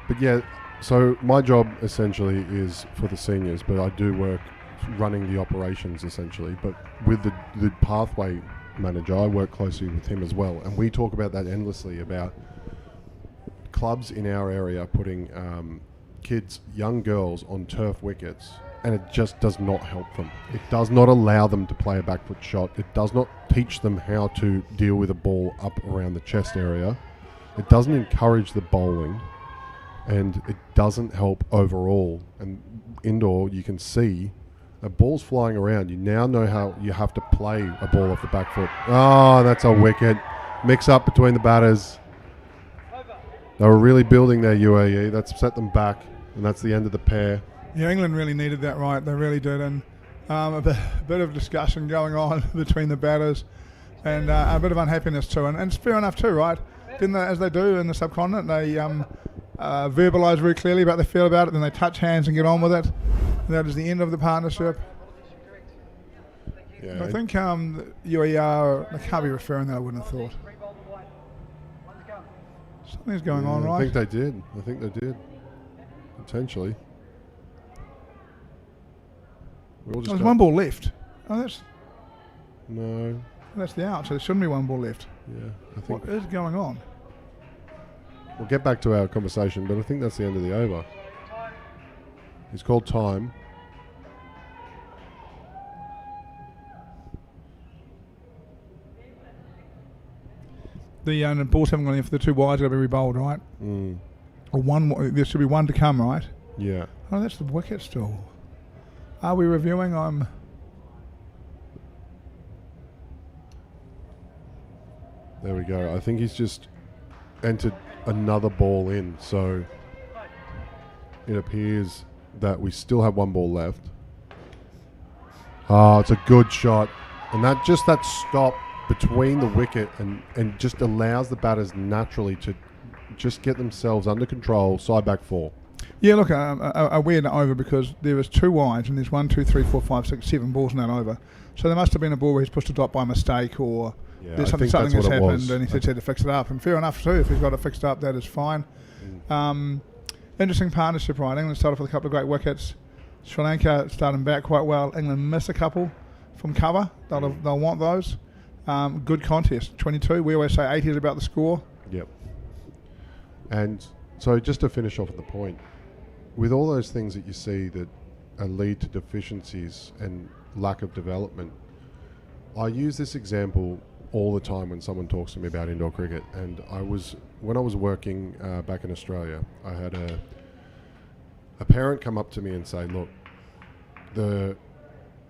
But yeah, so my job essentially is for the seniors, but I do work running the operations essentially. But with the pathway manager, I work closely with him as well. And we talk about that endlessly, about clubs in our area putting kids, young girls, on turf wickets, and it just does not help them. It does not allow them to play a back foot shot. It does not teach them how to deal with a ball up around the chest area. it doesn't encourage the bowling, and it doesn't help overall. And indoor, you can see a ball's flying around. You now know how you have to play a ball off the back foot. Oh, that's a wicket. Mix up between the batters. They were really building their UAE. That's set them back, and that's the end of the pair. Yeah, England really needed that, right? They really did. And a bit of discussion going on between the batters, and a bit of unhappiness too. And it's fair enough too, right? Didn't they, as they do in the subcontinent, they verbalise very clearly about how they feel about it, then they touch hands and get on with it. And that is the end of the partnership. Yeah, I think UAE they can't be referring that, I wouldn't have thought. Something's going on, right? I think they did. Potentially. We all just There's got- one ball left. Oh, No. that's the out, so there shouldn't be one ball left. Yeah. I think What is going on? we'll get back to our conversation, but I think that's the end of the over. It's called time. The balls haven't gone in for the two wides, got to be rebowled, right? Mm. Or one, there should be one to come, right? Yeah. Oh, that's the wicket still. Are we reviewing? There we go. I think he's just entered another ball in, so it appears that we still have one ball left. Oh, it's a good shot. And that stop between the wicket and just allows the batters naturally to just get themselves under control, side back 4. Yeah, look, a weird over because there was two wides and there's 1, 2, 3, 4, 5, 6, 7 balls in that over. So there must have been a ball where he's pushed a dot by mistake or Yeah, there's I something think that's has what it happened was. and he said to fix it up. And fair enough too, if he's got it fixed up, that is fine. Interesting partnership, right? England started with a couple of great wickets. Sri Lanka starting back quite well. England miss a couple from cover. They'll want those. Good contest. 22. We always say 80 is about the score. Yep. And so just to finish off at the point, with all those things that you see that lead to deficiencies and lack of development, I use this example all the time when someone talks to me about indoor cricket. And when I was working back in Australia, I had a parent come up to me and say, look,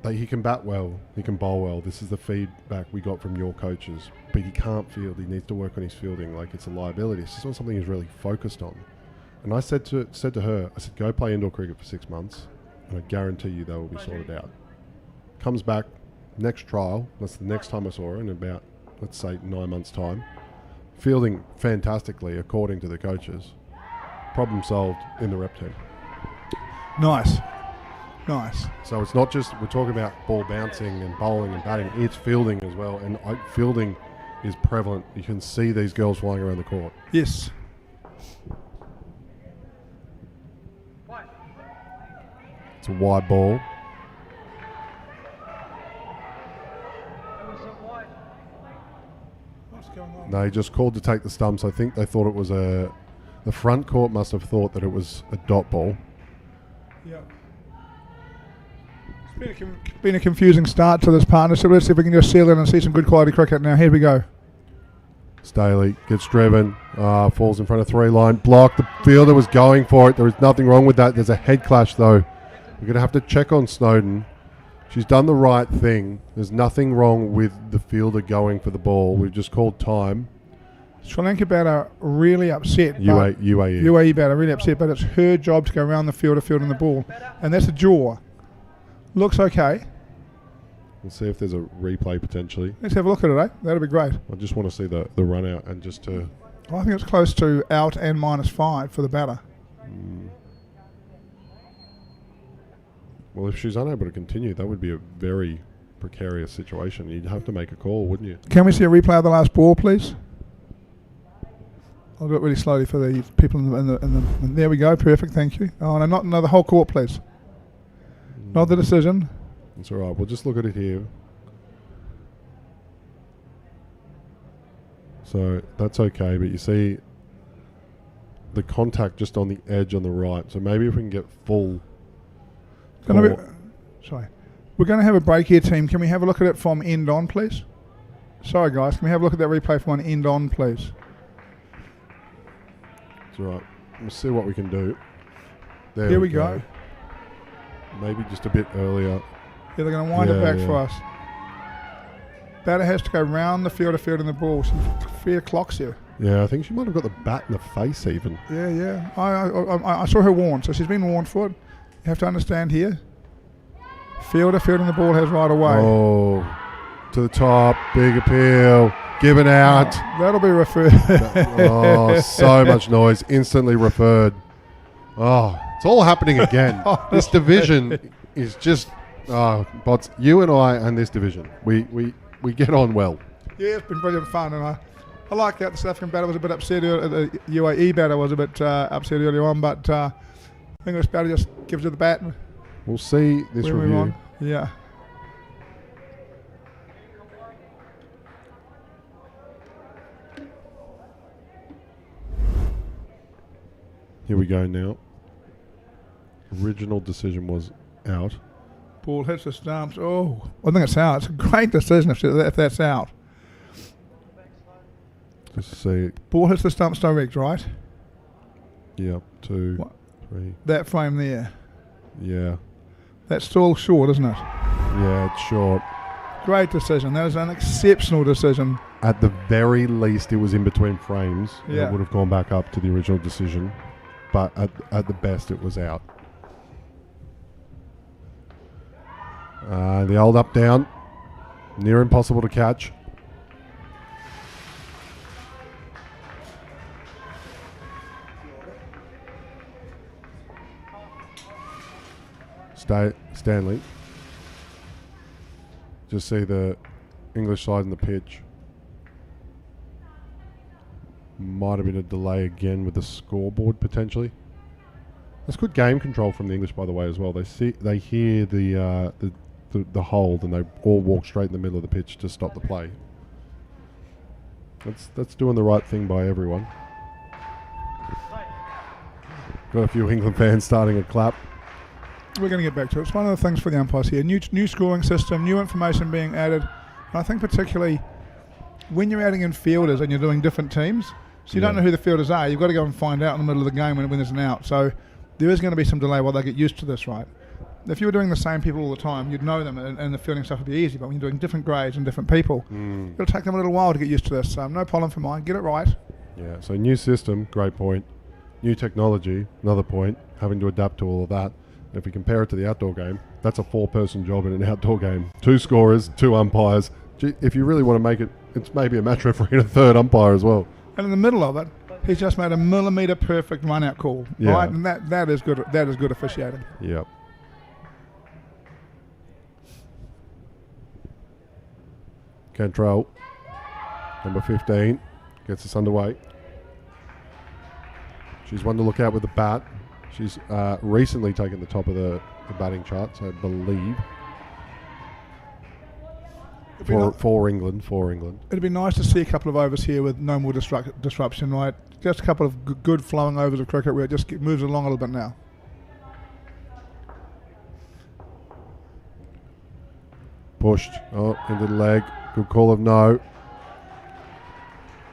he can bat well, he can bowl well. This is the feedback we got from your coaches, but he can't field. He needs to work on his fielding. Like, it's a liability. It's just not something he's really focused on. And I said to her, I said, go play indoor cricket for 6 months, and I guarantee you they will be sorted out. Comes back, next trial. That's the next time I saw her in about, let's say, 9 months' time. Fielding fantastically according to the coaches. Problem solved in the rep team. Nice. So it's not just we're talking about ball bouncing and bowling and batting, it's fielding as well, and fielding is prevalent. You can see these girls flying around the court. Yes. It's a wide ball. What's going on? They just called to take the stumps. I think they thought it was the front court must have thought that it was a dot ball. Yeah. It's been a confusing start to this partnership. Let's see if we can just seal in and see some good quality cricket. Now, here we go. Staley gets driven, falls in front of 3 line, blocked. The fielder was going for it. There was nothing wrong with that. There's a head clash though. We're going to have to check on Snowden. She's done the right thing. There's nothing wrong with the fielder going for the ball. We've just called time. Sri Lanka batter really upset. UAE. UAE batter really upset, but it's her job to go around the field fielding the ball. And that's a jaw. Looks okay. We'll see if there's a replay potentially. Let's have a look at it, eh? That'll be great. I just want to see the run out and just to... Well, I think it's close to out and -5 for the batter. Well, if she's unable to continue, that would be a very precarious situation. You'd have to make a call, wouldn't you? Can we see a replay of the last ball, please? I'll do it really slowly for the people in the there we go. Perfect, thank you. Oh, no, the whole court, please. Not the decision. It's all right. We'll just look at it here. So that's okay, but you see the contact just on the edge on the right. So maybe if we can get full... We're going to have a break here, team. Can we have a look at it from end on, please? Sorry, guys. Can we have a look at that replay from end on, please? all right. We'll see what we can do. There Here we go. Maybe just a bit earlier. Yeah, they're going to wind it Yeah, back yeah. for us. Batter has to go round the field of fielding the ball. Some fair clocks here. Yeah, I think she might have got the bat in the face even. Yeah. I saw her warned, so she's been warned for it. You have to understand here. Fielder fielding the ball has right away. Oh, to the top, big appeal, given out. That'll be referred. Oh, so much noise, instantly referred. Oh, it's all happening again. This division is just, Bots, you and I and this division, we get on well. Yeah, it's been brilliant fun, and I like that the South African batter was a bit upset. The UAE batter was a bit upset early on, but English batter just gives it the bat. And We'll see this we move review. on. Yeah. Here we go now. Original decision was out. Ball hits the stumps. Oh, I think it's out. It's a great decision if that's out. Just to see, Ball hits the stumps direct, right? yep, 2, What? 3, That frame there. yeah. That's still short, isn't it? Yeah, it's short. Great decision. That is an exceptional decision. At the very least, it was in between frames. Yeah. It would have gone back up to the original decision. But at the best, it was out. The old up down. Near impossible to catch. Stanley. Just see the English side in the pitch. Might have been a delay again with the scoreboard potentially. That's good game control from the English, by the way, as well. They hear the hold and they all walk straight in the middle of the pitch to stop the play. That's doing the right thing by everyone. Got a few England fans starting a clap. We're going to get back to it. It's one of the things for the umpires here. New scoring system, new information being added. And I think particularly when you're adding in fielders and you're doing different teams, so you don't know who the fielders are, you've got to go and find out in the middle of the game when there's an out. So there is going to be some delay while they get used to this, right? If you were doing the same people all the time, you'd know them and the fielding stuff would be easy. But when you're doing different grades and different people, it'll take them a little while to get used to this. No problem for mine. Get it right. Yeah, so new system, great point. New technology, another point. Having to adapt to all of that. If we compare it to the outdoor game, that's a 4-person job in an outdoor game. 2 scorers, 2 umpires. If you really want to make it, it's maybe a match referee and a 3rd umpire as well. And in the middle of it, he's just made a millimetre perfect run-out call, Yeah. right? And that is good. That is good officiating. Yep. Cantrell, number 15, gets us underway. She's one to look out with the bat. She's recently taken the top of the batting charts, I believe. For England. It'd be nice to see a couple of overs here with no more disruption, right? Just a couple of good flowing overs of cricket where it just moves along a little bit now. Pushed. Oh, into the leg. Good call of no.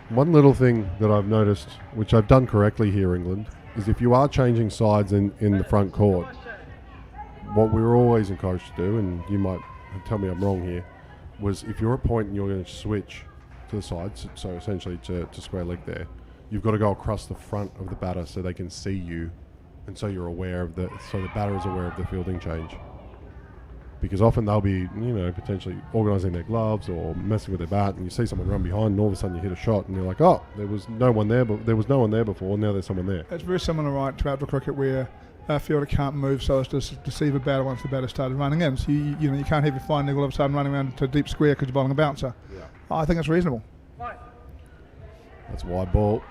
One little thing that I've noticed, which I've done correctly here, England, is if you are changing sides in the front court, what we were always encouraged to do, and you might tell me I'm wrong here, was if you're at point and you're going to switch to the sides, so essentially to square leg there, you've got to go across the front of the batter so they can see you, and so you're aware of so the batter is aware of the fielding change. Because often they'll be, potentially organising their gloves or messing with their bat, and you see someone run behind, and all of a sudden you hit a shot, and you're like, oh, there was no one there, but there was no one there before, now there's someone there. It's very similar, right, to outdoor cricket where a fielder can't move so as to deceive a batter once the batter started running in. So you can't have your fine niggle all of a sudden running around to a deep square because you're bowling a bouncer. Yeah. I think it's reasonable. That's wide ball.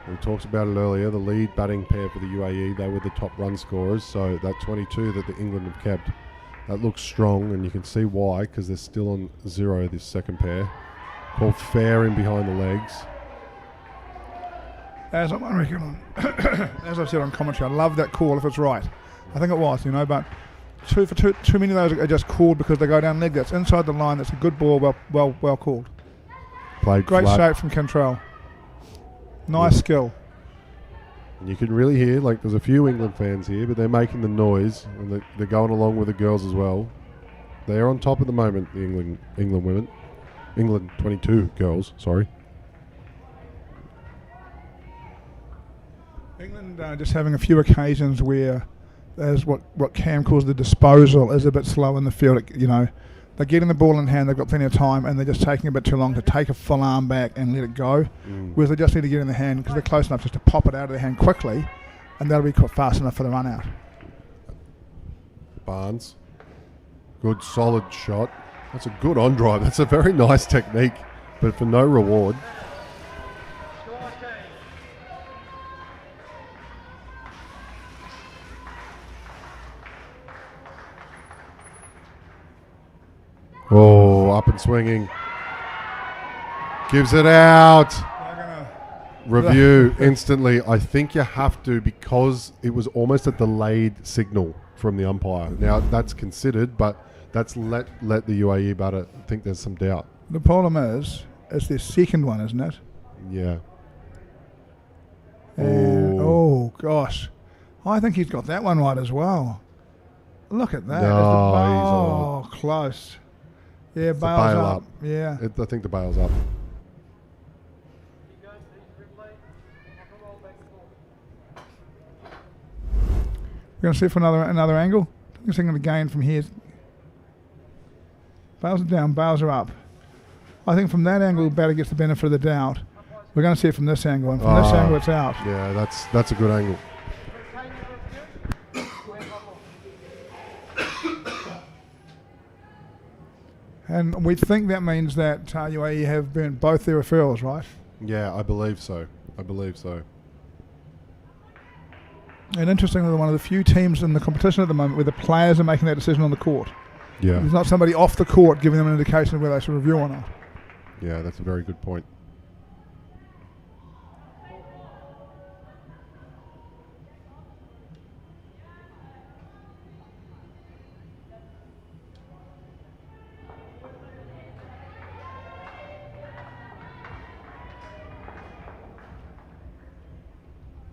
We talked about it earlier, the lead batting pair for the UAE, they were the top run scorers, so that 22 that the England have kept, that looks strong, and you can see why, because they're still on 0, this second pair. Called fair in behind the legs. As I've said on commentary, I love that call if it's right. I think it was, but too many of those are just called because they go down leg. That's inside the line. That's a good ball, well called. Played Great flat. shape from Cantrell. Nice skill. And you can really hear, like, there's a few England fans here, but they're making the noise, and they're going along with the girls as well. They're on top at the moment, the England women. England 22 girls, sorry. England just having a few occasions where there's what Cam calls the disposal is a bit slow in the field. You know, they're getting the ball in hand, they've got plenty of time, and they're just taking a bit too long to take a full arm back and let it go. Whereas they just need to get in the hand because they're close enough just to pop it out of their hand quickly, and that'll be fast enough for the run out. Barnes. Good solid shot. That's a good on drive. That's a very nice technique, but for no reward. Score change. Oh, up and swinging. Gives it out. They're Review instantly. I think you have to because it was almost a delayed signal from the umpire. Now that's considered, but that's let the UAE batter think there's some doubt. The problem is, it's their second one, isn't it? Yeah. And, Oh. oh gosh, I think he's got that one right as well. Look at that. No, oh, close. Yeah, It's a bails bail up. up. Yeah. I think the bail's up. Keep going, please. Replay. Knock and roll back and forth. We're going to see for another angle. I think it's going to gain from here. Bails are down, bails are up. I think from that angle, batter gets the benefit of the doubt. We're going to see it from this angle, and from this angle, it's out. Yeah, that's a good angle. Retain your review. Square bubble. And we think that means that UAE have burnt both their referrals, right? Yeah, I believe so. And interestingly, they're one of the few teams in the competition at the moment where the players are making that decision on the court. Yeah. There's not somebody off the court giving them an indication of whether they should review or not. Yeah, that's a very good point.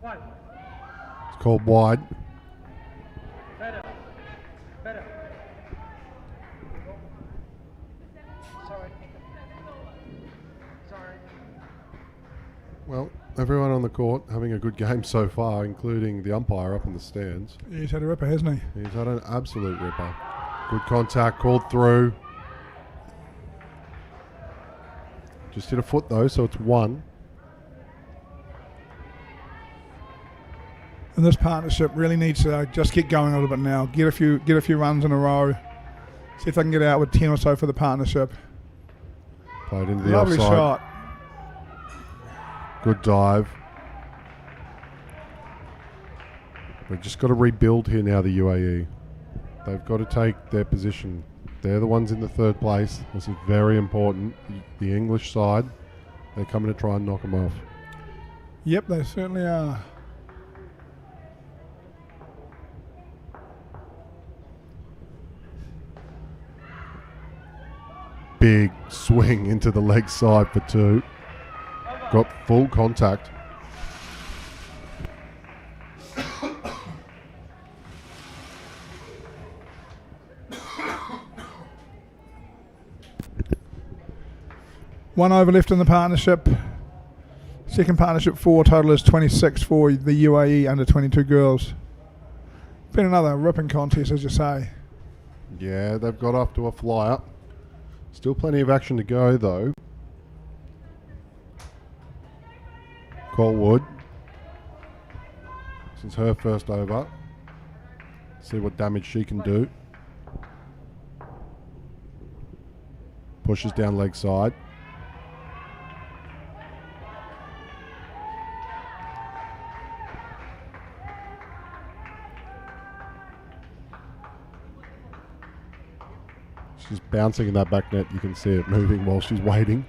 One. It's called wide. Better. Better. Sorry. Sorry. Well, everyone on the court having a good game so far, including the umpire up in the stands. He's had a ripper, hasn't he? He's had an absolute ripper. Good contact, called through. Just hit a foot though, so it's one. And this partnership really needs to just get going a little bit now. Get a few runs in a row. See if they can get out with 10 or so for the partnership. Played into the Lovely offside. shot. Good dive. We've just got to rebuild here now, the UAE. They've got to take their position. They're the ones in the third place. This is very important. The English side, they're coming to try and knock them off. Yep, they certainly are. Big swing into the leg side for two. Got full contact. One over left in the partnership. Second partnership 4, total is 26 for the UAE under 22 girls. Been another ripping contest, as you say. Yeah, they've got off to a flyer. Still plenty of action to go, though. Colwood. This is her first over. See what damage she can do. Pushes down leg side. She's bouncing in that back net. You can see it moving while she's waiting.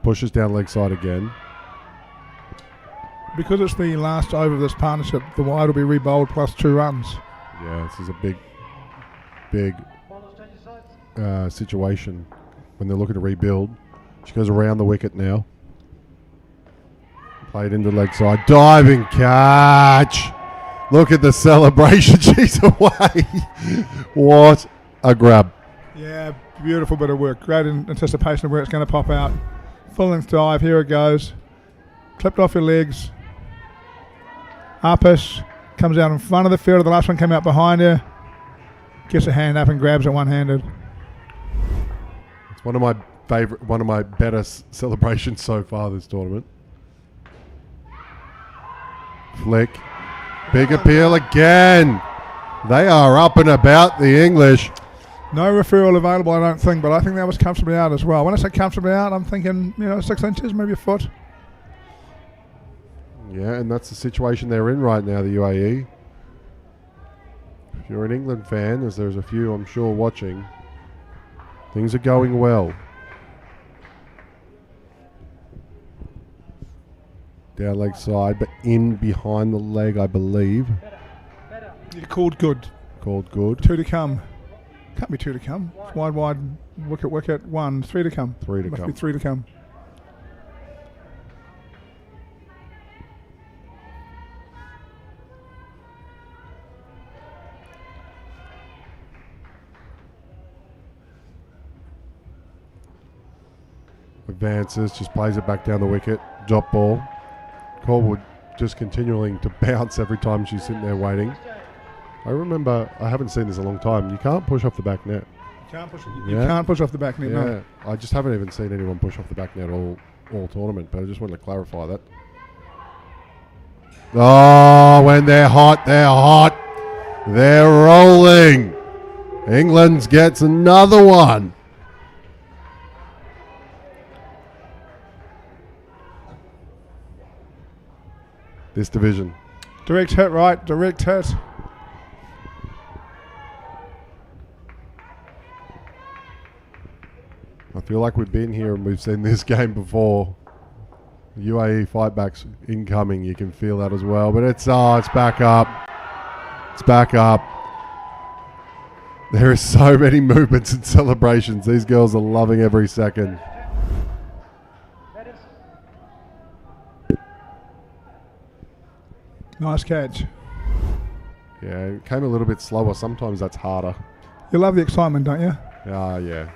Pushes down leg side again. Because it's the last over of this partnership, the wide will be re-bowled plus 2 runs. Yeah, this is a big Bowlers change your sides. situation when they're looking to rebuild. She goes around the wicket now. Played into leg side. Diving catch. Look at the celebration. She's away. What a grab. Yeah, beautiful bit of work. Great anticipation of where it's going to pop out. Full length dive. Here it goes. Clipped off your legs. Upish. Comes out in front of the fielder. The last one came out behind her. Gets a hand up and grabs it one-handed. It's one of my favorite, one of my better celebrations so far this tournament. Flick. Big appeal again. They are up and about, the English. No referral available, I don't think, but I think that was comfortably out as well. When I say comfortably out, I'm thinking, 6 inches, maybe a foot. Yeah, and that's the situation they're in right now, the UAE. If you're an England fan, as there's a few I'm sure watching, things are going well. Down leg side, but in behind the leg, I believe. Yeah, called good. Called good. 2 to come. Can't be 2 to come. It's wide, wicket, 1. 3 to come. 3 to Must come. be 3 to come. Advances, just plays it back down the wicket. Drop ball. Colwood just continuing to bounce every time she's sitting there waiting. I remember, I haven't seen this in a long time, you can't push off the back net. You can't push off the back net, no. I just haven't even seen anyone push off the back net all tournament, but I just wanted to clarify that. Oh, when they're hot, they're hot. They're rolling. England gets another one. This division. Direct hit, right? Direct hit. I feel like we've been here and we've seen this game before. UAE fightbacks incoming. You can feel that as well. But it's back up. It's back up. There are so many movements and celebrations. These girls are loving every second. Nice catch. Yeah, it came a little bit slower. Sometimes that's harder. You love the excitement, don't you? Yeah.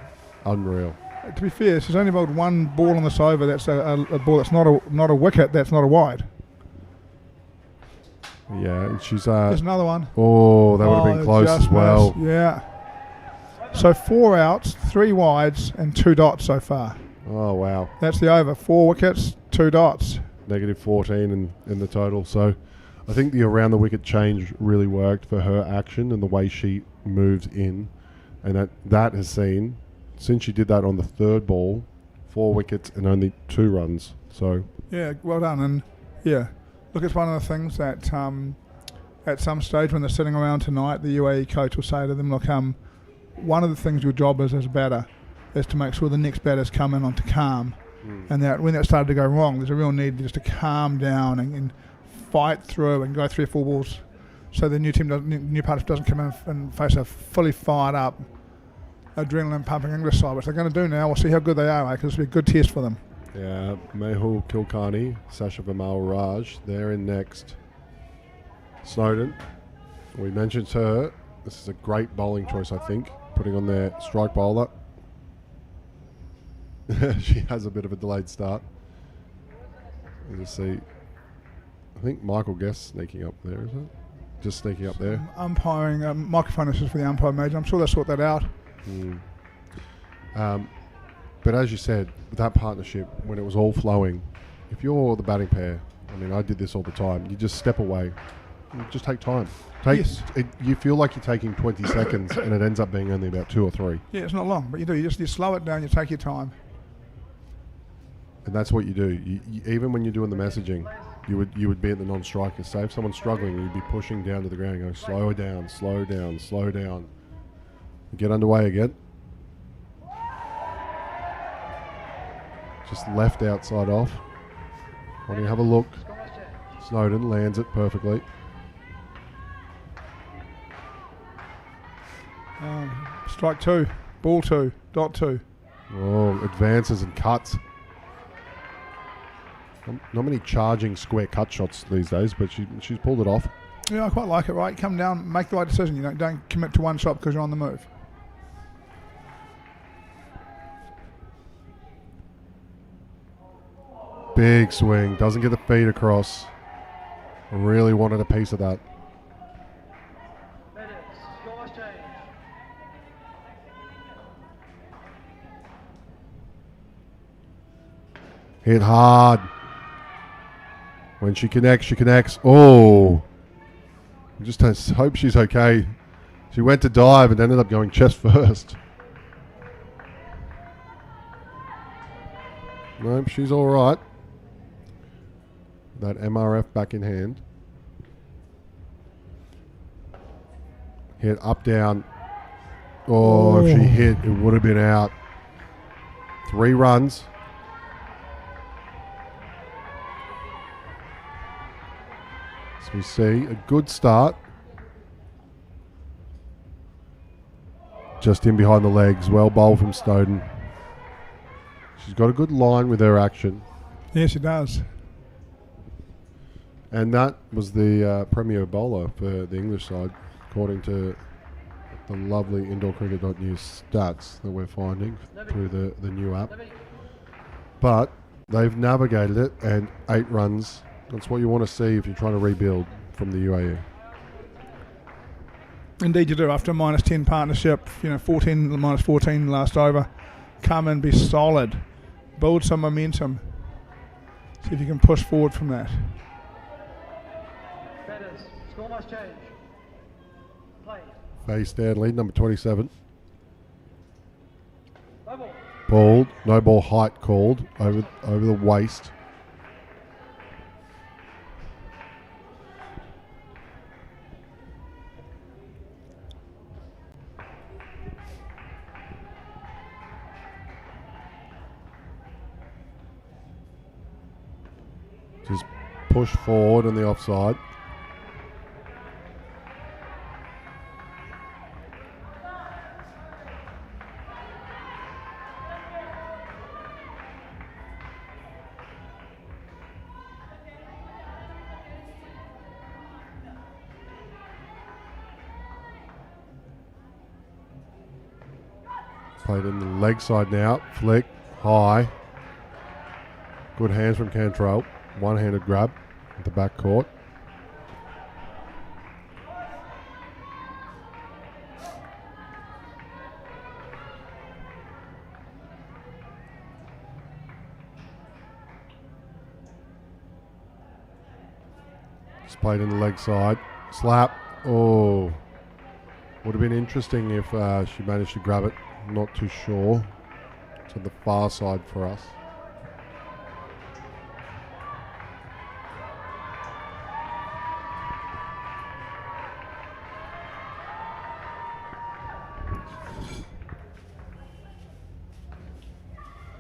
Unreal. To be fair, she's only bowled one ball on this over. That's a ball that's not a wicket. That's not a wide. Yeah, and she's... There's another one. Oh, that would have been close as well. Missed. Yeah. So 4 outs, 3 wides, and 2 dots so far. Oh, wow. That's the over. 4 wickets, 2 dots. Negative 14 in the total. So I think the around the wicket change really worked for her action and the way she moves in. And that has seen, since she did that on the 3rd ball, 4 wickets and only 2 runs. So yeah, well done. And yeah, look, it's one of the things that at some stage when they're sitting around tonight, the UAE coach will say to them, look, one of the things your job is as a batter is to make sure the next batters come in on to calm. And that when that started to go wrong, there's a real need just to calm down and fight through and go 3 or 4 balls so the new partnership doesn't come in and face a fully fired up, adrenaline pumping English side, which they're going to do now. We'll see how good they are, because it'll be a good test for them. yeah, Mehul Kilkarni, Sasha Vimal Raj, they're in next. Snowden, we mentioned her. This is a great bowling choice, I think, putting on their strike bowler. She has a bit of a delayed start. You just see, I think Michael Guest sneaking up there, is it? Just sneaking up there. Umpiring, microphone issues for the umpire major. I'm sure they'll sort that out. But as you said, with that partnership, when it was all flowing, if you're the batting pair, I mean, I did this all the time, you just step away. You just take time. Yes. You feel like you're taking 20 seconds and it ends up being only about 2 or 3. Yeah, it's not long, but you do. You slow it down, you take your time. And that's what you do. You, even when you're doing the messaging, you would be at the non-striker. Say if someone's struggling, you'd be pushing down to the ground, going slow down, slow down, slow down. Get underway again. Just left outside off. Why don't you have a look? Snowden lands it perfectly. Strike 2, ball 2, dot 2. Oh, advances and cuts. Not many charging square cut shots these days, but she's pulled it off. Yeah, I quite like it, right? Come down, make the right decision. You know, don't commit to one shot because you're on the move. Big swing. Doesn't get the feet across. Really wanted a piece of that. Minutes. Score must change. Hit hard. When she connects, she connects. Oh. I just hope she's okay. She went to dive and ended up going chest first. Nope, she's all right. That MRF back in hand. Hit up, down. Oh, if she hit, it would have been out. 3 runs. So we see a good start. Just in behind the legs. Well bowled from Snowden. She's got a good line with her action. Yes, she does. And that was the premier bowler for the English side, according to the lovely indoorcricket.news stats that we're finding through the new app. But they've navigated it, and 8 runs. That's what you want to see if you're trying to rebuild from the UAE. Indeed you do. After a -10 partnership, 14, -14 last over, come and be solid. Build some momentum. See if you can push forward from that. Batters. Score must change. Play. Faye Stanley, number 27. No ball. Balled. No ball height called over the waist. Just push forward on the offside. Played in the leg side now. Flick, high. Good hands from Cantrell. One-handed grab at the back court. Just played in the leg side. Slap. Oh. Would have been interesting if she managed to grab it. Not too sure. To the far side for us.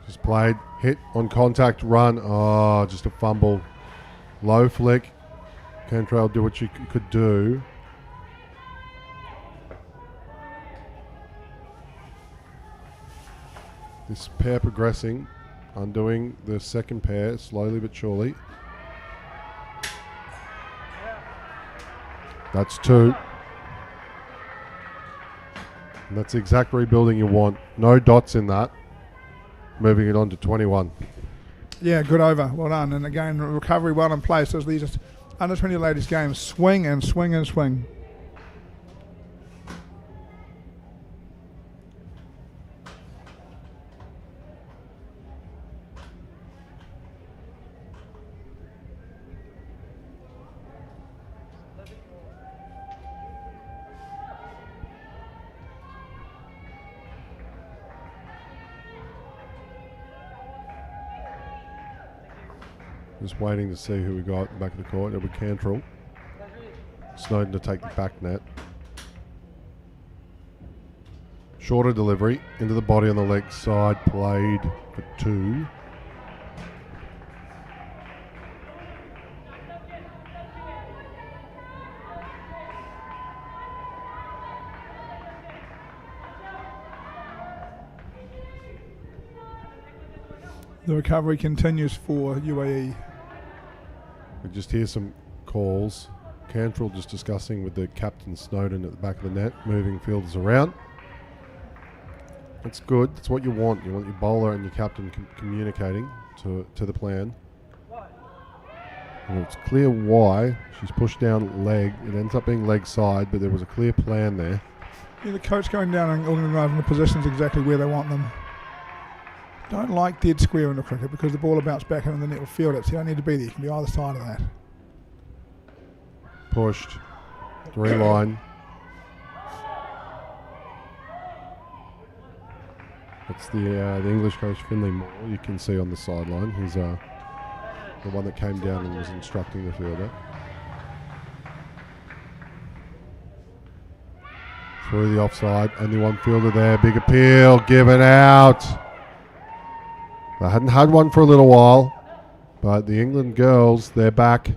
Just played, hit on contact, run. Oh, just a fumble. Low flick. Cantrell do what she could do. This pair progressing, undoing the second pair slowly but surely. That's 2. And that's the exact rebuilding you want. No dots in that. Moving it on to 21. Yeah, good over. Well done. And again, recovery well in place as these under 20 ladies games swing and swing and swing. Just waiting to see who we got back of the court. It'll be Cantrell. Snowden to take the back net. Shorter delivery into the body on the leg side. Played for 2. The recovery continues for UAE. We just hear some calls. Cantrell just discussing with the captain Snowden at the back of the net, moving fielders around. That's good. That's what you want. You want your bowler and your captain communicating to the plan. And it's clear why she's pushed down leg. It ends up being leg side, but there was a clear plan there. Yeah, the coach going down and organising the positions exactly where they want them. Don't like dead square in the cricket because the ball will bounce back and the net will field it. So you don't need to be there. You can be either side of that. Pushed. Three line. That's the English coach Finley Moore. You can see on the sideline. He's the one that came down and was instructing the fielder. Through the offside. Only one fielder there. Big appeal. Given out. They hadn't had one for a little while, but the England girls, they're back.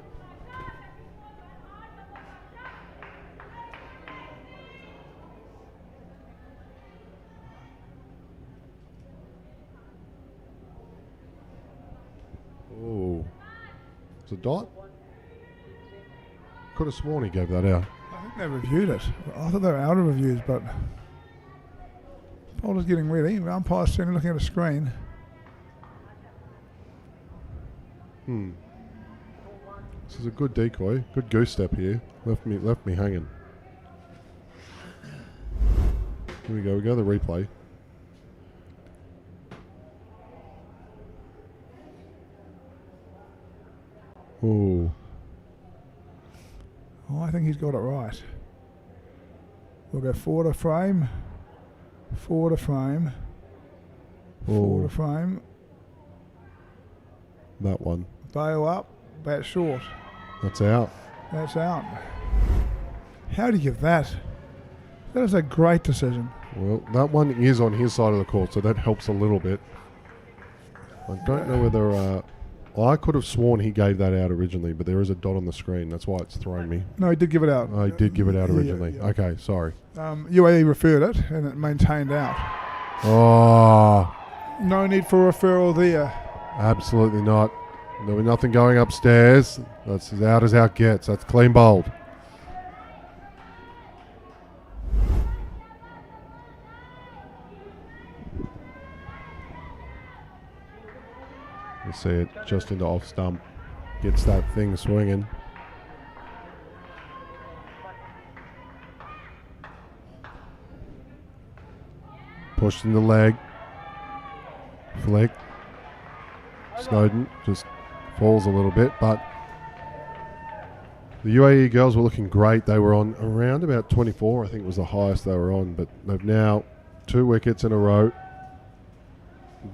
Oh, it's a dot? Could have sworn he gave that out. I think they reviewed it. I thought they were out of reviews, but bowler's getting ready. The umpire's sitting looking at a screen. This is a good decoy. Good goose step here. Left me hanging. Here we go. We go to the replay. Ooh. Oh, I think he's got it right. We'll go forward of frame. Forward of frame. Forward Ooh. of frame. That one. Bail up. Bat short. That's out. That's out. How do you give that? That is a great decision. Well, that one is on his side of the court, so that helps a little bit. I don't know whether... I could have sworn he gave that out originally, but there is a dot on the screen. That's why it's thrown me. No, he did give it out. I did give it out Yeah, originally. yeah. Okay, sorry. UAE referred it and it maintained out. Oh, No need for referral there. absolutely not. There was nothing going upstairs. That's as out gets. That's clean bowled. You see it just into off stump. Gets that thing swinging. Pushed in the leg. Flick. Snowden just falls a little bit, but the UAE girls were looking great. They were on around about 24, I think was the highest they were on, but they've now 2 wickets in a row.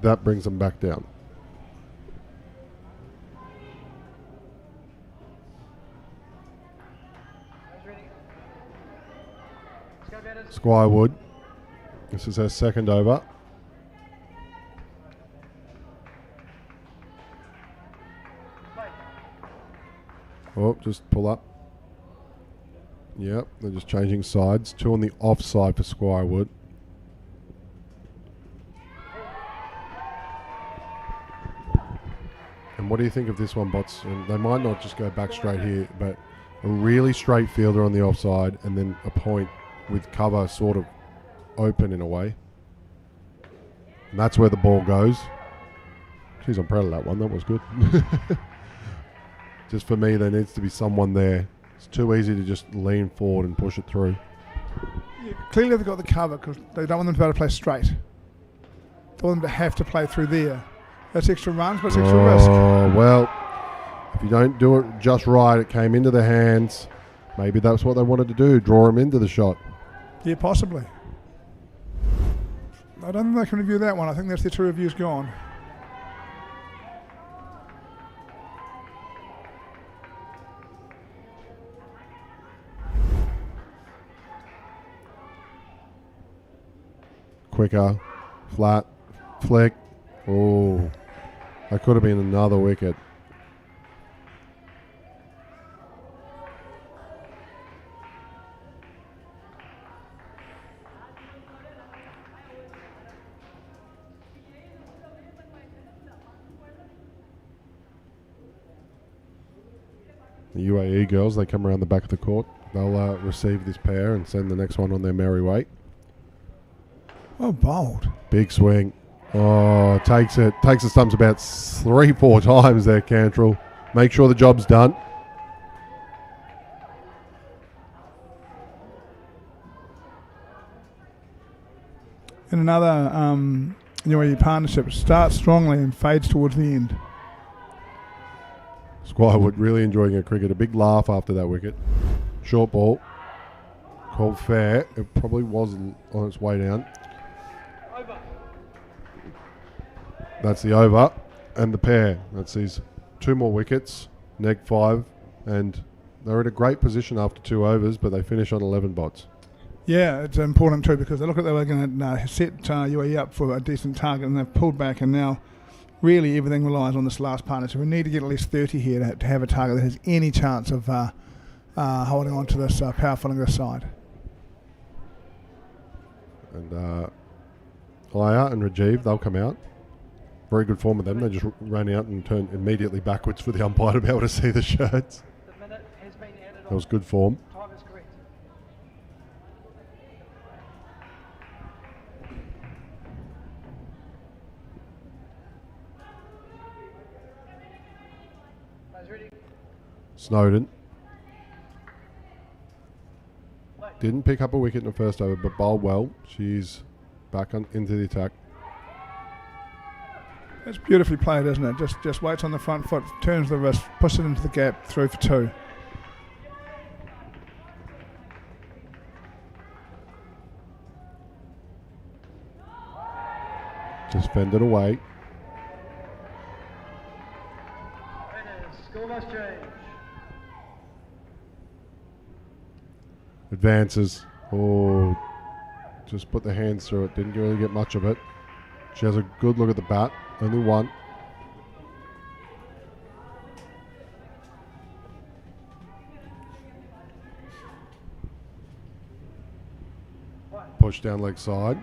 That brings them back down. Squirewood. This is her second over. Oh, just pull up. Yep, they're just changing sides. 2 on the offside for Squirewood. And what do you think of this one, Bots? And they might not just go back straight here, but a really straight fielder on the offside and then a point with cover sort of open in a way. And that's where the ball goes. Jeez, I'm proud of that one. That was good. Just for me, there needs to be someone there. It's too easy to just lean forward and push it through. Yeah, clearly they've got the cover because they don't want them to be able to play straight. They want them to have to play through there. That's extra runs, but it's extra risk. Oh, well, if you don't do it just right, it came into the hands. Maybe that's what they wanted to do, draw him into the shot. Yeah, possibly. I don't think they can review that one. I think that's their 2 reviews gone. Quicker, flat, flick. Oh, that could have been another wicket. The UAE girls, they come around the back of the court. They'll receive this pair and send the next one on their merry way. Oh, bold. Big swing. Oh, takes it. Takes the stumps about 3-4 times there, Cantrell. Make sure the job's done. And another UAE partnership starts strongly and fades towards the end. Squirewood really enjoying her cricket. A big laugh after that wicket. Short ball. Called fair. It probably was on its way down. Over. That's the over. And the pair. That's these 2 more wickets. Neg 5. And they're in a great position after 2 overs, but they finish on 11 bots. Yeah, it's important too because they look like they were going to set UAE up for a decent target and they've pulled back and now really everything relies on this last partnership. We need to get at least 30 here to have a target that has any chance of holding on to this powerful English side. And Aya and Rajiv, they'll come out. Very good form of them. They just ran out and turned immediately backwards for the umpire to be able to see the shirts. The minute has been added That on. was good form. Time is correct. Players ready? Snowden Play. didn't pick up a wicket in the first over, but bowled well. She's back into the attack. It's beautifully played, isn't it? Just waits on the front foot, turns the wrist, pushes it into the gap, through for 2. Just fended away. Batters, score must change. Advances. Oh, just put the hands through it. Didn't really get much of it. She has a good look at the bat. Only one. Push down leg side.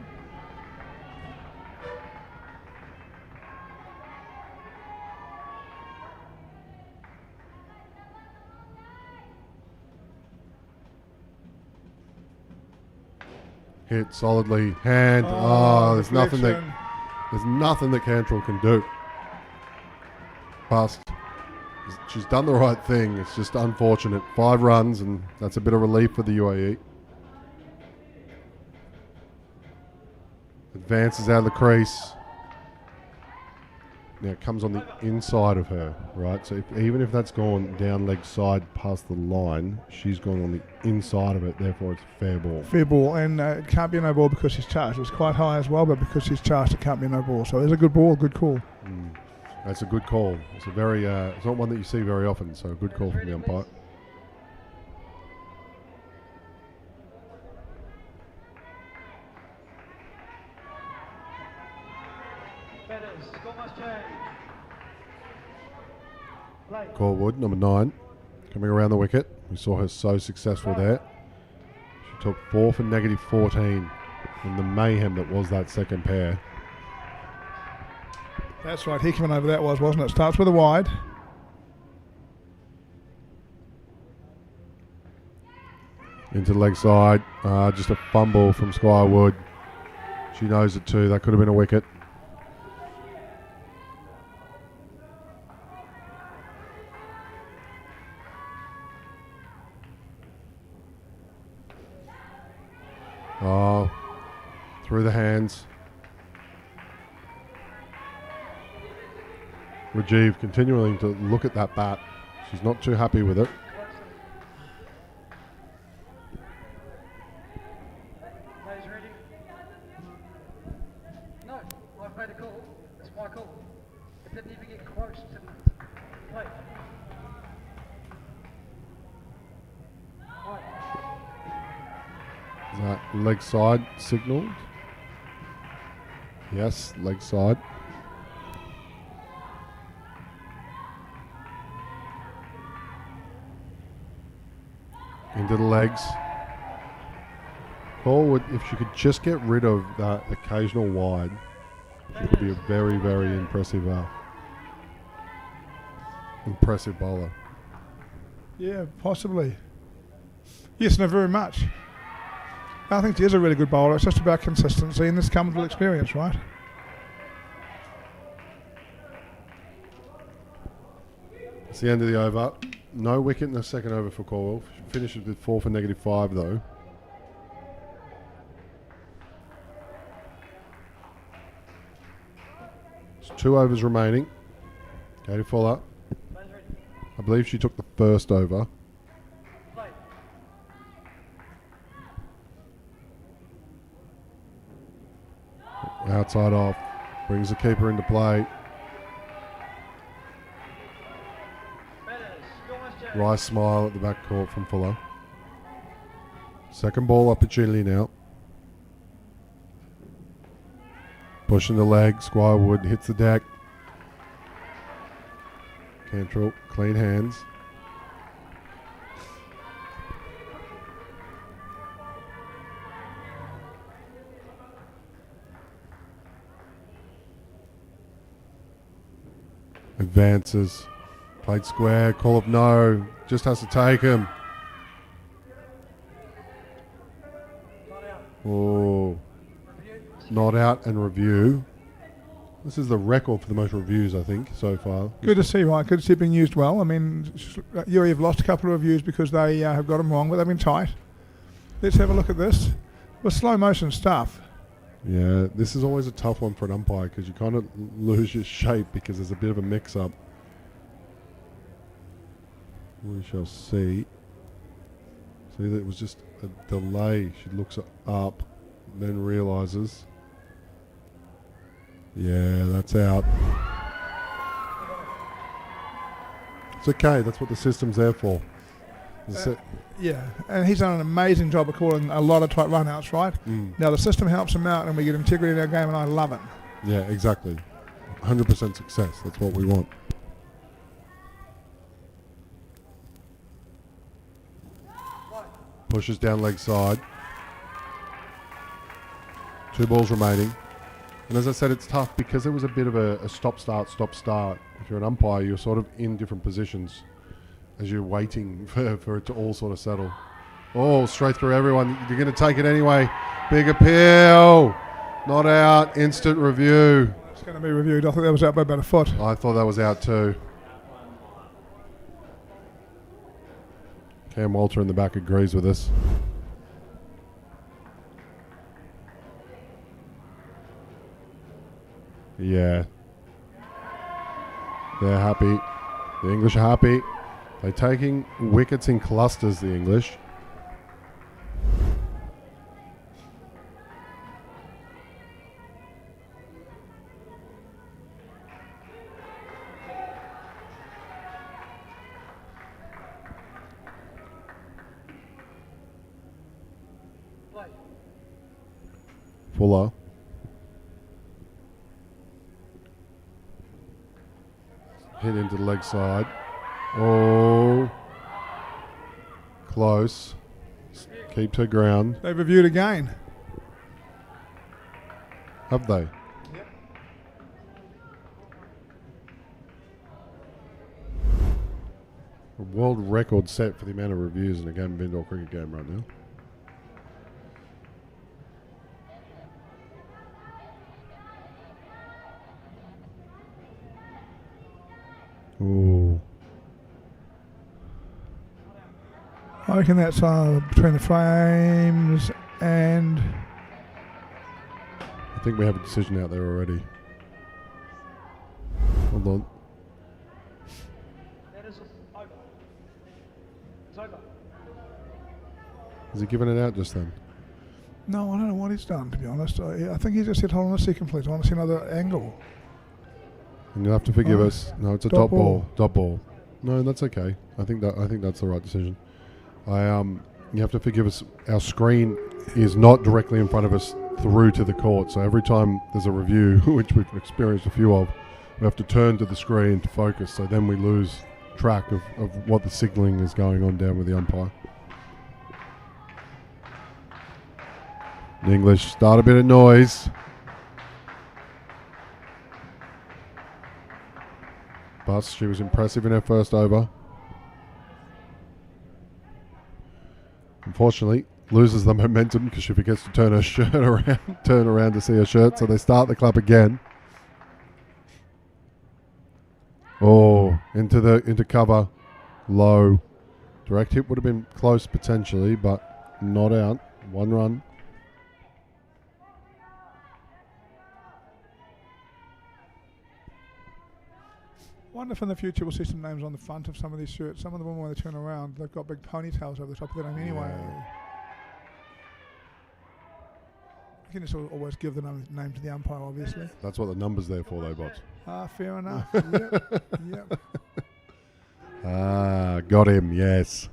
Hit solidly. Hand. Oh, there's nothing that deflection. there's nothing that Cantrell can do. Past. She's done the right thing. It's just unfortunate. 5 runs, and that's a bit of relief for the UAE. Advances out of the crease. Now it comes on the inside of her, right? So even if that's gone down leg side past the line, she's gone on the inside of it. Therefore, it's fair ball. Fair ball, and it can't be a no ball because she's charged. It was quite high as well, but because she's charged, it can't be a no ball. So it's a good ball, good call. That's a good call. It's a very, it's not one that you see very often. So a good call from the umpire. Batters, score must change. Play. Corwood, number 9, coming around the wicket. We saw her so successful there. She took 4 for -14 in the mayhem that was that second pair. That's right, Hickman over that wasn't it? Starts with a wide. Into the leg side. Just a fumble from Squirewood. She knows it too. That could have been a wicket. Oh, through the hands. Rajiv continuing to look at that bat. She's not too happy with it. Players ready? No, I've made a call. It's my call. It didn't even get close to the play. Right. Is that leg side signalled? Yes, leg side. Into the legs. Forward, if she could just get rid of that occasional wide, she could be a very, very impressive bowler. Yeah, possibly. Yes, no, very much. I think he is a really good bowler. It's just about consistency and this comes with experience, right? It's the end of the over. No wicket in the second over for Corwell. Finishes with 4 for -5 though. There's 2 overs remaining. Katie Fuller. I believe she took the first over. Outside off. Brings the keeper into play. Rice smile at the back court from Fuller. Second ball opportunity now. Pushing the leg. Squirewood hits the deck. Cantrell, clean hands. Advances. Played square. Call of no. Just has to take him. Oh. Not out and review. This is the record for the most reviews, I think, so far. Good to see, right? Good to see it being used well. I mean, Yuri have lost a couple of reviews because they have got them wrong, but they've been tight. Let's have a look at this. With slow motion stuff. Yeah, this is always a tough one for an umpire because you kind of lose your shape because there's a bit of a mix-up. We shall see. See that it was just a delay. She looks up, then realises. Yeah, that's out. It's okay. That's what the system's there for. Yeah, and he's done an amazing job of calling a lot of tight run-outs, right? Now the system helps him out and we get integrity in our game and I love it. Yeah, exactly. 100% success. That's what we want. Pushes down leg side. 2 balls remaining. And as I said, it's tough because it was a bit of a stop-start. If you're an umpire, you're sort of in different positions as you're waiting for it to all sort of settle. Oh, straight through everyone. You're going to take it anyway. Big appeal. Not out. Instant review. It's going to be reviewed. I thought that was out by about a foot. I thought that was out too. Cam Walter in the back agrees with us. Yeah. They're happy. The English are happy. They're taking wickets in clusters, the English. Fuller. Hit into the leg side. Oh. Close. Keeps her ground. They've reviewed again. Have they? Yep. A world record set for the amount of reviews in a game of indoor cricket game right now. Ooh. I reckon that's between the frames and... I think we have a decision out there already. Hold on. That is over. It's over. Has he given it out just then? No, I don't know what he's done, to be honest. I think he just said, hold on a second, please. I want to see another angle. And you'll have to forgive Oh, us. No, it's a dot dot ball. ball. Dot ball. No, that's okay. I think that's the right decision. You have to forgive us. Our screen is not directly in front of us through to the court. So every time there's a review, which we've experienced a few of, we have to turn to the screen to focus. So then we lose track of what the signalling is going on down with the umpire. The English start a bit of noise. But she was impressive in her first over. unfortunately, loses the momentum because she forgets to turn her shirt around, turn around to see her shirt. So they start the clap again. Oh, into cover, low. Direct hit would have been close potentially, but not out. 1 run. Wonder if in the future we'll see some names on the front of some of these shirts. Some of the women, when they turn around, they've got big ponytails over the top of their name anyway. Yeah. You can just always give the name to the umpire, obviously. That's what the number's there for, though, Bots. Fair enough. Yep. Yep. Got him, yes.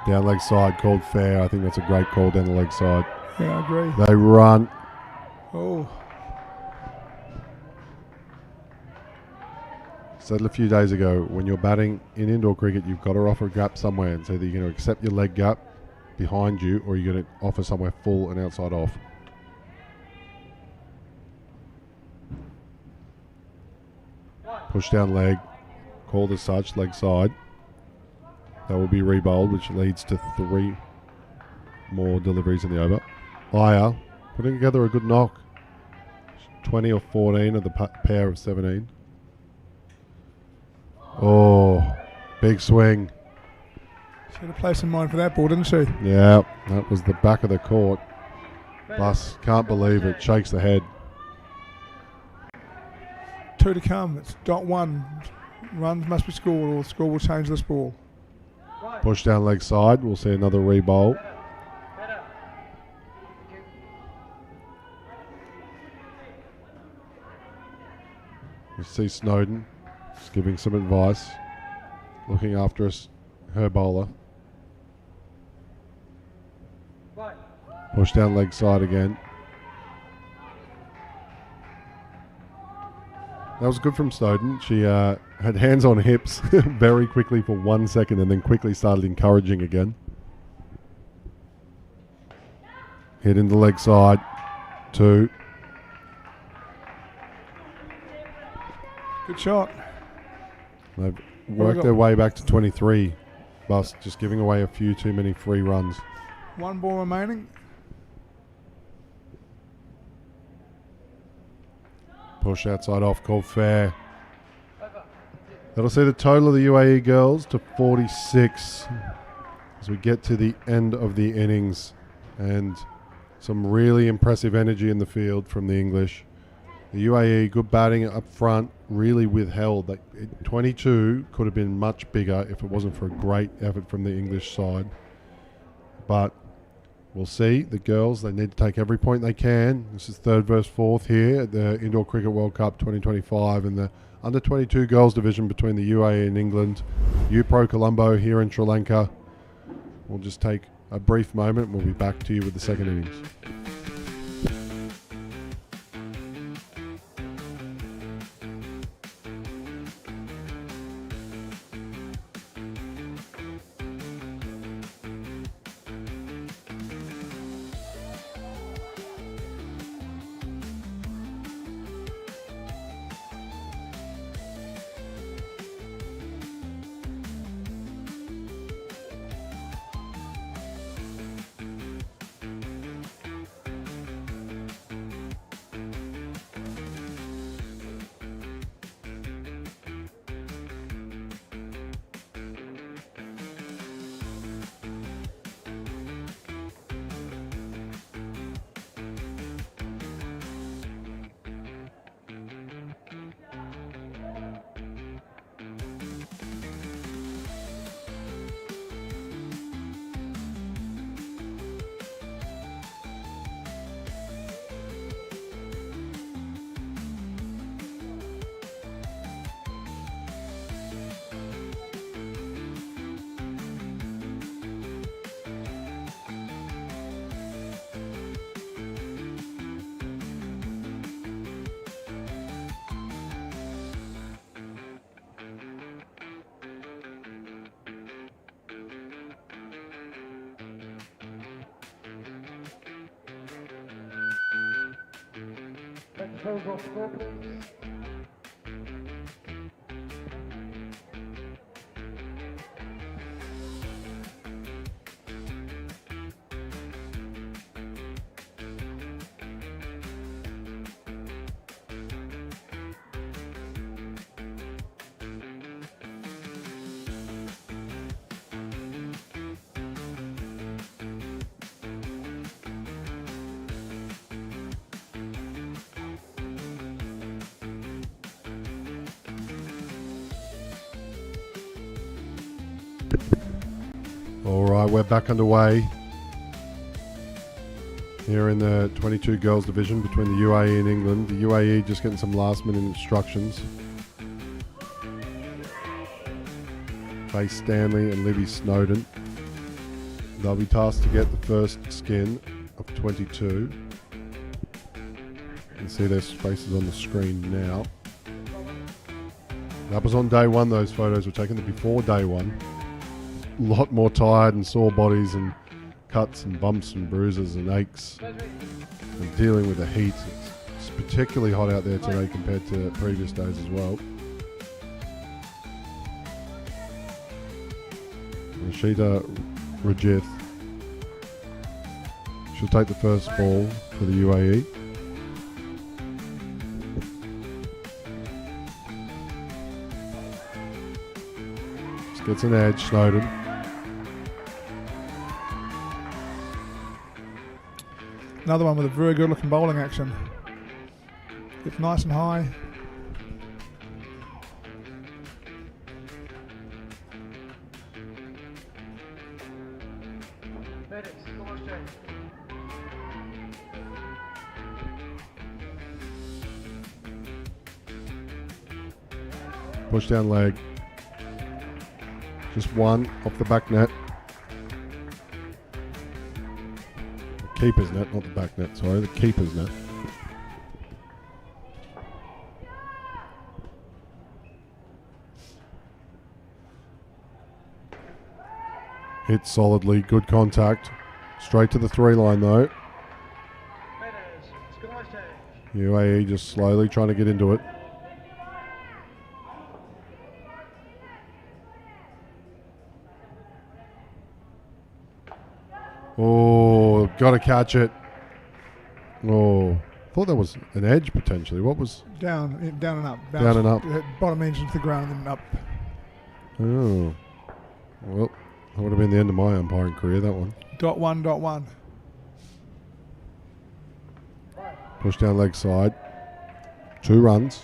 Down leg side, called fair. I think that's a great call down the leg side. Yeah, I agree. They run. Oh, Said a few days ago, when you're batting in indoor cricket, you've got to offer a gap somewhere, and so either you're going to accept your leg gap behind you, or you're going to offer somewhere full and outside off. Push down leg, called as such, leg side. That will be rebowled, which leads to 3 more deliveries in the over. Aya putting together a good knock. 20 or 14 of the pair of 17. Oh, big swing. she had a place in mind for that ball, didn't she? Yeah, that was the back of the court. Bus, can't believe it, shakes the head. 2 to come. It's .1. Runs must be scored, or the score will change this ball. Push down leg side, we'll see another rebowl. Better. We see Snowden just giving some advice, looking after us, her bowler. Right. Push down leg side again. That was good from Snowden. She had hands on hips very quickly for 1 second and then quickly started encouraging again. Hit in the leg side. 2. Good shot. They've worked their way back to 23. Bus just giving away a few too many free runs. 1 ball remaining. Push outside off, called fair. That'll see the total of the UAE girls to 46 as we get to the end of the innings, and some really impressive energy in the field from the English. The UAE, good batting up front, really withheld. 22 could have been much bigger if it wasn't for a great effort from the English side. But we'll see. The girls, they need to take every point they can. This is 3rd versus 4th here at the Indoor Cricket World Cup 2025 in the under-22 girls division between the UAE and England. UPro Colombo here in Sri Lanka. We'll just take a brief moment. We'll be back to you with the second innings. Let the total score, please. All right, we're back underway here in the 22 girls division between the UAE and England. The UAE just getting some last minute instructions. Faye Stanley and Livy Snowden. They'll be tasked to get the first skin of 22. You can see their faces on the screen now. That was on day one. Those photos were taken before day one. A lot more tired and sore bodies and cuts and bumps and bruises and aches and dealing with the heat. It's particularly hot out there today compared to previous days as well. Rashida Rajith, she'll take the first ball for the UAE. Just gets an edge, Snowden. Another one with a very good looking bowling action. It's nice and high. Medics, score change. Push down leg. Just one off the back net. The keeper's net, not the back net, sorry, the keeper's net. Hit solidly, good contact. Straight to the 3 line though. Medics, score change. UAE just slowly trying to get into it. Oh, got to catch it. Oh, thought that was an edge potentially. What was? Down and up. Down and up. Bottom edge into the ground and then up. Oh, well, that would have been the end of my umpiring career, that one. .1. Push down leg side. 2 runs.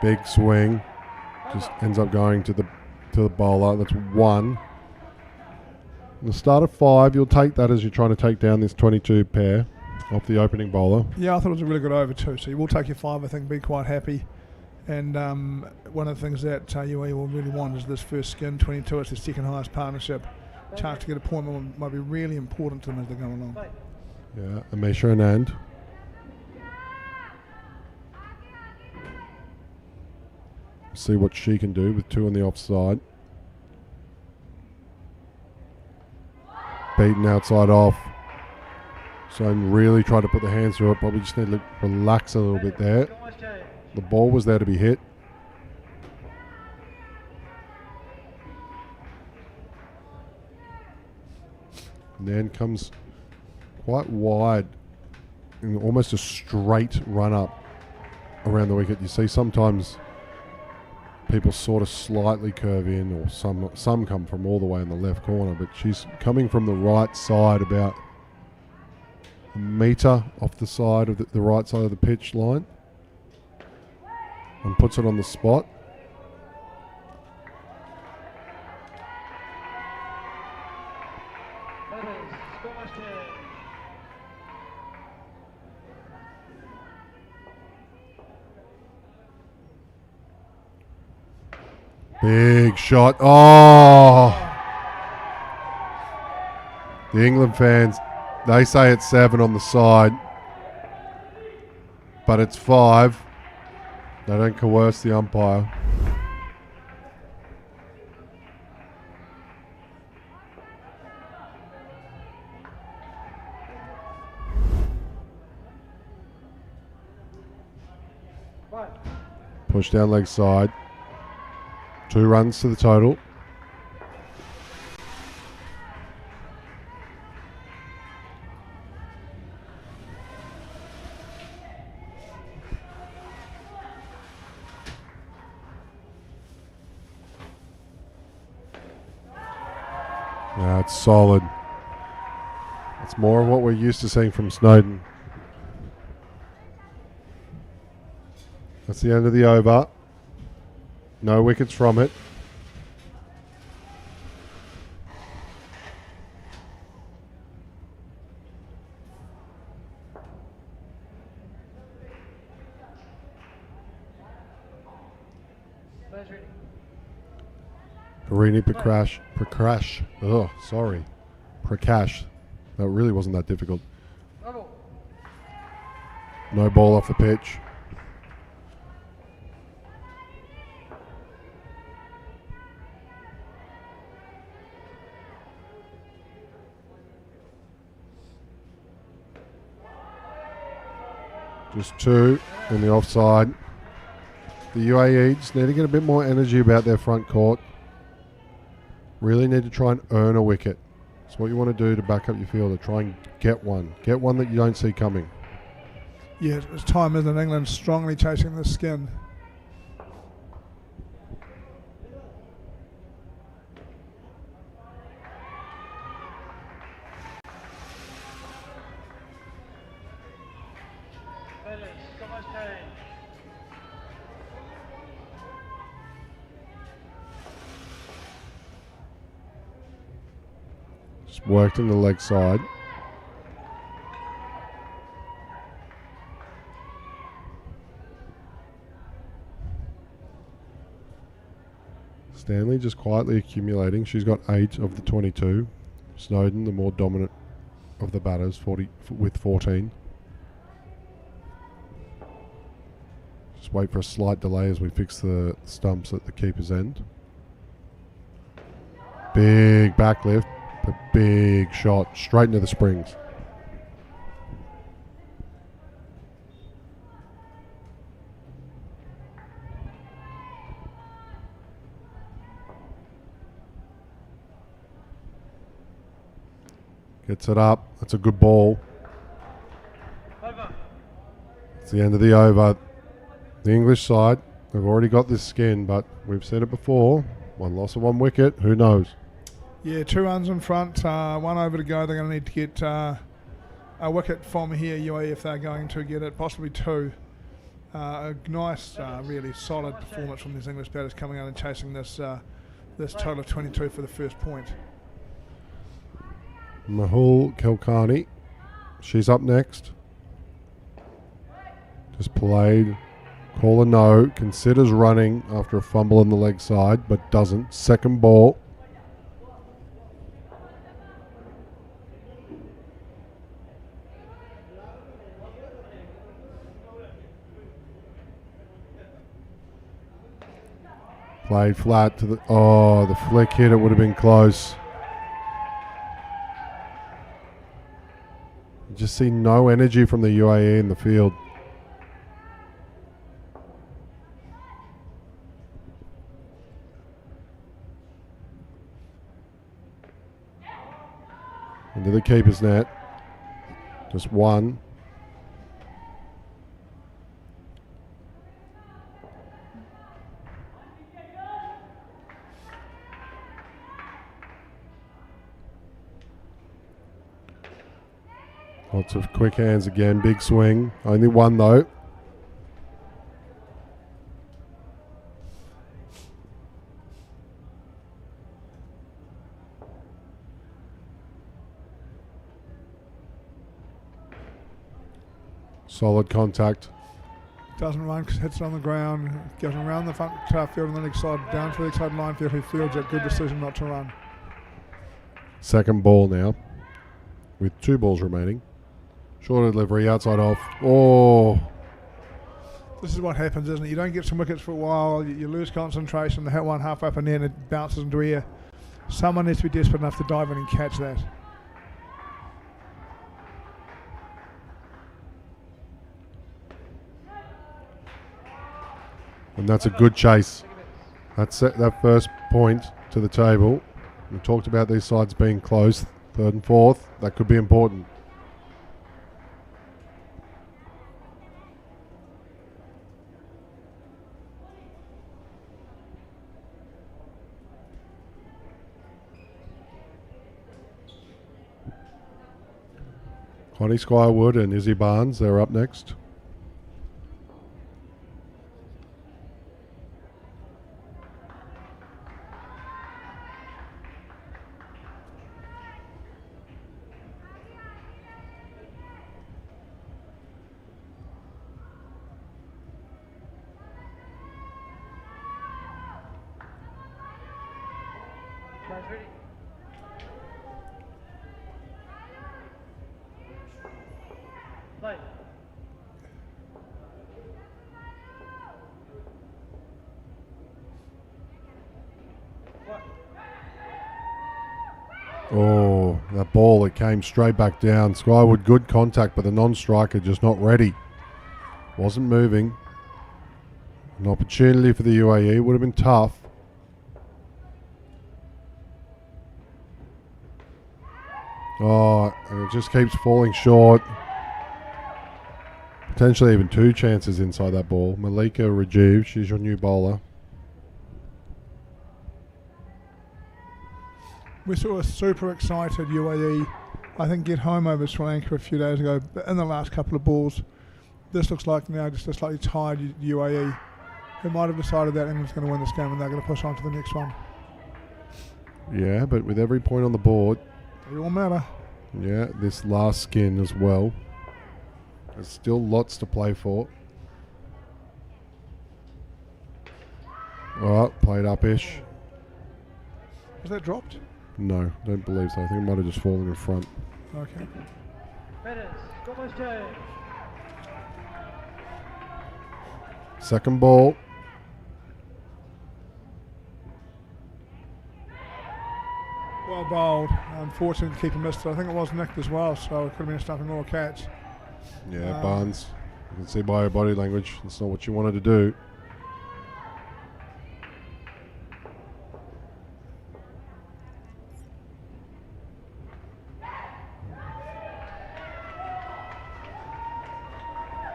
Big swing. Just ends up going to the bowler. That's 1. The start of 5, you'll take that as you're trying to take down this 22 pair off the opening bowler. Yeah, I thought it was a really good over too. So you will take your 5, I think, be quite happy. And one of the things that UAE will really want is this first skin, 22. It's the second highest partnership. Chance to get a point might be really important to them as they go along. Yeah, Amesha Anand. See what she can do with 2 on the offside. Beaten outside off. So I'm really trying to put the hands through it. Probably just need to relax a little bit there. Score change. The ball was there to be hit. And then comes quite wide, in almost a straight run up around the wicket. You see sometimes people sort of slightly curve in, or some come from all the way in the left corner, but she's coming from the right side, about a metre off the side of the right side of the pitch line, and puts it on the spot. Medics, score change. Big shot. Oh! The England fans, they say it's 7 on the side, but it's 5. They don't coerce the umpire. Push down leg side. 2 runs to the total. It's solid. It's more of what we're used to seeing from Snowden. That's the end of the over. No wickets from it. Players ready. Parini Prakash. Oh, sorry. Prakash. That really wasn't that difficult. No ball. No ball off the pitch. Just two in the offside. The UAE just need to get a bit more energy about their front court. Really need to try and earn a wicket. It's what you want to do to back up your fielder. Try and get one. Get one that you don't see coming. Yeah, it's time, isn't it? England strongly chasing the skin. Fellas, got my change. Just worked in the leg side. Stanley just quietly accumulating. She's got 8 of the 22. Snowden, the more dominant of the batters, 40 with 14. Just wait for a slight delay as we fix the stumps at the keeper's end. Big backlift, but big shot straight into the springs. Gets it up. That's a good ball. Over. It's the end of the over. The English side, they've already got this skin, but we've said it before. One loss of one wicket. Who knows? Yeah, 2 runs in front, 1 over to go. They're going to need to get a wicket from here, UAE, if they're going to get it, possibly 2. A nice, really solid performance from these English batters coming out and chasing this this total of 22 for the first point. Mahul Kelkani. She's up next. Just played. Call a no. Considers running after a fumble on the leg side, but doesn't. Second ball. Played flat to the... Oh, the flick hit. It would have been close. You just see no energy from the UAE in the field. Into the keeper's net. Just one. Lots of quick hands again. Big swing. Only one though. Solid contact. Doesn't run, hits it on the ground, goes around the front field and the leg side, down to the leg side line field. He fields it. Good decision not to run. Second ball now. With 2 balls remaining. Short delivery, outside off. Oh, This is what happens, isn't it? You don't get some wickets for a while, you lose concentration, they hit one half up and then it bounces into air. Someone needs to be desperate enough to dive in and catch that. and that's a good chase. That's that first point to the table. We talked about these sides being close. 3rd and 4th. That could be important. Connie Skywood and Izzy Barnes, they're up next. Players ready? Play. What? Oh, that ball, it came straight back down. Skywood, good contact, but the non-striker just not ready. Wasn't moving. An opportunity for the UAE. Would have been tough. Oh, and it just keeps falling short. Potentially even 2 chances inside that ball. Malika Rajiv, she's your new bowler. We saw a super excited UAE, I think, get home over Sri Lanka a few days ago. But in the last couple of balls, this looks like now just a slightly tired UAE who might have decided that England's going to win this game and they're going to push on to the next one. Yeah, but with every point on the board, They all matter. yeah, this last skin as well. There's still lots to play for. All right, played up-ish. Was that dropped? No, don't believe so. I think it might have just fallen in front. Okay. Batters, got most change. Second ball. Well bowled. Unfortunately, the keeper missed it. I think it was nicked as well, so it could have been a stumping or a catch. Yeah, Barnes. You can see by her body language, that's not what you wanted to do.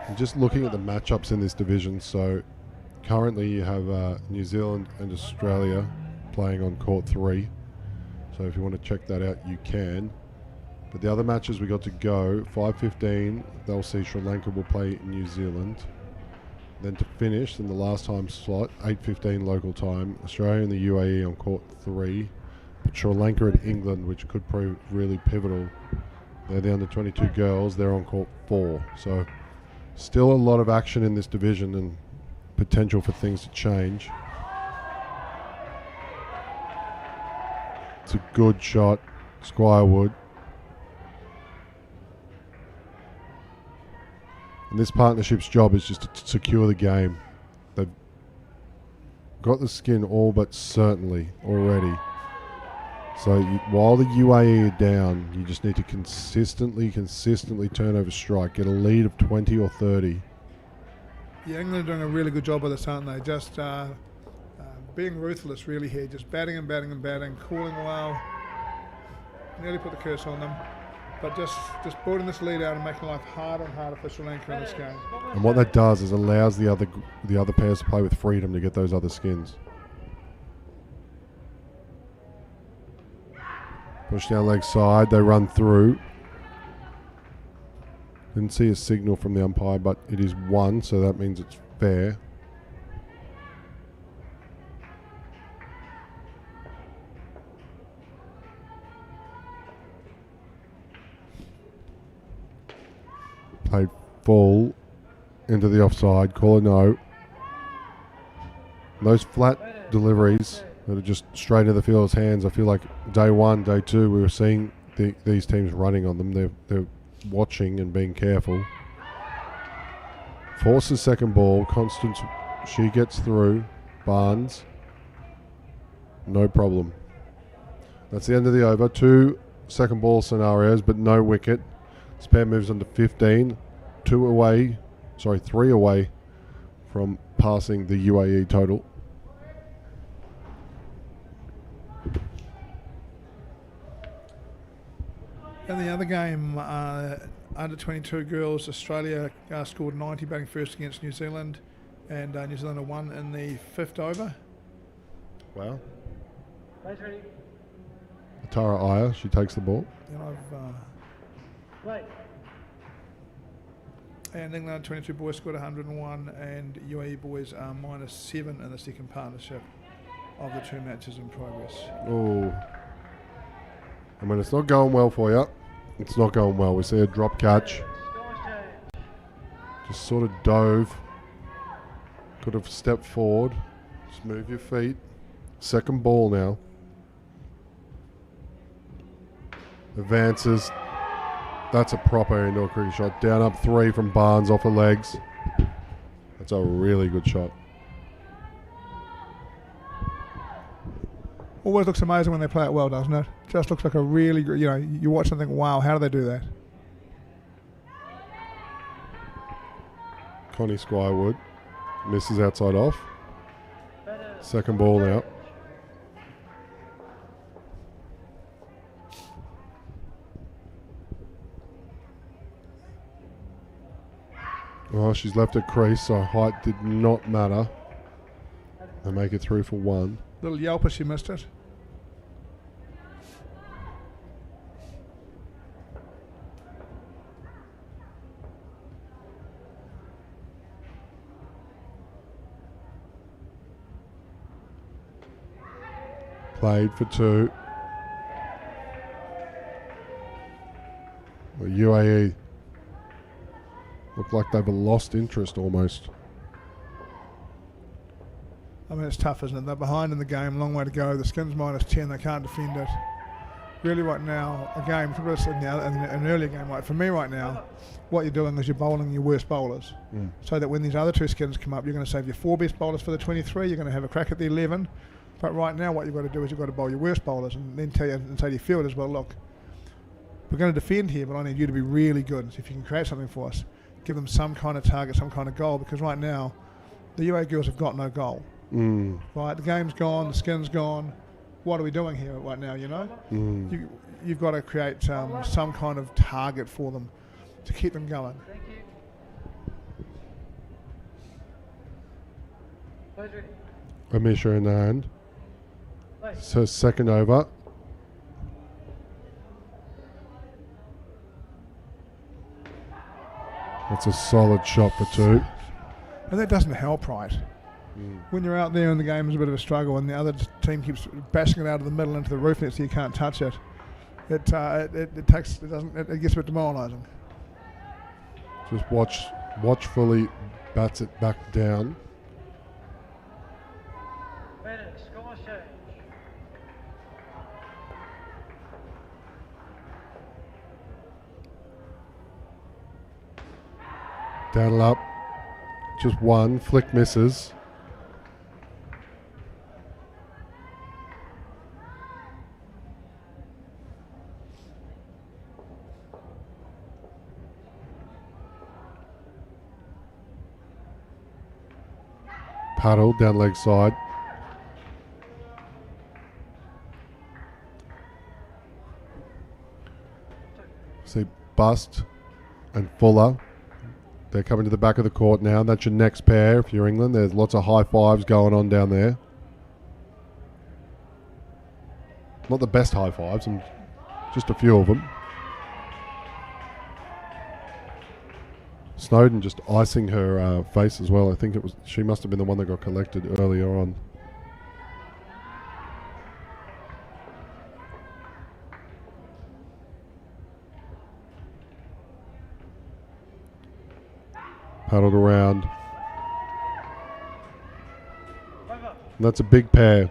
I'm just looking at the matchups in this division. So currently you have New Zealand and Australia playing on court 3. So if you want to check that out, you can. But the other matches we got to go, 5:15, they'll see Sri Lanka will play New Zealand. Then to finish, in the last time slot, 8:15 local time, Australia and the UAE on court 3. But Sri Lanka and England, which could prove really pivotal. They're the under-22 girls, they're on court 4. So still a lot of action in this division and potential for things to change. It's a good shot, Squirewood. And this partnership's job is just to secure the game. They've got the skin all but certainly already. So while the UAE are down, you just need to consistently turn over strike. Get a lead of 20 or 30. Yeah, England are doing a really good job of this, aren't they? Just being ruthless really here. Just batting and batting and batting, calling well. Nearly put the curse on them. But just building this lead out and making life harder and harder for Sri Lanka in this game. And what that does is allows the other pairs to play with freedom to get those other skins. Push down leg side, they run through. Didn't see a signal from the umpire, but it is 1, so that means it's fair. Played full into the offside, call a no. Those flat deliveries that are just straight into the fielder's hands, I feel like day 1, day 2, we were seeing these teams running on them. They're watching and being careful. Forces second ball. Constance, she gets through. Barnes, no problem. That's the end of the over. 2 second ball scenarios, but no wicket. Spare moves on to 15. 3 away from passing the UAE total. In the other game, under 22 girls, Australia scored 90 batting first against New Zealand, and New Zealand won in the 5th over. Wow. Players ready? Tara Iyer, she takes the ball. And I've Play. And England 22 boys scored 101, and UAE boys are -7 in the second partnership of the 2 matches in progress. Oh. I mean, it's not going well for you. It's not going well. We see a drop catch. Scores change. Just sort of dove. Could have stepped forward. Just move your feet. Second ball now. Advances. That's a proper indoor cricket shot. Down up 3 from Barnes off the legs. That's a really good shot. Always looks amazing when they play it well, doesn't it? Just looks like a really good, you watch and think, wow, how do they do that? Connie Squirewood misses outside off. Batter. Second ball now. Well, she's left her crease, so height did not matter. They make it through for 1. Little yelper, she missed it. Played for 2. The UAE look like they've lost interest almost. I mean, it's tough, isn't it? They're behind in the game, long way to go. The Skins -10, they can't defend it. Really, right now, a game, in an earlier game, like for me right now, what you're doing is you're bowling your worst bowlers. So that when these other 2 Skins come up, you're going to save your 4 best bowlers for the 23, you're going to have a crack at the 11. But right now, what you've got to do is you've got to bowl your worst bowlers and then say to your fielders, well, look, we're going to defend here, but I need you to be really good. So if you can create something for us, give them some kind of target, some kind of goal, because right now, the UA girls have got no goal. Right, the game's gone, the Skin's gone. What are we doing here right now, You've got to create some kind of target for them to keep them going. Thank you. Play's ready. Amisha in the hand. Play. So second over. That's a solid shot for 2. And that doesn't help, right? When you're out there and the game is a bit of a struggle and the other team keeps bashing it out of the middle into the roof net so you can't touch it, it gets a bit demoralising. Just watchfully bats it back down. Batter. Scores change. Daddle up. Just 1. Flick misses. Paddle down leg side. See Bust and Fuller. They're coming to the back of the court now. That's your next pair if you're England. There's lots of high fives going on down there. Not the best high fives, and just a few of them. Snowden just icing her face as well. I think she must have been the one that got collected earlier on. Paddled around. Over. And that's a big pair.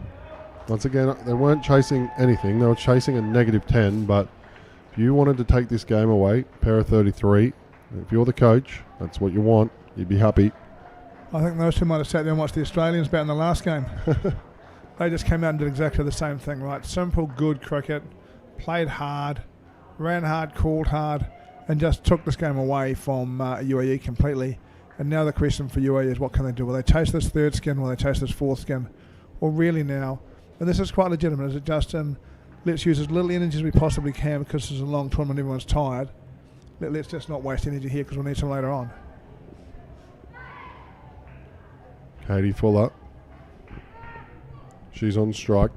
Once again, they weren't chasing anything. They were chasing a -10, but if you wanted to take this game away, pair of 33, if you're the coach, that's what you want. You'd be happy. I think those 2 might have sat there and watched the Australians bat in the last game. They just came out and did exactly the same thing, right? Simple, good cricket, played hard, ran hard, called hard, and just took this game away from UAE completely. And now the question for UAE is what can they do? Will they chase this 3rd skin? Will they chase this 4th skin? Or really now, and this is quite legitimate, is it just let's use as little energy as we possibly can because this is a long tournament, everyone's tired. Let's just not waste energy here because we'll need some later on. Katie Fuller. She's on strike.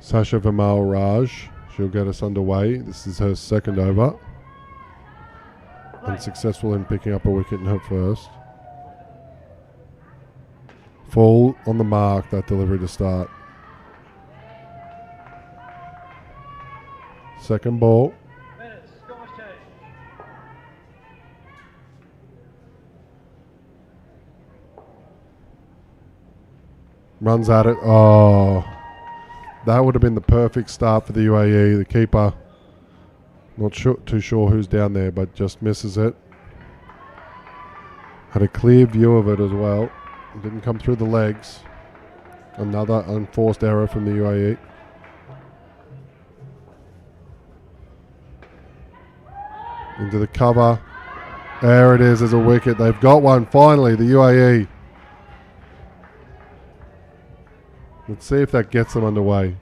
Sasha Vimal Raj, she'll get us underway. This is her second over. Unsuccessful in picking up a wicket in her first. Full on the mark, that delivery to start. Second ball. Batters, score change. Runs at it. Oh, that would have been the perfect start for the UAE. The keeper, not too sure who's down there, but just misses it. Had a clear view of it as well. Didn't come through the legs. Another unforced error from the UAE. Into the cover. There it is as a wicket. They've got one finally, the UAE. Let's see if that gets them underway.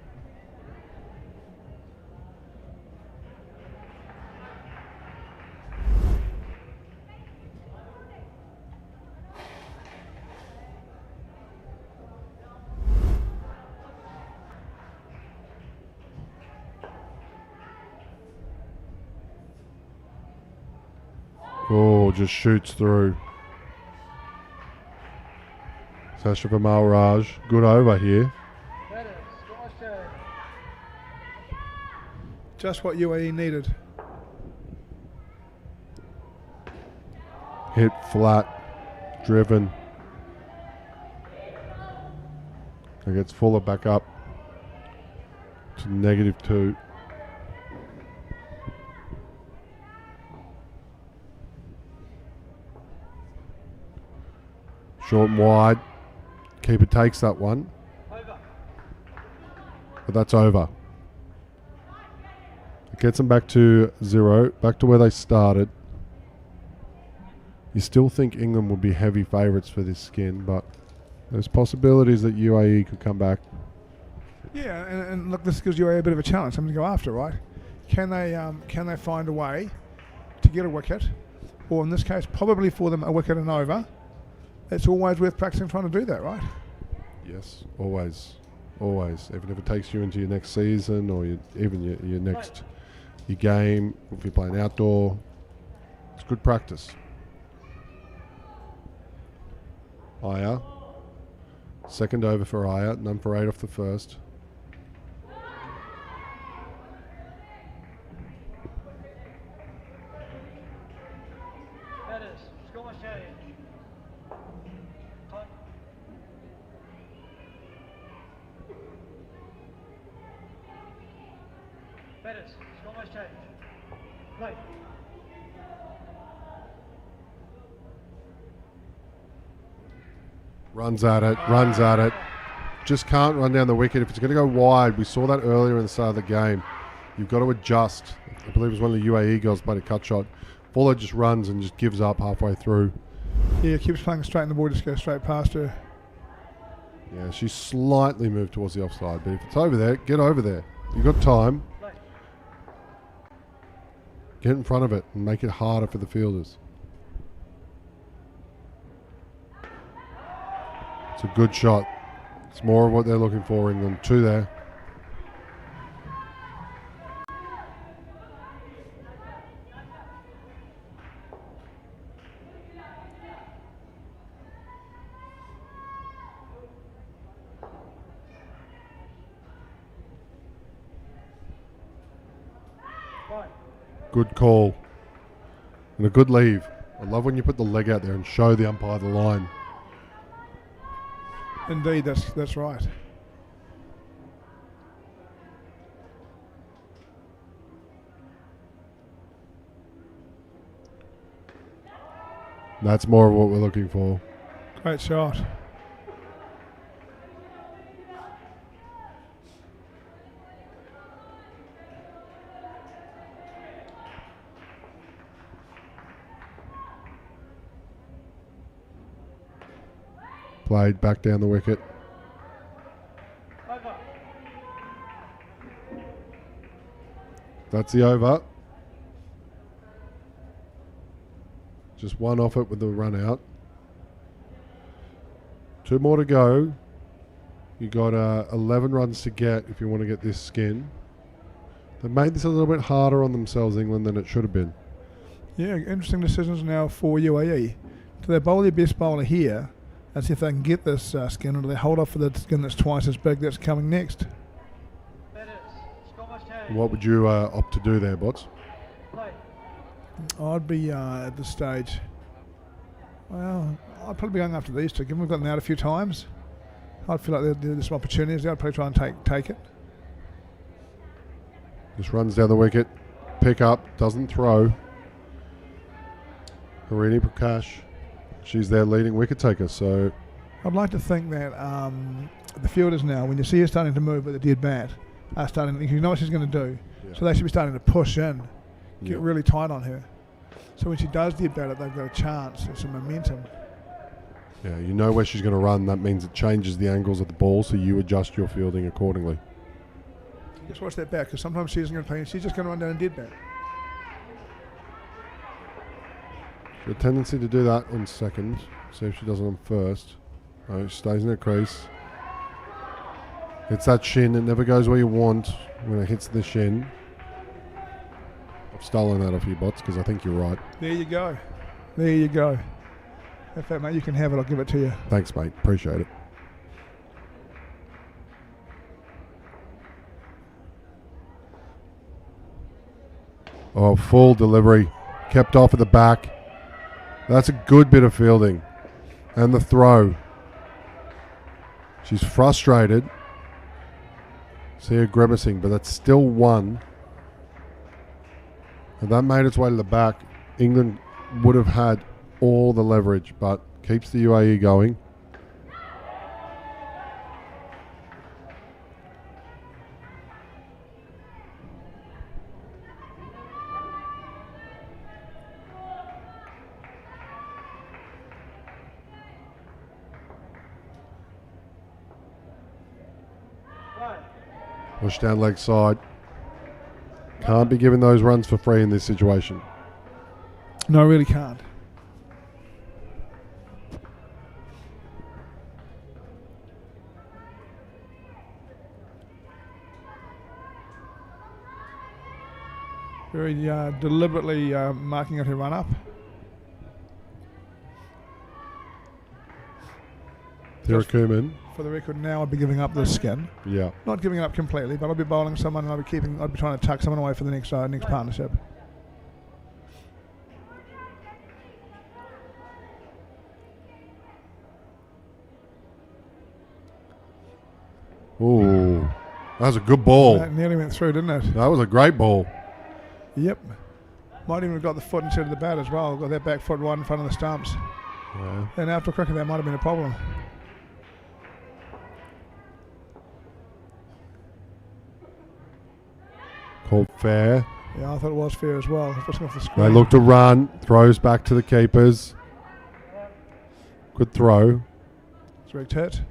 Oh, just shoots through. Sasha Vimal Raj, good over here. Batters, score change. Just what UAE needed. Hit flat, driven. It gets Fuller back up to -2. Short and wide. Keeper takes that one, Over. but that's over. It gets them back to 0, back to where they started. You still think England would be heavy favourites for this skin, but there's possibilities that UAE could come back. Yeah, and look, this gives UAE a bit of a challenge, something to go after, right? Can they find a way to get a wicket, or in this case, probably for them a wicket and over? It's always worth practicing trying to do that, right? Yes, always, always. Even if it takes you into your next season or even your next your game, if you're playing outdoor, it's good practice. Aya, second over for Aya, none for 8 off the first. Batters, score change. Time. Batters, score change. Play. Runs at it, runs at it. Just can't run down the wicket. If it's going to go wide, we saw that earlier in the start of the game. You've got to adjust. I believe it was one of the UAE girls played a cut shot. Fuller just runs and just gives up halfway through. Yeah, keeps playing straight and the ball just goes straight past her. Yeah, she's slightly moved towards the offside, but if it's over there, get over there. You've got time. Play. Get in front of it and make it harder for the fielders. It's a good shot. It's more of what they're looking for, England. 2 there. Fine. Good call. And a good leave. I love when you put the leg out there and show the umpire the line. Indeed, that's right. That's more of what we're looking for. Great shot. Played back down the wicket. Over. That's the over. Just one off it with the run out. 2 more to go. You got 11 runs to get if you want to get this skin. They've made this a little bit harder on themselves, England, than it should have been. Yeah, interesting decisions now for UAE. Do they bowl their best bowler here and see if they can get this skin, or do they hold off for the skin that's twice as big that's coming next? Batters, score must change. What would you opt to do there, Bots? Play. I'd be at this stage. Well, I'd probably be going after these two. Given we've gotten out a few times, I'd feel like there's some opportunities there. I'd probably try and take it. Just runs down the wicket. Pick up. Doesn't throw. Harini Prakash. She's their leading wicket taker. So I'd like to think that the fielders now, when you see her starting to move with a dead bat, are starting. You know what she's going to do. Yeah. So they should be starting to push in, get Yeah. really tight on her. So when she does dead bat it, they've got a chance and some momentum. yeah, you know where she's going to run. That means it changes the angles of the ball, so you adjust your fielding accordingly. Just watch that back, because sometimes she isn't going to play. She's just going to run down and dead bat. A tendency to do that on second. See if she does it on first. No, she stays in her crease. Hits that shin. It never goes where you want when it hits the shin. I've stolen that off you, Bots, because I think you're right. There you go. There you go. In fact, mate, you can have it. I'll give it to you. Thanks, mate. Appreciate it. Oh, full delivery. Kept off at the back. That's a good bit of fielding. And the throw. She's frustrated. See her grimacing, but that's still one. And that made its way to the back. England would have had all the leverage, but keeps the UAE going. Play. Push down leg side. Can't be giving those runs for free in this situation. No, I really can't. Very deliberately marking out her run up. Thirakuman. For the record, now I'd be giving up this skin. Yeah. Not giving it up completely, but I'll be bowling someone and I'll be trying to tuck someone away for the next partnership. Ooh. That was a good ball. That nearly went through, didn't it? That was a great ball. Yep. Might even have got the foot instead of the bat as well. Got that back foot right in front of the stumps. Yeah. And after cricket, that might have been a problem. Called fair. Yeah, I thought it was fair as well. Just off the They screen. look to run. Throws back to the keepers. Good throw. Direct hit.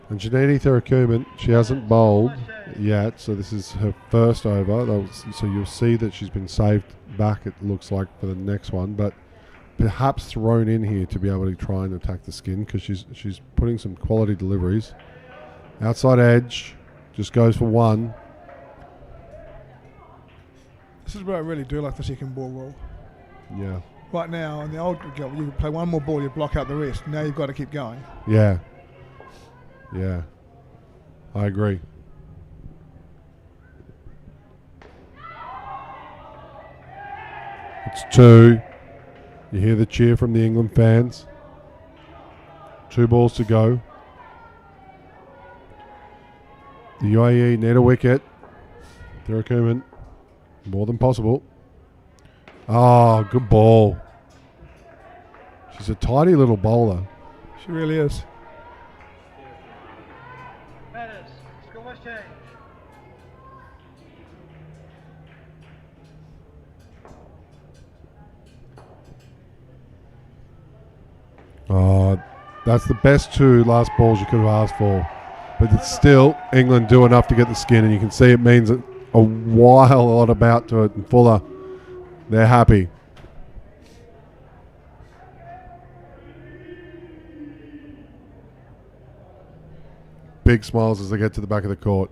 And Janini Thirakuman, she hasn't bowled yet, so this is her first over. So you'll see that she's been saved back, it looks like, for the next one, but perhaps thrown in here to be able to try and attack the skin, because she's putting some quality deliveries. Outside edge, just goes for one. This is where I really do like the second ball rule. Yeah. Right now, in the old game, you could play one more ball, you block out the rest. Now you've got to keep going. Yeah. Yeah. I agree. It's two. You hear the cheer from the England fans. 2 balls to go. The UAE need a wicket. Thirakuman, more than possible. Oh, good ball. She's a tidy little bowler. She really is. Batters, score must change. Oh, that's the best 2 last balls you could have asked for. But it's still, England do enough to get the skin, and you can see it means a lot about to it. And Fuller, they're happy. big smiles as they get to the back of the court.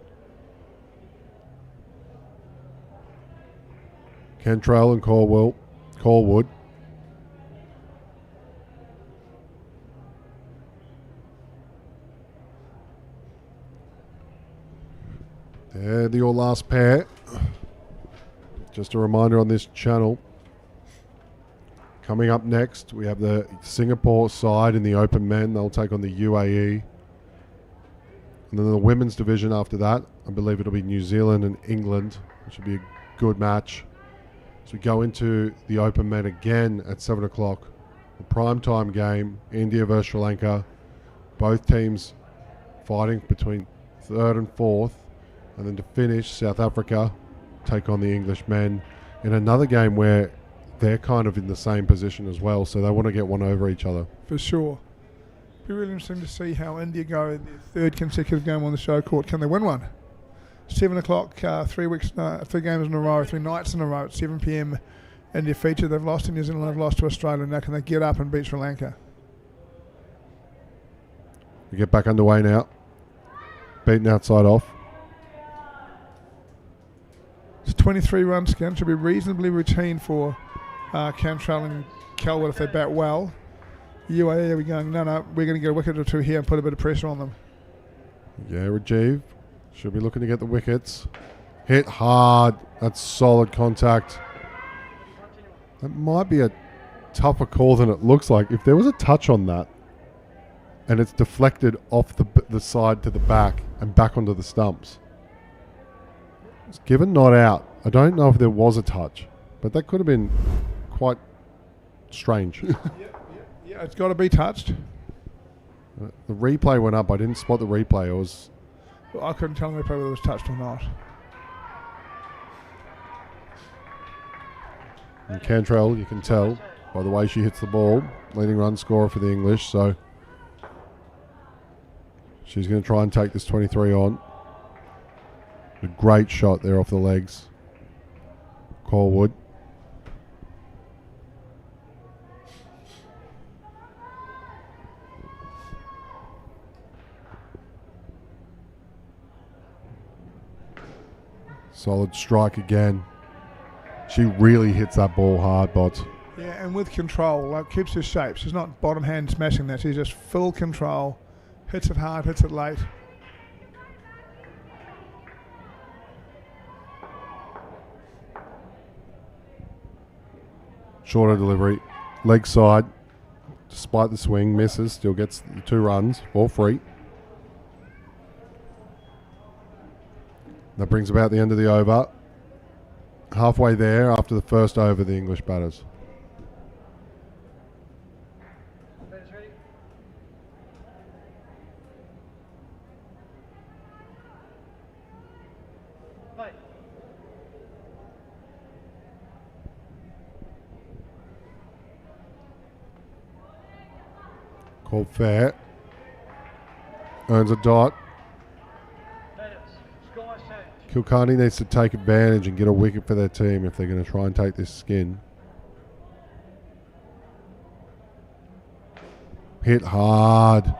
Cantrell and Corwood. They're your last pair. Just a reminder on this channel. Coming up next, we have the Singapore side in the open men. They'll take on the UAE. And then the women's division after that, I believe it'll be New Zealand and England, which will be a good match. So we go into the open men again at 7 o'clock. The prime time game, India versus Sri Lanka. Both teams fighting between third and fourth. And then to finish, South Africa take on the English men in another game where they're kind of in the same position as well, so they want to get one over each other. For sure. Be really interesting to see how India go in their third consecutive game on the show court. Can they win one? 7 o'clock, 3 games in a row, 3 nights in a row at 7 p.m. India feature. They've lost to New Zealand, they've lost to Australia. Now can they get up and beat Sri Lanka? We get back underway now. Beaten outside off. It's 23 runs skin. Should be reasonably routine for Cantrell and Calwood if they bat well. UAE are going, no, we're going to get a wicket or two here and put a bit of pressure on them. Yeah, Rajiv should be looking to get the wickets. Hit hard. That's solid contact. That might be a tougher call than it looks like. If there was a touch on that and it's deflected off the side to the back and back onto the stumps. It's given not out. I don't know if there was a touch, but that could have been quite strange. Yeah, it's got to be touched. The replay went up. I didn't spot the replay. It was... Well, I couldn't tell whether it was touched or not. And Cantrell, you can tell by the way she hits the ball, leading run scorer for the English, so she's going to try and take this 23 on. A great shot there off the legs. Corwood. Solid strike again. She really hits that ball hard, Bots. Yeah, and with control, like keeps her shape. She's not bottom hand smashing that. She's just full control. Hits it hard, hits it late. Shorter delivery. Leg side. Despite the swing, misses. Still gets the 2 runs for free. That brings about the end of the over. Halfway there after the first over, the English batters. Batters ready? Play. Called fair. Earns a dot. Batters. Sky change. Kilcarney needs to take advantage and get a wicket for their team if they're going to try and take this skin. Hit hard.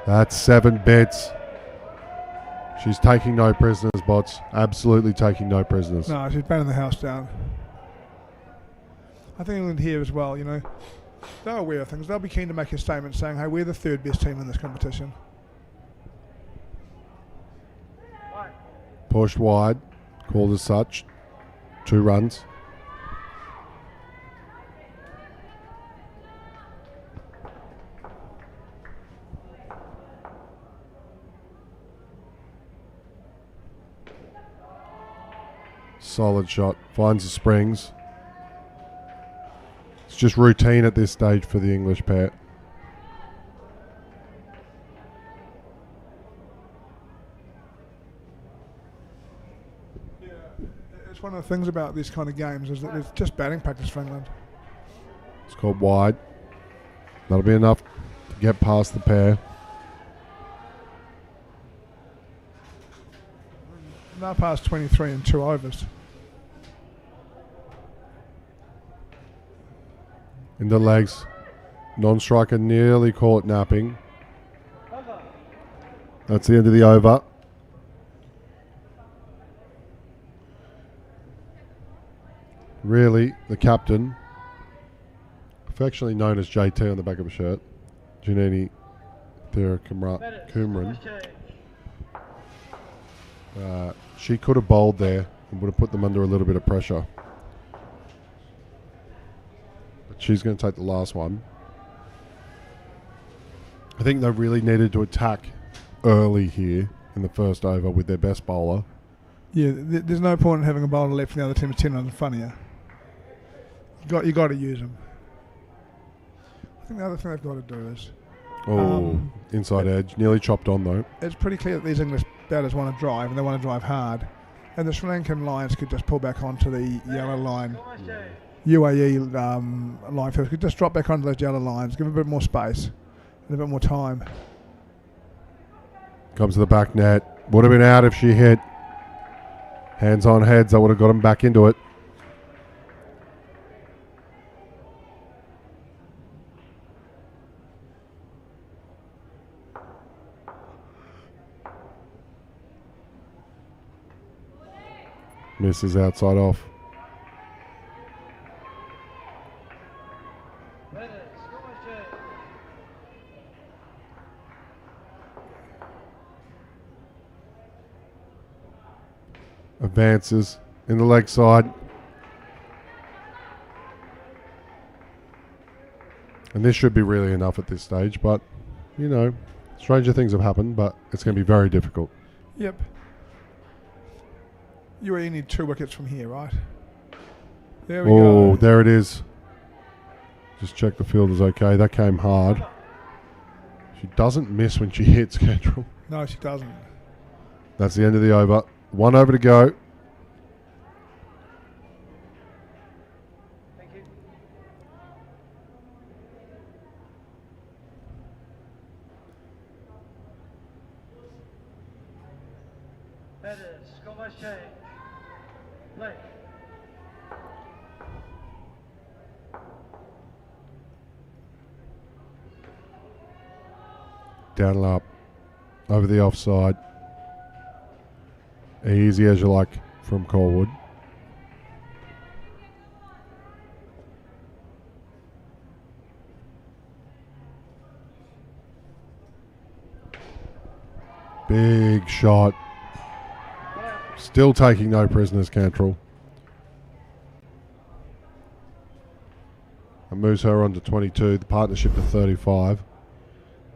That's 7 bits. She's taking no prisoners, Bots. Absolutely taking no prisoners. No, she's batting the house down. I think England here as well, you know, they're aware of things. They'll be keen to make a statement saying, hey, we're the 3rd best team in this competition. Play. Pushed wide. Called as such. 2 runs. Solid shot. Finds the springs. It's just routine at this stage for the English pair. Yeah, it's one of the things about these kind of games is that it's just batting practice for England. It's called wide. That'll be enough to get past the pair. Now past 23 and 2 overs. In the legs. Non-striker nearly caught napping. Over. That's the end of the over. Really, the captain, affectionately known as JT on the back of a shirt, Janini Thirakumran, she could have bowled there and would have put them under a little bit of pressure. But she's going to take the last one. I think they really needed to attack early here in the first over with their best bowler. Yeah, there's no point in having a bowler left and the other team is 10 runs in front of you. You got to use them. I think the other thing they've got to do is Inside edge, nearly chopped on though. it's pretty clear that these English batters want to drive and they want to drive hard. And the Sri Lankan Lions could just pull back onto the yellow line. UAE line first could just drop back onto those yellow lines, give a bit more space and a bit more time. Comes to the back net. Would have been out if she hit. Hands on heads, that would have got him back into it. Misses outside off. Advances in the leg side. And this should be really enough at this stage, but, you know, stranger things have happened, but it's going to be very difficult. Yep. UAE need 2 wickets from here, right? There we Oh, go. there it is. Just check the field is okay. That came hard. She doesn't miss when she hits, Kendall. No, she doesn't. That's the end of the over. 1 over to go. Thank you. That is score must change. Play. Down and up. Over the offside. Easy as you like from Colwood. Big shot. Still taking no prisoners, Cantrell. It moves her on to 22, the partnership to 35.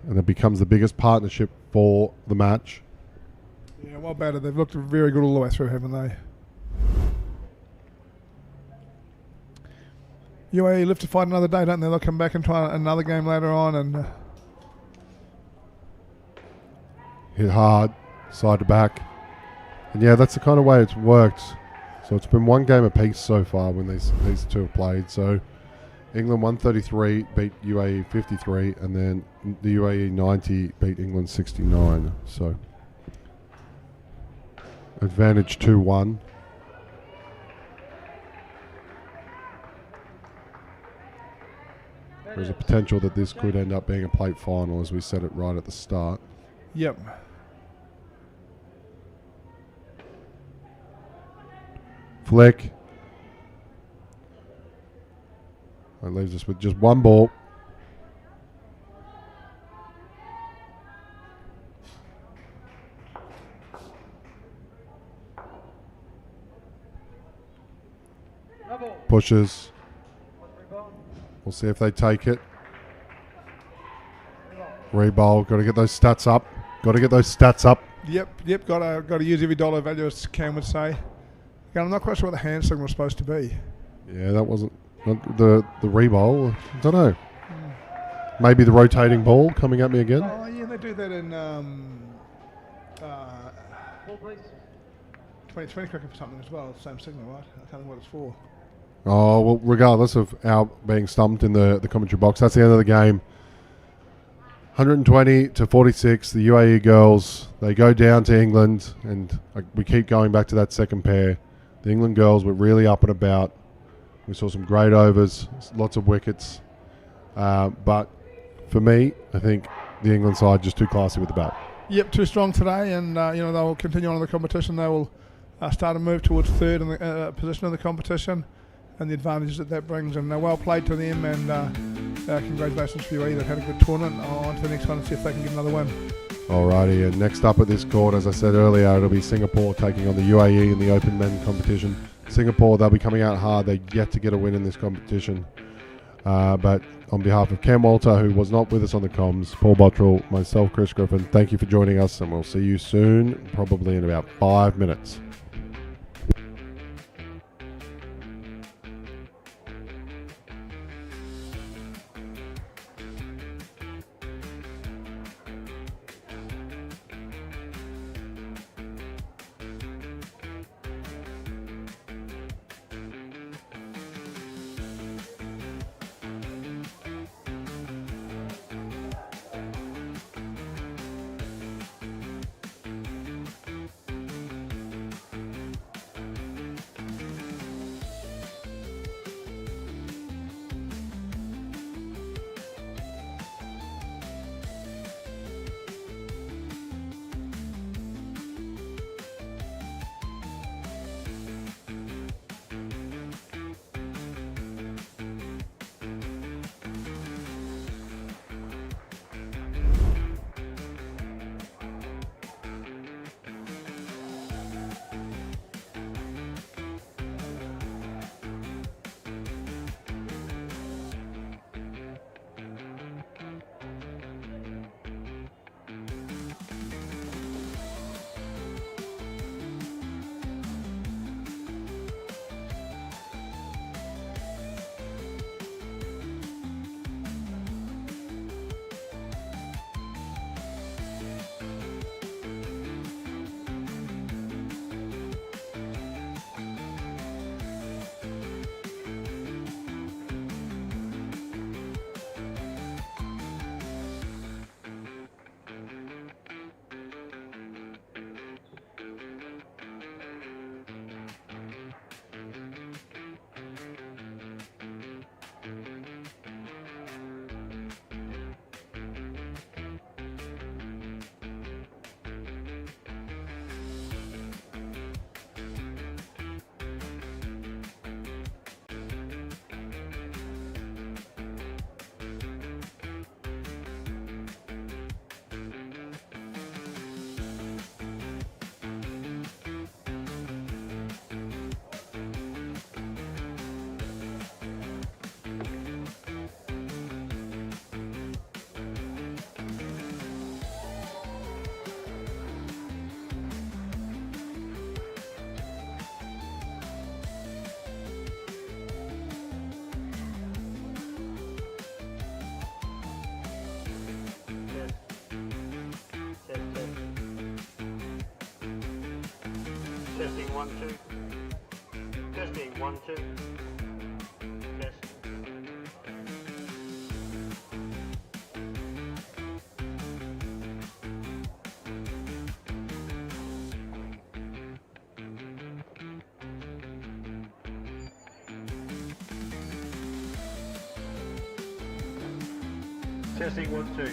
And it becomes the biggest partnership for the match. Yeah, well better. They've looked very good all the way through, haven't they? UAE live to fight another day, don't they? They'll come back and try another game later on and Hit hard, side to back. And yeah, that's the kind of way it's worked. So it's been one game apiece so far when these two have played. So England 133 beat UAE 53, and then the UAE 90 beat England 69. So advantage 2-1. There's a potential that this could end up being a plate final, as we said it right at the start. yep. Flick. That leaves us with just one ball. No ball. Pushes. What's rebound? We'll see if they take it. Rebowl. Got to get those stats up. Got to get those stats up. Yep. Got to use every dollar value, as Cam would say. Again, I'm not quite sure what the hand signal was supposed to be. Yeah, that wasn't not the rebowl. I don't know. Maybe the rotating ball coming at me again. Oh yeah, they do that in Ball, please. 2020 cricket for something as well. Same signal, right? I can't think what it's for. Oh, well, regardless of our being stumped in the commentary box, that's the end of the game. 120 to 46, the UAE girls, they go down to England, and we keep going back to that second pair. The England girls were really up and about. We saw some great overs, lots of wickets. But for me, I think the England side just too classy with the bat. Yep, too strong today, and they'll continue on in the competition. They will start to move towards third in the position of the competition, and the advantages that brings. And well played to them, and congratulations to UAE. They've had a good tournament. On to the next one and see if they can get another win. Alrighty, and next up at this court, as I said earlier, it'll be Singapore taking on the UAE in the Open Men competition. Singapore, they'll be coming out hard. They're yet to get a win in this competition. But on behalf of Cam Walter, who was not with us on the comms, Paul Bottrell, myself, Chris Griffin, thank you for joining us, and we'll see you soon, probably in about 5 minutes. Testing 1 2. Testing 1 2. Test. Testing 1 2.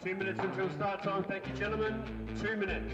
2 minutes until start time. Thank you, gentlemen. 2 minutes.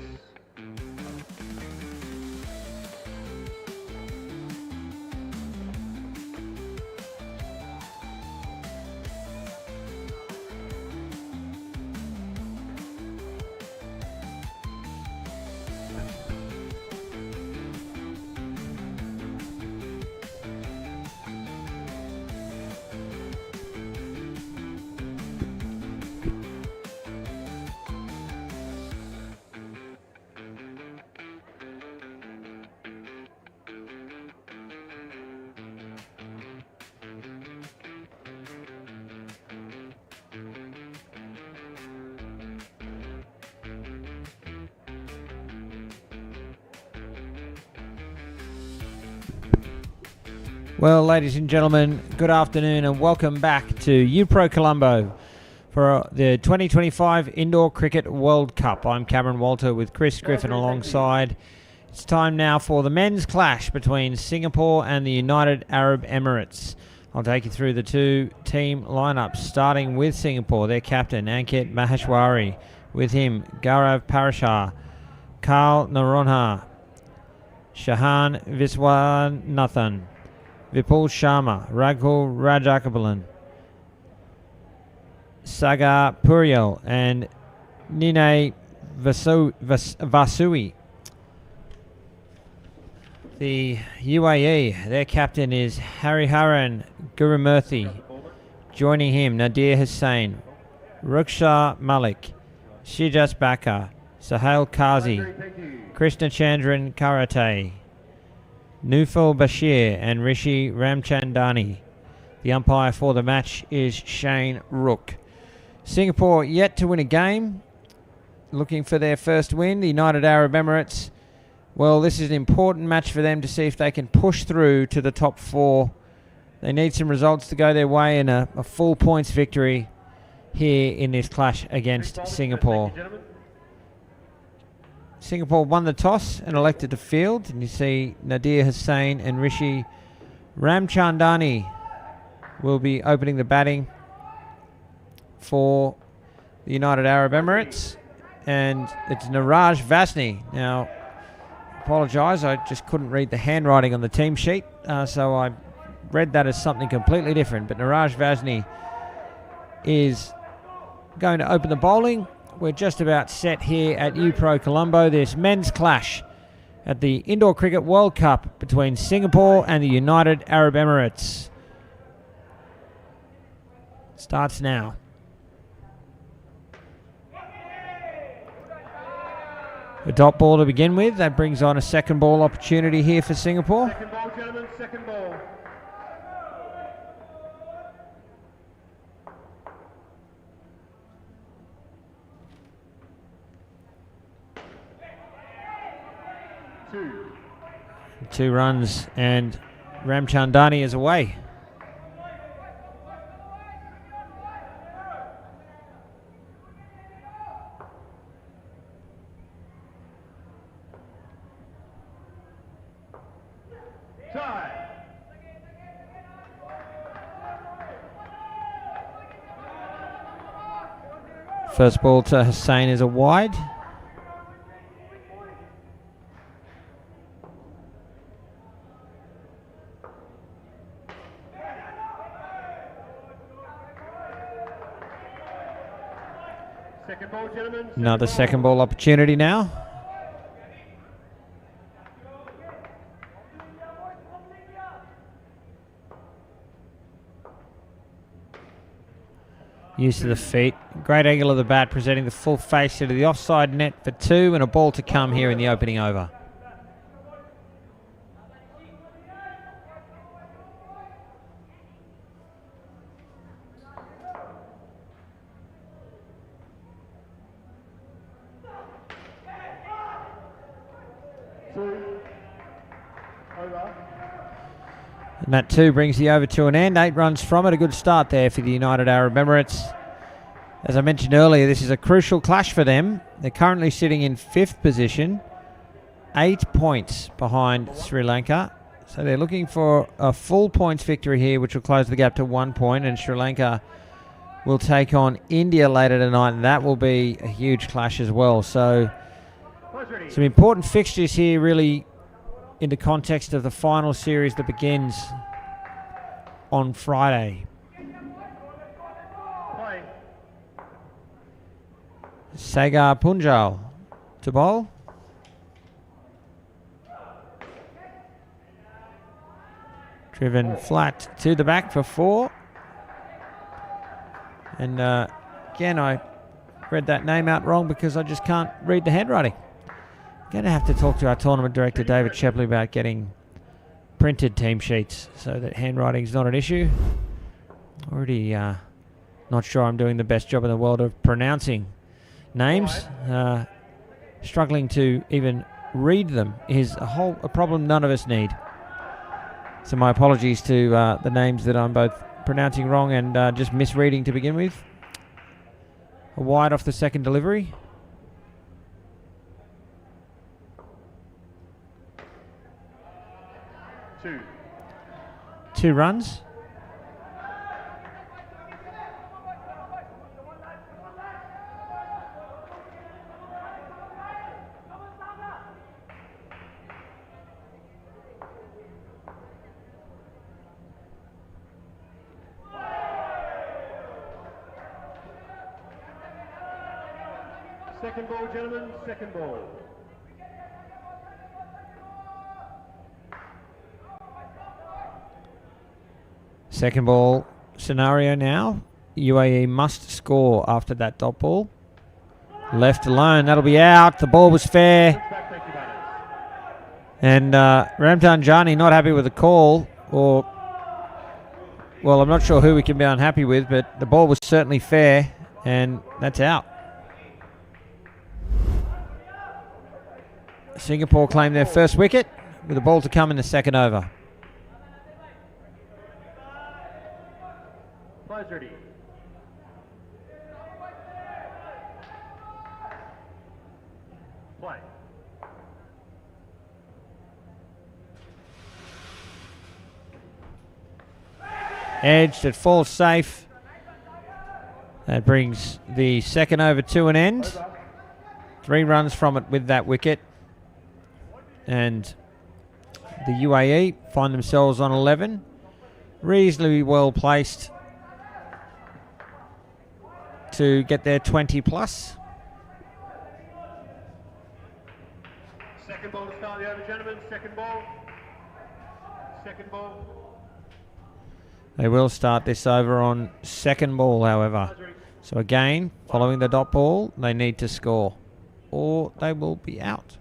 Well, ladies and gentlemen, good afternoon and welcome back to UPro Colombo for the 2025 Indoor Cricket World Cup. I'm Cameron Walter with Chris Griffin alongside. It's time now for the men's clash between Singapore and the United Arab Emirates. I'll take you through the two team lineups, starting with Singapore, their captain Ankit Maheshwari. With him, Gaurav Parashar, Karl Naroha, Shahan Viswanathan, Vipul Sharma, Raghul Rajakabalan, Sagar Puriel, and Ninay Vasui. The UAE, their captain is Hariharan Gurumurthy. Joining him, Nadir Hussain, Ruksha Malik, Shijas Bakar, Sahel Kazi, Krishna Chandran Karate, Nufal Bashir and Rishi Ramchandani. The umpire for the match is Shane Rook. Singapore yet to win a game, looking for their first win. The United Arab Emirates, well, this is an important match for them to see if they can push through to the top four. They need some results to go their way in a full points victory here in this clash against Singapore. Singapore won the toss and elected to field. And you see Nadir Hussain and Rishi Ramchandani will be opening the batting for the United Arab Emirates. And it's Niraj Vasni. Now, apologise, I just couldn't read the handwriting on the team sheet. So I read that as something completely different. But Niraj Vasni is going to open the bowling. We're just about set here at UPro Colombo. This men's clash at the Indoor Cricket World Cup between Singapore and the United Arab Emirates starts now. A dot ball to begin with. That brings on a second ball opportunity here for Singapore. Second ball, gentlemen, second ball. Two runs and Ramchandani is away. Tie. First ball to Hussain is a wide. Second ball, gentlemen. Another second ball opportunity now. Use to the feet. Great angle of the bat, presenting the full face into the offside net for two, and a ball to come here in the opening over. And that two brings the over to an end. 8 runs from it. A good start there for the United Arab Emirates. As I mentioned earlier, this is a crucial clash for them. They're currently sitting in 5th position, 8 points behind Sri Lanka. So they're looking for a full points victory here, which will close the gap to 1 point. And Sri Lanka will take on India later tonight, and that will be a huge clash as well. So Boys ready. some important fixtures here, really, in the context of the final series that begins on Friday. Play. Sagar Punjal to bowl. Driven flat to the back for 4. And again, I read that name out wrong because I just can't read the handwriting. Going to have to talk to our tournament director, David Shepley, about getting printed team sheets so that handwriting's not an issue. Already not sure I'm doing the best job in the world of pronouncing names. Struggling to even read them is a problem none of us need. So my apologies to the names that I'm both pronouncing wrong and just misreading to begin with. A wide off the second delivery. Two. 2 runs. Second ball, gentlemen. Second ball. Second ball scenario now. UAE must score after that dot ball. Left alone, that'll be out. The ball was fair. Back, thank you, batters. And Ramtanjani not happy with the call, or, well, I'm not sure who we can be unhappy with, but the ball was certainly fair, and that's out. Singapore claim their first wicket with the ball to come in the second over. Players ready. Play. Edged, it falls safe. That brings the second over to an end. Over. 3 runs from it with that wicket. And the UAE find themselves on 11. Reasonably well placed to get their 20 plus. Second ball to start the over, gentlemen. Second ball. Second ball. They will start this over on second ball, however. Players ready. So again, following the dot ball, they need to score, or they will be out.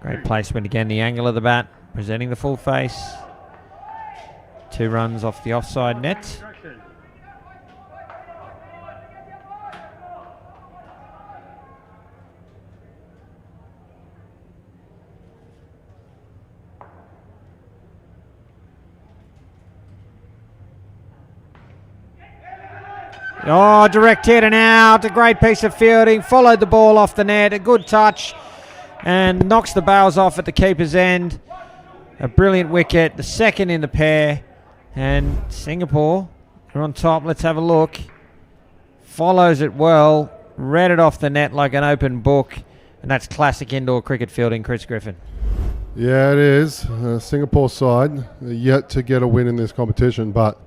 Great placement again, the angle of the bat, presenting the full face. 2 runs off the offside net. Direction. Oh, direct hit and out. A great piece of fielding. Followed the ball off the net. A good touch. And knocks the bails off at the keeper's end. A brilliant wicket. The second in the pair. And Singapore are on top. Let's have a look. Follows it well. Read it off the net like an open book. And that's classic indoor cricket fielding, Chris Griffin. Yeah, it is. Singapore side yet to get a win in this competition, but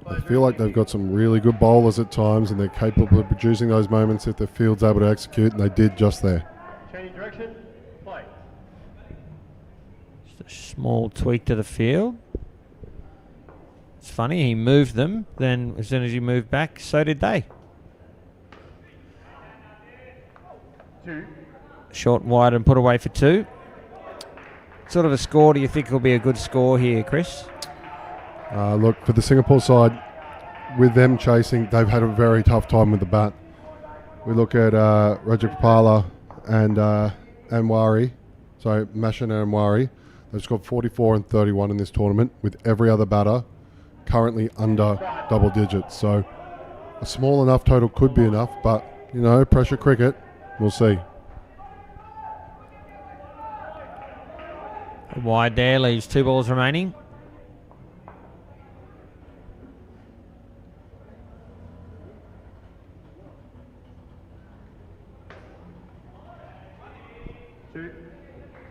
I feel like they've got some really good bowlers at times, and they're capable of producing those moments if the field's able to execute, and they did just there. Changing direction. Play. Just a small tweak to the field. It's funny, he moved them, then as soon as he moved back, so did they. 2. Short and wide and put away for 2. What sort of a score do you think will be a good score here, Chris? Look, for the Singapore side, with them chasing, they've had a very tough time with the bat. We look at Rajapala and Anwari, sorry, Mashan and Anwari. They've scored 44 and 31 in this tournament, with every other batter currently under double digits. So a small enough total could be enough, but, you know, pressure cricket, we'll see. Wide there, leaves 2 balls remaining.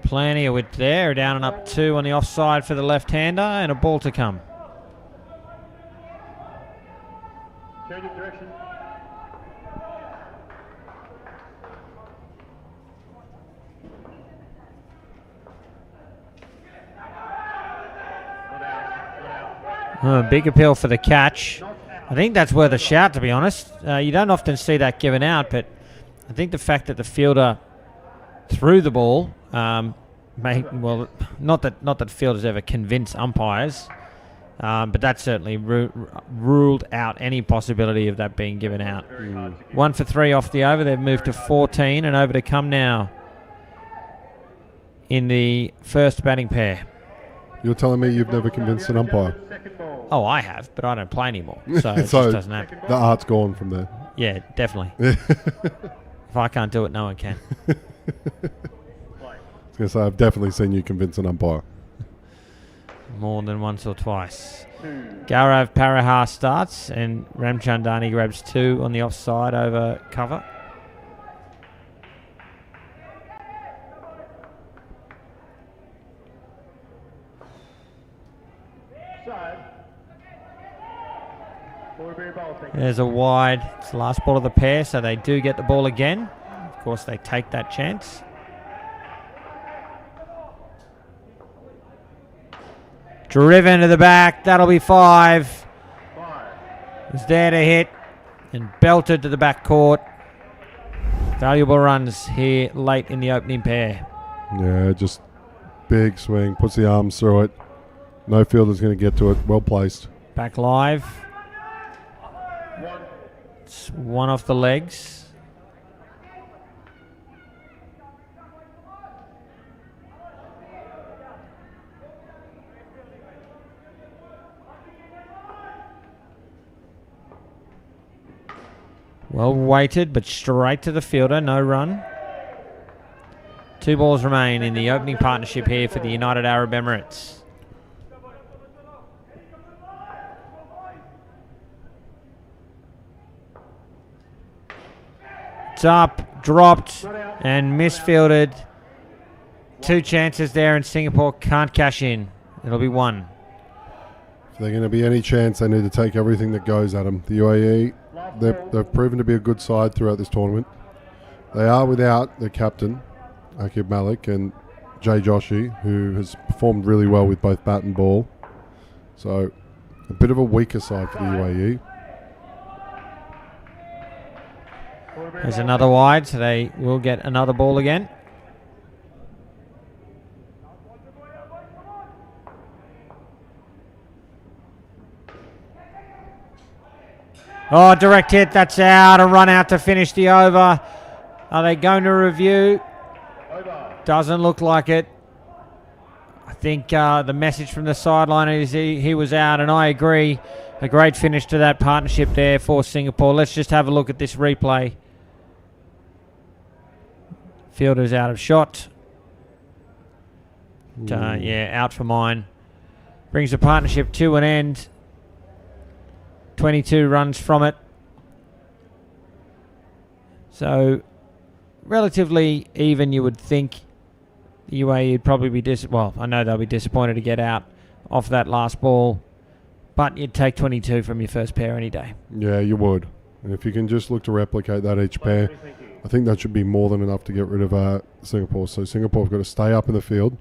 Plenty of width there. Down and up 2 on the offside for the left-hander, and a ball to come. Change of direction. Big appeal for the catch. I think that's worth a shout, to be honest. You don't often see that given out, but I think the fact that the fielder threw the ball, not that fielders ever convince umpires, but that certainly ruled out any possibility of that being given out. 1 for 3 off the over. They've moved to 14 and over to come now in the first batting pair. You're telling me you've never convinced an umpire? Oh, I have, but I don't play anymore, so it So just doesn't happen. the art's gone from there. Yeah, definitely. If I can't do it, no one can. I was going to say, I've definitely seen you convince an umpire. More than once or twice. Gaurav Parahar starts, and Ramchandani grabs 2 on the offside over cover. There's a wide. It's the last ball of the pair, so they do get the ball again. Of course, they take that chance. Driven to the back. That'll be 5. It's there to hit and belted to the back court. Valuable runs here late in the opening pair. Yeah, just big swing. Puts the arms through it. No fielder's going to get to it. Well placed. Back live. It's 1 off the legs. Well weighted, but straight to the fielder. No run. 2 balls remain in the opening partnership here for the United Arab Emirates. It's up, dropped, and misfielded. 2 chances there, and Singapore can't cash in. It'll be 1. If they're going to be any chance, they need to take everything that goes at them. The UAE, they've proven to be a good side throughout this tournament. They are without their captain, Akib Malik, and Jay Joshi, who has performed really well with both bat and ball. So a bit of a weaker side for the UAE. There's another wide, so they will get another ball again. Oh, direct hit, that's out. A run out to finish the over. Are they going to review? Doesn't look like it. I think the message from the sideline is he was out, and I agree. A great finish to that partnership there for Singapore. Let's just have a look at this replay. Fielder's out of shot. Yeah, out for mine. Brings the partnership to an end. 22 runs from it. So, relatively even, you would think. The UAE would probably be I know they'll be disappointed to get out off that last ball. But you'd take 22 from your first pair any day. Yeah, you would. And if you can just look to replicate that each pair, I think that should be more than enough to get rid of Singapore. So Singapore have got to stay up in the field.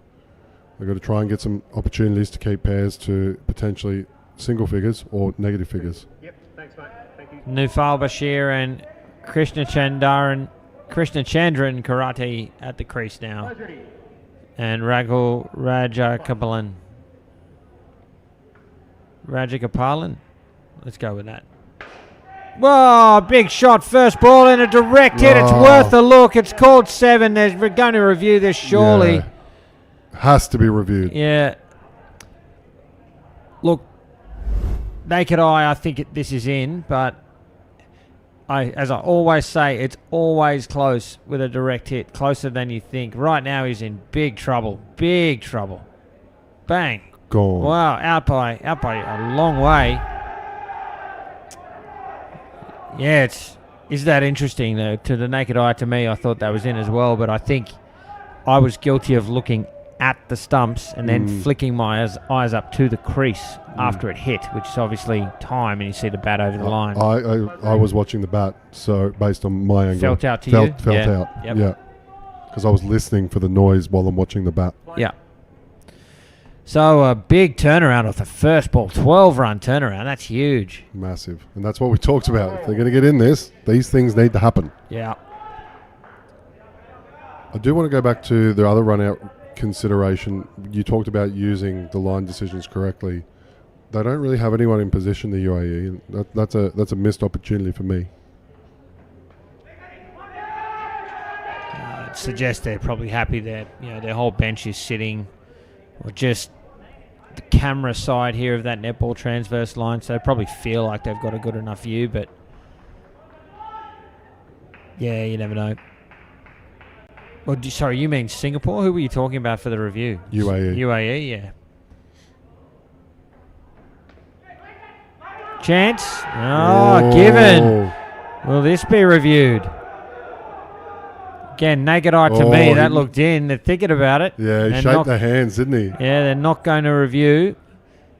They've got to try and get some opportunities to keep pairs to potentially single figures or negative figures. Yep, thanks, mate. Thank you. Nufal Bashir and Krishna Chandran Karate at the crease now. And Rahul Rajakapalan. Let's go with that. Whoa, big shot. First ball in a direct hit. It's worth a look. It's called 7. We're going to review this surely. Yeah. Has to be reviewed. Yeah. Look, naked eye, I think this is in, but as I always say, it's always close with a direct hit, closer than you think. Right now he's in big trouble. Big trouble. Bang. Gone. Wow, out by a long way. Yeah, is that interesting though? To the naked eye, to me, I thought that was in as well, but I think I was guilty of looking at the stumps and then flicking my eyes up to the crease after it hit, which is obviously time, and you see the bat over the line. I was watching the bat, so based on my angle. Felt out to you? Felt Yeah. out, Yep. yeah. Because I was listening for the noise while I'm watching the bat. Yeah. So a big turnaround off the first ball, 12-run turnaround. That's huge. Massive. And that's what we talked about. If they're going to get in this, these things need to happen. Yeah. I do want to go back to the other run-out consideration. You talked about using the line decisions correctly. They don't really have anyone in position, the UAE. That's a missed opportunity for me. It suggests they're probably happy that their whole bench is sitting, or just the camera side here of that netball transverse line, so they probably feel like they've got a good enough view, but yeah, you never know. Well, sorry, you mean Singapore? Who were you talking about for the review? UAE. UAE, yeah. Chance. Oh, given. Will this be reviewed? Again, naked eye to me, that looked in. They're thinking about it. Yeah, he They're shaked not- their hands, didn't he? Yeah, they're not going to review.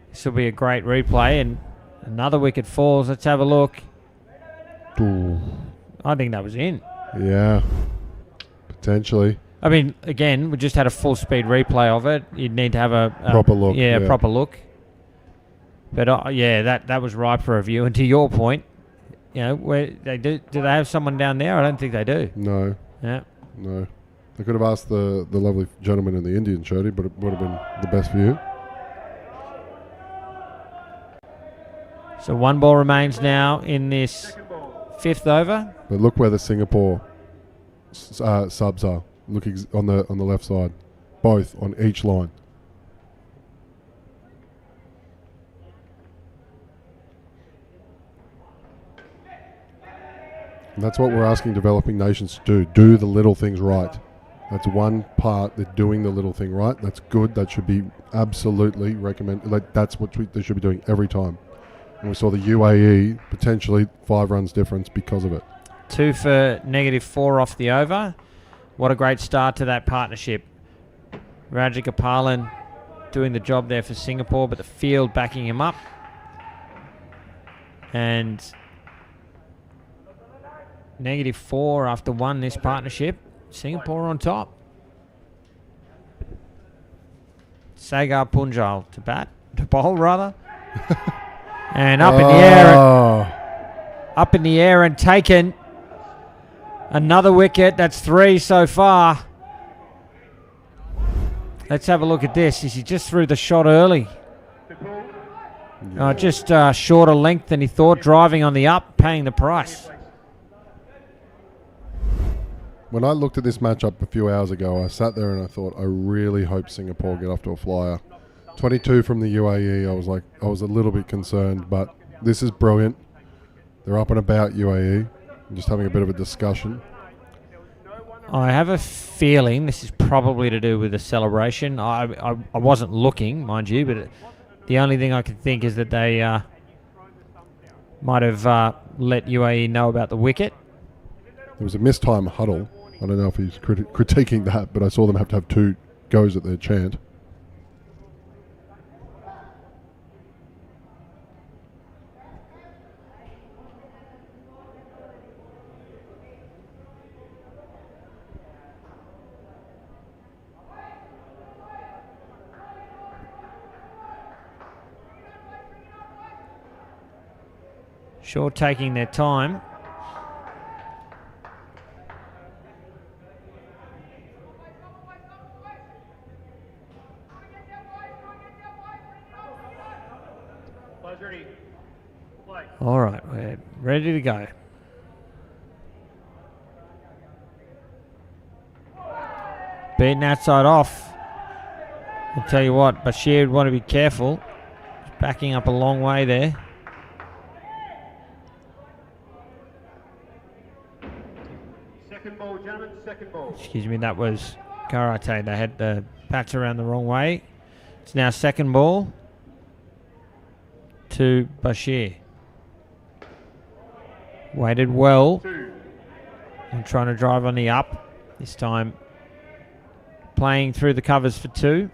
This will be a great replay, and another wicket falls. Let's have a look. Ooh. I think that was in. Yeah, potentially. I mean, again, we just had a full-speed replay of it. You'd need to have a Proper look, Yeah, yeah. proper look. But yeah, that was ripe for review. And to your point, where they do they have someone down there? I don't think they do. No, Yeah. no. They could have asked the lovely gentleman in the Indian shirty, but it would have been the best view. So one ball remains now in this fifth over. But look where the Singapore subs are. Look on the left side, both on each line. And that's what we're asking developing nations to do. Do the little things right. That's one part. They're doing the little thing right. That's good. That should be absolutely recommended. Like, that's what they should be doing every time. And we saw the UAE potentially 5 runs difference because of it. 2 for -4 off the over. What a great start to that partnership. Rajat Gopalan doing the job there for Singapore, but the field backing him up. And -4 after 1 this partnership. Singapore on top. Sagar Punjal to bowl rather. And up in the air. Up in the air and taken. Another wicket. That's 3 so far. Let's have a look at this. He just threw the shot early. Just shorter length than he thought. Driving on the up, paying the price. When I looked at this matchup a few hours ago, I sat there and I thought, I really hope Singapore get off to a flyer. 22 from the UAE, I was a little bit concerned, but this is brilliant. They're up and about UAE. I'm just having a bit of a discussion. I have a feeling this is probably to do with the celebration. I wasn't looking, mind you, but the only thing I could think is that they might have let UAE know about the wicket. There was a missed time huddle. I don't know if he's critiquing that, but I saw them have to have 2 goes at their chant. Sure, taking their time. All right, we're ready to go. Beating that side off. I'll tell you what, Bashir would want to be careful. He's backing up a long way there. Second ball, gentlemen, second ball. Excuse me, that was Karate. They had the bats around the wrong way. It's now second ball to Bashir. Waited well. And trying to drive on the up. This time playing through the covers for 2.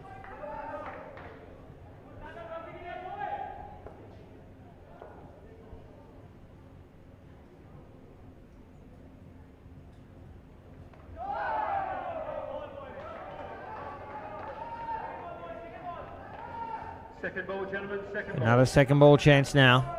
Second ball, gentlemen, second ball. Another second ball chance now.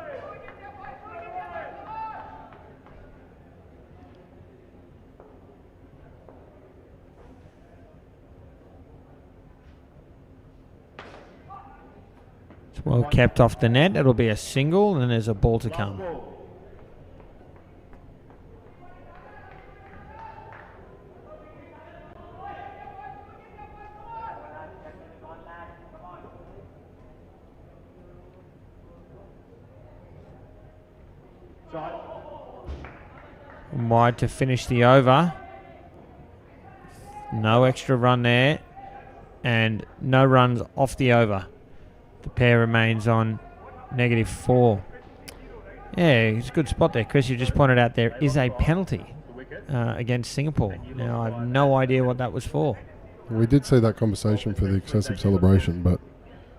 It's well kept off the net. It'll be a single, and there's a ball to come. Ball. Side. Wide to finish the over. No extra run there. And no runs off the over. The pair remains on -4. Yeah, it's a good spot there, Chris. You just pointed out there is a penalty against Singapore. Now, I have no idea what that was for. We did see that conversation for the excessive celebration, but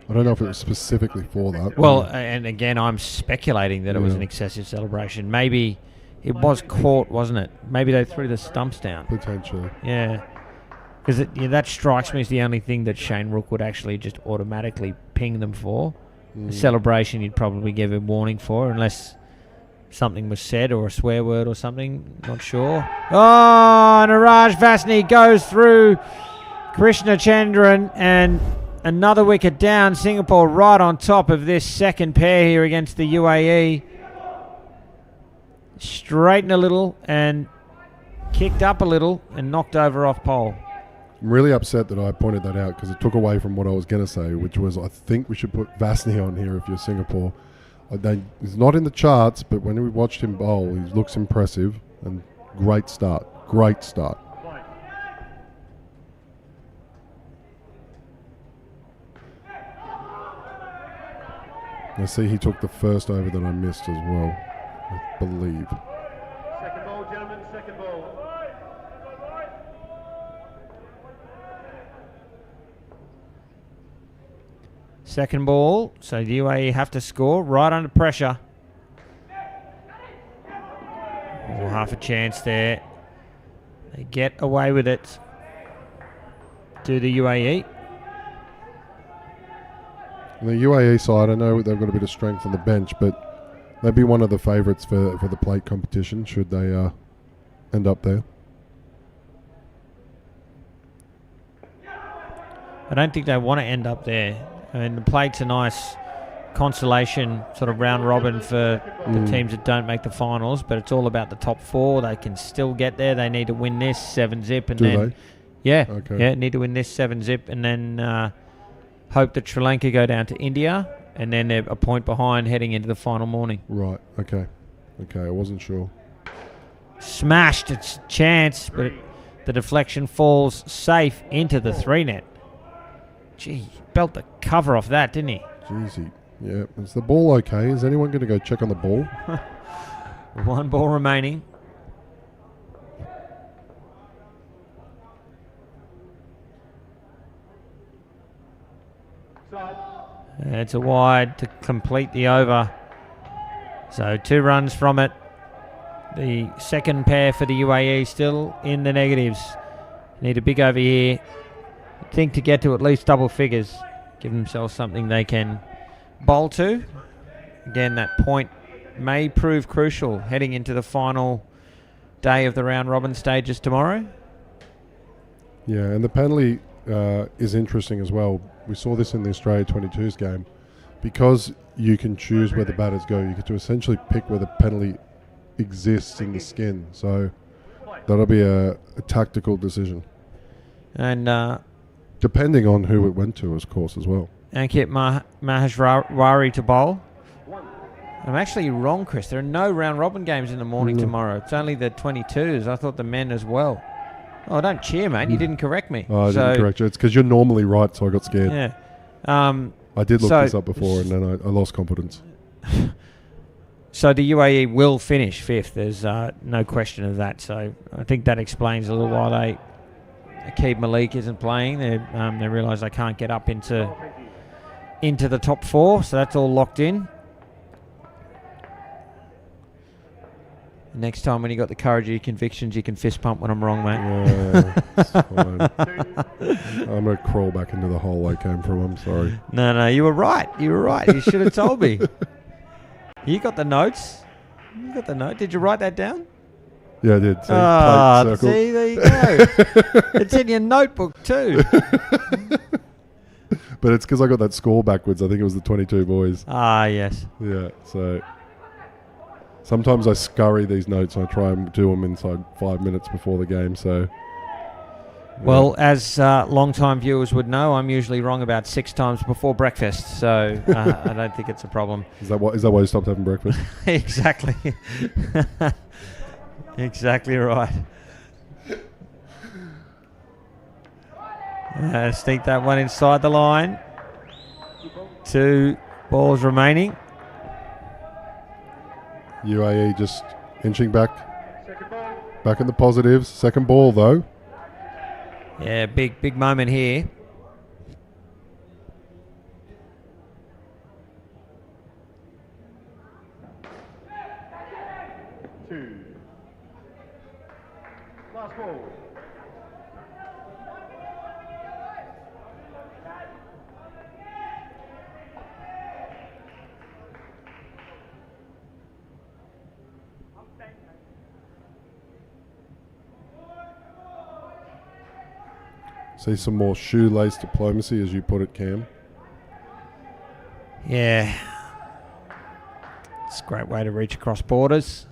I don't know if it was specifically for that. Well, and again, I'm speculating that it was Yeah. an excessive celebration. Maybe it was caught, wasn't it? Maybe they threw the stumps down. Potentially. Yeah. Because that strikes me as the only thing that Shane Rook would actually just automatically ping them for. The celebration you'd probably give a warning for, unless something was said or a swear word or something. Not sure. Oh, Niraj Vasni goes through Krishna Chandran, and another wicket down. Singapore right on top of this second pair here against the UAE. Straightened a little and kicked up a little and knocked over off pole. I'm really upset that I pointed that out because it took away from what I was going to say, which was I think we should put Vasni on here if you're Singapore. He's not in the charts, but when we watched him bowl, he looks impressive and great start. Great start. I see he took the first over that I missed as well, I believe. Second ball, gentlemen, second ball. Second ball, so the UAE have to score right under pressure. Oh, half a chance there. They get away with it. Do the UAE. On the UAE side, I know they've got a bit of strength on the bench, but they'd be one of the favourites for the plate competition should they end up there. I don't think they want to end up there. I mean, the plate's a nice consolation sort of round robin for the teams that don't make the finals, but it's all about the top 4. They can still get there. They need to win this 7-zip and Do then they? yeah, Okay. yeah, need to win this 7-zip and then hope that Sri Lanka go down to India and then they're a point behind heading into the final morning. Right, okay. Okay, I wasn't sure. Smashed its chance, but the deflection falls safe into the 3-net. Gee, belt the cover off that, didn't he? Jeez, yeah. Is the ball okay? Is anyone going to go check on the ball? 1 ball remaining. Side. It's a wide to complete the over. So 2 runs from it. The second pair for the UAE still in the negatives. Need a big over here. Think to get to at least double figures. Give themselves something they can bowl to. Again, that point may prove crucial heading into the final day of the round robin stages tomorrow. Yeah, and the penalty is interesting as well. We saw this in the Australia 22s game. Because you can choose where the batters go, you get to essentially pick where the penalty exists in the skin. So that'll be a tactical decision. And Depending on who it went to, of course, as well. Ankit Maheshwari to bowl. I'm actually wrong, Chris. There are no round robin games in the morning tomorrow. It's only the 22s. I thought the men as well. Oh, don't cheer, mate. You didn't correct me. Oh, I didn't correct you. It's because you're normally right, so I got scared. Yeah. I did look So- this up before, and then I lost confidence. So the UAE will finish 5th. There's no question of that. So I think that explains a little why they Akeeb Malik isn't playing. They realise they can't get up into the top 4, so that's all locked in. Next time when you got the courage of your convictions, you can fist pump when I'm wrong, mate. Yeah, it's fine. I'm going to crawl back into the hole I came from. I'm sorry. No, you were right. You should have told me. You got the notes. You got the note. Did you write that down? Yeah, I did. See, plate circle. See, there you go. It's in your notebook too. But it's because I got that score backwards. I think it was the 22 boys. Yes. Yeah, so sometimes I scurry these notes and I try and do them inside 5 minutes before the game. So, well, as long-time viewers would know, I'm usually wrong about 6 times before breakfast, so I don't think it's a problem. Is that why you stopped having breakfast? Exactly. Exactly right. Sneak that one inside the line. 2 balls remaining. UAE just inching back in the positives. Second ball though. Yeah, big moment here. Last ball. See some more shoelace diplomacy, as you put it, Cam. Yeah. It's a great way to reach across borders.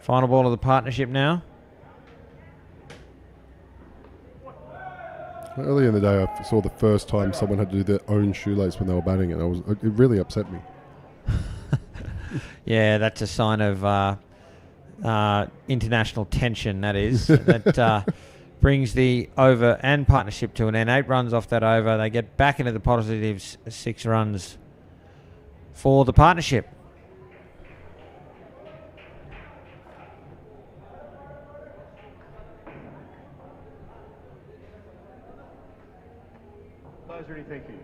Final ball of the partnership now. Earlier in the day, I saw the first time someone had to do their own shoelace when they were batting, and it really upset me. Yeah, that's a sign of international tension, that is. That brings the over and partnership to an end. 8 runs off that over. They get back into the positives. 6 runs for the partnership. Advisory, thank you.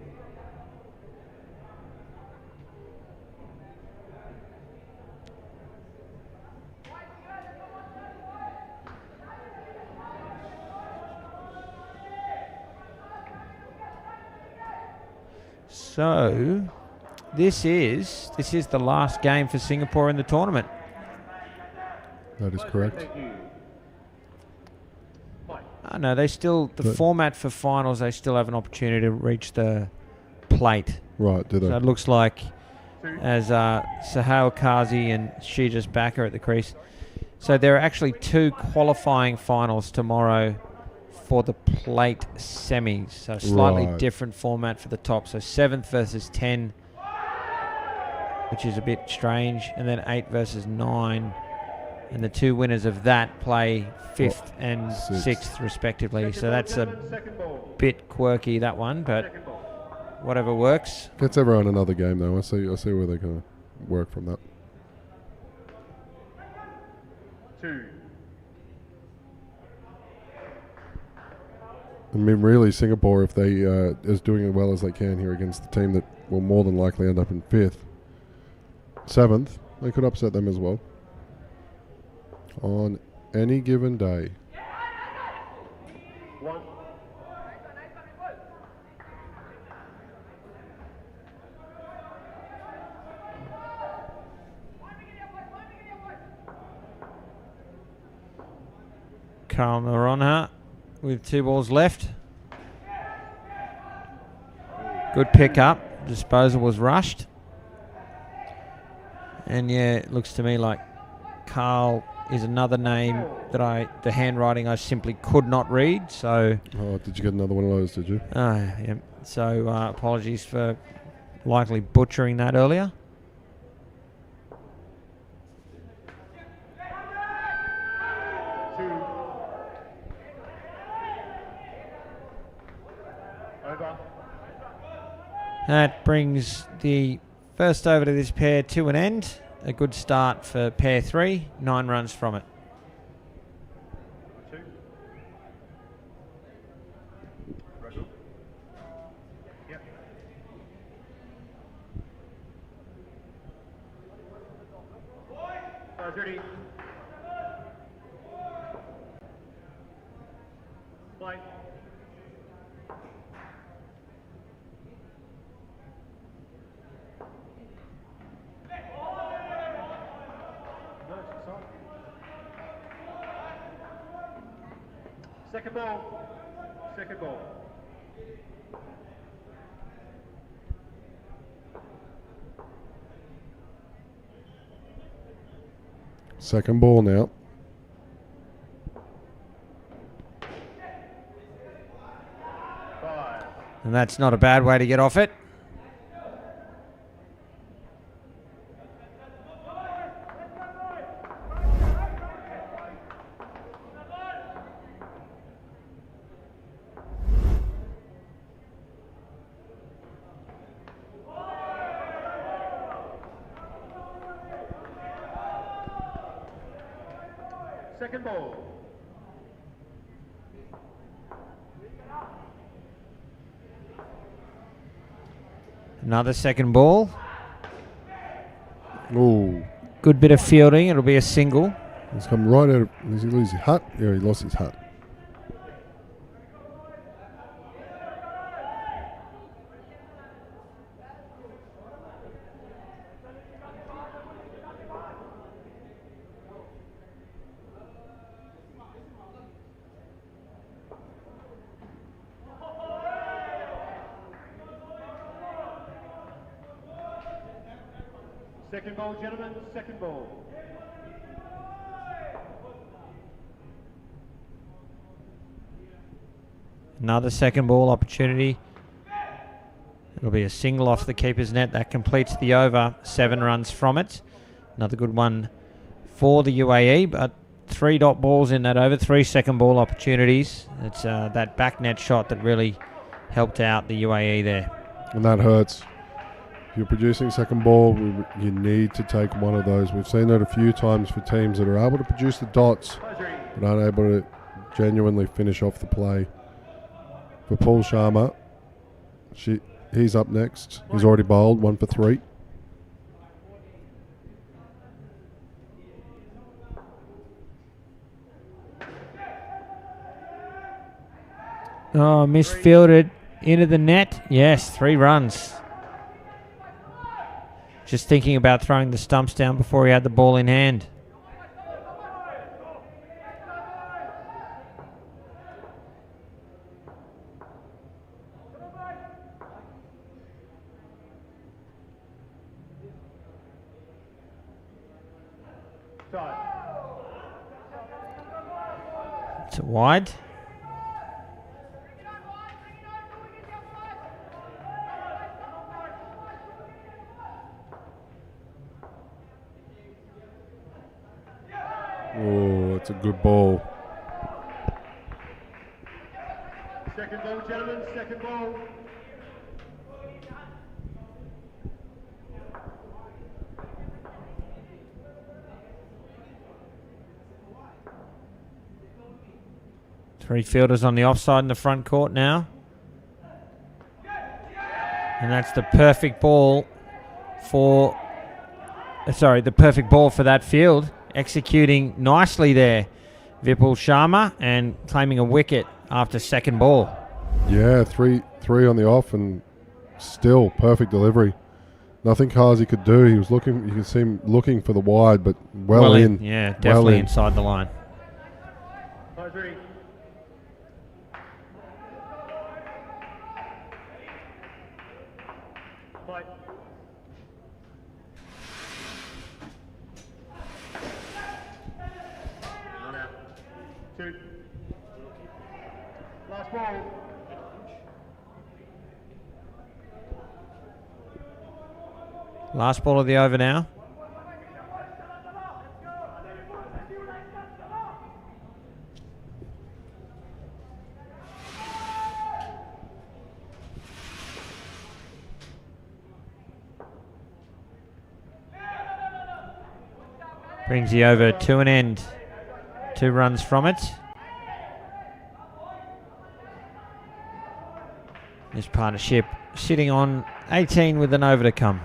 So, this is the last game for Singapore in the tournament. That is correct. Thank you. No, they still, the format for finals, they still have an opportunity to reach the plate. Right, do they? So it looks like as Sahal Kazi and Shijas Backer at the crease. So there are actually 2 qualifying finals tomorrow for the plate semis. So slightly different format for the top. So 7th versus 10, which is a bit strange. And then 8 versus 9. And the 2 winners of that play 5th and 6th respectively. So that's a bit quirky, that one, but whatever works. Gets everyone another game though. I see where they're going to work from that. 2. I mean, really, Singapore, if they is doing as well as they can here against the team that will more than likely end up in 5th, 7th, they could upset them as well on any given day. 1. Karl Naronha with 2 balls left. Good pickup. Disposal was rushed. And yeah, it looks to me like Karl is another name that the handwriting I simply could not read. So. Oh, did you get another one of those? Did you? Yeah. So apologies for likely butchering that earlier. That brings the first over to this pair to an end. A good start for pair 3, 9 runs from it. ready. Play. Second ball. Second ball. Second ball now. Five. And that's not a bad way to get off it. Second ball. Another second ball. Ooh, Good bit of fielding. It'll be a single. he's come right out of. Does he lose his hut? Yeah, he lost his hut. Second ball, gentlemen. Second ball. Another second ball opportunity. It'll be a single off the keeper's net. That completes the over. 7 runs from it. Another good one for the UAE, but 3 dot balls in that over. 3 second ball opportunities. It's that back net shot that really helped out the UAE there. And that hurts. If you're producing second ball, you need to take one of those. We've seen that a few times for teams that are able to produce the dots but aren't able to genuinely finish off the play. For Paul Sharma, he's up next. He's already bowled 1 for 3. Oh, misfielded into the net. Yes, 3 runs. Just thinking about throwing the stumps down before he had the ball in hand. It's a wide. Oh, it's a good ball. Second ball, gentlemen. Second ball. Three fielders on the offside in the front court now. And that's the perfect ball for... the perfect ball for that field. Executing nicely there, Vipul Sharma, and claiming a wicket after second ball. Yeah, three on the off, and still perfect delivery. Nothing Kazi could do. He was looking. You could see him looking for the wide, but well in. Yeah, Well definitely in. inside the line. Eyes ready. Fight. One out. 2. Last ball. Last ball of the over now. Brings the over to an end. 2 runs from it. This partnership sitting on 18 with an over to come.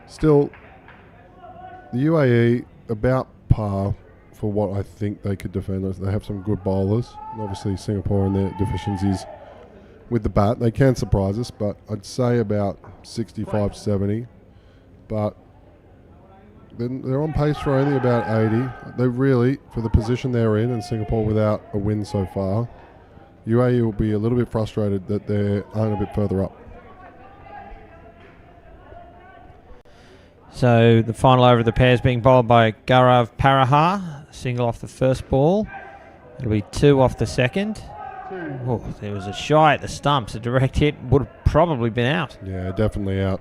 Still, the UAE about par for what I think they could defend us. They have some good bowlers. And obviously, Singapore and their deficiencies with the bat, they can surprise us, but I'd say about 65, 70. But then they're on pace for only about 80. They really, for the position they're in, and Singapore without a win so far, UAE will be a little bit frustrated that they aren't a bit further up. So the final over of the pairs being bowled by Gaurav Parahar. Single off the first ball. It'll be 2 off the second. Oh, there was a shy at the stumps. A direct hit would have probably been out. Yeah, definitely out.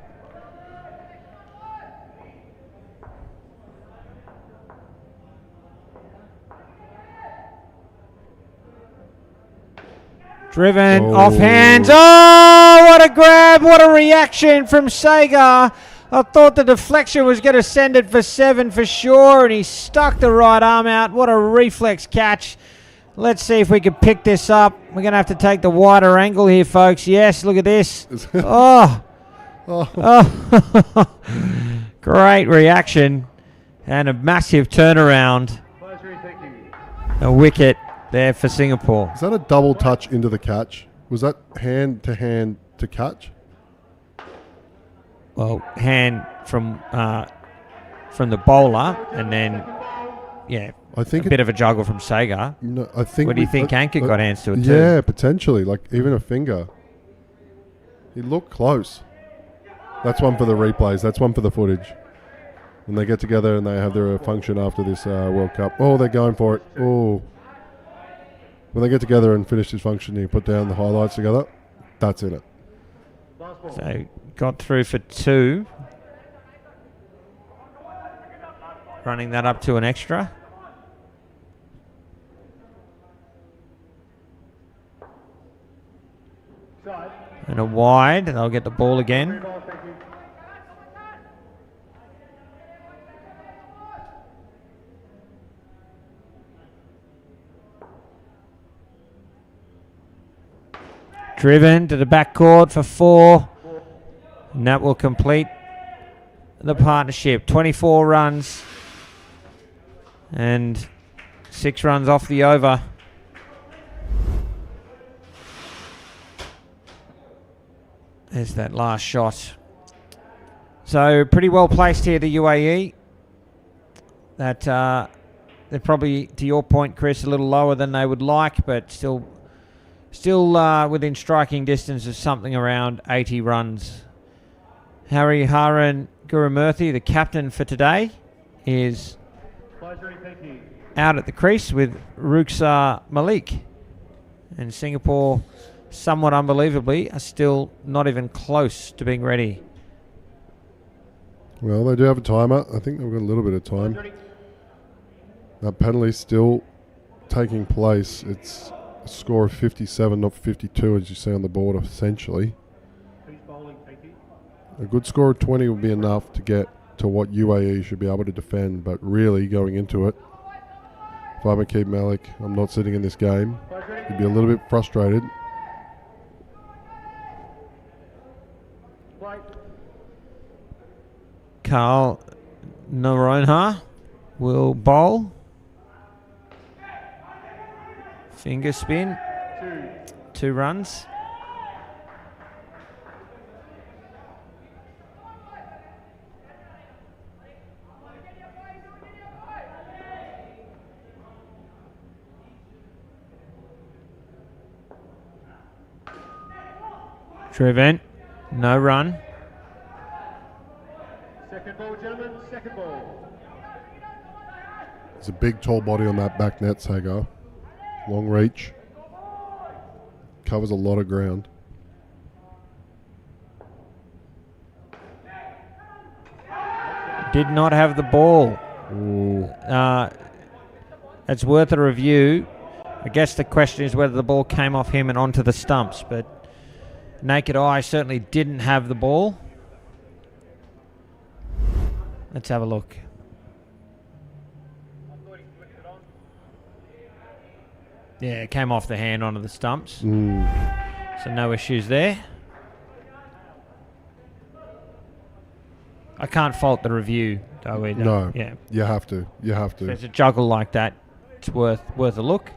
Driven Oh. off hands. Oh, what a grab. What a reaction from Sagar. I thought the deflection was going to send it for 7 for sure, and he stuck the right arm out. What a reflex catch. Let's see if we can pick this up. We're going to have to take the wider angle here, folks. Yes, look at this. Oh. Oh. Great reaction and a massive turnaround. Advisory, thank you. A wicket there for Singapore. Is that a double touch into the catch? Was that hand to catch? Well, hand from the bowler, and then yeah, I think a bit of a juggle from Sagar. No, I think. What do you think? Hankett got hands to it too. Yeah, potentially, like even a finger. He looked close. That's one for the replays. That's one for the footage. When they get together and they have their function after this World Cup. Oh, they're going for it. Oh. When they get together and finish this function, you put down the highlights together. That's in it. Last ball. So got through for 2. Running that up to an extra. Side. And a wide. They'll get the ball Three again. balls, thank you. Driven to the backcourt for 4. And that will complete the partnership. 24 runs. And 6 runs off the over. There's that last shot. So pretty well placed here, the UAE. That they're probably, to your point, Chris, a little lower than they would like, but still within striking distance of something around 80 runs. Harry Haran Gurumurthy, the captain for today, is Advisory, thank you. out at the crease with Rukhsar Malik. And Singapore, somewhat unbelievably, are still not even close to being ready. Well, they do have a timer. I think they've got a little bit of time. Advisory. That penalty's still taking place. It's a score of 57, not 52, as you see on the board, essentially. Please bowling, thank you. A good score of 20 would be enough to get to what UAE should be able to defend, but really going into it, if I'm Akeem Malik, I'm not sitting in this game. Advisory. He'd be a little bit frustrated. White. Carl Naronha will bowl. Finger spin. 2 runs. Driven. No run. Second ball, gentlemen. Second ball. There's a big, tall body on that back net, Sagar. Long reach. Covers a lot of ground. Did not have the ball. Ooh. It's worth a review. I guess the question is whether the ball came off him and onto the stumps, but naked eye certainly didn't have the ball. Let's have a look. Yeah, it came off the hand onto the stumps, so no issues there. I can't fault the review though either. No. Yeah. You have to. You have If to. there's a juggle like that, it's worth a look.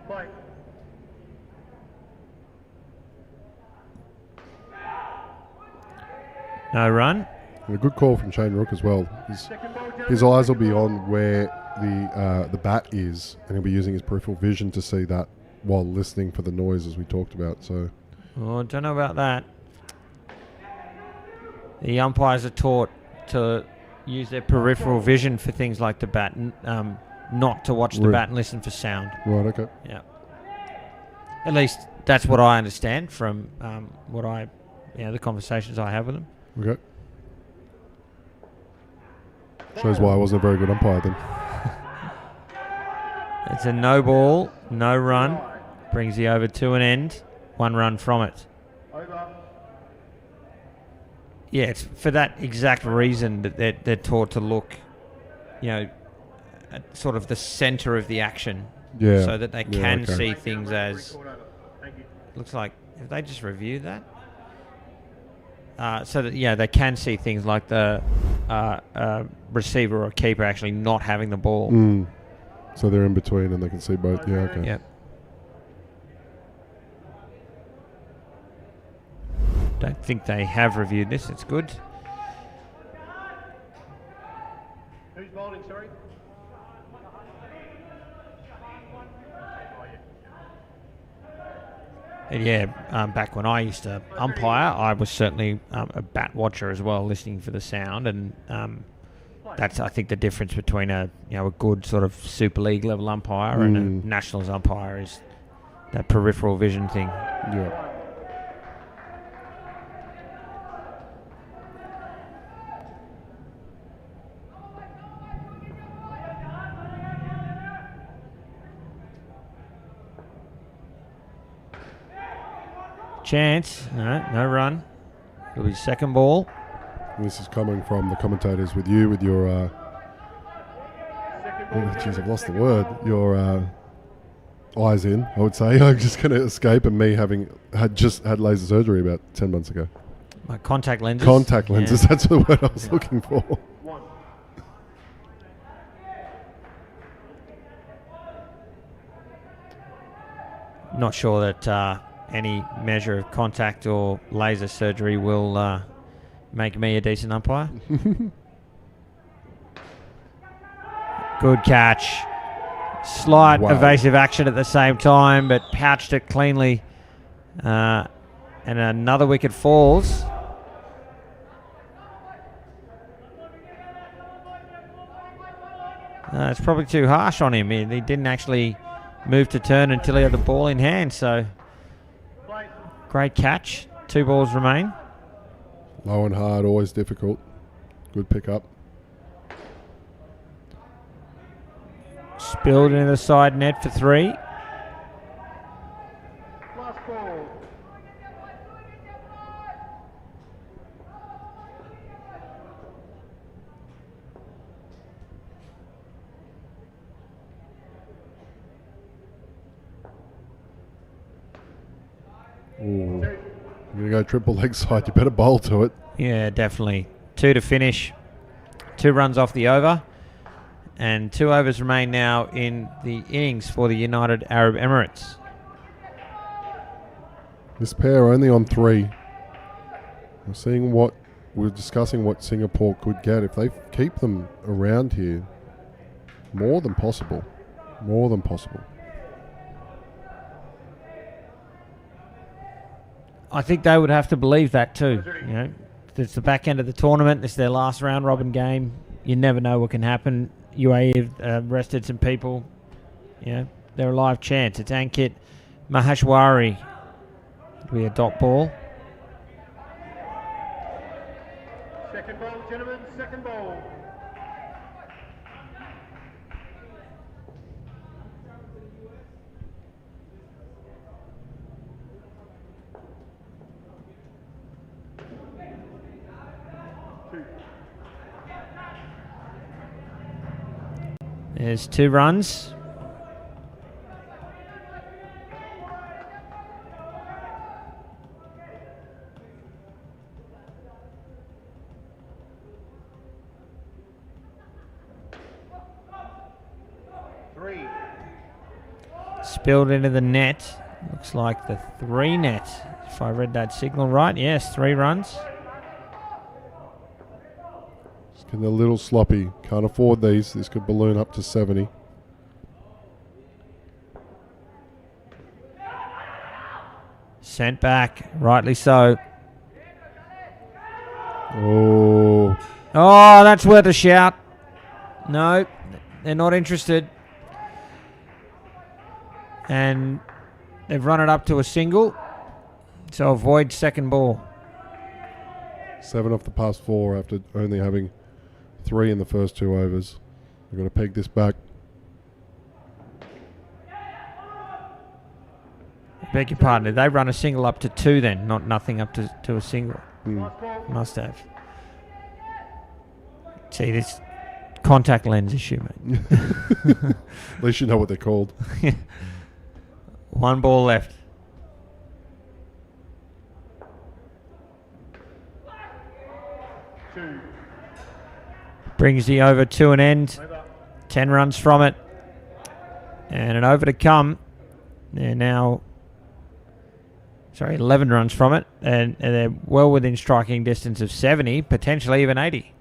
Play. No run. And a good call from Shane Rook as well. Second ball, gentlemen. His eyes will be on where the bat is, and he'll be using his peripheral vision to see that while listening for the noise, as we talked about. So, Oh, I don't know about that. The umpires are taught to use their peripheral vision for things like the bat, not to watch the Right. bat and listen for sound. right, okay. Yeah. At least that's what I understand from the conversations I have with them. Okay. Shows why I wasn't a very good umpire then. It's a no ball, no run. Brings the over to an end. 1 run from it. Over. Yeah, it's for that exact reason that they're taught to look, at sort of the center of the action, Yeah. so that they Yeah, can okay. see things as Called over. Thank you. looks like. Have they just reviewed that? So that they can see things like the receiver or keeper actually not having the ball. Mm. So they're in between and they can see both. Yeah, okay. Yep. Don't think they have reviewed this. It's good. Who's bowling, sorry? And back when I used to umpire, I was certainly a bat watcher as well, listening for the sound, and that's I think the difference between a good sort of Super League level umpire and a Nationals umpire is that peripheral vision thing. Yeah. Chance, no run. It'll be second ball. This is coming from the commentators with you, with your, Second ball, geez, I've lost the word. Your eyes in, I would say. I'm just going to escape, and me having just had laser surgery about 10 months ago. My contact lenses. Contact lenses, Yeah. that's the word I was looking for. 1. Not sure that any measure of contact or laser surgery will make me a decent umpire. Good catch. Slight Wow. evasive action at the same time, but pouched it cleanly. And another wicket falls. It's probably too harsh on him. He didn't actually move to turn until he had the ball in hand. So Play. great catch. 2 balls remain. Low and hard, always difficult. Good pick up. Spilled into the side net for 3. Last ball. Ooh. You're going to go triple leg side. You better bowl to it. Yeah, definitely. 2 to finish. 2 runs off the over. And 2 overs remain now in the innings for the United Arab Emirates. This pair only on 3. We're discussing what Singapore could get. If they keep them around here, more than possible. More than possible. I think they would have to believe that too. It's the back end of the tournament. It's their last round robin game. You never know what can happen. UAE have arrested some people. They're a live chance. It's Ankit Maheshwari. It'll be a dot ball. Second ball, gentlemen. Second ball. There's 2 runs. spilled into the net. Looks like the 3 net, if I read that signal right. Yes, 3 runs. It's getting a little sloppy. Can't afford these. This could balloon up to 70. Sent back, rightly so. Oh, Oh, that's worth a shout. No, they're not interested. And they've run it up to a single. So avoid second ball. 7 off the past 4 after only having 3 in the first 2 overs. We've got to peg this back. Beg your pardon. Did they run a single up to 2 then? Not nothing up to a single. Last ball. Must have. See, this contact lens issue, mate. At least you know what they're called. 1 ball left. Two. Brings the over to an end. Over. 10 runs from it. And an over to come. They're now... 11 runs from it. And they're well within striking distance of 70, potentially even 80.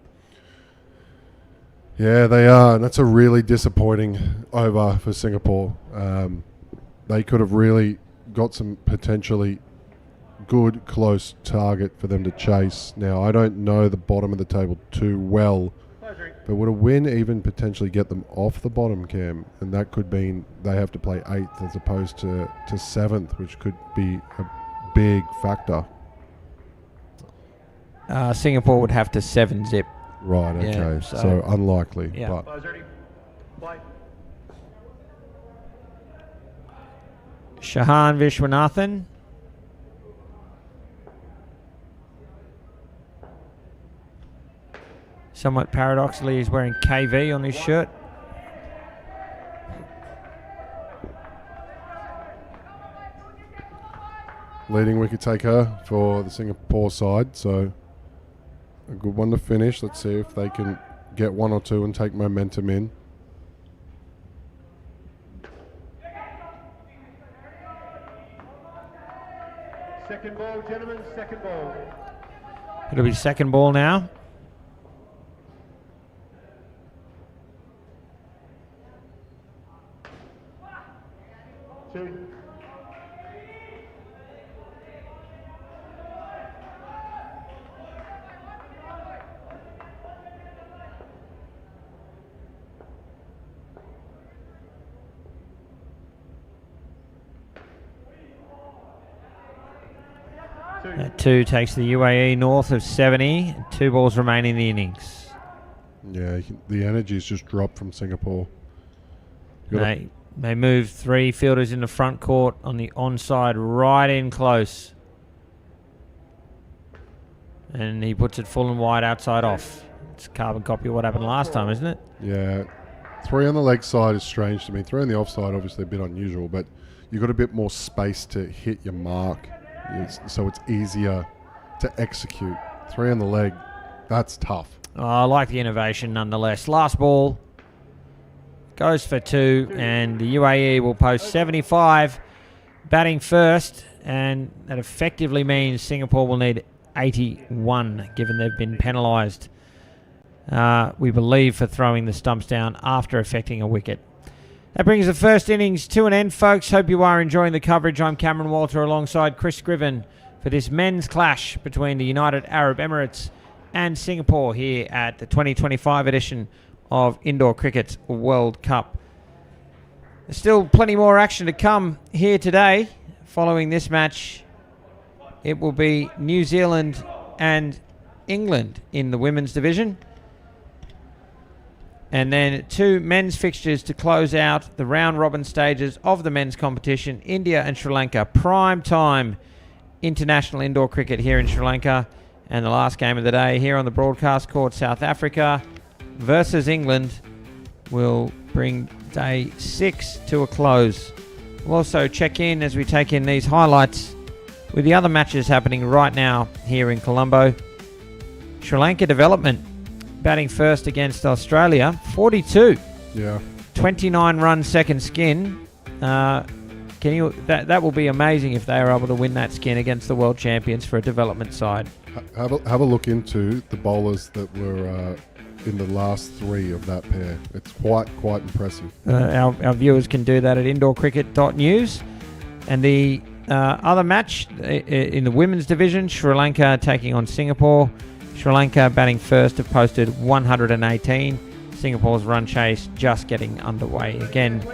Yeah, they are. And that's a really disappointing over for Singapore. They could have really got some potentially good, close target for them to chase. Now, I don't know the bottom of the table too well, Closing. but would a win even potentially get them off the bottom, Cam? And that could mean they have to play 8th as opposed to 7th, which could be a big factor. Singapore would have to 7-zip. Right, okay. Yeah, so, so- unlikely. Yeah. But Close ready. Play. Shahan Vishwanathan. Somewhat paradoxically, he's wearing KV on his shirt. leading wicket taker for the Singapore side, so a good one to finish. Let's see if they can get 1 or 2 and take momentum in. Second ball, gentlemen, second ball. It'll be second ball now. Two. That 2 takes the UAE north of 70. 2 balls remaining in the innings. Yeah, the energy's just dropped from Singapore. You gotta- They move 3 fielders in the front court on the onside, right in close. And he puts it full and wide outside off. It's a carbon copy of what happened last time, isn't it? Yeah, 3 on the leg side is strange to me. 3 on the offside, obviously a bit unusual, but you've got a bit more space to hit your mark, so it's easier to execute. 3 on the leg, that's tough. Oh, I like the innovation nonetheless. Last ball goes for 2, and the UAE will post 75, batting first, and that effectively means Singapore will need 81, given they've been penalised, we believe, for throwing the stumps down after affecting a wicket. That brings the first innings to an end, folks. Hope you are enjoying the coverage. I'm Cameron Walter alongside Chris Scriven for this men's clash between the United Arab Emirates and Singapore here at the 2025 edition of Indoor Cricket's World Cup. There's still plenty more action to come here today. Following this match, it will be New Zealand and England in the women's division. And then 2 men's fixtures to close out the round-robin stages of the men's competition. India and Sri Lanka. Prime time international indoor cricket here in Sri Lanka. And the last game of the day here on the broadcast court, South Africa versus England, will bring day 6 to a close. We'll also check in as we take in these highlights with the other matches happening right now here in Colombo. Sri Lanka development batting first against Australia, 42. Yeah. 29 run second skin. Can you? That will be amazing if they are able to win that skin against the world champions for a development side. Have a look into the bowlers that were in the last 3 of that pair. It's quite impressive. Our viewers can do that at indoorcricket.news. And the other match in the women's division, Sri Lanka taking on Singapore. Sri Lanka batting first have posted 118. Singapore's run chase just getting underway. Again,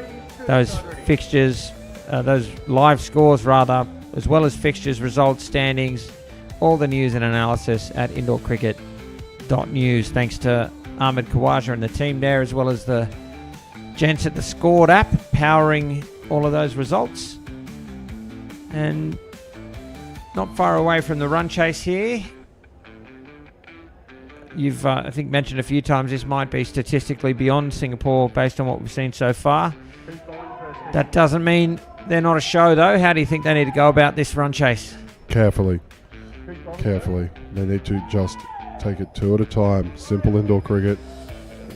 those fixtures, those live scores rather, as well as fixtures, results, standings, all the news and analysis at indoorcricket.news. Thanks to Ahmed Khawaja and the team there, as well as the gents at the Scored app, powering all of those results. And not far away from the run chase here. You've, I think, mentioned a few times this might be statistically beyond Singapore based on what we've seen so far. That doesn't mean they're not a show, though. How do you think they need to go about this run chase? Carefully. They need to just take it 2 at a time. Simple indoor cricket.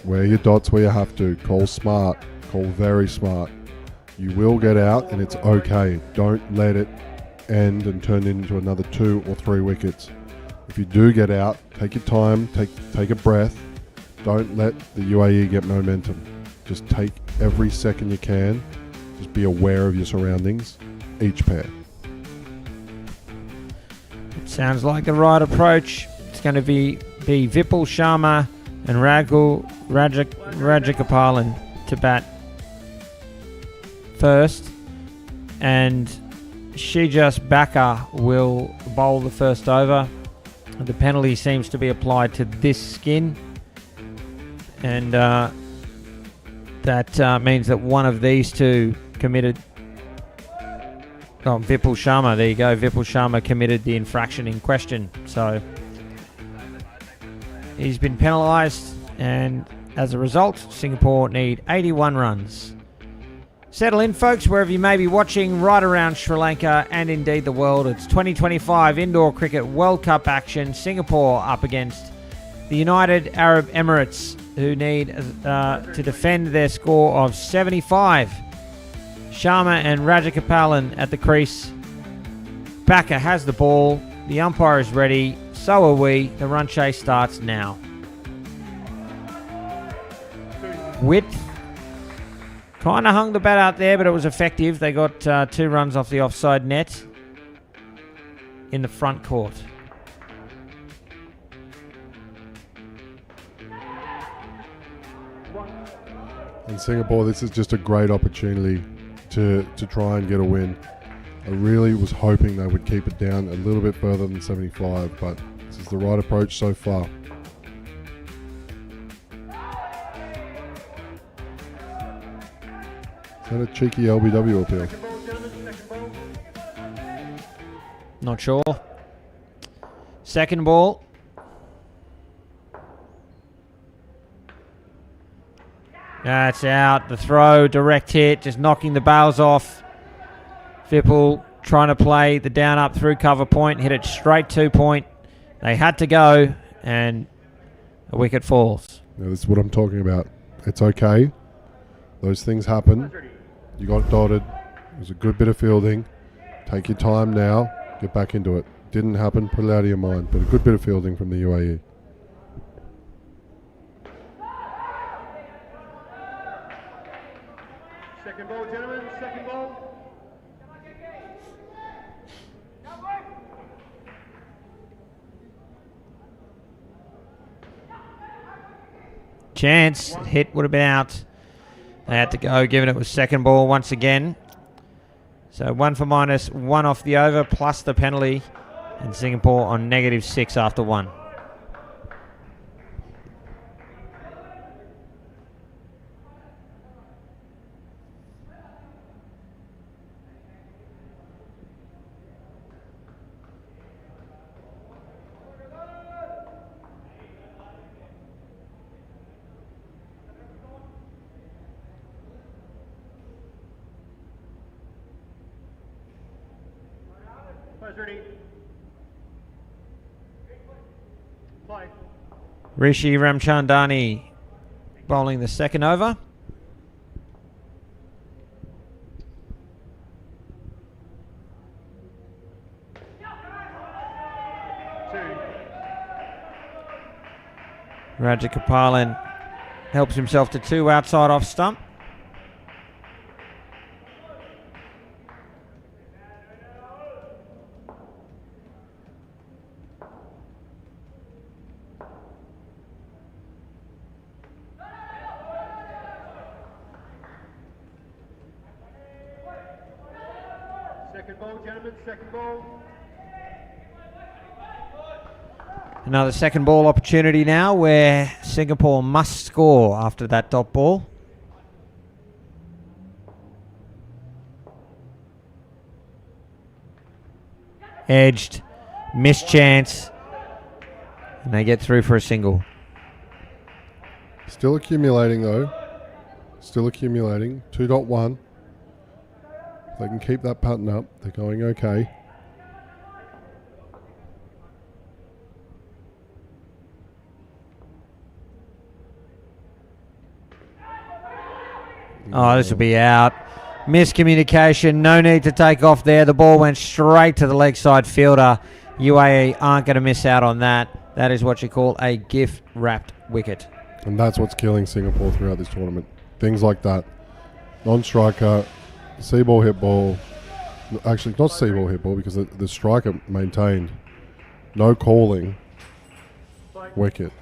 Wear your dots where you have to. Call smart. Call very smart. You will get out and it's okay. Don't let it end and turn into another 2 or 3 wickets. If you do get out, take your time, take a breath. Don't let the UAE get momentum. Just take every second you can. Just be aware of your surroundings, each pair. It sounds like the right approach. It's going to be Vipul Sharma and Rajagopal to bat first, and Shijas Baka will bowl the first over. The penalty seems to be applied to this skin, and that means that one of these two committed. Oh, Vipul Sharma, there you go. Vipul Sharma committed the infraction in question. So he's been penalised, and as a result, Singapore need 81 runs. Settle in, folks, wherever you may be watching right around Sri Lanka and indeed the world. It's 2025 Indoor Cricket World Cup action. Singapore up against the United Arab Emirates, who need to defend their score of 75. Sharma and Rajagopal at the crease. Baka has the ball. The umpire is ready. So are we. The run chase starts now. Width. Kind of hung the bat out there, but it was effective. They got 2 runs off the offside net in the front court. In Singapore, this is just a great opportunity to try and get a win. I really was hoping they would keep it down a little bit further than 75, but this is the right approach so far. Is that a cheeky LBW appeal? Not sure. Second ball. That's out. The throw, direct hit, just knocking the bails off. Vipul trying to play the down up through cover point, hit it straight 2 point. They had to go, and a wicket falls. Now, this is what I'm talking about. It's okay. Those things happen. You got dotted. It was a good bit of fielding. Take your time now. Get back into it. Didn't happen. Put it out of your mind. But a good bit of fielding from the UAE. Second ball, gentlemen. Second ball. Chance. Hit would have been out. They had to go, given it was second ball once again. So 1 for minus, 1 off the over, plus the penalty. And Singapore on -6 after 1. Players ready. Play. Rishi Ramchandani bowling the second over. 2. Raja Kapalan helps himself to 2 outside off stump. Second ball, gentlemen, second ball. Another second ball opportunity now where Singapore must score after that dot ball. Edged, missed chance, and they get through for a single. Still accumulating though. Still accumulating. 2.1. If they can keep that pattern up, they're going okay. Oh, this will be out. Miscommunication. No need to take off there. The ball went straight to the leg side fielder. UAE aren't going to miss out on that. That is what you call a gift-wrapped wicket. And that's what's killing Singapore throughout this tournament. Things like that. Non-striker, C-ball hit ball. Actually, not C-ball hit ball because the striker maintained. No calling. Wicket.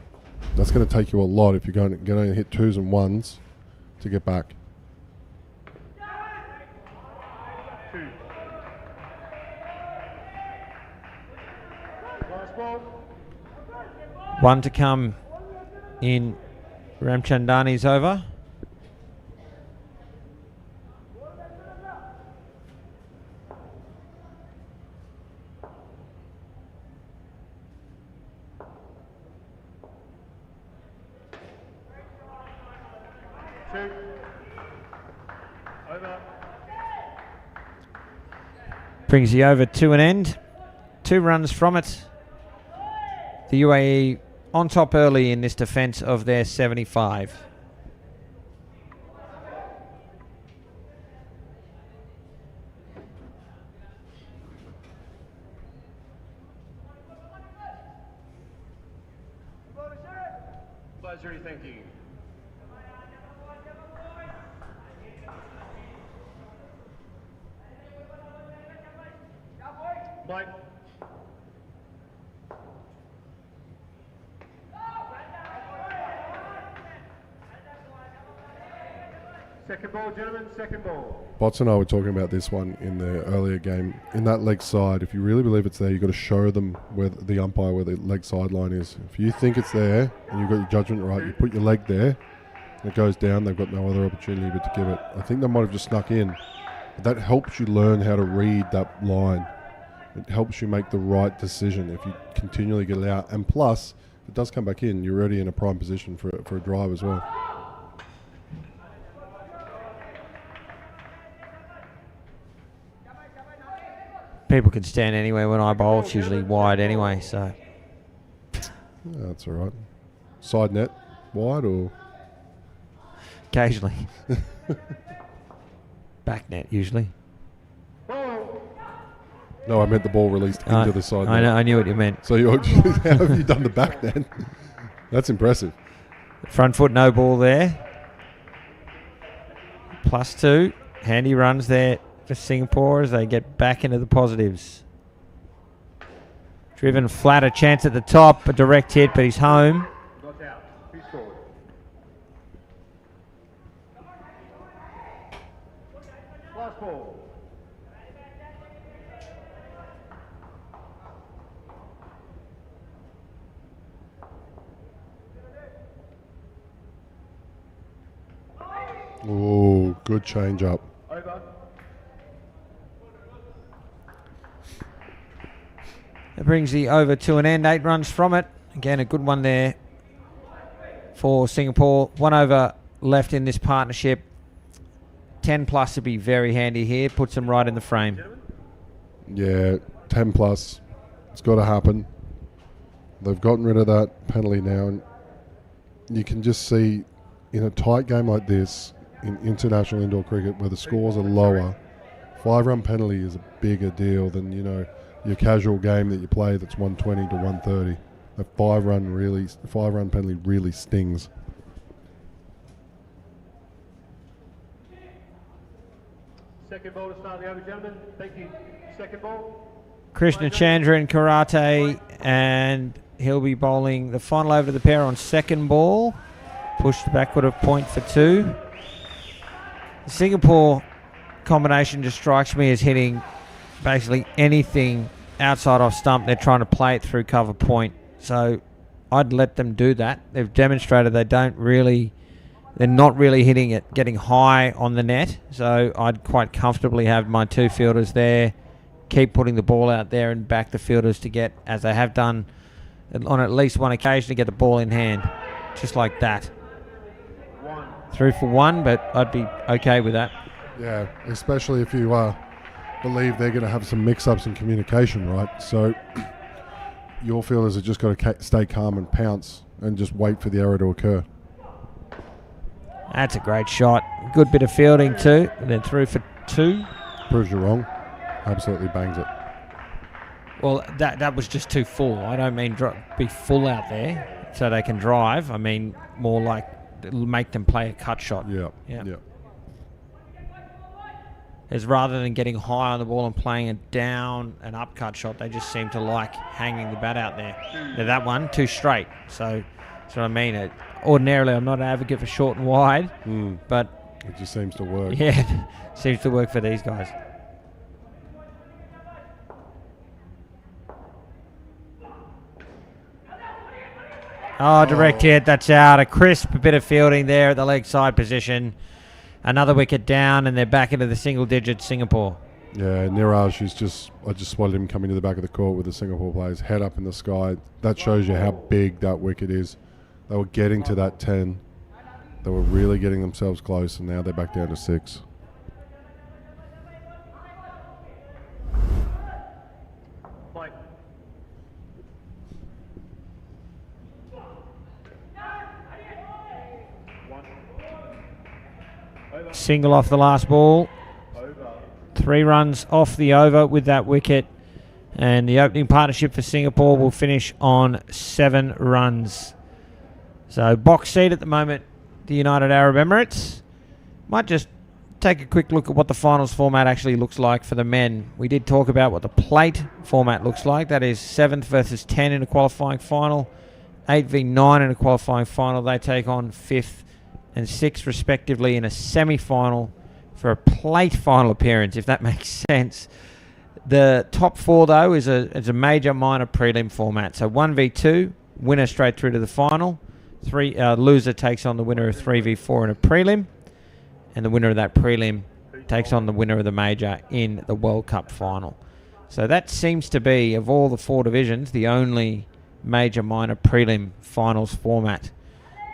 That's going to take you a lot if you're going to hit 2s and 1s to get back. 2. Last ball. 1 to come in Ramchandani's over. Over. Brings the over to an end. 2 runs from it. The UAE on top early in this defence of their 75. Advisory, thank you. Mike. Second ball, gentlemen, second ball. Bots and I were talking about this one in the earlier game. In that leg side, if you really believe it's there, you've got to show them where the umpire where the leg sideline is. If you think it's there and you've got your judgment right, you put your leg there, and it goes down, they've got no other opportunity but to give it. I think they might have just snuck in. But that helps you learn how to read that line. It helps you make the right decision if you continually get it out. And plus, if it does come back in, you're already in a prime position for a drive as well. People can stand anywhere when I bowl. It's usually wide anyway, so. That's all right. Side net, wide or? Occasionally. Back net, usually. No, I meant the ball released into the side I net. know, I knew what you meant. So how have you done the back net? That's impressive. Front foot, no ball there. +2. Handy runs there for Singapore as they get back into the positives. Driven flat, a chance at the top, a direct hit, but he's home. Not out. Who scored? Last ball. Oh, good change up. Over. That brings the over to an end. 8 runs from it. Again, a good one there for Singapore. 1 over left in this partnership. 10 plus would be very handy here. Puts them right in the frame. Yeah, 10 plus. It's got to happen. They've gotten rid of that penalty now, and you can just see in a tight game like this, in international indoor cricket, where the scores are lower, 5-run penalty is a bigger deal than, your casual game that you play that's 120 to 130. A 5-run penalty really stings. Second ball to start the over, gentlemen. Thank you. Second ball. Krishna Chandra in karate, and he'll be bowling the final over to the pair on second ball. Pushed backward of point for 2. The Singapore combination just strikes me as hitting basically anything outside off stump. They're trying to play it through cover point. So I'd let them do that. They've demonstrated they're not really hitting it, getting high on the net. So I'd quite comfortably have my 2 fielders there, keep putting the ball out there and back the fielders to get, as they have done on at least one occasion, to get the ball in hand. Just like that. 3 for 1, but I'd be okay with that. Yeah, especially if you believe they're going to have some mix-ups in communication, right? So your fielders have just got to stay calm and pounce and just wait for the error to occur. That's a great shot. Good bit of fielding too. And then through for 2. Proves you wrong. Absolutely bangs it. Well, that was just too full. I don't mean be full out there so they can drive. I mean more like it'll make them play a cut shot. Yeah. As rather than getting high on the ball and playing a down and up cut shot, they just seem to like hanging the bat out there. Now that one, too straight. So that's what I mean. Ordinarily, I'm not an advocate for short and wide, but it just seems to work. Yeah, seems to work for these guys. Oh, direct hit. That's out. A crisp bit of fielding there at the leg side position. Another wicket down, and they're back into the single digits, Singapore. Yeah, Niraj I just spotted him coming to the back of the court with the Singapore players, head up in the sky. That shows you how big that wicket is. They were getting to that 10. They were really getting themselves close, and now they're back down to 6. Mike. Single off the last ball. 3 runs off the over with that wicket. And the opening partnership for Singapore will finish on 7 runs. So box seat at the moment, the United Arab Emirates. Might just take a quick look at what the finals format actually looks like for the men. We did talk about what the plate format looks like. That is 7th versus 10 in a qualifying final. 8 v 9 in a qualifying final. They take on 5th and 6th respectively in a semi-final for a plate final appearance, if that makes sense. The top 4 though is a major minor prelim format. So 1v2, winner straight through to the final. Loser takes on the winner of 3v4 in a prelim, and the winner of that prelim takes on the winner of the major in the World Cup final. So that seems to be, of all the 4 divisions, the only major minor prelim finals format.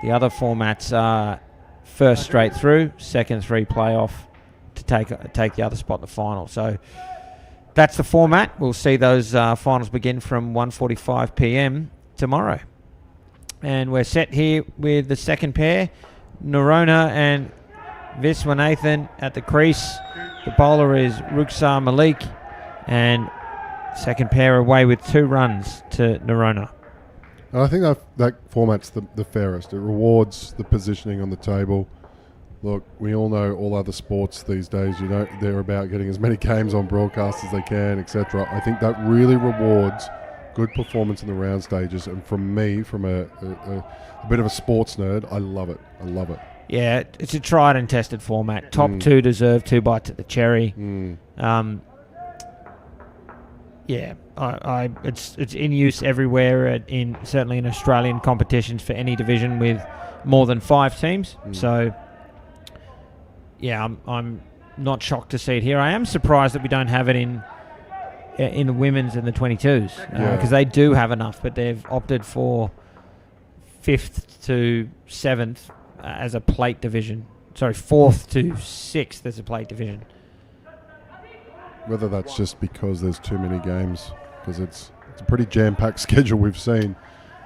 The other formats are first straight through, second 3 playoff to take the other spot in the final. So that's the format. We'll see those finals begin from 1:45 p.m. tomorrow. And we're set here with the second pair, Narona and Viswanathan at the crease. The bowler is Rukhsar Malik, and second pair away with 2 runs to Narona. And I think that format's the fairest. It rewards the positioning on the table. Look, we all know all other sports these days, they're about getting as many games on broadcast as they can, etc. I think that really rewards good performance in the round stages, and from me, from a bit of a sports nerd, I love it. Yeah, it's a tried and tested format. Top 2 deserve 2 bites at the cherry. It's in use everywhere, certainly in Australian competitions for any division with more than 5 teams. So, yeah, I'm not shocked to see it here. I am surprised that we don't have it in the women's and the 22s, because they do have enough, but they've opted for 5th to 7th as a plate division. Sorry, 4th to 6th as a plate division. Whether that's just because there's too many games, because it's a pretty jam-packed schedule we've seen.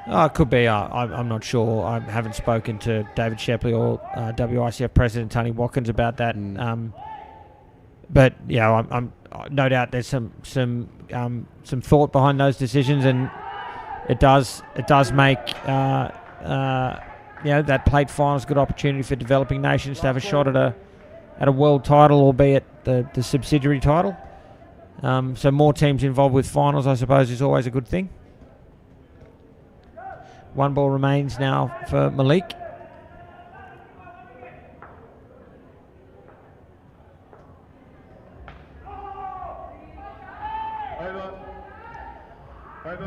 Oh, it could be. I'm not sure. I haven't spoken to David Shepley or WICF President Tony Watkins about that. But yeah, no doubt there's some thought behind those decisions, and it does make that plate finals a good opportunity for developing nations to have a shot at a world title, albeit the subsidiary title. So more teams involved with finals, I suppose, is always a good thing. One ball remains now for Malik.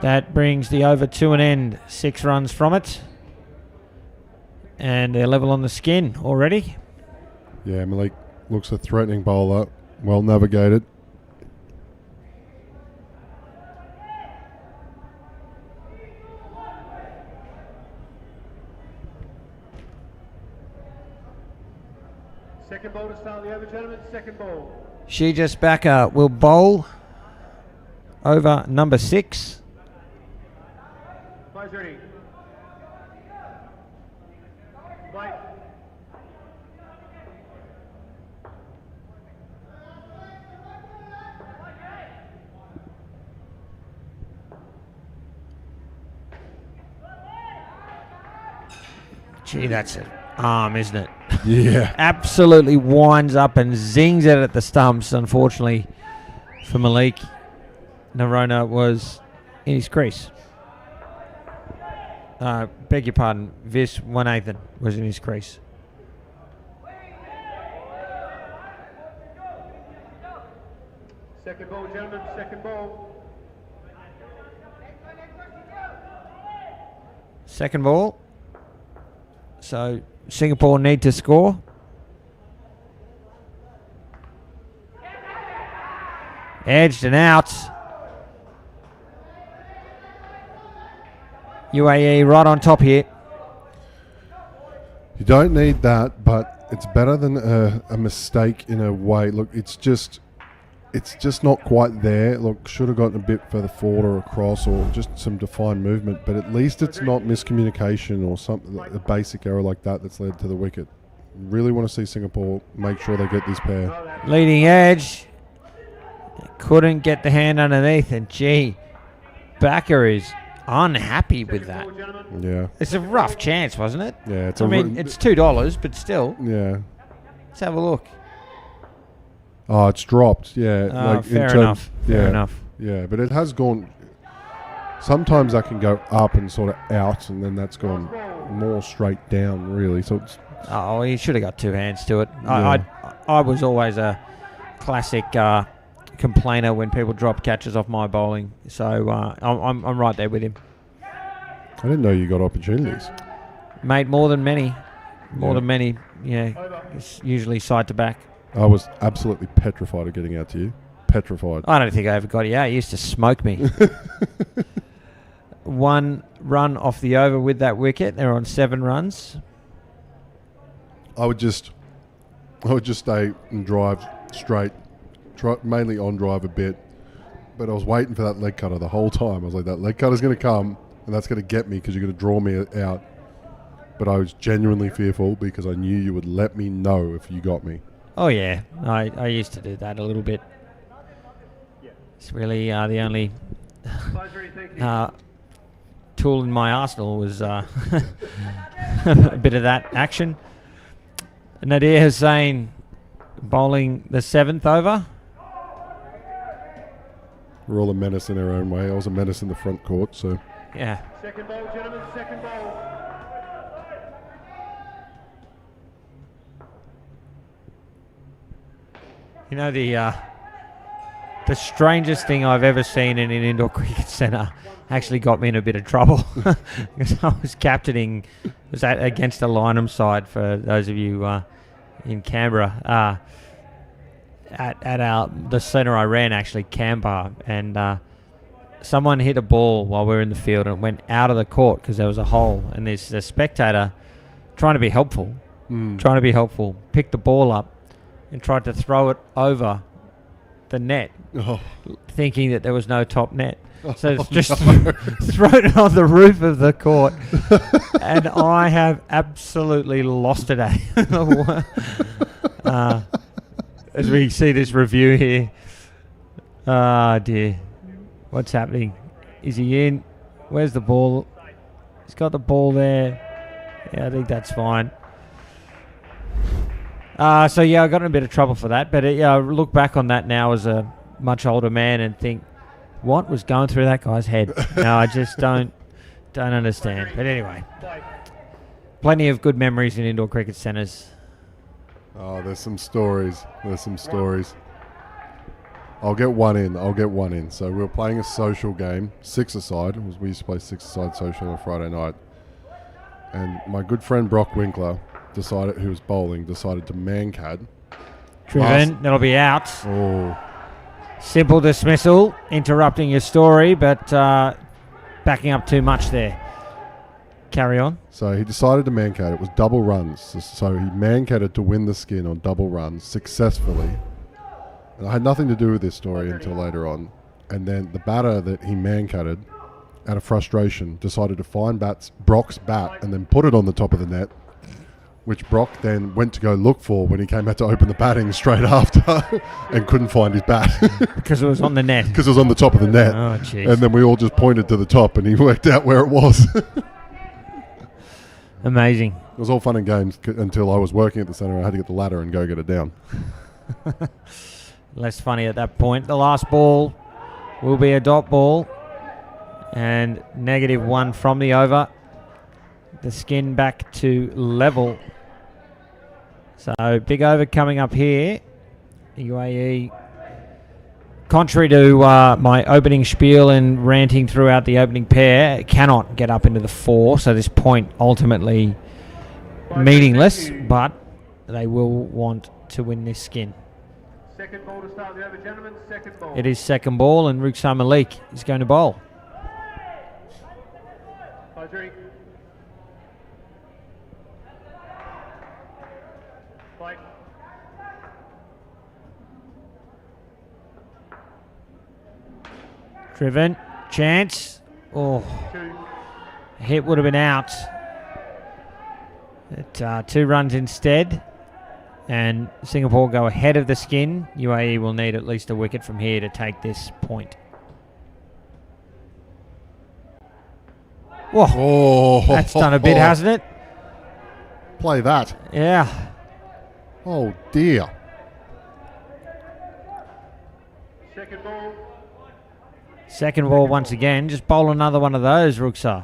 That brings the over to an end. 6 runs from it. And they're level on the skin already. Yeah, Malik looks a threatening bowler. Well navigated. Second ball to start the over, gentlemen. Second ball. Shijas Backer will bowl over number 6. Players ready. Play. Gee, that's an arm, isn't it? Yeah. Absolutely winds up and zings it at the stumps. Unfortunately for Malik, Narona was in his crease. Beg your pardon, Viswanathan was in his crease. Second ball, gentlemen. Second ball. Second ball. So Singapore need to score. Edged and out. UAE right on top here. You don't need that, but it's better than a mistake in a way. Look, it's just not quite there. Look, should have gotten a bit further forward or across, or just some defined movement. But at least it's not miscommunication or something, a basic error like that that's led to the wicket. Really want to see Singapore make sure they get this pair. Leading edge. Couldn't get the hand underneath, and gee, Backer is unhappy with that. Yeah, It's a rough chance, wasn't it? yeah. It's I mean, it's $2, but still. yeah. Let's have a look. Oh, it's dropped. Yeah, Oh, in fair term- enough. Yeah, Fair enough. Yeah, but it has gone. Sometimes that can go up and sort of out, and then that's gone more straight down, really. So it's Oh, he should have got 2 hands to it. Yeah. I was always a classic complainer when people drop catches off my bowling. So I'm right there with him. I didn't know you got opportunities. Made more than many. More Yeah. than many. Yeah, it's usually side to back. I was absolutely petrified of getting out to you. Petrified. I don't think I ever got it. Yeah, he used to smoke me. 1 run off the over with that wicket. They're on 7 runs. I would just stay and drive straight, mainly on drive a bit. But I was waiting for that leg cutter the whole time. I was like, that leg cutter's going to come, and that's going to get me because you're going to draw me out. But I was genuinely fearful because I knew you would let me know if you got me. Oh, yeah. I used to do that a little bit. It's really the only Players ready. Thank you. tool in my arsenal was a bit of that action. Nadir Hussain bowling the 7th over. We're all a menace in our own way. I was a menace in the front court, so Yeah. Second ball, gentlemen. Second ball. You know, the strangest thing I've ever seen in an indoor cricket centre actually got me in a bit of trouble because I was captaining, was that against a Lynham side for those of you in Canberra. At the centre I ran, actually, Canberra, and someone hit a ball while we were in the field and it went out of the court because there was a hole, and there's a spectator trying to be helpful, picked the ball up and tried to throw it over the net, thinking that there was no top net. So it's just thrown it on the roof of the court, and I have absolutely lost it. As we see this review here, Ah, dear. What's happening? Is he in? Where's the ball? He's got the ball there. Yeah, I think that's fine. So, yeah, I got in a bit of trouble for that. But, yeah, I look back on that now as a much older man and think, what was going through that guy's head? No, I just don't understand. But anyway, plenty of good memories in indoor cricket centres. Oh, there's some stories. I'll get one in. So we were playing a social game, six-a-side. We used to play six-a-side social on a Friday night. And my good friend Brock Winkler, who was bowling, decided to man-cad. Driven, that'll be out. Oh, Simple dismissal, interrupting your story, but backing up too much there. Carry on. so he decided to man-cad. It was double runs. So he man-cadded to win the skin on double runs successfully. And I had nothing to do with this story until later on. And then the batter that he man-cadded, out of frustration, decided to find Brock's bat and then put it on the top of the net, which Brock then went to go look for when he came out to open the batting straight after and couldn't find his bat Because it was on the net. because it was on the top of the net. Oh, jeez. And then we all just pointed to the top and he worked out where it was. Amazing. It was all fun and games until I was working at the centre. I had to get the ladder and go get it down. Less funny at that point. The last ball will be a dot ball. And -1 from the over. The skin back to level. So big over coming up here. UAE. Contrary to my opening spiel and ranting throughout the opening pair, cannot get up into the 4. So this point ultimately meaningless. But they will want to win this skin. Second ball to start the over, gentlemen. Second ball. It is second ball, and Rukhsar Malik is going to bowl. By drink. Bye. Driven. Chance. Oh, 2. hit would have been out. But, 2 runs instead. And Singapore go ahead of the skin. UAE will need at least a wicket from here to take this point. Whoa, Oh, that's done a bit, hasn't it? Play that. Yeah. Oh, dear. Second ball. Second ball once again. Just bowl another one of those, Rukhsar.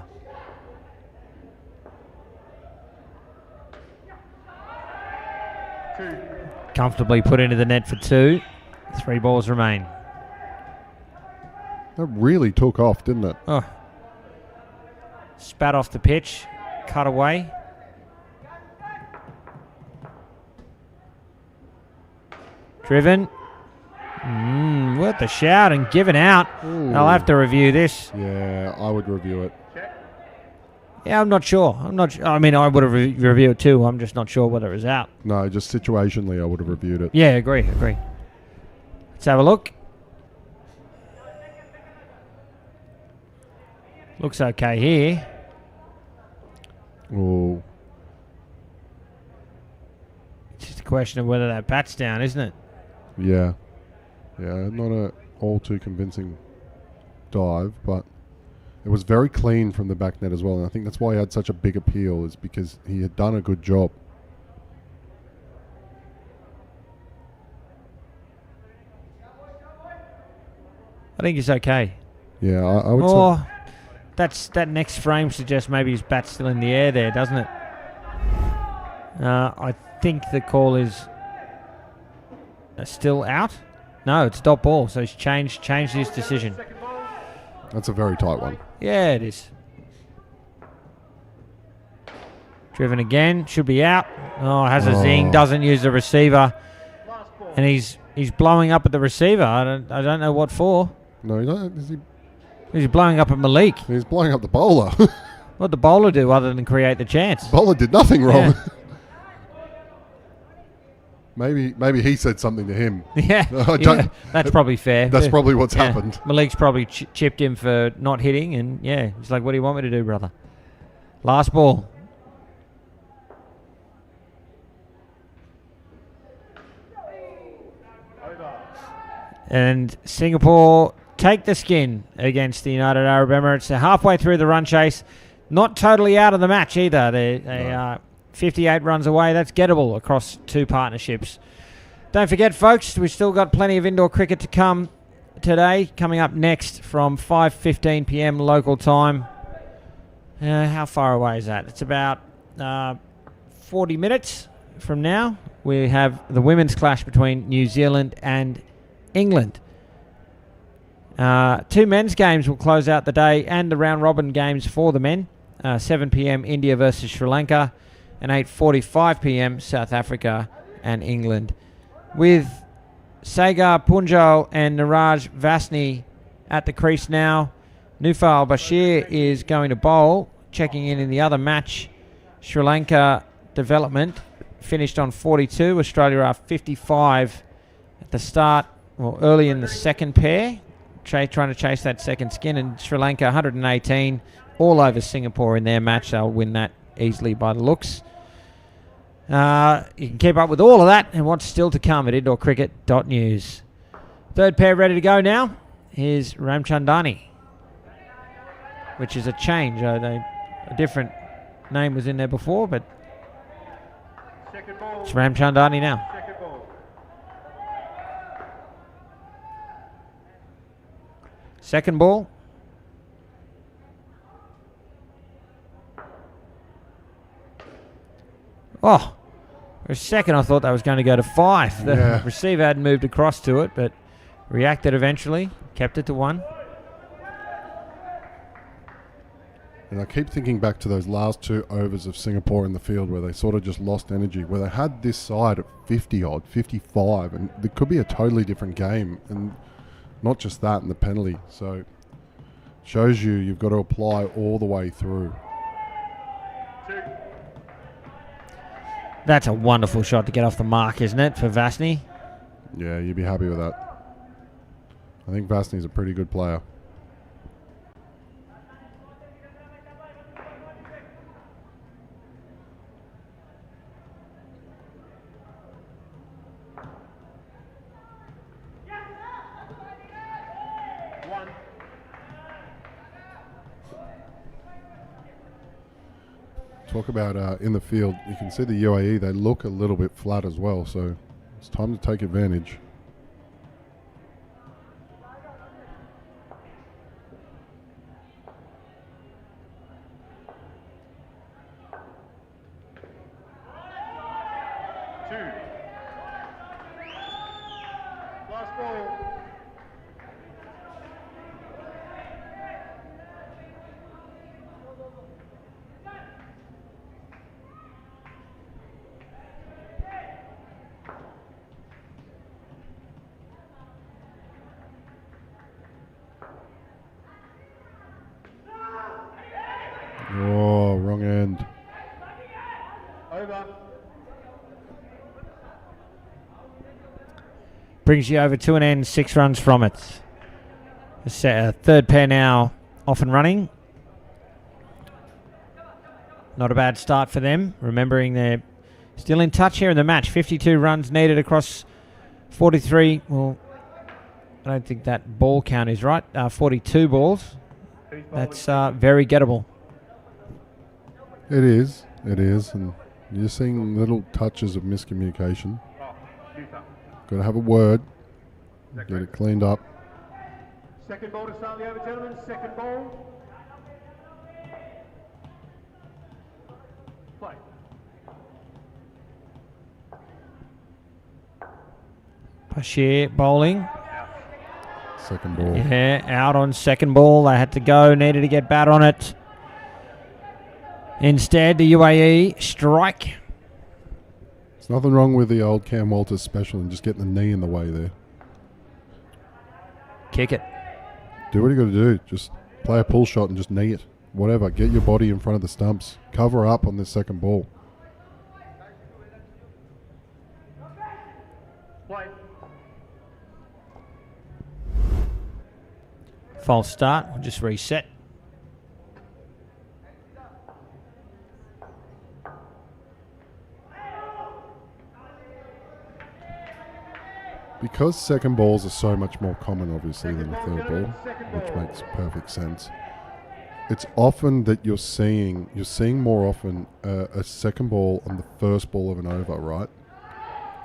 2. Comfortably put into the net for 2. 3 balls remain. That really took off, didn't it? Oh. Spat off the pitch. Cut away. Driven. Worth the shout and given out. Ooh. I'll have to review this. Yeah, I would review it. Check. Yeah, I'm not sure. I mean, I would have reviewed it too. I'm just not sure whether it was out. No, just situationally, I would have reviewed it. Yeah, agree. Let's have a look. Looks okay here. Oh, It's just a question of whether that bat's down, isn't it? yeah. Yeah, not a all too convincing dive, but it was very clean from the back net as well. And I think that's why he had such a big appeal, is because he had done a good job. I think it's okay. Yeah, I would say. Oh, that next frame suggests maybe his bat's still in the air there, doesn't it? I think the call is still out. No, it's dot ball, so he's changed his decision. Second ball. That's a very tight one. Yeah, it is. Driven again, should be out. Oh, has a zing, doesn't use the receiver, Last ball. and he's blowing up at the receiver. I don't know what for. No, He's blowing up at Malik. he's blowing up the bowler. What'd the bowler do other than create the chance? Bowler did nothing wrong. Yeah. Maybe he said something to him. Yeah, I don't- that's probably fair. That's Yeah. probably what's Yeah. happened. Malik's probably chipped him for not hitting, and yeah, he's like, "What do you want me to do, brother?" Last ball. Over. And Singapore take the skin against the United Arab Emirates. They're halfway through the run chase. Not totally out of the match either. They are 58 runs away. That's gettable across two partnerships. Don't forget, folks, we've still got plenty of indoor cricket to come today. Coming up next from 5:15 p.m. local time. How far away is that? It's about 40 minutes from now. We have the women's clash between New Zealand and England. Two men's games will close out the day, and the round-robin games for the men. 7 p.m. India versus Sri Lanka, and 8:45 p.m. South Africa and England. With Sagar Punjal and Niraj Vasni at the crease now, Nufal Bashir is going to bowl. Checking in the other match, Sri Lanka development finished on 42. Australia are 55 at the start, well, early in the second pair, trying to chase that second skin, and Sri Lanka 118 all over Singapore in their match. They'll win that easily by the looks. You can keep up with all of that and what's still to come at indoorcricket.news. Third pair ready to go now. Here's Ramchandani, which is a change. A different name was in there before, but Second ball. it's Ramchandani now. Second ball. Second ball. Oh, for a second I thought that was going to go to 5. The Yeah. receiver hadn't moved across to it, but reacted eventually, kept it to 1. And I keep thinking back to those last 2 overs of Singapore in the field where they sort of just lost energy, where they had this side at 50-odd, 55, and it could be a totally different game. And not just that, and the penalty. So shows you've got to apply all the way through. 2. That's a wonderful shot to get off the mark, isn't it, for Vasni? Yeah, you'd be happy with that. I think Vasni's a pretty good player. Talk about in the field, you can see the UAE, they look a little bit flat as well, so it's time to take advantage. Last ball. Oh, wrong end. Over. Brings you over to an end, 6 runs from it. Third pair now off and running. Not a bad start for them, remembering they're still in touch here in the match. 52 runs needed across 43. Well, I don't think that ball count is right. 42 balls. That's very gettable. It is, and you're seeing little touches of miscommunication. Oh, shooter. Got to have a word, get it cleaned up. Second ball to start the over, gentlemen. Second ball. Play. Bashir bowling. Second ball. Yeah, out on second ball. They had to go, needed to get bat on it. Instead, the UAE strike. There's nothing wrong with the old Cam Walters special and just getting the knee in the way there. Kick it. Do what you got to do. Just play a pull shot and just knee it. Whatever. Get your body in front of the stumps. Cover up on this second ball. Play. False start. We'll just reset. Because second balls are so much more common, obviously, than a Second third ball, ball, second which ball. makes perfect sense. It's often that you're seeing more often a second ball on the first ball of an over, right?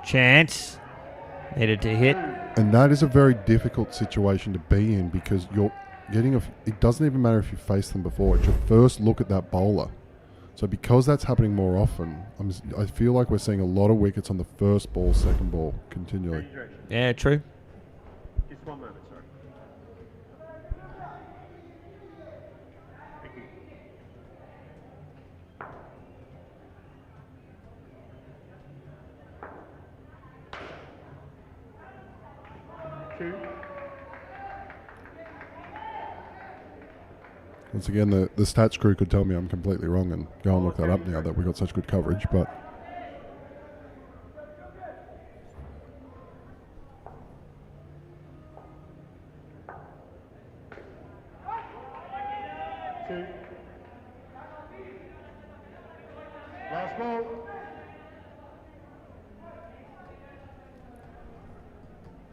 Chance. Needed to hit. And that is a very difficult situation to be in because you're getting it doesn't even matter if you face them before. It's your first look at that bowler. So because that's happening more often, I feel like we're seeing a lot of wickets on the first ball, second ball, continually. Change direction. Yeah, true. Just 1 moment, sorry. Thank you. 2. Once again, the stats crew could tell me I'm completely wrong and go and look that up now that we've got such good coverage, but... Last ball.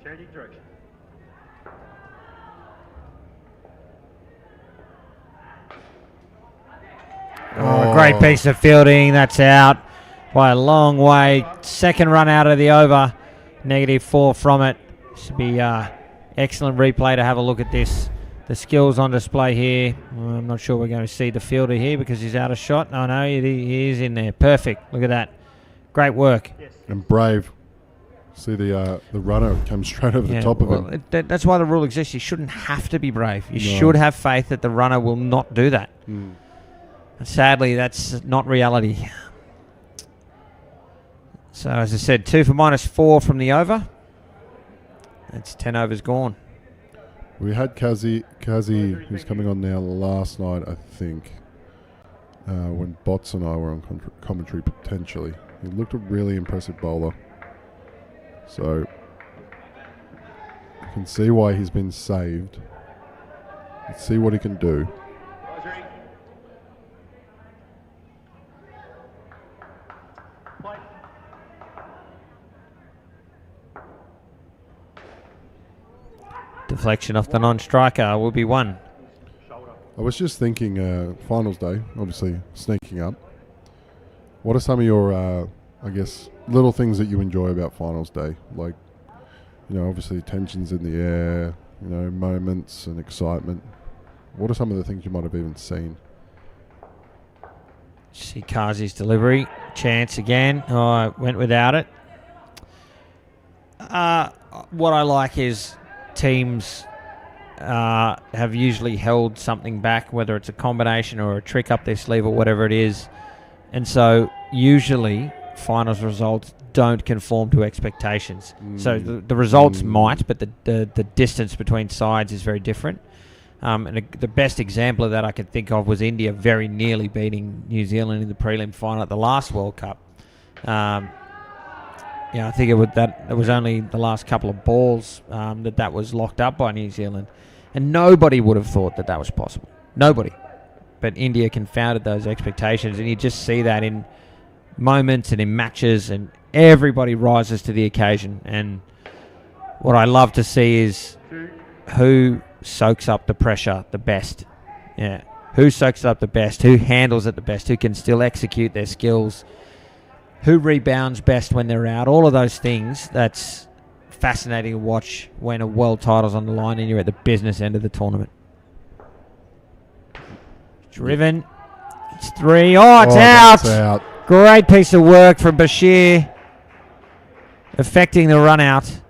Changing direction. Oh, great piece of fielding. That's out by a long way. Second run out of the over. -4 from it. Should be excellent replay to have a look at this. The skills on display here. I'm not sure we're going to see the fielder here because he's out of shot. No, he is in there. Perfect. Look at that. Great work. Yes. And Brave. See the runner come straight over the top of him. That's why the rule exists. You shouldn't have to be brave. You No. should have faith that the runner will not do that. And sadly, that's not reality. So, as I said, 2 for -4 from the over. That's 10 overs gone. We had Kazi, who's coming on now last night, I think, when Bots and I were on commentary potentially. He looked a really impressive bowler. So, you can see why he's been saved. Let's see what he can do. Guys ready? Play. Deflection off the non-striker will be 1. Shoulder. I was just thinking, finals day, obviously sneaking up. What are some of your, I guess, little things that you enjoy about finals day? Like, obviously tensions in the air, moments and excitement. What are some of the things you might have even seen? See Kazi's delivery. Chance again. Oh, I went without it. What I like is teams have usually held something back, whether it's a combination or a trick up their sleeve or whatever it is. And so usually finals results don't conform to expectations. So the results might, but the distance between sides is very different. And the best example of that I can think of was India very nearly beating New Zealand in the prelim final at the last World Cup. I think it was only the last couple of balls that was locked up by New Zealand. And nobody would have thought that was possible. Nobody. But India confounded those expectations, and you just see that in moments and in matches, and everybody rises to the occasion. And what I love to see is who soaks up the pressure the best. Yeah. Who soaks it up the best, who handles it the best, who can still execute their skills, who rebounds best when they're out. All of those things, that's fascinating to watch when a world title's on the line and you're at the business end of the tournament. Driven. It's 3. Oh, it's out. That's out. Great piece of work from Bashir, affecting the run out.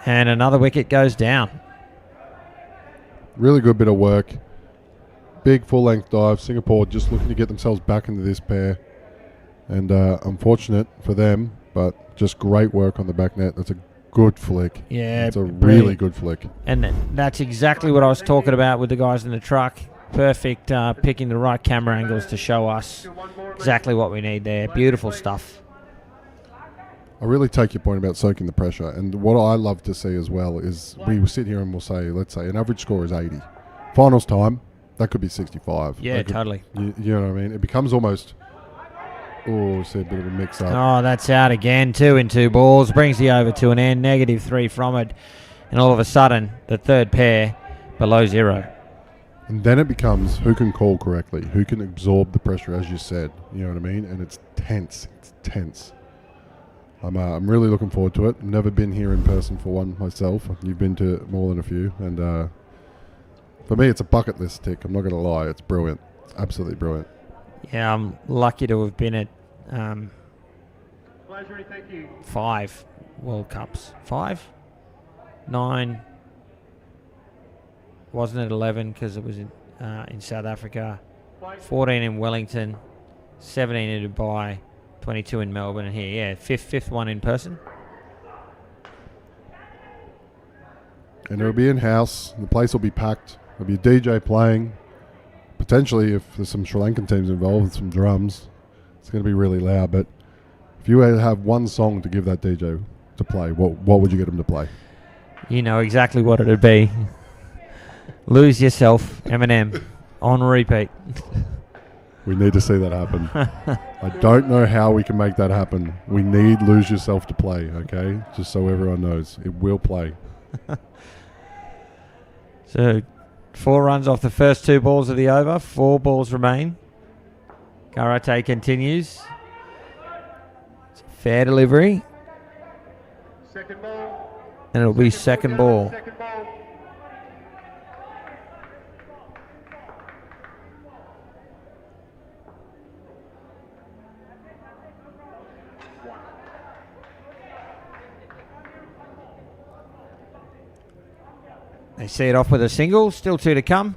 And another wicket goes down. Really good bit of work. Big full-length dive. Singapore just looking to get themselves back into this pair. And unfortunate for them, but just great work on the back net. That's a good flick. Yeah, it's a brilliant. really good flick. And that's exactly what I was talking about with the guys in the truck. Perfect picking the right camera angles to show us exactly what we need there. Beautiful stuff. I really take your point about soaking the pressure. And what I love to see as well is we will sit here and we'll say, let's say an average score is 80. Finals time, that could be 65. Yeah, That could- totally. You know what I mean? It becomes almost Oh, see a bit of a mix up. Oh, that's out again. 2 in 2 balls. Brings the over to an end. -3 from it. And all of a sudden, the third pair below 0. And then it becomes who can call correctly, who can absorb the pressure, as you said. You know what I mean? And it's tense. It's tense. I'm really looking forward to it. I've never been here in person for one myself. You've been to more than a few. And for me, it's a bucket list tick. I'm not going to lie. It's brilliant. It's absolutely brilliant. Yeah, I'm lucky to have been at Pleasure, thank you. 5 World Cups. 5? 9. Wasn't it 11 because it was in South Africa. 14 in Wellington. 17 in Dubai. 22 in Melbourne. And here, yeah, fifth one in person. And it'll be in-house. The place will be packed. There'll be a DJ playing. Potentially, if there's some Sri Lankan teams involved with some drums, it's going to be really loud. But if you had to have one song to give that DJ to play, what would you get him to play? You know exactly what it'd be. Lose Yourself, Eminem, on repeat. We need to see that happen. I don't know how we can make that happen. We need Lose Yourself to play, okay? Just so everyone knows. It will play. So 4 runs off the first 2 balls of the over. 4 balls remain. Karate continues. It's a fair delivery. Second ball. And it'll be second ball. Second ball. They see it off with a single. Still 2 to come.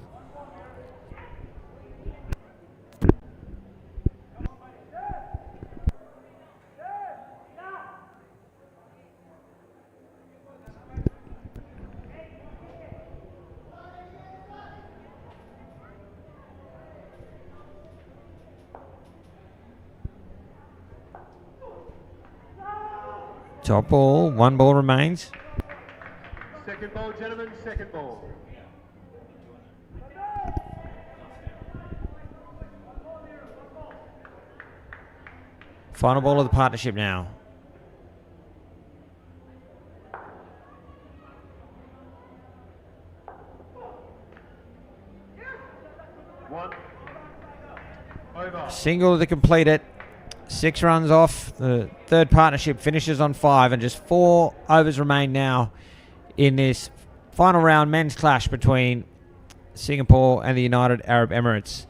Top ball. 1 ball remains. Second ball, gentlemen, second ball. Final ball of the partnership now. One. Over. Single to complete it. 6 runs off. The third partnership finishes on 5, and just 4 overs remain now in this final round men's clash between Singapore and the United Arab Emirates.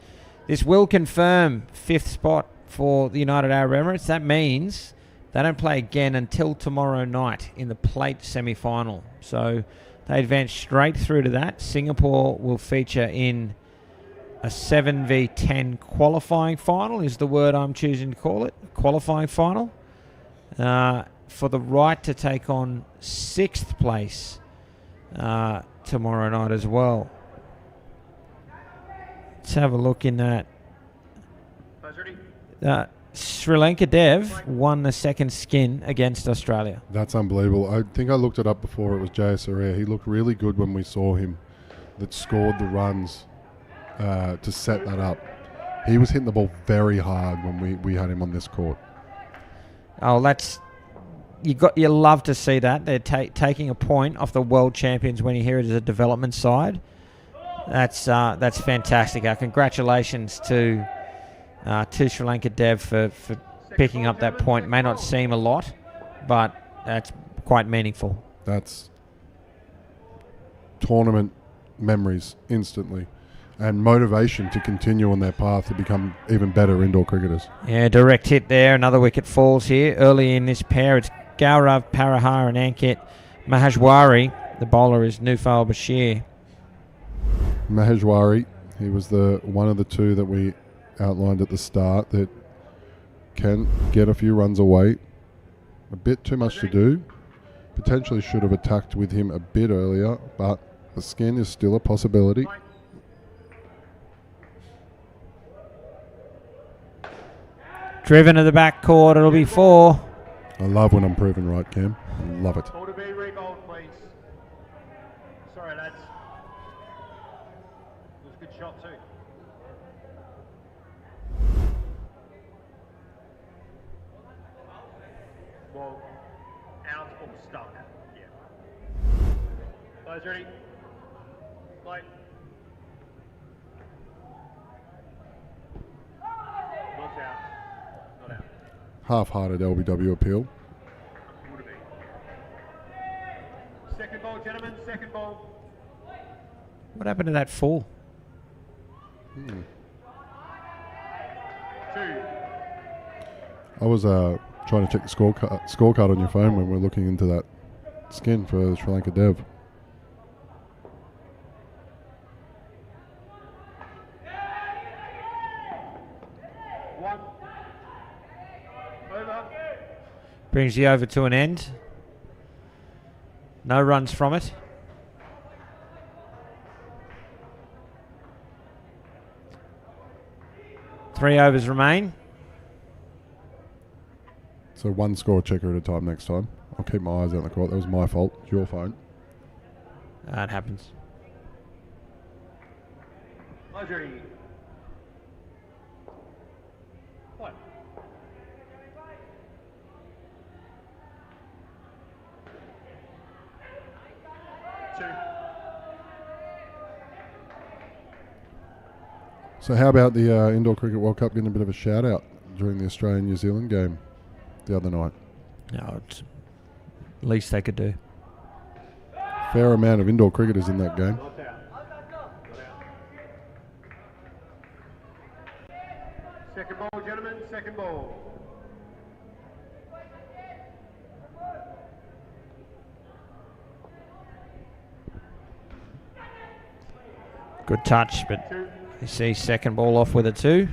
This will confirm 5th spot for the United Arab Emirates. That means they don't play again until tomorrow night in the plate semi-final. So they advance straight through to that. Singapore will feature in a 7v10 qualifying final, is the word I'm choosing to call it. Qualifying final. For the right to take on 6th place tomorrow night as well. Let's have a look in that. Sri Lanka Dev won the second skin against Australia. That's unbelievable. I think I looked it up before. It was Jayasuriya. He looked really good when we saw him, that scored the runs to set that up. He was hitting the ball very hard when we had him on this court. Oh, that's you love to see that. They're taking a point off the world champions when you hear it as a development side. That's fantastic. Congratulations to Sri Lanka Dev for picking up that point. May not seem a lot, but that's quite meaningful. That's tournament memories instantly, and motivation to continue on their path to become even better indoor cricketers. Yeah, direct hit there. Another wicket falls here. Early in this pair, it's Gaurav Parahar and Ankit Maheshwari. The bowler is Nufal Bashir. Maheshwari, he was the one of the 2 that we outlined at the start that can get a few runs away. A bit too much to do. Potentially should have attacked with him a bit earlier, but the skin is still a possibility. Driven to the back court. It'll be 4. I love when I'm proven right, Cam. I love it. Ball to be re-bowled, please. Sorry, lads. It was a good shot too. Well, out or stuck. Yeah. Guys ready? Play. Not out. Not out. Half-hearted LBW appeal. Would have been. Second ball, gentlemen. Second ball. What happened to that fall? 2. I was trying to check the scorecard on your phone when we're looking into that skin for the Sri Lanka Dev. 1. Over. Brings the over to an end. No runs from it. Three overs remain. So one score checker at a time next time. I'll keep my eyes out on the court. That was my fault. It's your phone. That happens. Guys ready? Play. 2. So how about the Indoor Cricket World Cup getting a bit of a shout out during the Australian-New Zealand game the other night? No, it's least they could do. Fair amount of indoor cricketers in that game. Not out. Not out. Second ball, gentlemen. Second ball. Good touch, but 2. you see second ball off with a 2.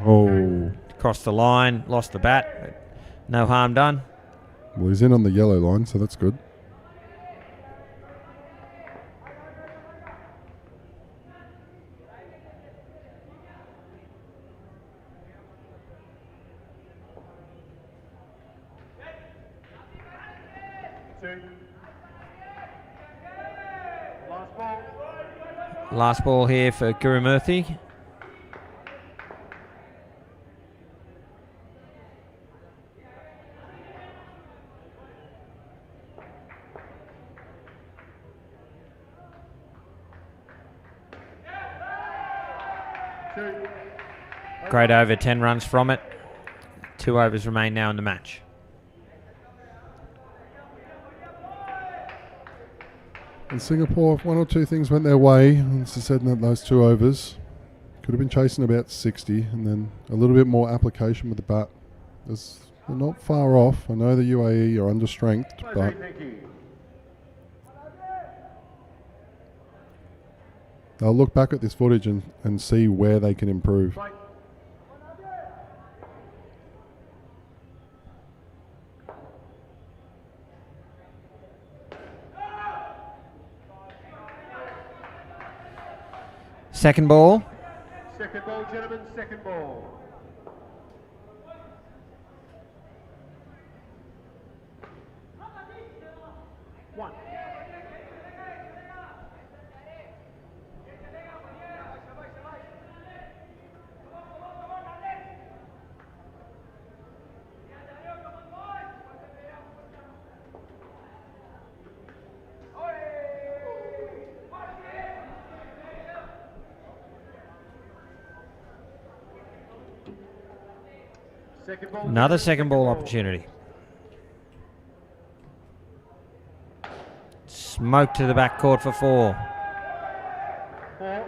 Oh, Crossed the line, lost the bat, but no harm done. well, he's in on the yellow line, so that's good. Last ball. Last ball here for Gurumurthy. Great over, 10 runs from it. 2 overs remain now in the match. In Singapore, if 1 or 2 things went their way, as I said in those 2 overs, could have been chasing about 60, and then a little bit more application with the bat. They're not far off. I know the UAE are under strength, but Thank you. they'll look back at this footage and see where they can improve. Play. Second ball. Second ball, gentlemen. Second ball. One. Second ball, Another gentlemen, second ball opportunity. Smoke to the backcourt for 4. 4.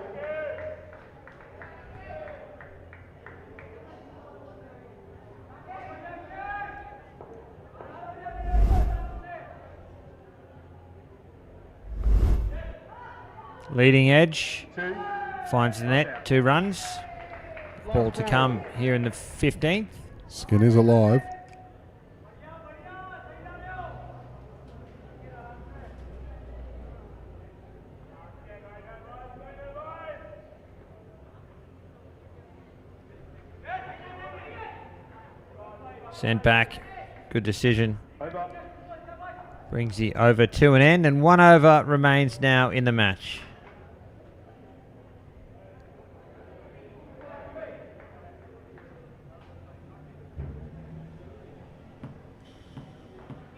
Leading edge. 2. Finds the net. 2 runs. Ball to come here in the 15th. Skin is alive. Sent back. Good decision. Over. Brings the over to an end, and 1 over remains now in the match.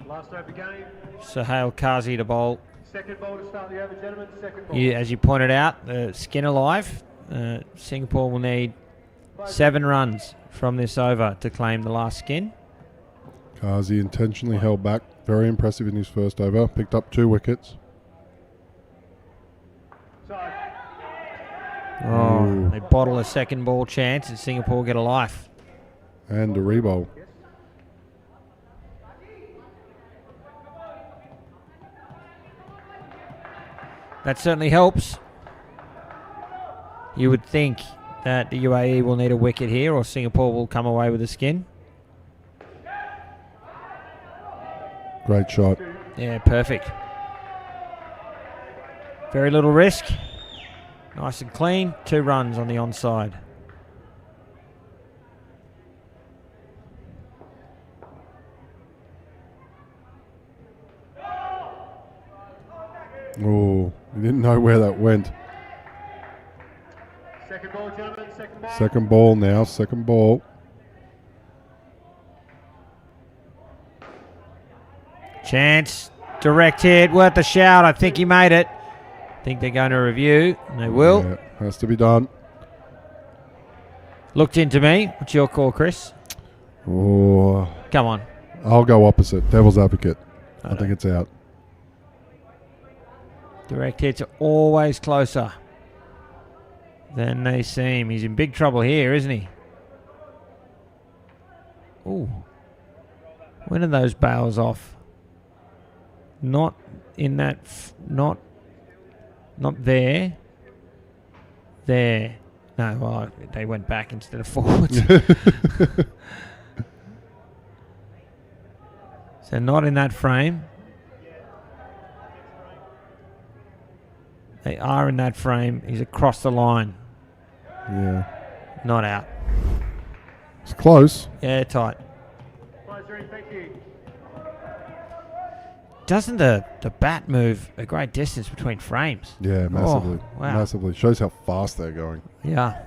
Last over game. Sohail Kazi to bowl. Second ball to start the over, gentlemen. Second ball. As you pointed out, the skin alive. Singapore will need 7 runs from this over to claim the last skin. Kazi intentionally held back. Very impressive in his first over. Picked up 2 wickets. Side. Oh, Ooh. they bottle a second ball chance and Singapore get a life. And a rebowl. That certainly helps. You would think that the UAE will need a wicket here or Singapore will come away with a skin. Great shot. Yeah, perfect. Very little risk. Nice and clean. 2 runs on the onside. Oh, we didn't know where that went. Second ball, gentlemen. Second ball. Second ball now. Second ball. Chance. Direct hit. Worth a shout. I think he made it. I think they're going to review. And they will. Yeah, has to be done. Looked into me. What's your call, Chris? Oh, Come on. I'll go opposite. Devil's advocate. I think it's out. Direct hits are always closer than they seem. He's in big trouble here, isn't he? Ooh. When are those bails off? Not in that... not there. There. No, well, they went back instead of forwards. So not in that frame. They are in that frame. He's across the line. Yeah. Not out. It's close. Yeah, tight. Advisory, thank you. Doesn't the bat move a great distance between frames? Yeah, massively. wow. Massively. Shows how fast they're going. Yeah.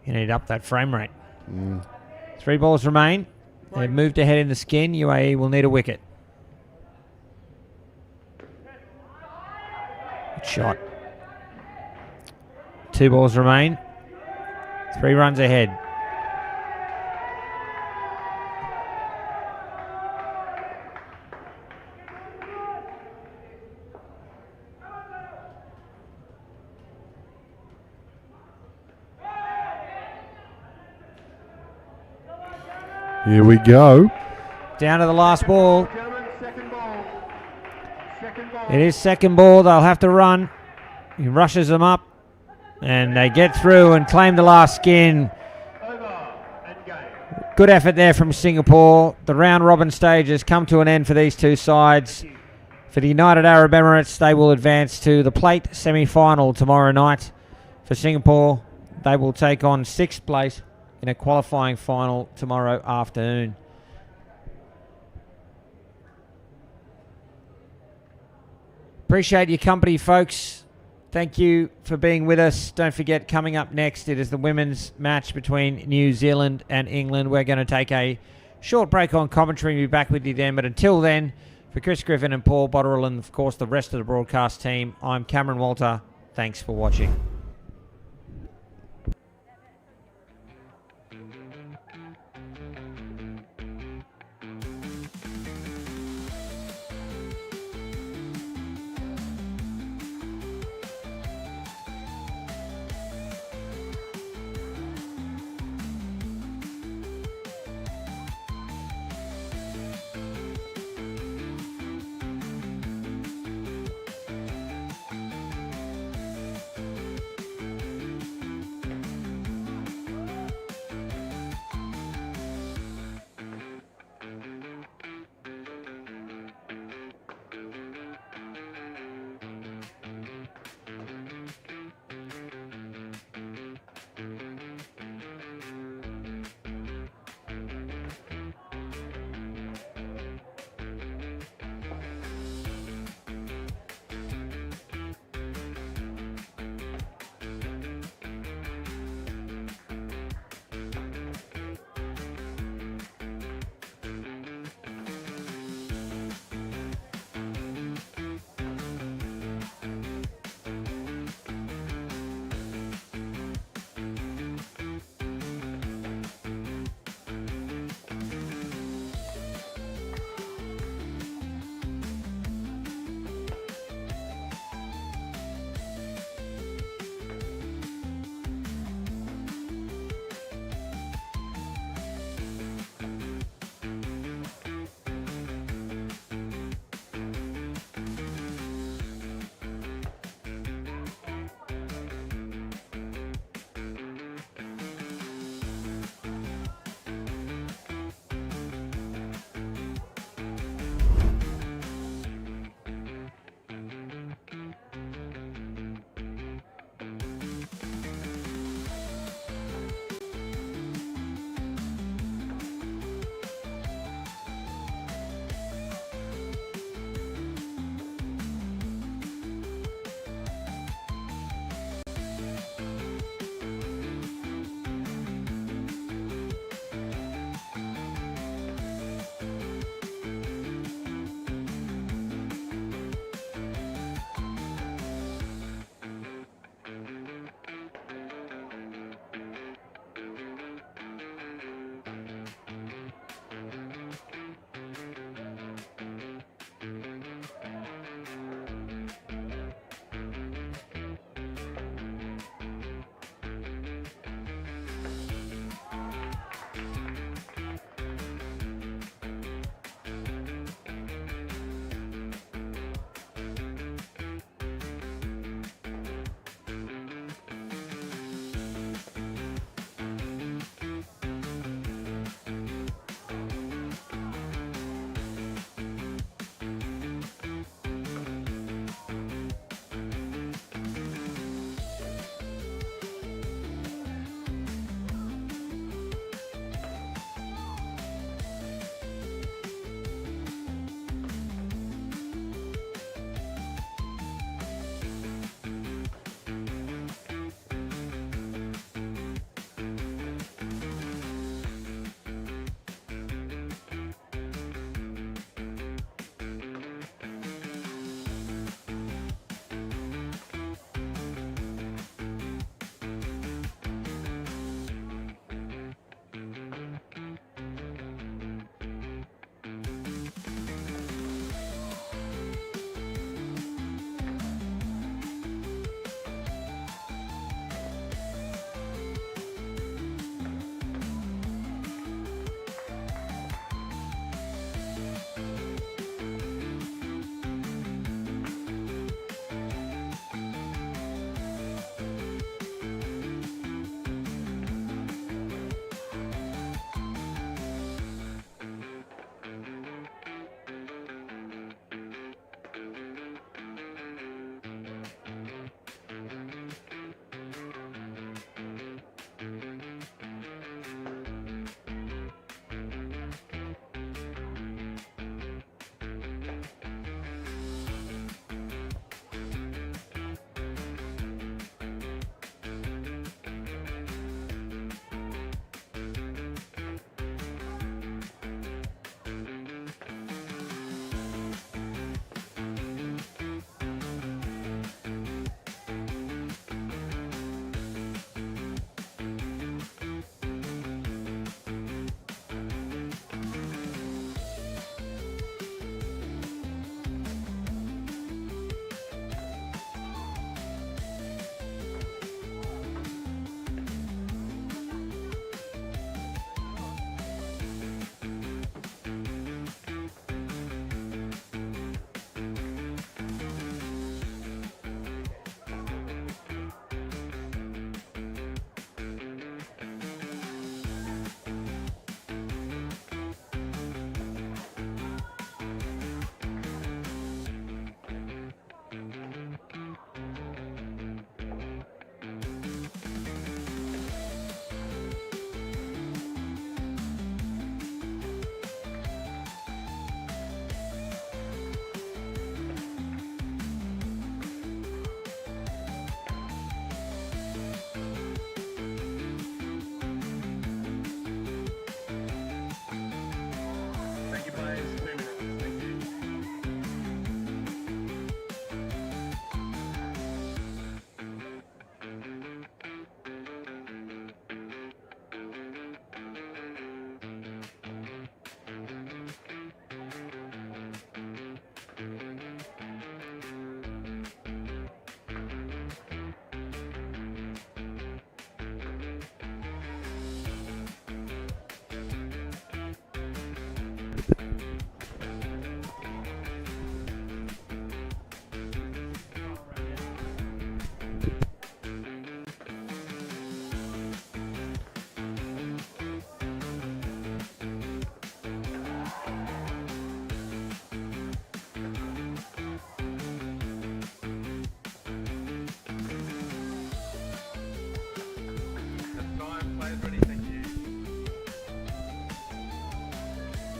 You need to up that frame rate. 3 balls remain. They've moved ahead in the skin. UAE will need a wicket. Good shot. 2 balls remain. 3 runs ahead. Here we go. Down to the last ball. Gentlemen, second ball. Second ball. It is second ball. They'll have to run. He rushes them up. And they get through and claim the last skin. Over and game. Good effort there from Singapore. The round robin stage has come to an end for these two sides. For the United Arab Emirates, they will advance to the plate semi-final tomorrow night. For Singapore, they will take on 6th place in a qualifying final tomorrow afternoon. Appreciate your company, folks. Thank you for being with us. Don't forget, coming up next, it is the women's match between New Zealand and England. We're going to take a short break on commentary and be back with you then. But until then, for Chris Griffin and Paul Botterill and, of course, the rest of the broadcast team, I'm Cameron Walter. Thanks for watching.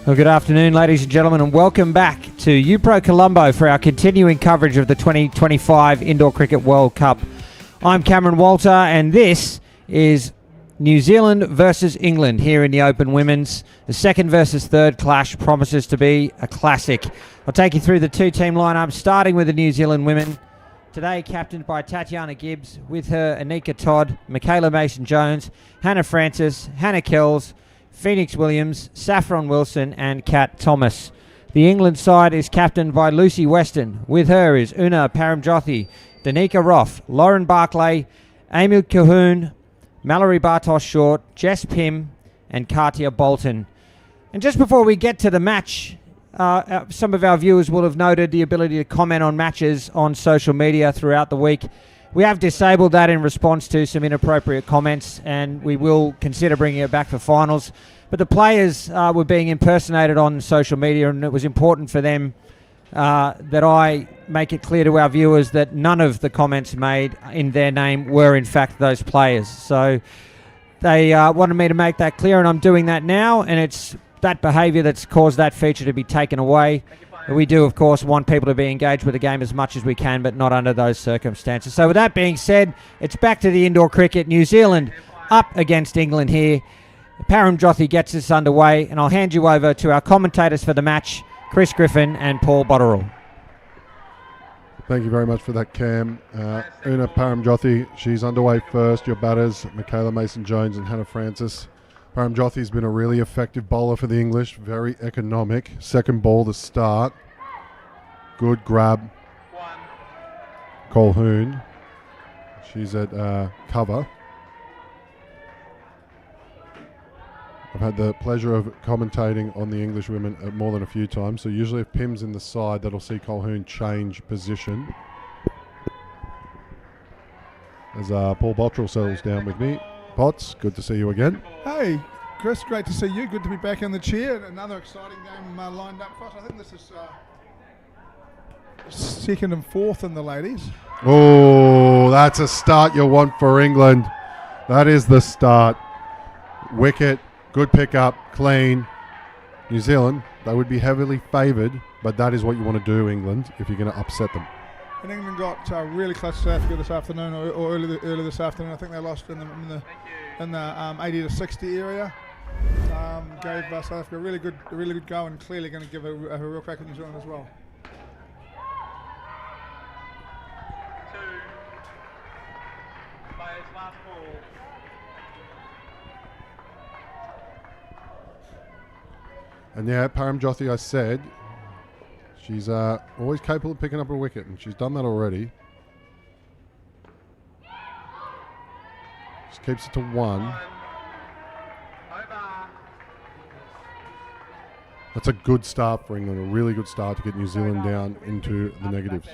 Well, good afternoon, ladies and gentlemen, and welcome back to UPro Colombo for our continuing coverage of the 2025 Indoor Cricket World Cup. I'm Cameron Walter, and this is New Zealand versus England here in the Open Women's. The second versus third clash promises to be a classic. I'll take you through the two-team lineup, starting with the New Zealand women. Today, captained by Tatiana Gibbs, with her Anika Todd, Michaela Mason-Jones, Hannah Francis, Hannah Kells, Phoenix Williams, Saffron Wilson and Kat Thomas. The England side is captained by Lucy Weston. With her is Una Paramjyothi, Danica Roff, Lauren Barclay, Amy Cahoon, Mallory Bartosz-Short, Jess Pym and Katia Bolton. And just before we get to the match, some of our viewers will have noted the ability to comment on matches on social media throughout the week. We have disabled that in response to some inappropriate comments, and we will consider bringing it back for finals. But the players were being impersonated on social media, and it was important for them that I make it clear to our viewers that none of the comments made in their name were in fact those players. So they wanted me to make that clear, and I'm doing that now, and it's that behaviour that's caused that feature to be taken away. We do, of course, want people to be engaged with the game as much as we can, but not under those circumstances. So with that being said, it's back to the indoor cricket. New Zealand up against England here. Paramjyothi gets us underway, and I'll hand you over to our commentators for the match, Chris Griffin and Paul Botterill. Thank you very much for that, Cam. Una Paramjyothi, she's underway first. Your batters, Michaela Mason-Jones and Hannah Francis. Paramjyothi's been a really effective bowler for the English, very economic. Second ball to start. Good grab. Colquhoun. She's at cover. I've had the pleasure of commentating on the English women more than a few times. So usually if Pym's in the side, that'll see Colquhoun change position. As Paul Botterill settles down with me. Potts, good to see you again. Hey, Chris, great to see you. Good to be back in the chair. Another exciting game lined up for us. I think this is second and fourth in the ladies. Oh, that's a start you want for England. That is the start. Wicket, good pickup, clean. New Zealand, they would be heavily favoured, but that is what you want to do, England, if you're going to upset them. And England got really close to South Africa this afternoon, or early this afternoon. I think they lost in the 80 to 60 area. Gave South Africa a really good go, and clearly going to give a real crack at New Zealand as well. And yeah, Paramjyothi, I said, she's always capable of picking up a wicket, and she's done that already. Just keeps it to 1. That's a good start for England, a really good start to get New Zealand down into the negatives.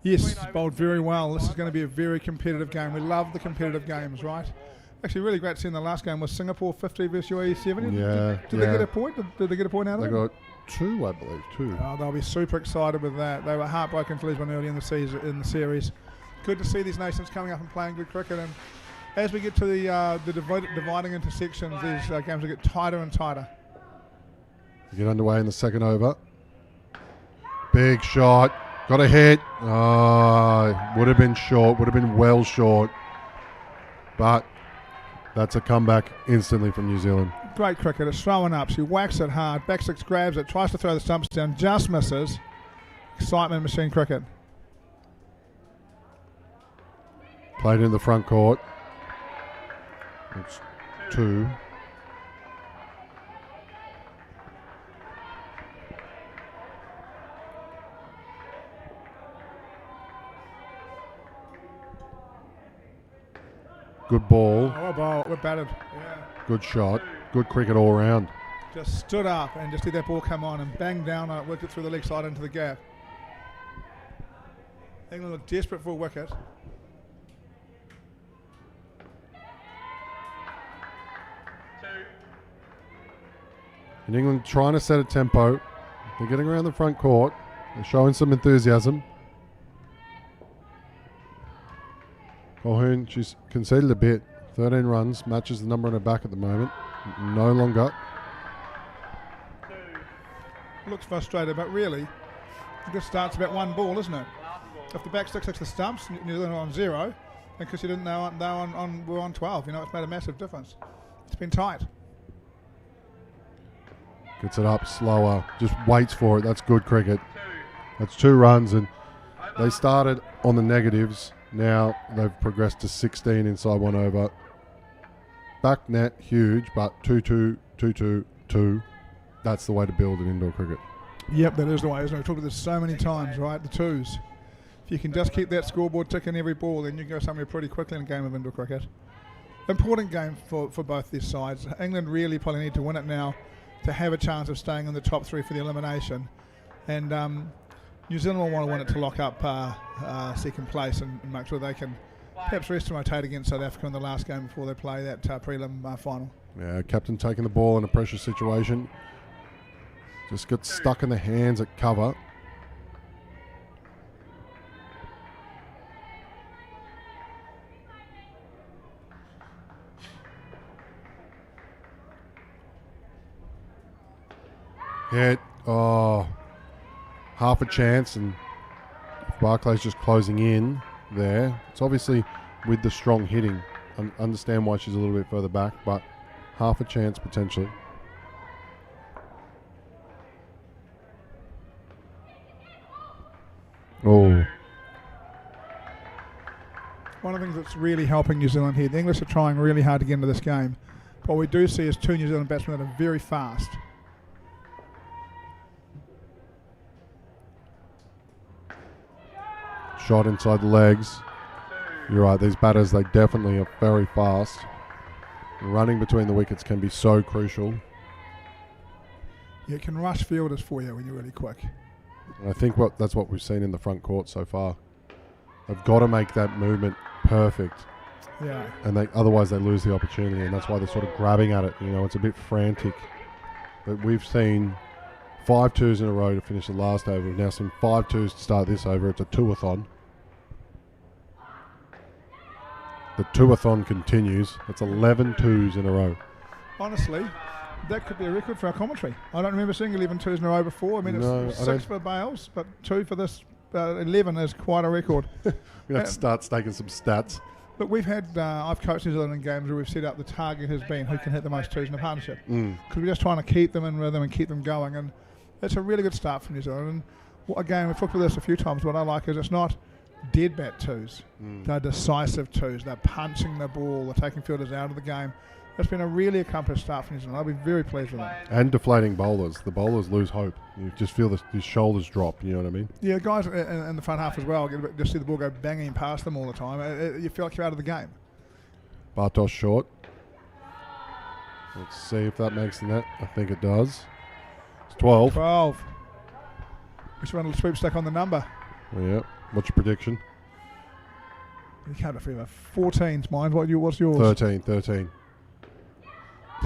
Yes, it's bowled very well. This is going to be a very competitive game. We love the competitive games, right? Actually, really great to see in the last game was Singapore 50 versus UAE 70. Yeah. Did they get a point? Did they get a point out of it? They got 2, I believe, 2. Oh, they'll be super excited with that. They were heartbroken to lose one early in the series. Good to see these nations coming up and playing good cricket. And as we get to the dividing into sections, these games will get tighter and tighter. We get underway in the second over. Big shot. Got a hit. Oh, would have been short. Would have been well short. But that's a comeback instantly from New Zealand. Great cricket. It's throwing up. She whacks it hard. Back six grabs it. Tries to throw the stumps down. Just misses. Excitement machine cricket. Played in the front court. It's 2. Good ball. Oh, ball. We're battered. Yeah. Good shot. Good cricket all round. Just stood up and just let that ball come on and bang down on it, worked it through the leg side into the gap. England look desperate for a wicket. And England trying to set a tempo. They're getting around the front court. They're showing some enthusiasm. Colquhoun, she's conceded a bit. 13 runs, matches the number on her back at the moment. No longer. looks frustrated, but really, it just starts about one ball, isn't it? If the back sticks the stumps, New Zealand are on 0, and because you didn't know we're on 12, it's made a massive difference. It's been tight. Gets it up slower. Just waits for it. That's good cricket. That's 2 runs, and they started on the negatives. Now they've progressed to 16 inside 1 over. Back net, huge, but 2-2, 2-2, 2. That's the way to build an indoor cricket. Yep, that is the way, isn't it? We've talked about this so many times, right? The 2s. If you can just keep that scoreboard ticking every ball, then you can go somewhere pretty quickly in a game of indoor cricket. Important game for both these sides. England really probably need to win it now to have a chance of staying in the top 3 for the elimination. And New Zealand will want to win it to lock up second place and make sure they can perhaps rest and rotate against South Africa in the last game before they play that prelim final. Yeah, captain taking the ball in a pressure situation. Just gets stuck in the hands at cover. Hit. Oh, half a chance, and Barclay's just closing in there. It's obviously with the strong hitting. Understand why she's a little bit further back, but half a chance potentially. Oh. One of the things that's really helping New Zealand here, the English are trying really hard to get into this game. What we do see is 2 New Zealand batsmen that are very fast. Shot inside the legs. You're right, these batters, they definitely are very fast. Running between the wickets can be so crucial. Yeah, it can rush fielders for you when you're really quick. And I think that's what we've seen in the front court so far. They've got to make that movement perfect. Yeah. And otherwise they lose the opportunity, and that's why they're sort of grabbing at it. It's a bit frantic. But we've seen 5 2s in a row to finish the last over. We've now seen 5 2s to start this over. It's a 2-a-thon. The 2-a-thon continues. It's 11 2s in a row. Honestly, that could be a record for our commentary. I don't remember seeing 11 2s in a row before. I mean, it's 6 for Bales, but 2 for this 11 is quite a record. We have to start staking some stats. But we've had, I've coached New Zealand in games where we've set up the target has been who can hit the most 2s in a partnership. Because we're just trying to keep them in rhythm and keep them going. And it's a really good start for New Zealand. And again, we've talked about this a few times. What I like is it's not dead bat 2s. They're decisive 2s. They're punching the ball. They're taking fielders out of the game. It's been a really accomplished start for New Zealand. I'll be very pleased with that. And deflating bowlers. The bowlers lose hope. You just feel his shoulders drop, you know what I mean? Yeah, guys in the front half as well, just see the ball go banging past them all the time. You feel like you're out of the game. Bartosz short. Let's see if that makes the net. I think it does. It's 12. 12. We should run a little sweepstake on the number. Yeah. What's your prediction? You can't feel 14's mine. What's yours? 13.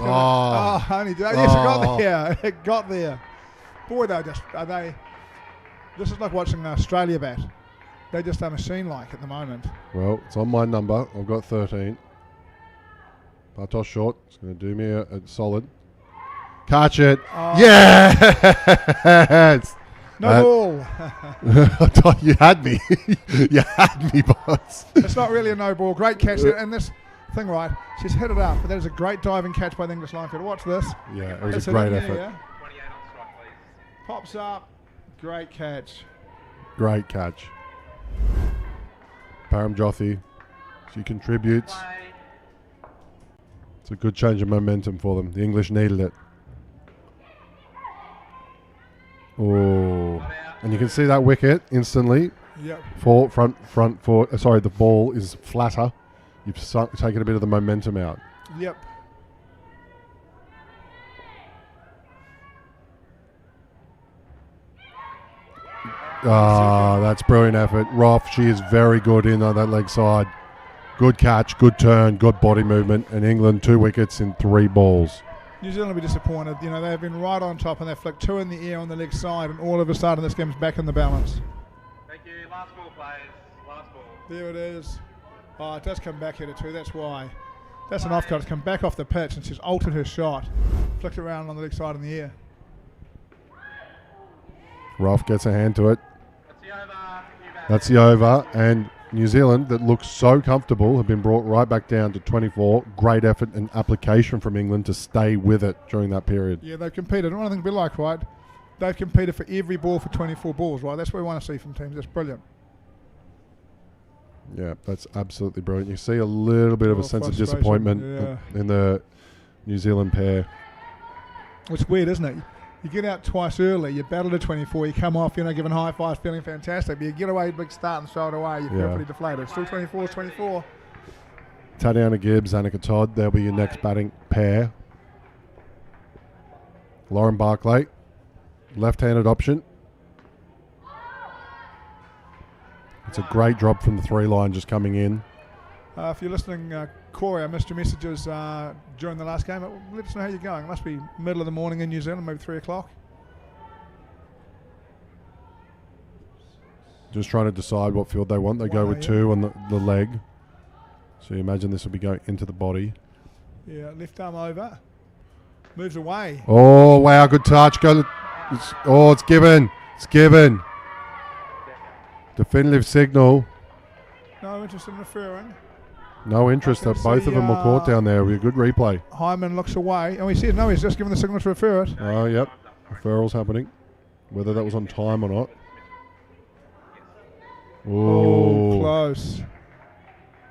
Oh, honey. Yes, it got there. It got there. Boy, this is like watching Australia bat. They're just a machine-like at the moment. Well, it's on my number. I've got 13. Bartosz short. It's going to do me a solid. Catch it. Oh. Yes! No ball. I thought you had me. You had me, boss. It's not really a no ball. Great catch. And this thing, right, she's hit it up, but that is a great diving catch by the English line fielder. Watch this. Yeah, it was a great effort. 28 on strike, please. Pops up. Great catch. Great catch. Paramjyothi, she contributes. It's a good change of momentum for them. The English needed it. Oh, and you can see that wicket instantly. Yep. Front foot. Sorry, the ball is flatter. You've taken a bit of the momentum out. Yep. That's brilliant effort. Roth, she is very good in on that leg side. Good catch, good turn, good body movement. And England, 2 wickets in 3 balls. New Zealand will be disappointed. They have been right on top and they flicked 2 in the air on the leg side, and all of a sudden this game's back in the balance. Thank you. Last ball, players. Last ball. There it is. Oh, it does come back here to 2. That's why. That's an off cut. It's come back off the pitch and she's altered her shot. Flicked it around on the leg side in the air. Roth gets a hand to it. That's the over. New back. That's the over. And New Zealand, that looks so comfortable, have been brought right back down to 24. Great effort and application from England to stay with it during that period. Yeah, they've competed. One thing to be like, right? They've competed for every ball for 24 balls, right? That's what we want to see from teams. That's brilliant. Yeah, that's absolutely brilliant. You see a little bit of a sense of Frustration, disappointment in the New Zealand pair. It's weird, isn't it? You get out twice early, you battle to 24, you come off, giving high fives, feeling fantastic. But you get away, big start and throw it away, you feel Yeah. pretty deflated. Still 24 is 24. Tatiana Gibbs, Annika Todd, they'll be your next batting pair. Lauren Barclay, left-handed option. It's a great drop from the 3 line just coming in. If you're listening, Corey, I missed your messages during the last game. Let us know how you're going. It must be middle of the morning in New Zealand, maybe 3 o'clock. Just trying to decide what field they want. They go with 2 on the leg. So you imagine this will be going into the body. Yeah, left arm over. Moves away. Oh, wow, good touch. It's given. It's given. Definitive signal. No interest in referring. No interest. I can Both see, of them were caught down there. It'll be a good replay. Hyman looks away. Oh, he says no, he's just given the signal to refer it. Oh, yep. Referral's happening. Whether that was on time or not. Oh, close.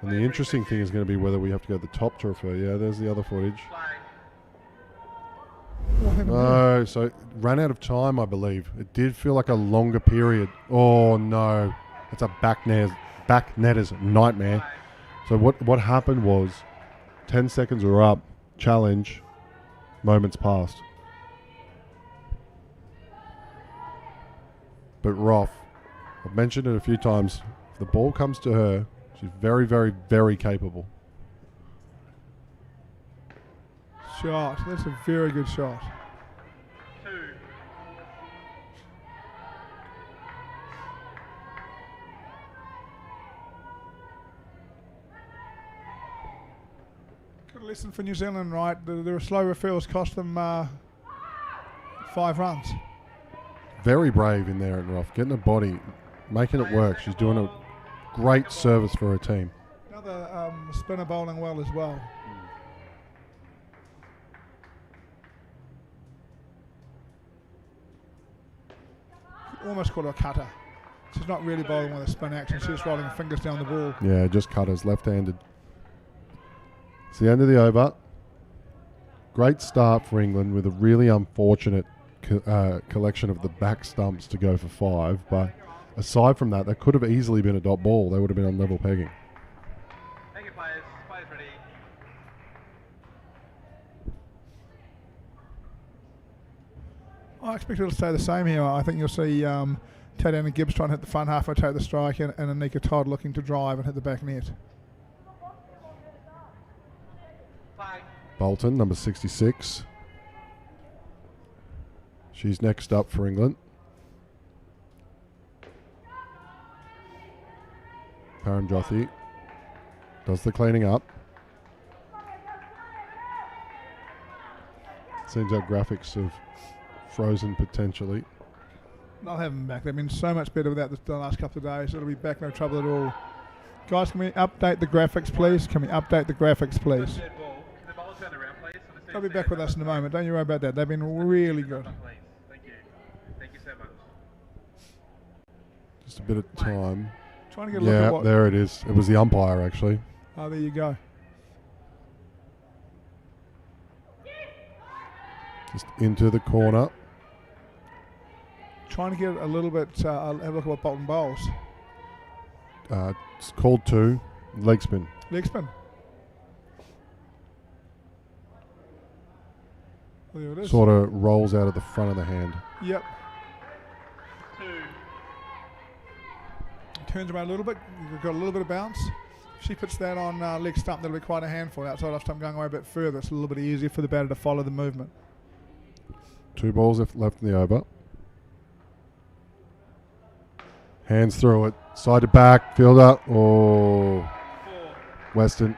And the interesting thing is going to be whether we have to go to the top to refer. Yeah, there's the other footage. What happened there? No, so it ran out of time, I believe. It did feel like a longer period. Oh, no. That's a back netter's nightmare. So what happened was 10 seconds were up. Challenge. Moments passed. But Roth, I've mentioned it a few times. If the ball comes to her, she's very, very, very capable. Shot. That's a very good shot. 2. Good lesson for New Zealand, right? The slow referrals cost them 5 runs. Very brave in there at Roth. Getting the body, making it work. She's doing a great service for her team. Another spinner bowling well as well. Almost called her a cutter. She's not really bowling with a spin action. She's just rolling her fingers down the ball. Yeah, just cutters, left-handed. It's the end of the over. Great start for England with a really unfortunate collection of the back stumps to go for 5. But aside from that, that could have easily been a dot ball. They would have been on level pegging. Thank you, players. Players ready. I expect it'll stay the same here. I think you'll see Tatiana Gibbs trying to hit the front half, take the strike, and Anika Todd looking to drive and hit the back net. Flag. Bolton, number 66. She's next up for England. Paramjothi does the cleaning up. Seems our graphics have frozen potentially. I'll have them back. They've been so much better without the last couple of days. It'll be back, no trouble at all. Guys, can we update the graphics, please? Can we update the graphics, please? Third ball. Can the bowler turn around, please? So the They'll be team back with us in a moment. Don't you worry about that. They've been really good. Please. Thank you. Thank you so much. Just a bit of time. Trying to get a look Yeah, at what... there it is. It was the umpire actually. Oh, there you go. Just into the corner. Trying to get a little bit... have a look at what Bolton bowls. It's called 2. Leg spin. Leg spin. Well, there it is. Sort of rolls out of the front of the hand. Yep. 2. Turns around a little bit. You've got a little bit of bounce. If she puts that on leg stump, that'll be quite a handful. Outside off stump going away a bit further. It's a little bit easier for the batter to follow the movement. 2 balls left in the over. Hands through it. Side to back. Fielder. Oh. 4. Weston.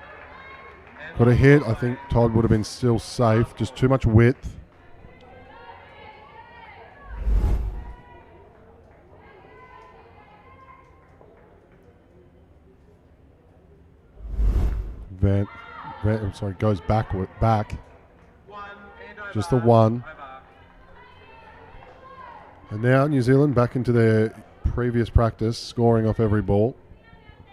Could have hit. I think Todd would have been still safe. Just too much width. goes back. One and over. Just the one. Over. And now New Zealand back into their previous practice, scoring off every ball.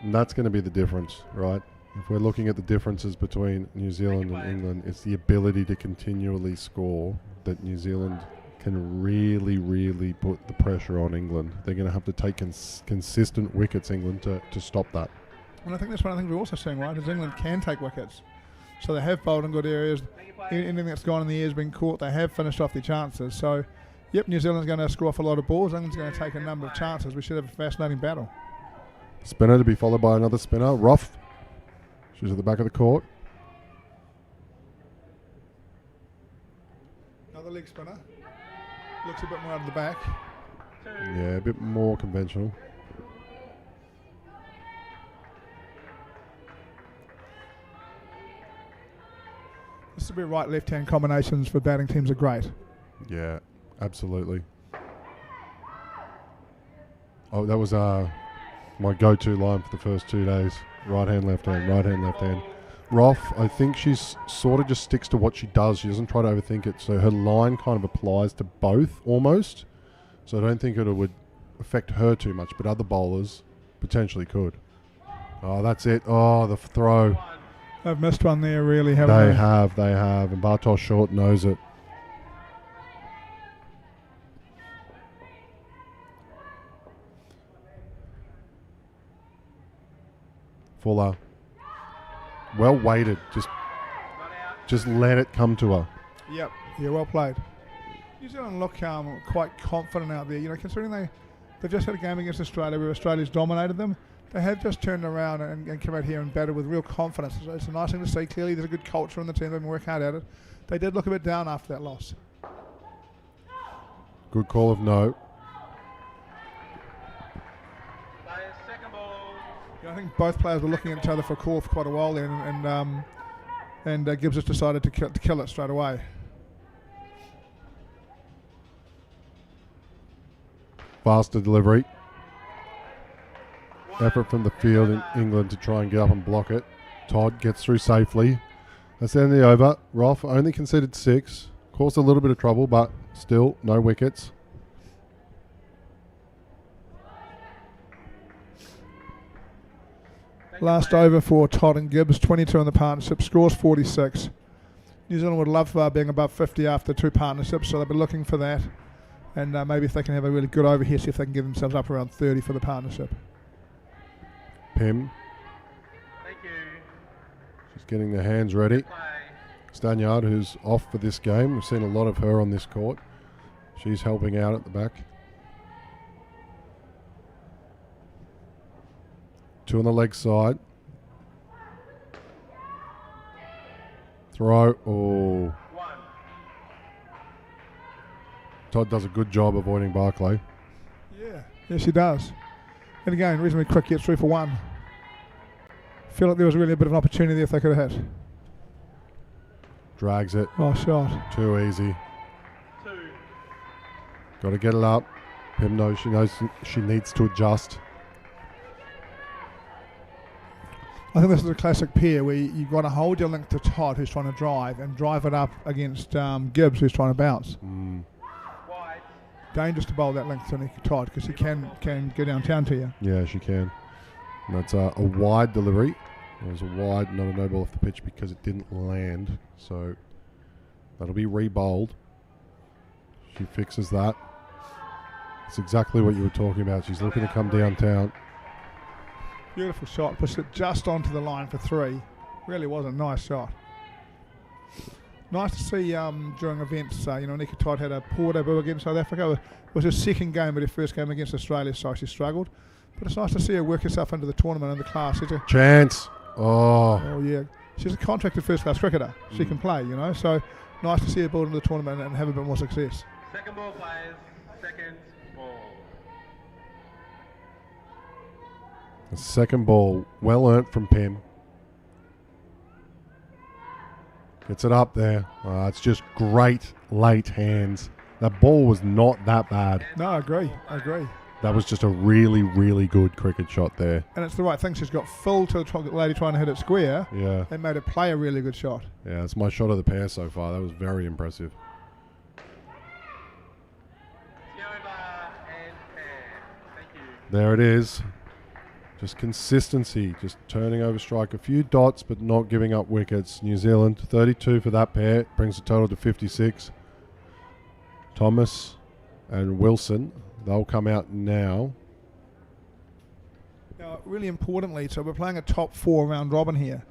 And that's going to be the difference, right? If we're looking at the differences between New Zealand and England, it's the ability to continually score that New Zealand can really, really put the pressure on England. They're going to have to take consistent wickets, England, to stop that. And I think that's one of the things we're also seeing, right, is England can take wickets. So they have bowled in good areas. Anything that's gone in the air has been caught. They have finished off their chances. So, yep, New Zealand's going to score off a lot of balls. England's going to take a number of chances. We should have a fascinating battle. Spinner to be followed by another spinner. Roff. She's at the back of the court. Another leg spinner. Looks a bit more out of the back. Yeah, a bit more conventional. This will be right-left-hand combinations for batting teams are great. Yeah, absolutely. Oh, that was my go-to line for the first 2 days. Right hand, left hand, right hand, left hand. Roff, I think she's sort of just sticks to what she does. She doesn't try to overthink it. So her line kind of applies to both almost. So I don't think it would affect her too much, but other bowlers potentially could. Oh, that's it. Oh, the throw. They've missed one there, really, haven't they? They have. And Bartosz Short knows it. Fuller. Well weighted. Just let it come to her. Yep. Yeah, well played. New Zealand look quite confident out there. You know, considering they've just had a game against Australia where Australia's dominated them. They have just turned around and come out here and batted with real confidence. It's a nice thing to see. Clearly, there's a good culture in the team. They've been working hard at it. They did look a bit down after that loss. Good call of no. Players, second ball. Yeah, I think both players were looking at each other for a call for quite a while there, and Gibbs just decided to kill it straight away. Faster delivery. Effort from the field in England to try and get up and block it. Todd gets through safely. That's the end of the over. Roff only conceded 6. Caused a little bit of trouble, but still no wickets. Last over for Todd and Gibbs, 22 in the partnership, scores 46. New Zealand would love being above 50 after 2 partnerships, so they'll be looking for that. And maybe if they can have a really good over here, see if they can get themselves up around 30 for the partnership. Pim. Thank you. She's getting the hands ready. Play. Stanyard, who's off for this game. We've seen a lot of her on this court. She's helping out at the back. 2 on the leg side. Throw. Oh. 1. Todd does a good job avoiding Barclay. Yeah, yes, he does. And again, reasonably quick, gets 3 for 1. Feel like there was really a bit of an opportunity there if they could have hit. Drags it. Oh, shot. Too easy. 2. Got to get it up. Pim knows she needs to adjust. I think this is a classic pair where you've got to hold your link to Todd, who's trying to drive, and drive it up against Gibbs, who's trying to bounce. Wide. Dangerous to bowl that length to Todd because he can go downtown to you. Yeah, she can. And that's a wide delivery. It was a wide, not a no ball off the pitch because it didn't land. So that'll be re-bowled. She fixes that. It's exactly what you were talking about. She's looking to come downtown. Beautiful shot, pushed it just onto the line for 3. Really was a nice shot. Nice to see during events, Nikki Todd had a poor debut against South Africa. It was her second game, but her first game against Australia, so she struggled. But it's nice to see her work herself into the tournament and the class. Chance. Oh. Oh, yeah. She's a contracted first-class cricketer. She can play, so nice to see her build into the tournament and have a bit more success. Second ball, players. Second ball. The second ball, well earned from Pim. Gets it up there. It's just great late hands. That ball was not that bad. No, I agree. That was just a really, really good cricket shot there. And it's the right thing. She's got full to the lady trying to hit it square. Yeah. It made her play a really good shot. Yeah, it's my shot of the pair so far. That was very impressive. It's over and pair. Thank you. There it is. Just consistency, just turning over strike a few dots but not giving up wickets. New Zealand 32 for that pair, brings the total to 56. Thomas and Wilson, they'll come out now. Now, really importantly, so we're playing a top 4 round robin here,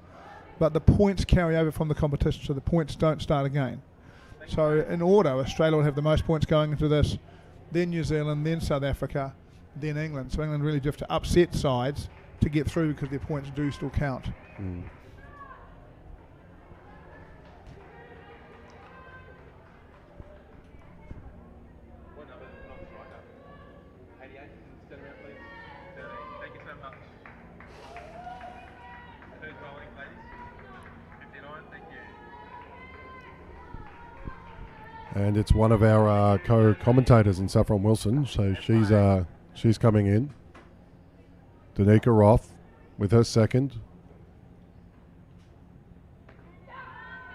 but the points carry over from the competition, so the points don't start again. So in order, Australia will have the most points going into this, then New Zealand, then South Africa, then England. So England really do have to upset sides to get through because their points do still count. Mm. What number is not striker? 88. Stand around, please. 13. Thank you so much. Who's bowling, please? 59. Thank you. And it's one of our co-commentators in Saffron Wilson, so she's coming in. Danica Roth with her second.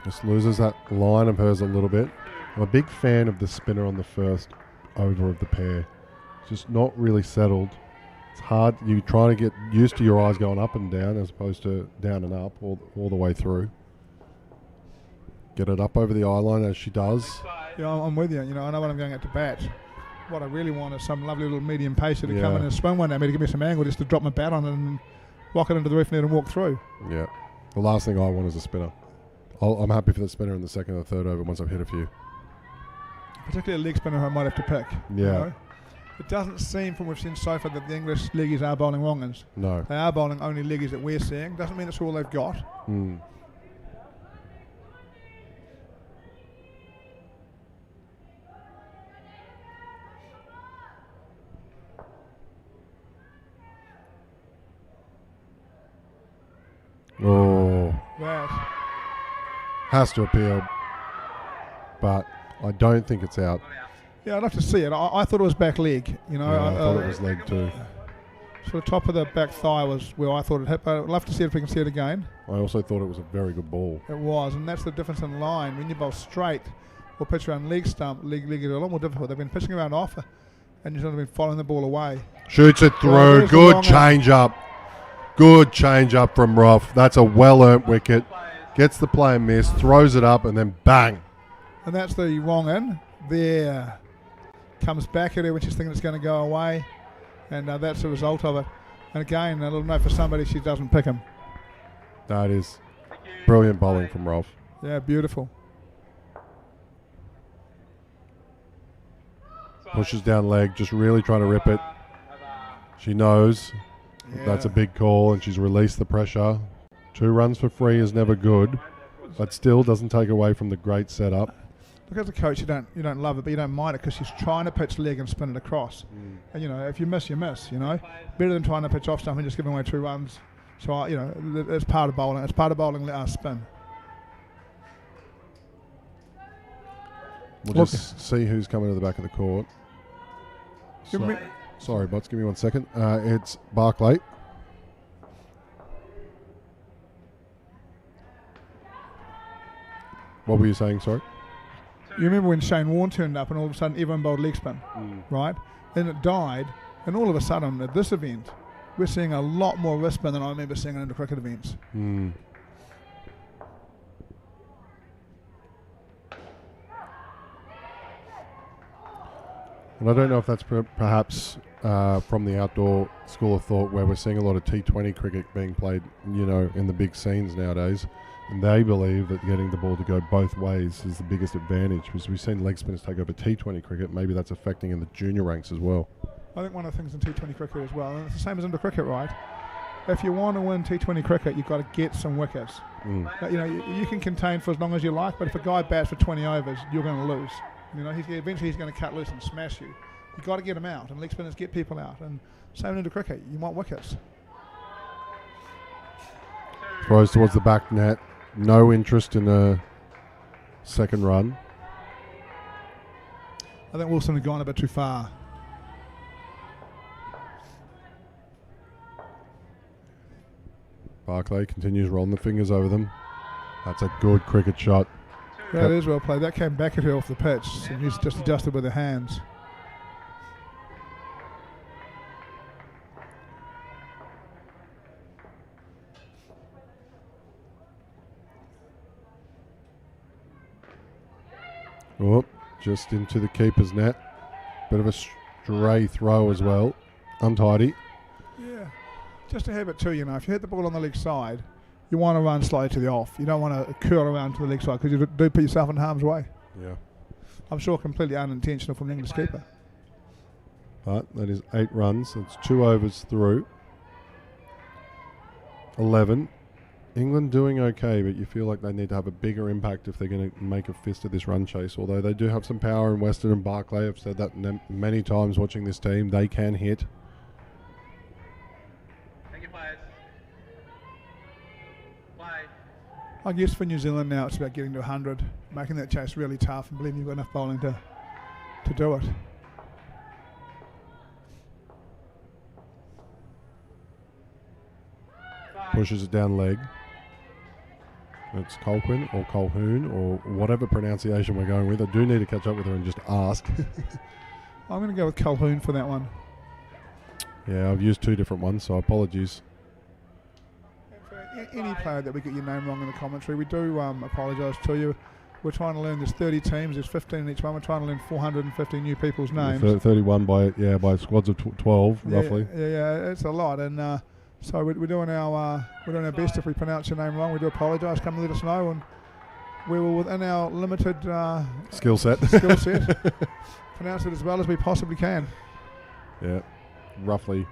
Just loses that line of hers a little bit. I'm a big fan of the spinner on the first over of the pair. Just not really settled. It's hard. You try to get used to your eyes going up and down as opposed to down and up all the way through. Get it up over the eye line as she does. I'm with you. I know when I'm going out to bat, what I really want is some lovely little medium pacer to come in and spin one at me to give me some angle, just to drop my bat on it and rock it into the roof net and walk through. Yeah. The last thing I want is a spinner. I'm happy for the spinner in the second or third over once I've hit a few. Particularly a leg spinner who I might have to pick. Yeah. It doesn't seem from what we've seen so far that the English leggies are bowling wrong-uns. No. They are bowling only leggies that we're seeing. Doesn't mean it's all they've got. Mm. Oh, That. has to appeal, but I don't think it's out. Yeah, I'd love to see it. I thought it was back leg. I thought it was leg too. So the top of the back thigh was where I thought it hit, but I'd love to see if we can see it again. I also thought it was a very good ball. It was, and that's the difference in line. When you bowl straight or pitch around leg stump, leg is a lot more difficult. They've been pitching around off, and New Zealand have been following the ball away. Shoots it through. there's the Good long change up. Good change up from Roth. That's a well-earned wicket. Gets the play and miss, throws it up, and then bang. And that's the wrong in. There. Comes back at her when she's thinking it's going to go away. And that's the result of it. And again, a little note for somebody, she doesn't pick him. That is brilliant bowling from Roth. Yeah, beautiful. Pushes down leg, just really trying to rip it. She knows that's a big call, and she's released the pressure. 2 runs for free is never good, but still doesn't take away from the great setup. Look, as a coach, you don't love it, but you don't mind it because she's trying to pitch leg and spin it across. And if you miss, you miss. Better than trying to pitch off stuff and just giving away 2 runs. So it's part of bowling. It's part of bowling. Let us spin. We'll just see who's coming to the back of the court. Give me- Sorry, bots. Give me 1 second. It's Barclay. What were you saying? Sorry. You remember when Shane Warne turned up and all of a sudden everyone bowled leg spin, right? And it died, and all of a sudden at this event, we're seeing a lot more wrist spin than I remember seeing in the cricket events. Mm. And I don't know if that's perhaps from the outdoor school of thought where we're seeing a lot of T20 cricket being played, in the big scenes nowadays. And they believe that getting the ball to go both ways is the biggest advantage, because we've seen leg spinners take over T20 cricket. Maybe that's affecting in the junior ranks as well. I think one of the things in T20 cricket as well, and it's the same as in the cricket, right? If you want to win T20 cricket, you've got to get some wickets. You can contain for as long as you like, but if a guy bats for 20 overs, you're going to lose. Eventually he's going to cut loose and smash you. You've got to get him out, and leg spinners get people out. And same into cricket, you want wickets. Throws towards the back net. No interest in a second run. I think Wilson had gone a bit too far. Barclay continues rolling the fingers over them. That's a good cricket shot. That is well played. That came back at her off the pitch, and he's just adjusted with her hands. Oh, just into the keeper's net. Bit of a stray throw as well. Untidy. Yeah, just a habit too. You know, if you hit the ball on the leg side, you want to run slowly to the off. You don't want to curl around to the leg side because you do put yourself in harm's way. Yeah. I'm sure completely unintentional from the English keeper. But that is 8 runs. It's 2 overs through. 11. England doing okay, but you feel like they need to have a bigger impact if they're going to make a fist of this run chase. Although they do have some power in Weston and Barclay. I've said that many times watching this team. They can hit. Thank you, players. Play. I guess for New Zealand now it's about getting to 100, making that chase really tough and believing you've got enough bowling to do it. Pushes it down leg. It's Colquhoun or Colhoun or whatever pronunciation we're going with. I do need to catch up with her and just ask. I'm going to go with Colhoun for that one. Yeah, I've used 2 different ones, so apologies. Any player that we get your name wrong in the commentary, we do apologise to you. We're trying to learn, there's 30 teams, there's 15 in each one. We're trying to learn 450 new people's names. 31 by squads of 12, roughly. Yeah, it's a lot, and so we're doing our best. If we pronounce your name wrong, we do apologise. Come and let us know, and we will, within our limited Skill set. pronounce it as well as we possibly can. Yeah, roughly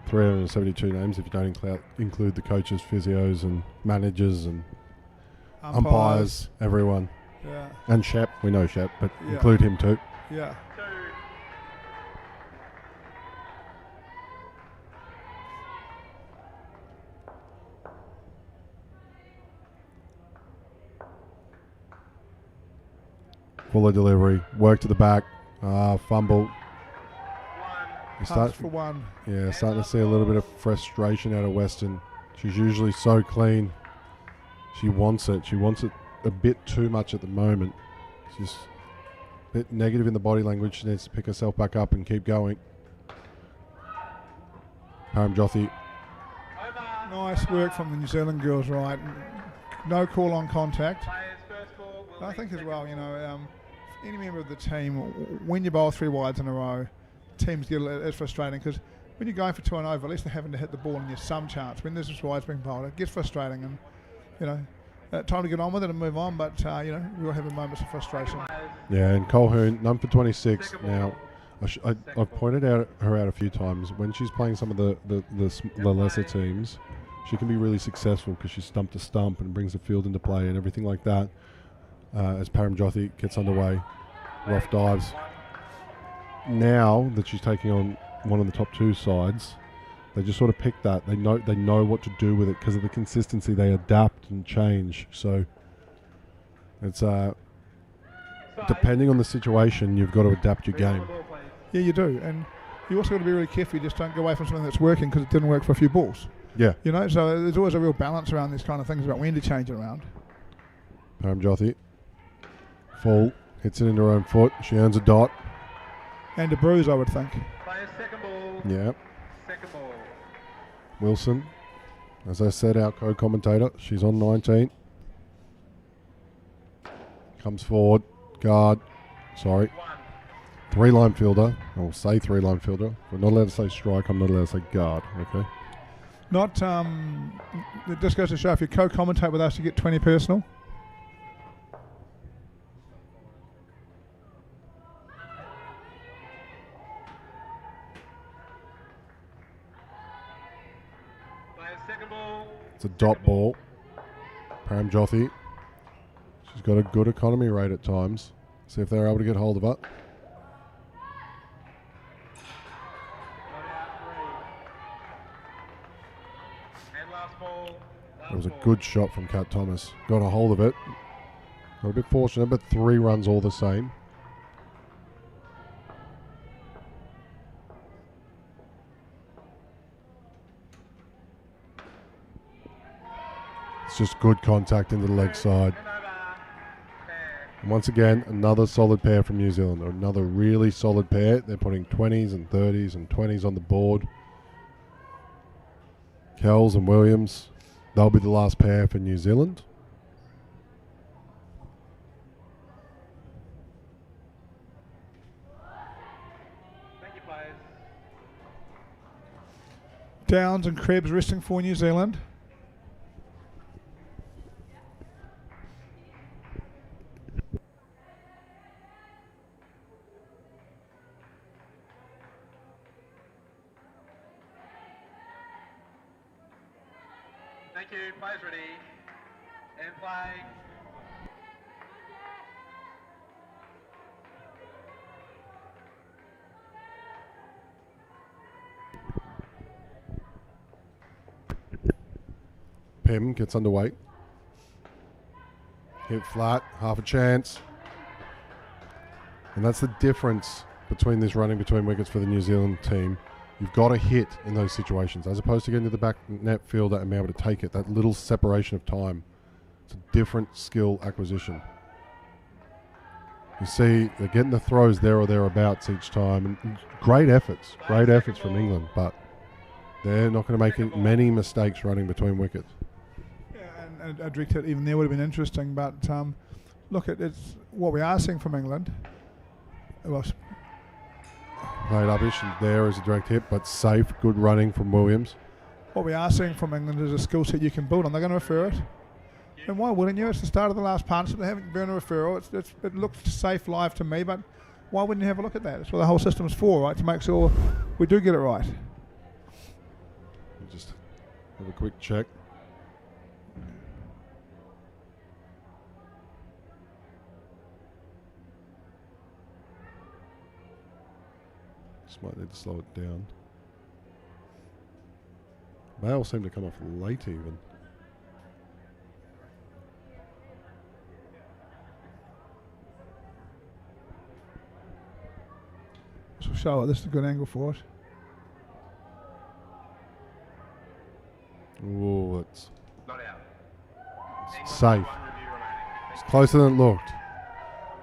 372 names if you don't include the coaches, physios, and managers, and umpires, everyone. Yeah. And Shep, we know Shep, but Yeah. include him too. Yeah. Fuller delivery, work to the back, fumble. You Punch for one. Yeah, starting to see a little bit of frustration out of Weston. She's usually so clean. She wants it. She wants it a bit too much at the moment. She's a bit negative in the body language. She needs to pick herself back up and keep going. Paramjothi. Nice work from the New Zealand girls, right? No call on contact. I think as well, you know, any member of the team, when you bowl 3 wides in a row, teams get it's frustrating because when you're going for 2 and over, at least they're having to hit the ball and there's some chance. When there's just wides being bowled, it gets frustrating, and you know, time to get on with it and move on. But you know, we'll have moments of frustration. Yeah, and Colhoun, none for 26 now. I've pointed her out a few times when she's playing some of the lesser teams. She can be really successful because she's stump to stump and brings the field into play and everything like that. As Paramjothi gets underway, rough dives. Now that she's taking on one of the top 2 sides, they just sort of pick that. They know what to do with it because of the consistency. They adapt and change. So it's depending on the situation, you've got to adapt your game. Yeah, you do, and you also got to be really careful. You just don't go away from something that's working because it didn't work for a few balls. Yeah. You know, so there's always a real balance around these kind of things about when to change it around. Paramjothi. Full. Hits it into her own foot. She earns a dot. And a bruise, I would think. Players, second ball. Yeah. Second ball. Wilson. As I said, our co-commentator. She's on 19. Comes forward. Guard. Sorry. 3-line fielder. I will say 3-line fielder. We're not allowed to say strike. I'm not allowed to say guard. Okay. Not, it just goes to show if you co-commentate with us, you get 20 personal. Second ball. It's a dot ball. Paramjothi. She's got a good economy rate at times. See if they're able to get hold of her. It was a good shot from Kat Thomas. Got a hold of it. Got a bit fortunate, but 3 runs all the same. just good contact into the leg side. And over. Fair. And once again, another solid pair from New Zealand. Another really solid pair. They're putting 20s and 30s and 20s on the board. Kells and Williams, they'll be the last pair for New Zealand. Thank you, players. Downs and Krebs resting for New Zealand. Thank you. Players ready. And play. Pim gets underweight. Hit flat, half a chance. And that's the difference between this running between wickets for the New Zealand team. You've got to hit in those situations, as opposed to getting to the back net fielder and being able to take it. That little separation of time. It's a different skill acquisition. You see, they're getting the throws there or thereabouts each time. And great efforts from England, but they're not going to make many mistakes running between wickets. Yeah, and a direct hit even there would have been interesting. But look, it's what we are seeing from England. Well, Played upish, and there is a direct hit, but safe, good running from Williams. what we are seeing from England is a skill set you can build on. They're going to refer it. And why wouldn't you? It's the start of the last partnership. They haven't been a referral. It looks safe live to me, but why wouldn't you have a look at that? That's what the whole system's for, right? To make sure we do get it right. We'll just have a quick check. Just might need to slow it down. They all seem to come off late even. This will show it. This is a good angle for it. Oh, it's Not out. England safe. one review remaining. It's closer than it looked.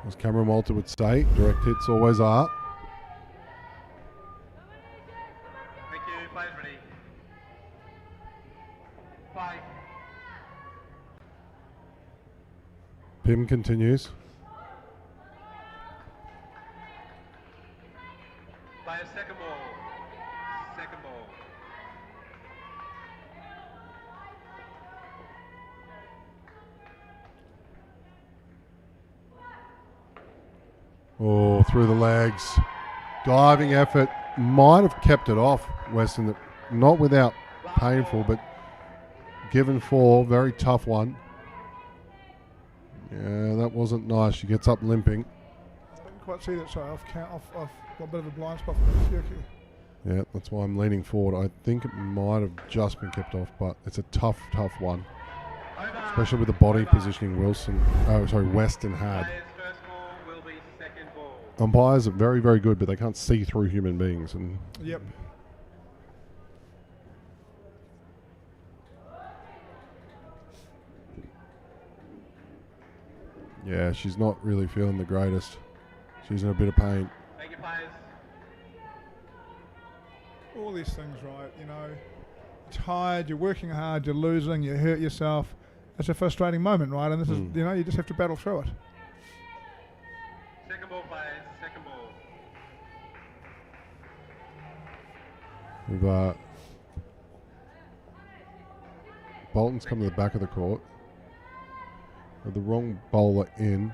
As Cameron Walter would say, direct hits always are. Thank you. Players ready. Play. Pim continues. Players second ball. Second ball. Oh, through the legs. Diving effort. Might have kept it off, Weston. Not without painful, but given four. Very tough one. Yeah, that wasn't nice. She gets up limping. Didn't quite see that. Sorry, I've got a bit of a blind spot for this. Yeah, that's why I'm leaning forward. I think it might have just been kept off, but it's a tough one. Especially with the body positioning Weston had. Players first ball will be second ball. Umpires are very, very good, but they can't see through human beings. And Yep. yeah, she's not really feeling the greatest. She's in a bit of pain. Thank you, players. All these things, right? You know, it's tired. You're working hard. You're losing. You hurt yourself. It's a frustrating moment, right? And this is, you know, you just have to battle through it. Second ball, players. Second ball. We've Bolton's come to the back of the court. With the wrong bowler in.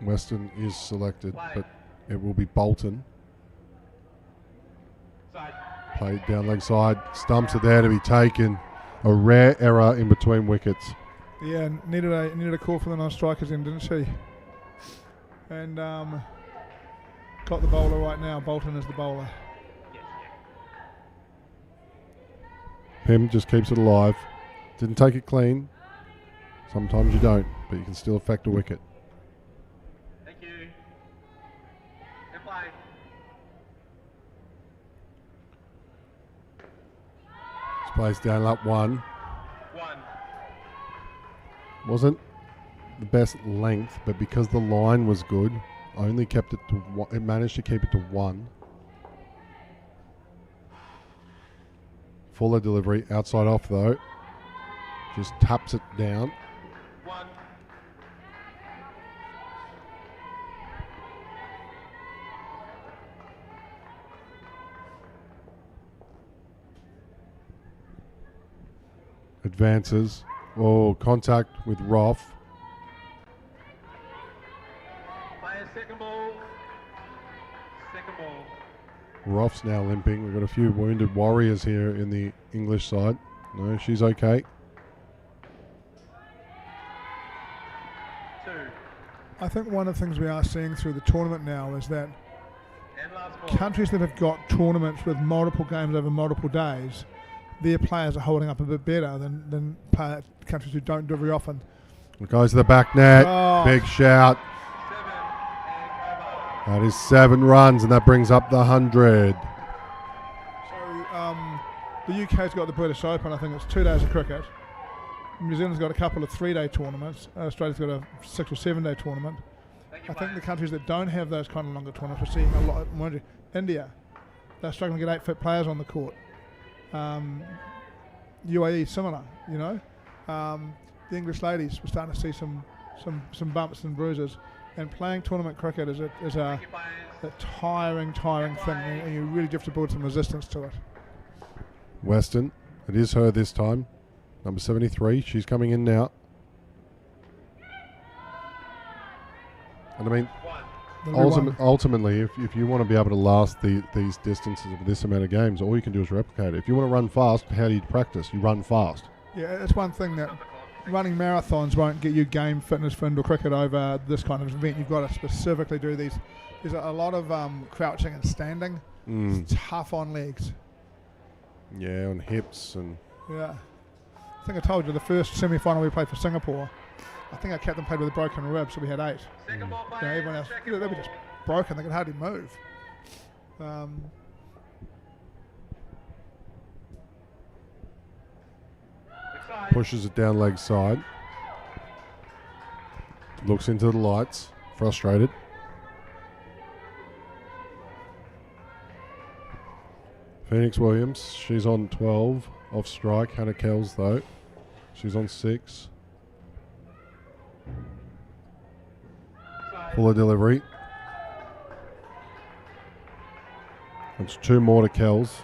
Weston is selected, but it will be Bolton. Side. Played down leg side. Stumps are there to be taken. A rare error in between wickets. Yeah, needed a call from the non-strikers in, didn't she? And got the bowler right now. Bolton is the bowler. Pim just keeps it alive. Didn't take it clean. Sometimes you don't, but you can still affect a wicket. Thank you. And play. This plays down up one. One. Wasn't the best length, but because the line was good, I only kept it to one. It managed to keep it to 1. Fuller delivery, outside off though. Just taps it down. 1. Advances. Oh, contact with Roth. Players, second ball. Second ball. Roth's now limping. We've got a few wounded warriors here in the English side. No, she's okay. 2. I think one of the things we are seeing through the tournament now is that And last ball. countries that have got tournaments with multiple games over multiple days, their players are holding up a bit better than countries who don't do it very often. It goes to the back net. Oh. Big shout. 7 and over. That is 7 runs, and that brings up the 100. So the UK's got the British Open. I think it's 2 days of cricket. New Zealand's got a couple of 3-day tournaments. Australia's got a 6 or 7 day tournament. Thank you, I think the players. countries that don't have those kind of longer tournaments, we're seeing a lot more. India, they're struggling to get 8 fit players on the court. UAE, similar, you know. The English ladies, we're starting to see some bumps and bruises. And playing tournament cricket is a Thank you, players. tiring thing, and you really have to build some resistance to it. Weston. It is her this time. Number 73. She's coming in now. And I mean, 1. There'll be one. ultimately, if you want to be able to last these distances of this amount of games, all you can do is replicate it. If you want to run fast, how do you practice? You run fast. Yeah, it's one thing that running marathons won't get you game fitness for indoor cricket over this kind of event. You've got to specifically do these. There's a lot of crouching and standing. It's tough on legs. Yeah, on hips and Yeah. I think I told you the first semi-final we played for Singapore, I think our captain played with a broken rib, so we had 8. Second ball, You know, players. everyone else, Second they were ball. just broken. They could hardly move. Excited. pushes it down leg side. Looks into the lights, frustrated. Phoenix Williams, she's on 12 off strike. Hannah Kells though, she's on 6. Excited. Fuller delivery. It's 2 more to Kells.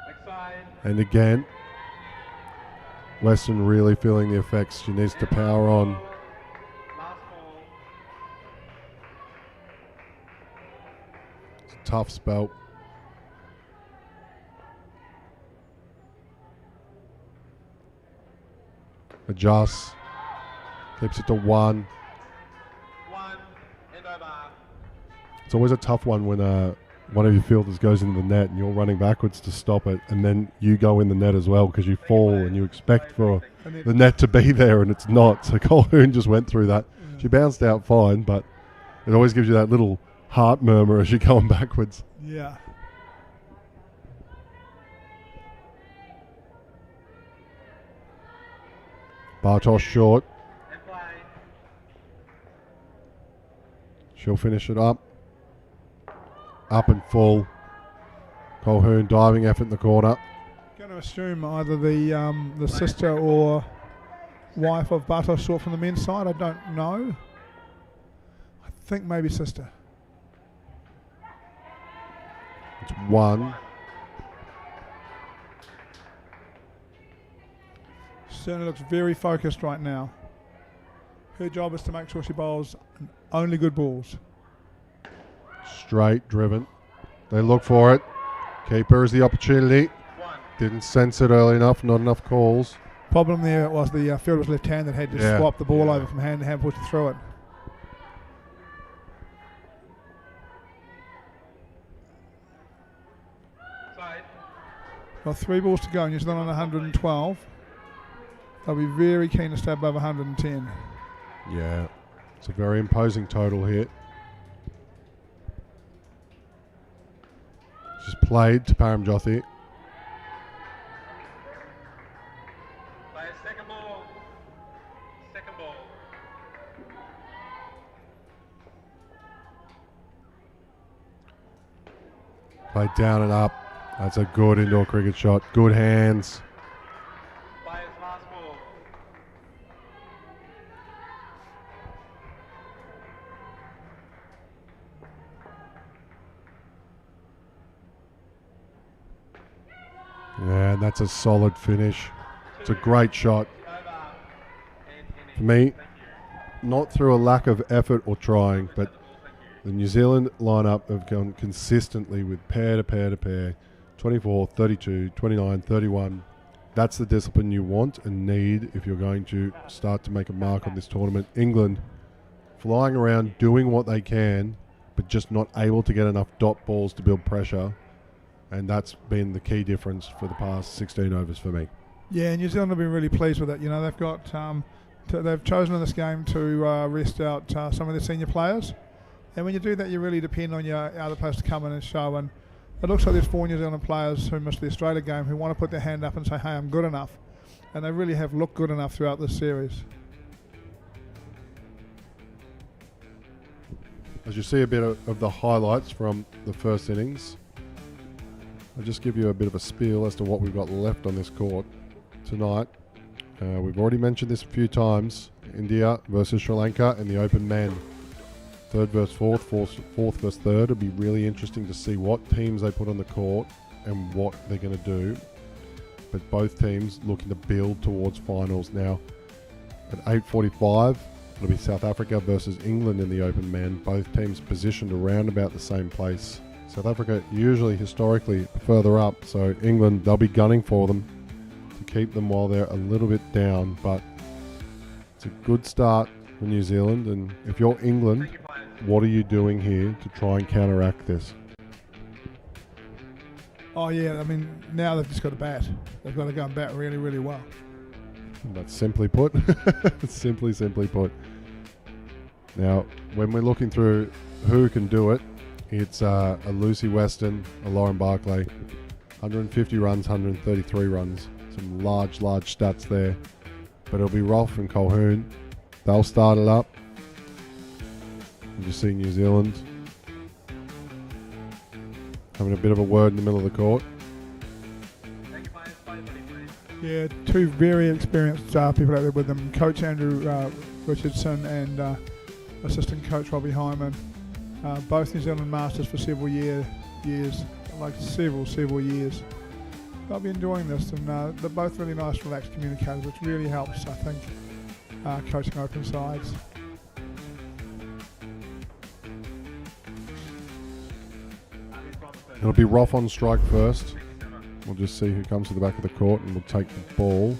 Excited. And again, Weston really feeling the effects. She needs to power on. Last ball. It's a tough spell. Adjusts. Keeps it to 1. 1 and over. It's always a tough one when one of your fielders goes into the net and you're running backwards to stop it, and then you go in the net as well because you fall and you expect for And then, the net to be there and it's not. So Colquhoun just went through that. She bounced out fine, but it always gives you that little heart murmur as you're going backwards. yeah. Bartosz short. And play. She'll finish it up. Up and full. Colquhoun diving effort in the corner. Going to assume either the sister or wife of Bartosz Short from the men's side. I don't know. I think maybe sister. It's 1. Certainly looks very focused right now. Her job is to make sure she bowls only good balls. Straight driven. They look for it. Keeper is the opportunity. 1. Didn't sense it early enough. Not enough calls. Problem there was the field was left-handed, had to Yeah, swap the ball yeah. over from hand to hand, push it through it. Excited. Well, 3 balls to go. New Zealand on 112. They'll be very keen to stay above 110. Yeah. It's a very imposing total here. played to Paramjyothi. Players, second ball. Second ball. Played down and up. That's a good indoor cricket shot. Good hands. Players, last ball. Yeah, and that's a solid finish. It's a great shot. Over. And For me, thank you. not through a lack of effort or trying, but Thank you. the New Zealand lineup have gone consistently with pair to pair to pair, 24, 32, 29, 31. That's the discipline you want and need if you're going to start to make a mark on this tournament. England flying around doing what they can, but just not able to get enough dot balls to build pressure. And that's been the key difference for the past 16 overs for me. Yeah, New Zealand have been really pleased with it. You know, they've got they've chosen in this game to rest out some of their senior players, and when you do that, you really depend on your other players to come in and show. And it looks like there's 4 New Zealand players who missed the Australia game who want to put their hand up and say, "Hey, I'm good enough," and they really have looked good enough throughout this series. As you see a bit of the highlights from the first innings, I'll just give you a bit of a spiel as to what we've got left on this court tonight. We've already mentioned this a few times. India versus Sri Lanka in the open men. Third versus fourth, fourth versus third. It'll be really interesting to see what teams they put on the court and what they're going to do. But both teams looking to build towards finals now. At 8:45, it'll be South Africa versus England in the open men. Both teams positioned around about the same place. South Africa usually historically further up, so England, they'll be gunning for them to keep them while they're a little bit down, but it's a good start for New Zealand. And if you're England, Thank you, players. what are you doing here to try and counteract this? Oh yeah, I mean now they've just got to bat. They've got to go and bat really, really well. That's simply put. simply put. Now, when we're looking through who can do it, it's a Lucy Weston, a Lauren Barclay, 150 runs, 133 runs. Some large stats there. But it'll be Rolfe and Colquhoun. They'll start it up. You see New Zealand having a bit of a word in the middle of the court. Thank you, players. Play buddy, please. Yeah, 2 very experienced people out there with them. Coach Andrew Richardson and assistant coach Robbie Hyman. Both New Zealand masters for several years, like several years. I'll be enjoying this, and they're both really nice, relaxed communicators, which really helps, I think, coaching open sides. It'll be Rolfe on strike first. We'll just see who comes to the back of the court and we'll take the ball.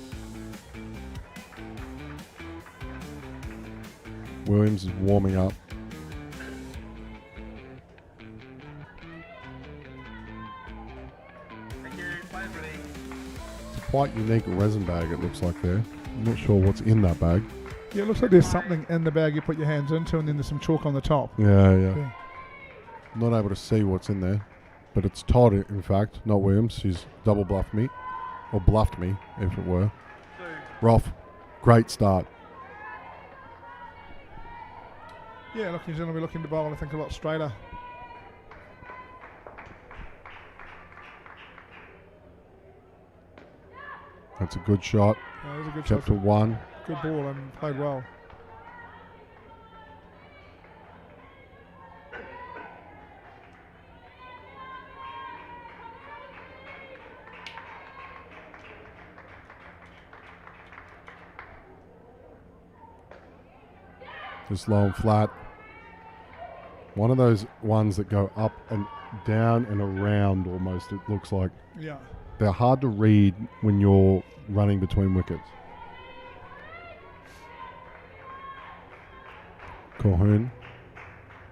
Williams is warming up. Thank you. Players ready. It's a quite unique resin bag, it looks like there. I'm not sure what's in that bag. Yeah, it looks like there's something in the bag you put your hands into, and then there's some chalk on the top. Yeah. Not able to see what's in there. But it's Todd, in fact, not Williams. She's double bluffed me. Or bluffed me, if it were. 2. Rolfe, great start. Yeah, look, New Zealand will be looking to bowl, I think, a lot straighter. That's a good shot. Yeah, it was a good Kept shot. to 1. Good ball and played well. Just low and flat. One of those ones that go up and down and around almost, it looks like. Yeah. They're hard to read when you're running between wickets. Colquhoun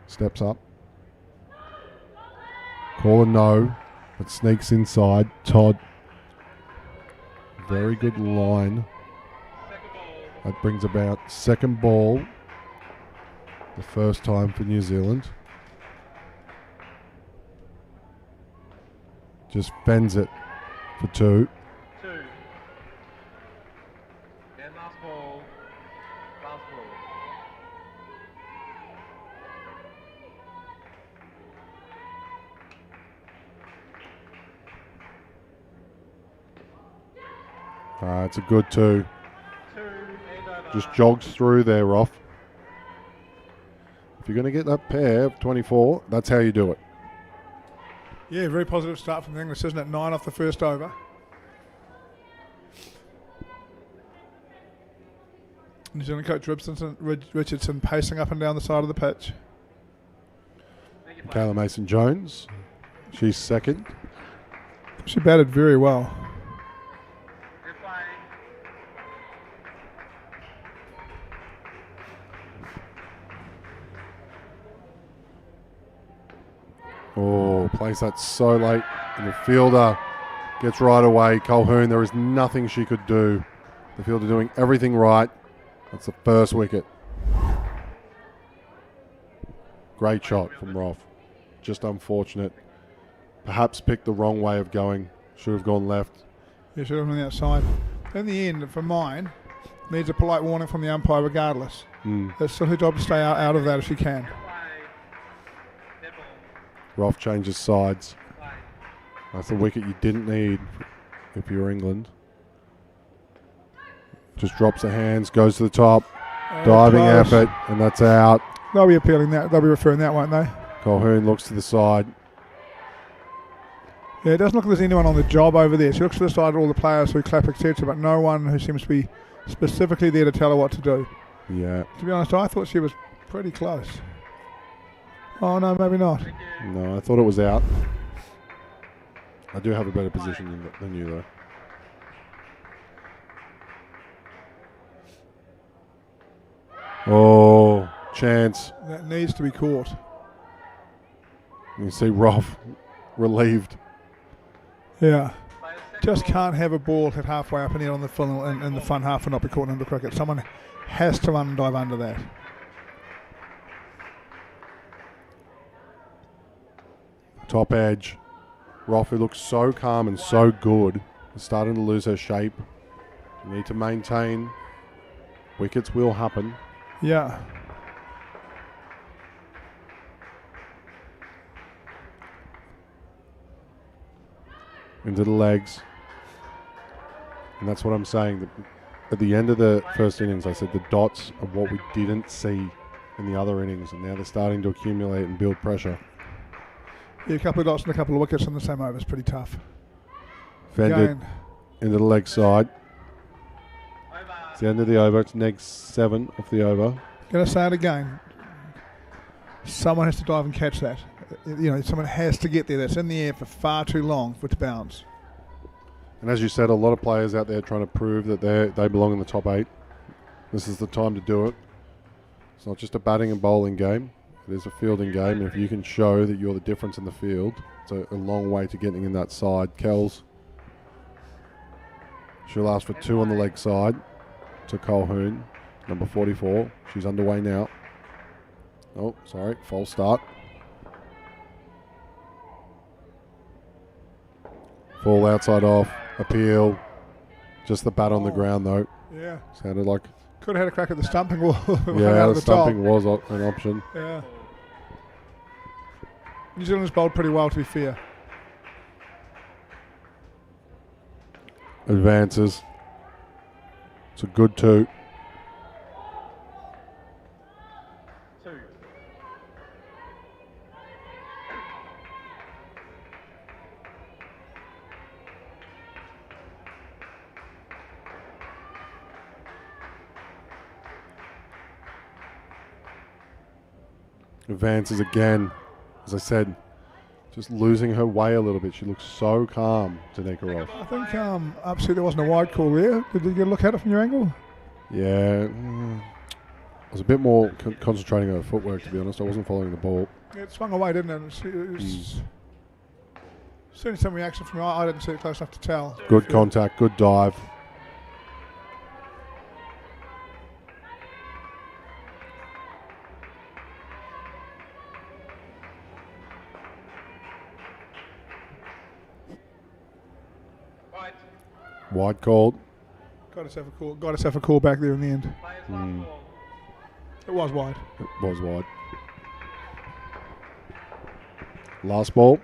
steps up. Call a no, but sneaks inside. Todd, very good line. Second ball. That brings about second ball. The first time for New Zealand. Just bends it for 2. 2. And last ball. Last ball. It's a good 2. 2 and over. Just jogs through there, Roth. If you're going to get that pair of 24, that's how you do it. Yeah, very positive start from the English, isn't it? 9 off the first over. New Zealand coach Richardson pacing up and down the side of the pitch. Thank you, player. Kayla Mason-Jones, she's second. She batted very well. Good play. Oh, plays that so late. And the fielder gets right away. Colquhoun, there is nothing she could do. The fielder doing everything right. That's the first wicket. Great shot from Roth. Just unfortunate. Perhaps picked the wrong way of going. Should have gone left. Yeah, should have been on the outside. In the end, for mine, needs a polite warning from the umpire regardless. It's still her job to stay out of that if she can. Good play. Dead ball. Roth changes sides. Play. That's the wicket you didn't need if you're England. Just drops the hands, goes to the top. Diving Close. effort, and that's out. They'll be appealing that. They'll be referring that, won't they? Colquhoun looks to the side. Yeah, it doesn't look like there's anyone on the job over there. She looks to the side of all the players who clap, etc., but no one who seems to be specifically there to tell her what to do. Yeah, To be honest, I thought she was pretty close. Oh, no, maybe not. Thank you. no, I thought it was out. I do have a better position than you, though. Oh, chance. That needs to be caught. You see Roth relieved. Yeah. Play the second Just ball. can't have a ball hit halfway up and in on the funnel in the front half and not be caught under cricket. Someone has to run and dive under that. Top edge. Roth, who looks so calm and so good, is starting to lose her shape. You need to maintain. Wickets will happen. Yeah. Into the legs. And that's what I'm saying. At the end of the first innings, I said the dots are what we didn't see in the other innings, and now they're starting to accumulate and build pressure. Yeah, a couple of dots and a couple of wickets in the same over is pretty tough. Fended Again, into the leg side. Over. It's the end of the over. It's neg 7 off the over. going to say it again. Someone has to dive and catch that. You know, someone has to get there. That's in the air for far too long for it to bounce. And as you said, a lot of players out there trying to prove that they belong in the top 8. This is the time to do it. It's not just a batting and bowling game. It is a fielding game. And if you can show that you're the difference in the field, it's a long way to getting in that side. Kells, she'll ask for 2 on the leg side to Colquhoun, number 44. She's underway now. Oh, sorry, false start. Fall outside off, appeal. Just the bat on the ground though. Yeah. Sounded like, Could have had a crack at the stumping wall. yeah, out the of the top. stumping was an option. Yeah. New Zealand's bowled pretty well, to be fair. Advances. It's a good 2. 2. Advances again. As I said, just losing her way a little bit. She looks so calm, Danica Roth. I think upset there wasn't a wide call there. Did you get a look at it from your angle? Yeah. I was a bit more concentrating on her footwork, to be honest. I wasn't following the ball. Yeah, it swung away, didn't it? It was certainly some reaction from you. I didn't see it close enough to tell. Good contact, good dive. White. Wide called. Got us have a call back there in the end. Players last ball. It was wide. It was wide. Last ball.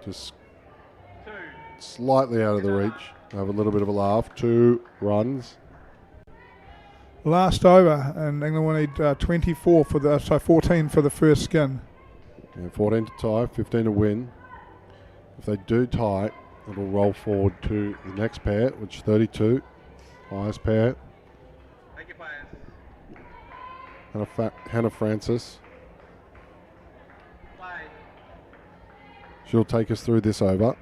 Just 2. slightly out of the reach. Have a little bit of a laugh. 2 runs. Last over, and England will need 24 for the 14 for the first skin. Yeah, 14 to tie, 15 to win. If they do tie, it'll roll forward to the next pair, which is 32. Highest pair. Thank you, players. Hannah Francis. Play. She'll take us through this over.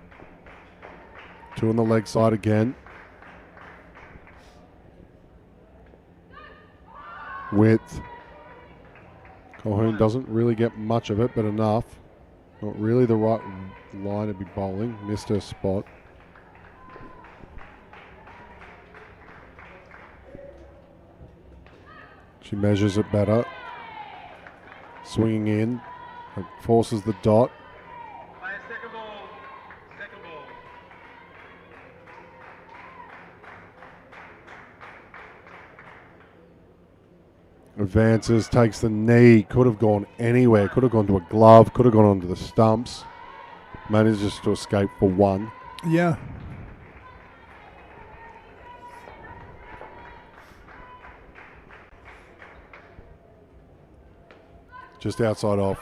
2 on the leg side again. Width. Colquhoun doesn't really get much of it, but enough. Not really the right line to be bowling. Missed her spot. She measures it better. Swinging in. It forces the dot. Players, second ball. Second ball. Advances, takes the knee, could have gone anywhere, could have gone to a glove, could have gone onto the stumps. Manages to escape for 1. Yeah. Just outside off.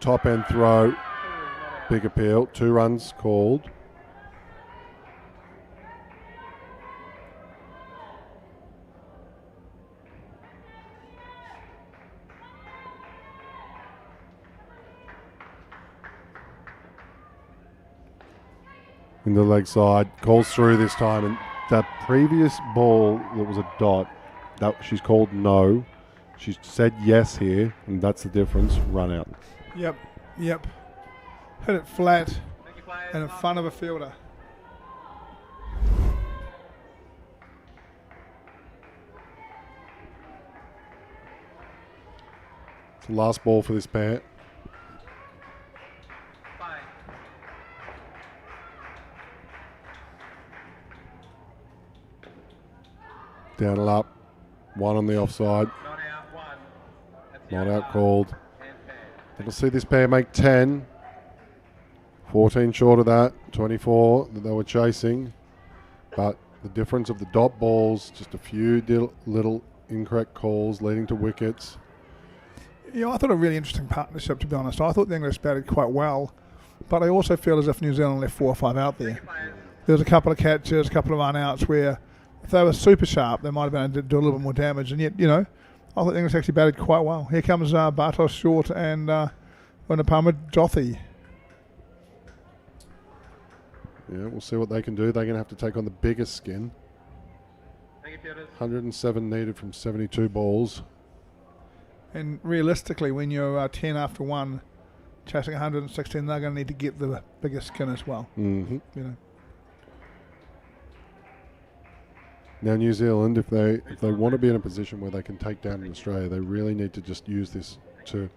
Top end throw, big appeal, 2 runs called. In the leg side, calls through this time, and that previous ball that was a dot, that she's called no. She's said yes here, and that's the difference. Run out. Yep. Hit it flat Thank you, players. and in front of a fielder. It's the last ball for this pair. Play. Down and up. 1 on the offside. Not out. 1. That's Not yellow out card. called. And pair. That'll see this pair make 10. 14 short of that. 24 that they were chasing. But the difference of the dot balls, just a few little incorrect calls leading to wickets. I thought a really interesting partnership, to be honest. I thought the English batted quite well, but I also feel as if New Zealand left 4 or 5 out there. Players. There was a couple of catches, a couple of unouts where if they were super sharp, they might have been able to do a little bit more damage. And yet, I thought the English actually batted quite well. Here comes Bartos Short and Wunapama Jothi. Yeah, we'll see what they can do. They're going to have to take on the biggest skin. Thank you, fielders. 107 needed from 72 balls. And realistically, when you're 10 after 1, chasing 116, they're going to need to get the biggest skin as well. Mm-hmm. You know. Now New Zealand, if they want to be in a position where they can take down Australia, they really need to just use this to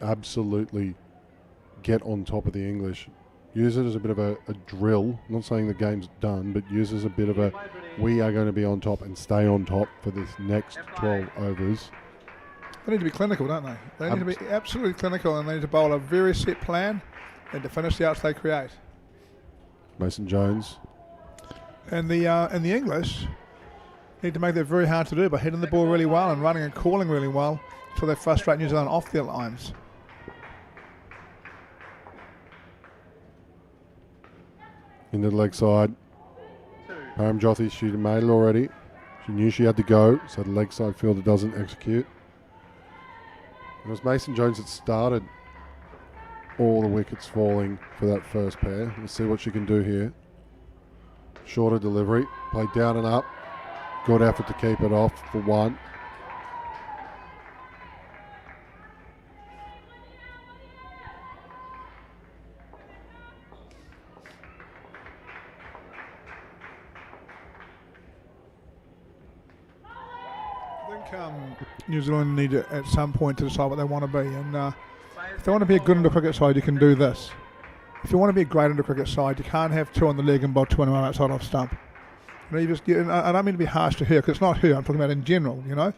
absolutely get on top of the English. Use it as a bit of a drill. I'm not saying the game's done, but use it as a bit of a we are going to be on top and stay on top for this next 12 overs. They need to be clinical, don't they? They need to be absolutely clinical, and they need to bowl a very set plan and to finish the outs they create. Mason Jones. And the English need to make that very hard to do by hitting the ball really well and running and calling really well until they frustrate New Zealand off their lines. Into the leg side. Param Jothi, she made it already. She knew she had to go, so the leg side fielder doesn't execute. It was Mason Jones that started all the wickets falling for that first pair. Let's see what she can do here. Shorter delivery, played down and up. Good effort to keep it off for 1. I think New Zealand need to, at some point, to decide what they want to be. And if they want to be a good indoor cricket side, you can do this. If you want to be a great indoor cricket side, you can't have 2 on the leg and bowl 2 on one outside off stump. You know, and I don't mean to be harsh to her, because it's not her, I'm talking about in general, you know.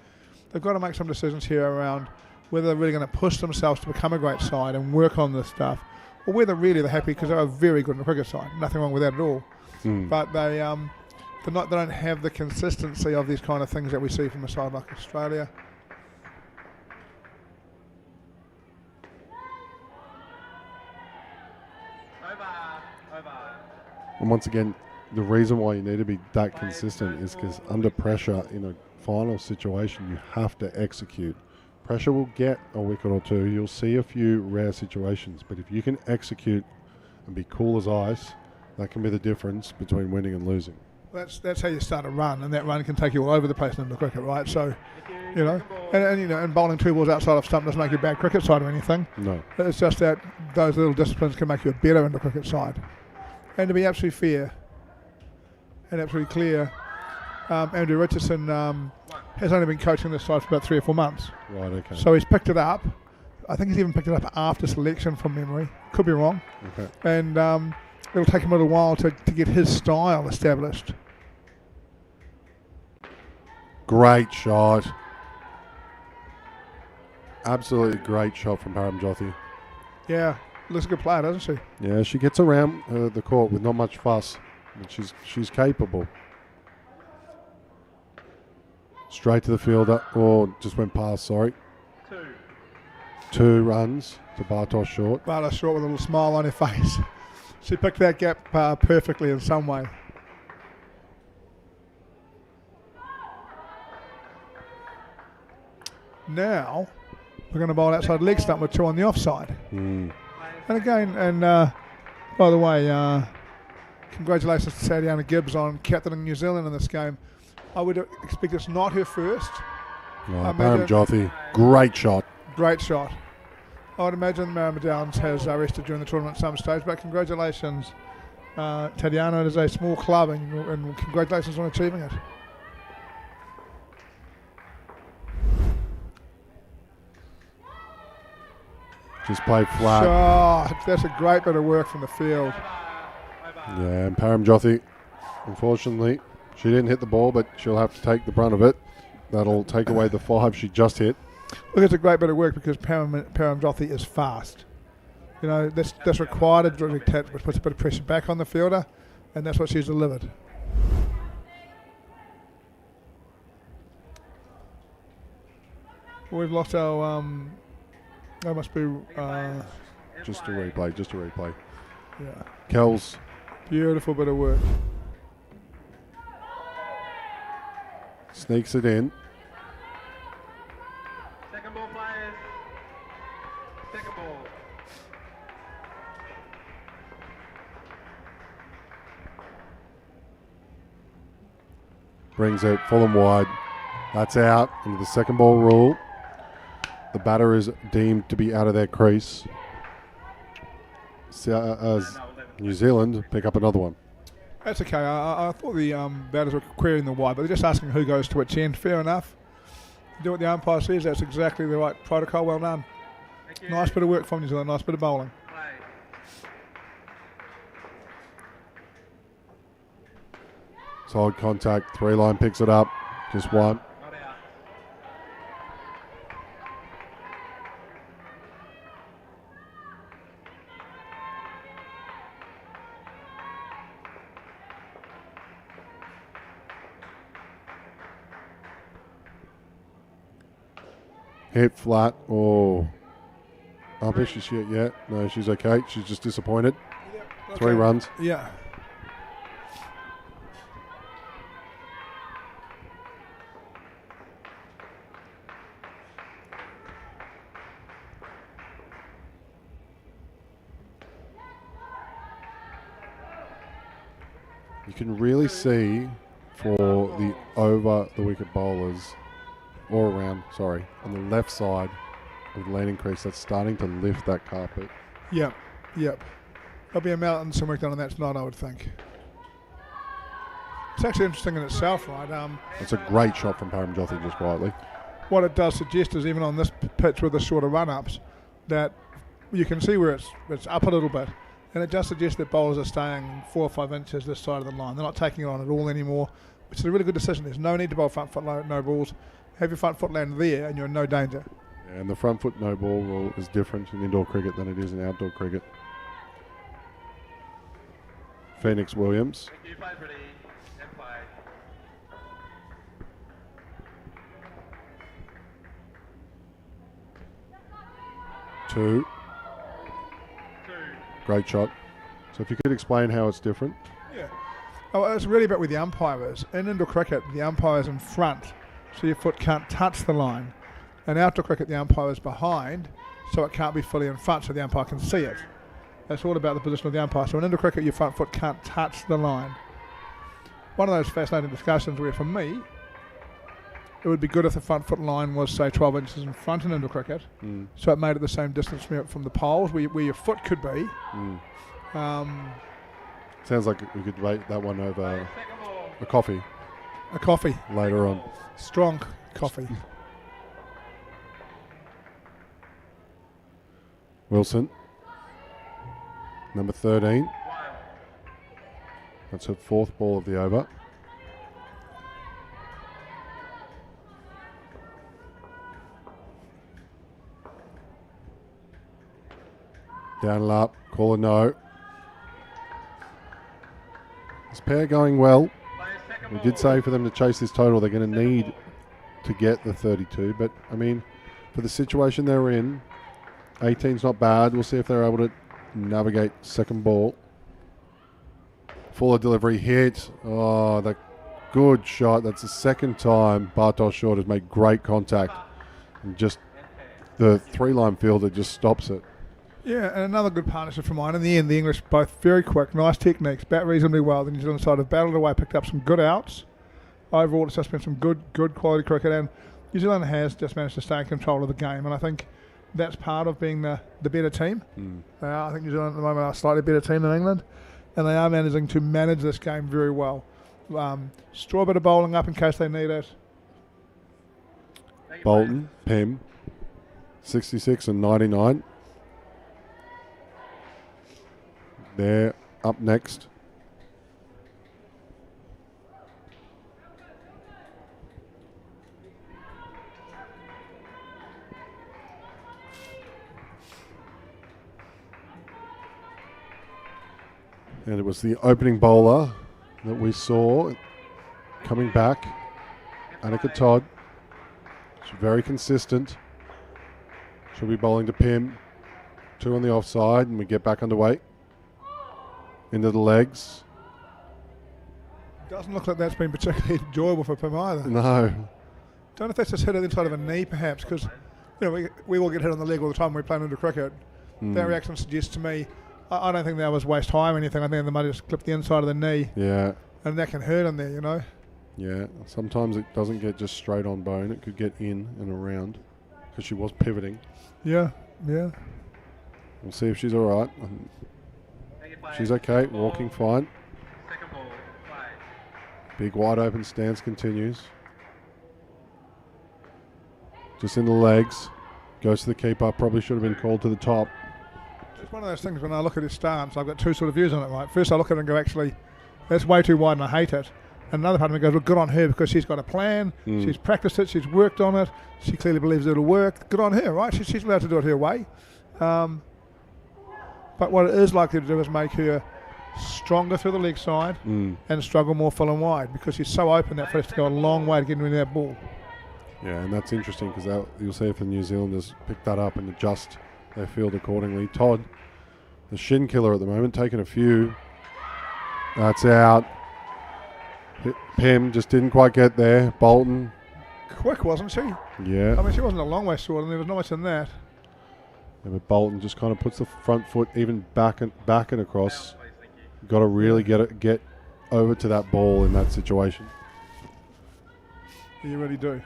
They've got to make some decisions here around whether they're really going to push themselves to become a great side and work on this stuff, or whether really they're happy because they're a very good indoor cricket side. Nothing wrong with that at all. But they don't have the consistency of these kind of things that we see from a side like Australia. Over. And once again, the reason why you need to be that consistent is because under pressure in a final situation, you have to execute. Pressure will get a wicket or two. You'll see a few rare situations, but if you can execute and be cool as ice, that can be the difference between winning and losing. That's how you start a run, and that run can take you all over the place in the cricket, right? So, you know, and bowling 2 balls outside of stump doesn't make you a bad cricket side or anything. No. It's just that those little disciplines can make you a better in the cricket side. And to be absolutely fair and absolutely clear, Andrew Richardson has only been coaching this side for about 3 or 4 months. Right, okay. So he's picked it up. I think he's even picked it up after selection from memory. Could be wrong. Okay. And it'll take him a little while to get his style established. Great shot. Absolutely great shot from Paramjyothi. Yeah, looks a good player, doesn't she? Yeah, she gets around the court with not much fuss, but she's capable. Straight to the fielder, or just went past, sorry. 2 runs to Bartosz short. Bartosz short with a little smile on her face. She picked that gap perfectly in some way. Now, we're going to bowl outside leg stump with 2 on the offside. And again, by the way, congratulations to Tatiana Gibbs on captaining New Zealand in this game. I would expect it's not her first. Paramjyothi, great shot. Great shot. I would imagine Mary Downs has rested during the tournament at some stage, but congratulations, Tatiana. It is a small club, and congratulations on achieving it. Just played flat. Shot. That's a great bit of work from the field. Yeah, and Paramjyothi, unfortunately, she didn't hit the ball, but she'll have to take the brunt of it. That'll take away the 5 she just hit. Look, it's a great bit of work because Paramjyothi is fast. You know, that's required to put a bit of pressure back on the fielder, and that's what she's delivered. We've lost our. That must be. Just a replay. Yeah. Kells. Beautiful bit of work. Sneaks it in. Second ball, players. Second ball. Brings it full and wide. That's out into the second ball rule. The batter is deemed to be out of their crease. As New Zealand pick up another one. That's okay. I thought the batters were querying the wide, but they're just asking who goes to which end. Fair enough. Do what the umpire says. That's exactly the right protocol. Well done. Nice bit of work from New Zealand. Nice bit of bowling. Solid contact. 3-line picks it up. Just one. Not out. Hit flat. Oh. Is she shit yet? No, she's okay. She's just disappointed. Okay. 3 runs. Yeah. You can really see for the over the wicket bowlers, or around, sorry, on the left side of the landing crease, that's starting to lift that carpet. Yep. There'll be a mountain some work done on that tonight, I would think. It's actually interesting in itself, right? That's a great shot from Paramjyothi, just quietly. What it does suggest is even on this pitch with the shorter run-ups, that you can see where it's up a little bit, and it just suggests that bowlers are staying 4 or 5 inches this side of the line. They're not taking it on at all anymore, which is a really good decision. There's no need to bowl front foot no balls. Have your front foot land there, and you're in no danger. And the front foot no ball rule is different in indoor cricket than it is in outdoor cricket. Phoenix Williams. Thank you, five ready, and five. Two. Two. Great shot. So if you could explain how it's different. Yeah. Oh, it's really about with the umpires. In indoor cricket, the umpire's in front, so your foot can't touch the line. In outdoor cricket, the umpire is behind, so it can't be fully in front, so the umpire can see it. That's all about the position of the umpire. So in indoor cricket, your front foot can't touch the line. One of those fascinating discussions where, for me, it would be good if the front foot line was, say, 12 inches in front in indoor cricket, so it made it the same distance from the poles where your foot could be. Sounds like we could debate that one over Second ball. a coffee A coffee, later on. strong coffee. Wilson. Number 13. One. That's her 4th ball of the over. Down and up. Call a no. This pair going well. Players second We ball. did say for them to chase this total, they're going to need to get the 32. But, I mean, for the situation they're in, 18's not bad. We'll see if they're able to navigate second ball. Fuller delivery hit. Oh, that good shot. That's the second time Bartosz Short has made great contact. And just the 3-line fielder just stops it. Yeah, and another good partnership for mine. In the end, the English both very quick, nice techniques, bat reasonably well. The New Zealand side have battled away, picked up some good outs. Overall, it's just been some good quality cricket, and New Zealand has just managed to stay in control of the game, and I think that's part of being the better team. They are, I think New Zealand at the moment are a slightly better team than England, and they are managing to manage this game very well. Straw bit of bowling up in case they need it. Thank you, Bolton, Pim, 66 and 99. They're up next. And it was the opening bowler that we saw coming back, Annika Todd. She's very consistent. She'll be bowling to Pim. 2 on the offside, and we get back underway. Into the legs. Doesn't look like that's been particularly enjoyable for Pim either. No. Don't know if that's just hit at the inside of a knee, perhaps, because we all get hit on the leg all the time when we play into cricket. That reaction suggests to me, I don't think that was waist high or anything. I think they might have just clipped the inside of the knee, Yeah. and that can hurt in there, Yeah. Sometimes it doesn't get just straight on bone. It could get in and around because she was pivoting. Yeah. We'll see if she's all right. Thank you, players. She's okay. Walking fine. Second ball. Five. Big wide open stance continues. Just in the legs. Goes to the keeper. Probably should have been called to the top. It's one of those things when I look at his stance, I've got two sort of views on it, right? First I look at it and go, actually, that's way too wide and I hate it. And another part of me goes, well, good on her because she's got a plan, she's practiced it, she's worked on it, she clearly believes it'll work. Good on her, right? She's allowed to do it her way. But what it is likely to do is make her stronger through the leg side and struggle more full and wide because she's so open that for us to go a long way to get into that ball. Yeah, and that's interesting because you'll see if the New Zealanders pick that up and adjust their field accordingly. Todd, the shin killer at the moment, taking a few. That's out. Pim just didn't quite get there. Bolton, Quick, wasn't she? yeah. I mean, she wasn't a long way short and there was not much in that. Yeah, but Bolton just kind of puts the front foot even back and across. Please, thank you. Got to really get over to that ball in that situation. You really do.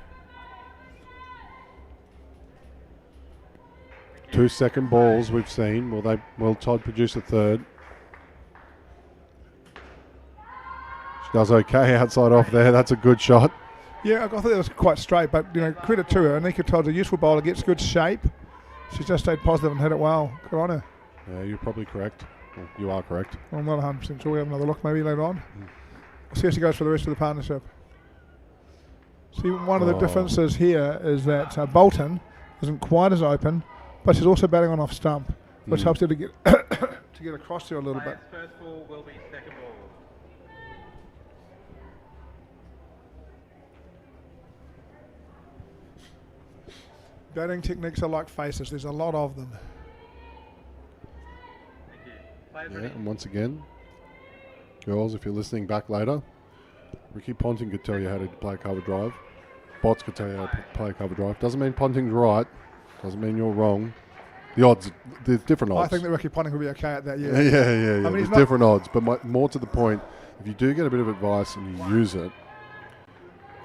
2 second balls we've seen. Will Todd produce a third? She does okay outside off there. That's a good shot. Yeah, I thought it was quite straight, but credit to her. Anika Todd's a useful bowler, gets good shape, She's just stayed positive and hit it well. Good on her. Yeah, you're probably correct. Well, you are correct. I'm not 100% sure. We have another look maybe later on. See how she goes for the rest of the partnership. See, one of the Oh. differences here is that Bolton isn't quite as open, but she's also batting on off stump, which Mm. helps her to get to get across there a little bit. Players' first ball will be second ball. Batting techniques are like faces. There's a lot of them. Thank you. Players Yeah, ready? and once again, girls, if you're listening back later, Ricky Ponting could tell you how to play a cover drive. Bots could tell you how to play a cover drive. Doesn't mean Ponting's right. Doesn't mean you're wrong. The odds, there's different odds. I think that Ricky Ponting will be okay at that. yeah, Yeah. yeah. he's There's not- different odds, but more to the point, if you do get a bit of advice and you use it,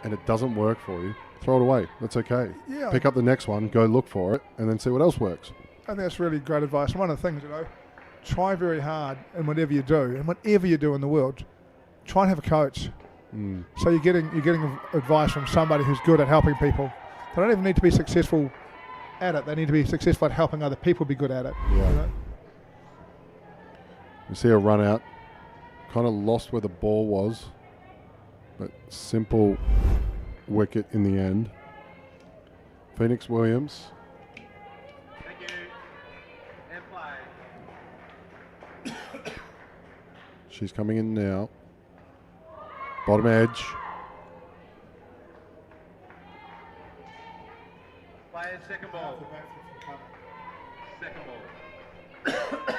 and it doesn't work for you, throw it away. That's okay. Yeah. Pick up the next one, go look for it, and then see what else works. I think that's really great advice. And one of the things, try very hard in whatever you do, and whatever you do in the world, try and have a coach. Mm. So you're getting advice from somebody who's good at helping people. They don't even need to be successful at it. They need to be successful at helping other people be good at it. Yeah. You see a run out, kind of lost where the ball was, but simple wicket in the end. Phoenix Williams. Thank you. And play. She's coming in now. Bottom edge. Players' second ball. Second ball.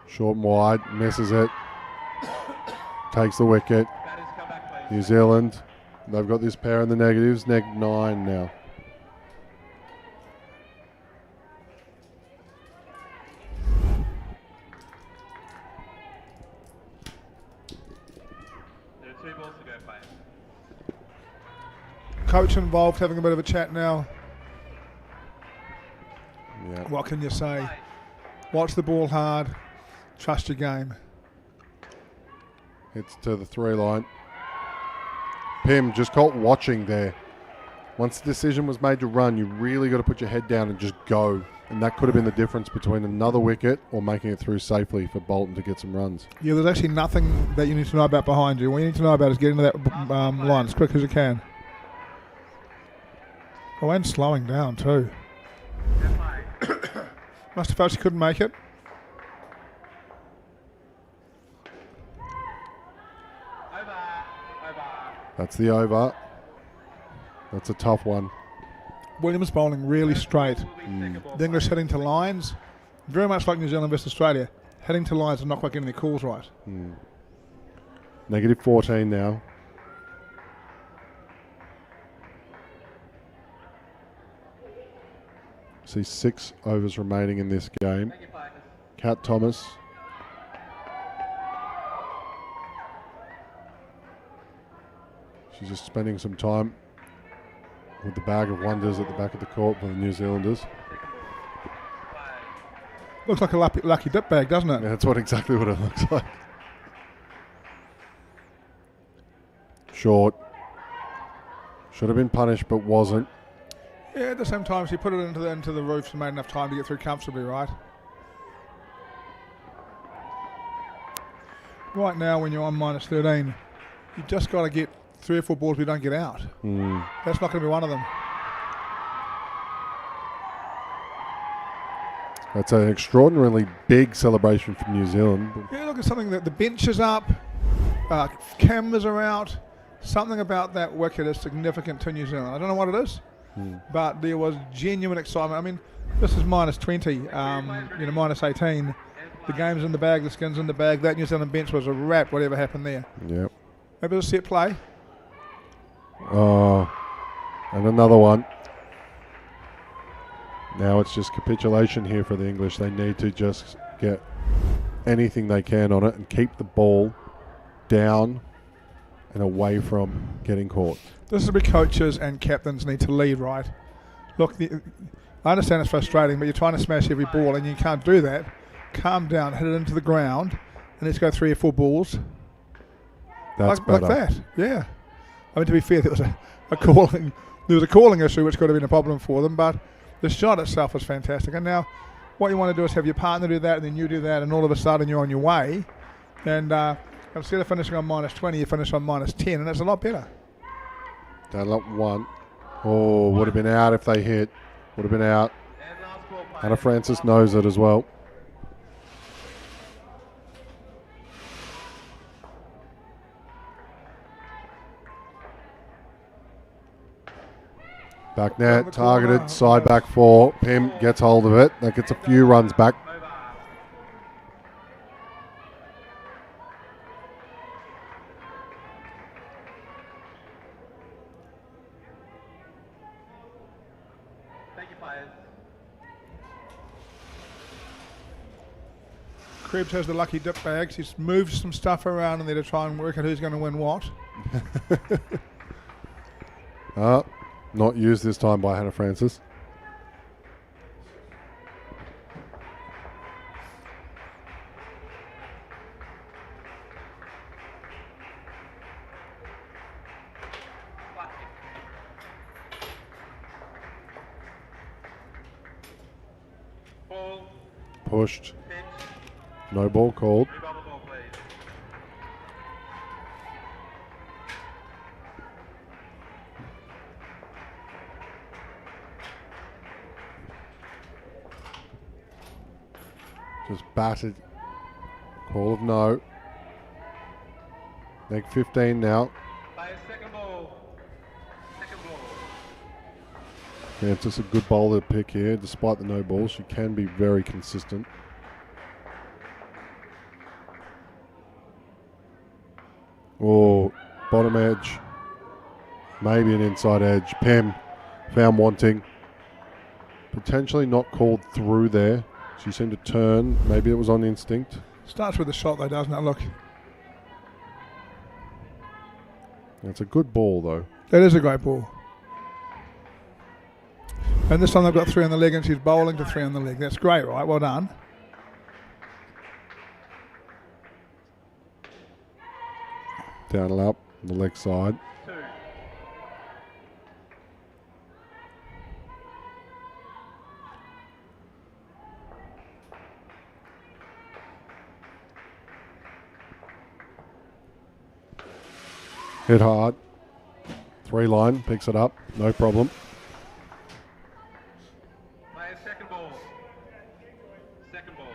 Short and wide. Misses it. Takes the wicket. Batters come back, New please. Zealand. They've got this pair in the negatives. Neg 9 now. There are 2 balls to go, players. Coach involved, having a bit of a chat now. Yeah. What can you say? Play. Watch the ball hard. Trust your game. Hits to the 3 line. Pim just caught watching there. Once the decision was made to run, you really got to put your head down and just go. And that could have been the difference between another wicket or making it through safely for Bolton to get some runs. Yeah, there's actually nothing that you need to know about behind you. What you need to know about is getting to that line as quick as you can. Oh, and slowing down too. And play. Must have felt she couldn't make it. Over. That's the over. That's a tough one. Williams bowling really straight. Will be second ball, The English players. hitting to lines, very much like New Zealand versus Australia. Heading to lines and not quite getting their calls right. Negative 14 now. See 6 overs remaining in this game. Thank you, players. Kat Thomas. She's just spending some time with the bag of wonders at the back of the court for the New Zealanders. Second ball. Play. Looks like a lucky dip bag, doesn't it? Yeah, that's exactly what it looks like. Short. Should have been punished, but wasn't. Yeah, at the same time, she put it into the roof and made enough time to get through comfortably, right? Right now, when you're on minus 13, you've just got to get 3 or 4 balls we don't get out. That's not going to be one of them. That's an extraordinarily big celebration from New Zealand. Yeah, look at something that the bench is up, cameras are out. Something about that wicket is significant to New Zealand. I don't know what it is, but there was genuine excitement. I mean, this is minus 20, minus 18. The game's in the bag, the skin's in the bag. That New Zealand bench was a wrap, whatever happened there. Yep. Maybe it was a set play. Oh, and another one. Now it's just capitulation here for the English. They need to just get anything they can on it and keep the ball down and away from getting caught. This is where coaches and captains need to lead, right? Look, I understand it's frustrating, but you're trying to smash every ball and you can't do that. Calm down, hit it into the ground, and let's go 3 or 4 balls. That's like better. that. Yeah. I mean, to be fair, there was a calling. There was a calling issue which could have been a problem for them, but the shot itself was fantastic. And now, what you want to do is have your partner do that, and then you do that, and all of a sudden you're on your way. And instead of finishing on -20, you finish on -10, and that's a lot better. Dunlop 1. Oh, would have been out if they hit. Would have been out. And last ball, players. Hannah Francis knows it as well. Back Down the net, targeted, corner. side back 4. Pim gets hold of it. That gets a few runs back. Over. Thank you, players. Krebs has the lucky dip bags. He's moved some stuff around in there to try and work out who's going to win what. Not used this time by Hannah Francis. Ball, Pushed. pitch, No ball called. reball the ball, please. Just batted. Call of no. Make 15 now. Players, second ball. Second ball. Yeah, it's just a good bowler to pick here. Despite the no ball, she can be very consistent. Oh, bottom edge. Maybe an inside edge. Pim found wanting. Potentially not called through there. She seemed to turn. Maybe it was on instinct. Starts with the shot though, doesn't it? Look, It's a good ball though. that is a great ball. And this time they've got 3 on the leg, and she's bowling to 3 on the leg. That's great, right? Well done. Down and up, the leg side. 2. Hit hard. 3 line, picks it up. No problem. Players, second ball. Second ball.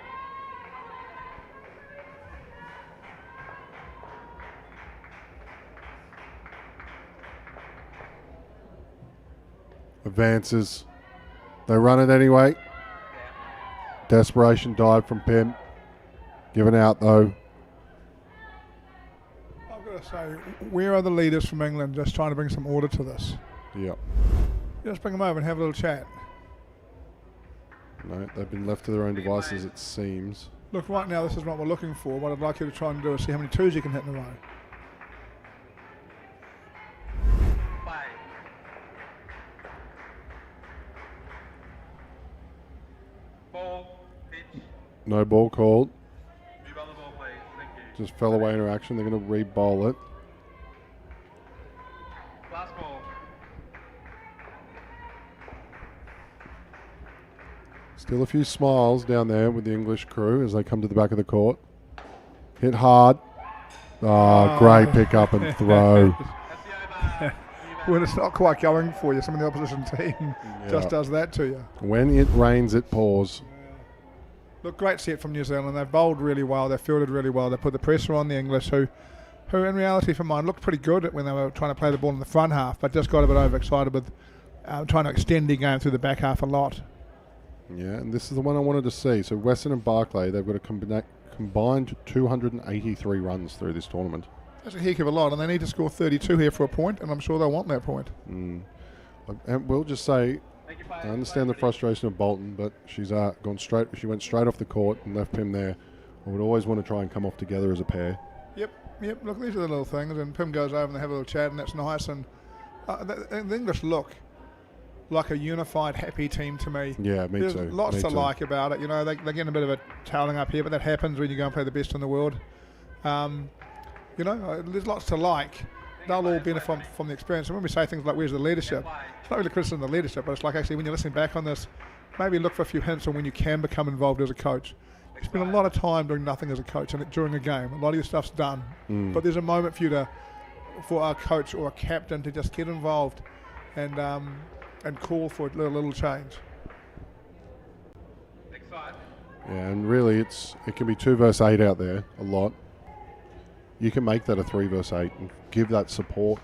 Advances. They run it anyway. Yeah. Desperation dive from Pim. Given out though. I've got to say, where are the leaders from England just trying to bring some order to this? Yep. Just bring them over and have a little chat. No, they've been left to their own devices, it seems. Look, right now this is what we're looking for. What I'd like you to try and do is see how many 2s you can hit in a row. Play. Ball, pitch, No ball called. reball the ball, please. Thank you. Just fell away interaction. They're going to re-bowl it. Last ball. Still a few smiles down there with the English crew as they come to the back of the court. Hit hard. Ah, great pick up and throw. That's the over. When it's not quite going for you, some of the opposition team just does that to you. When it rains, it pours. Look, great set from New Zealand. They've bowled really well. They've fielded really well. They put the pressure on the English, who in reality, for mine, looked pretty good when they were trying to play the ball in the front half, but just got a bit overexcited with trying to extend their game through the back half a lot. Yeah, and this is the one I wanted to see. So Western and Barclay, they've got a combined 283 runs through this tournament. That's a heck of a lot, and they need to score 32 here for a point, and I'm sure they'll want that point. And we'll just say, Thank you, players. I understand the frustration of Bolton, but she's gone straight. She went straight off the court and left Pim there. I would always want to try and come off together as a pair. Yep. Look, these are the little things, and Pim goes over and they have a little chat, and that's nice. And the English look like a unified, happy team to me. Yeah, me There's too. lots me to too. like about it. You know, they're getting a bit of a toweling up here, but that happens when you go and play the best in the world. You know, there's lots to like. They'll all benefit from the experience. And when we say things like, where's the leadership? It's not really criticism of the leadership, but it's like actually when you're listening back on this, maybe look for a few hints on when you can become involved as a coach. You spend a lot of time doing nothing as a coach and during a game. A lot of your stuff's done. But there's a moment for you for a coach or a captain to just get involved and call for a little change. Next side. Yeah, and really it can be 2 versus 8 out there a lot. You can make that a 3 versus 8 and give that support.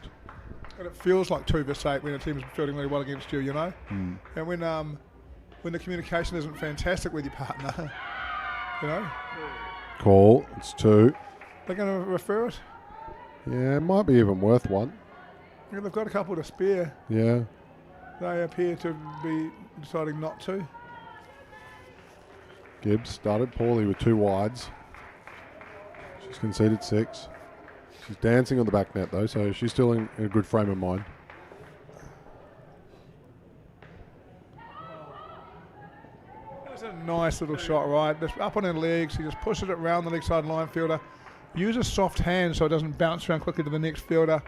And it feels like 2 versus 8 when a team is fielding really well against you, you know? And when the communication isn't fantastic with your partner, you know? Call, it's 2. They're going to refer it. Yeah, it might be even worth 1. Yeah, they've got a couple to spare. Yeah. They appear to be deciding not to. Gibbs started poorly with 2 wides. She's conceded 6. She's dancing on the back net though, so she's still in a good frame of mind. That's a nice little shot, right? Just up on her legs. She just pushes it round the leg side line fielder. Use a soft hand so it doesn't bounce around quickly to the next fielder.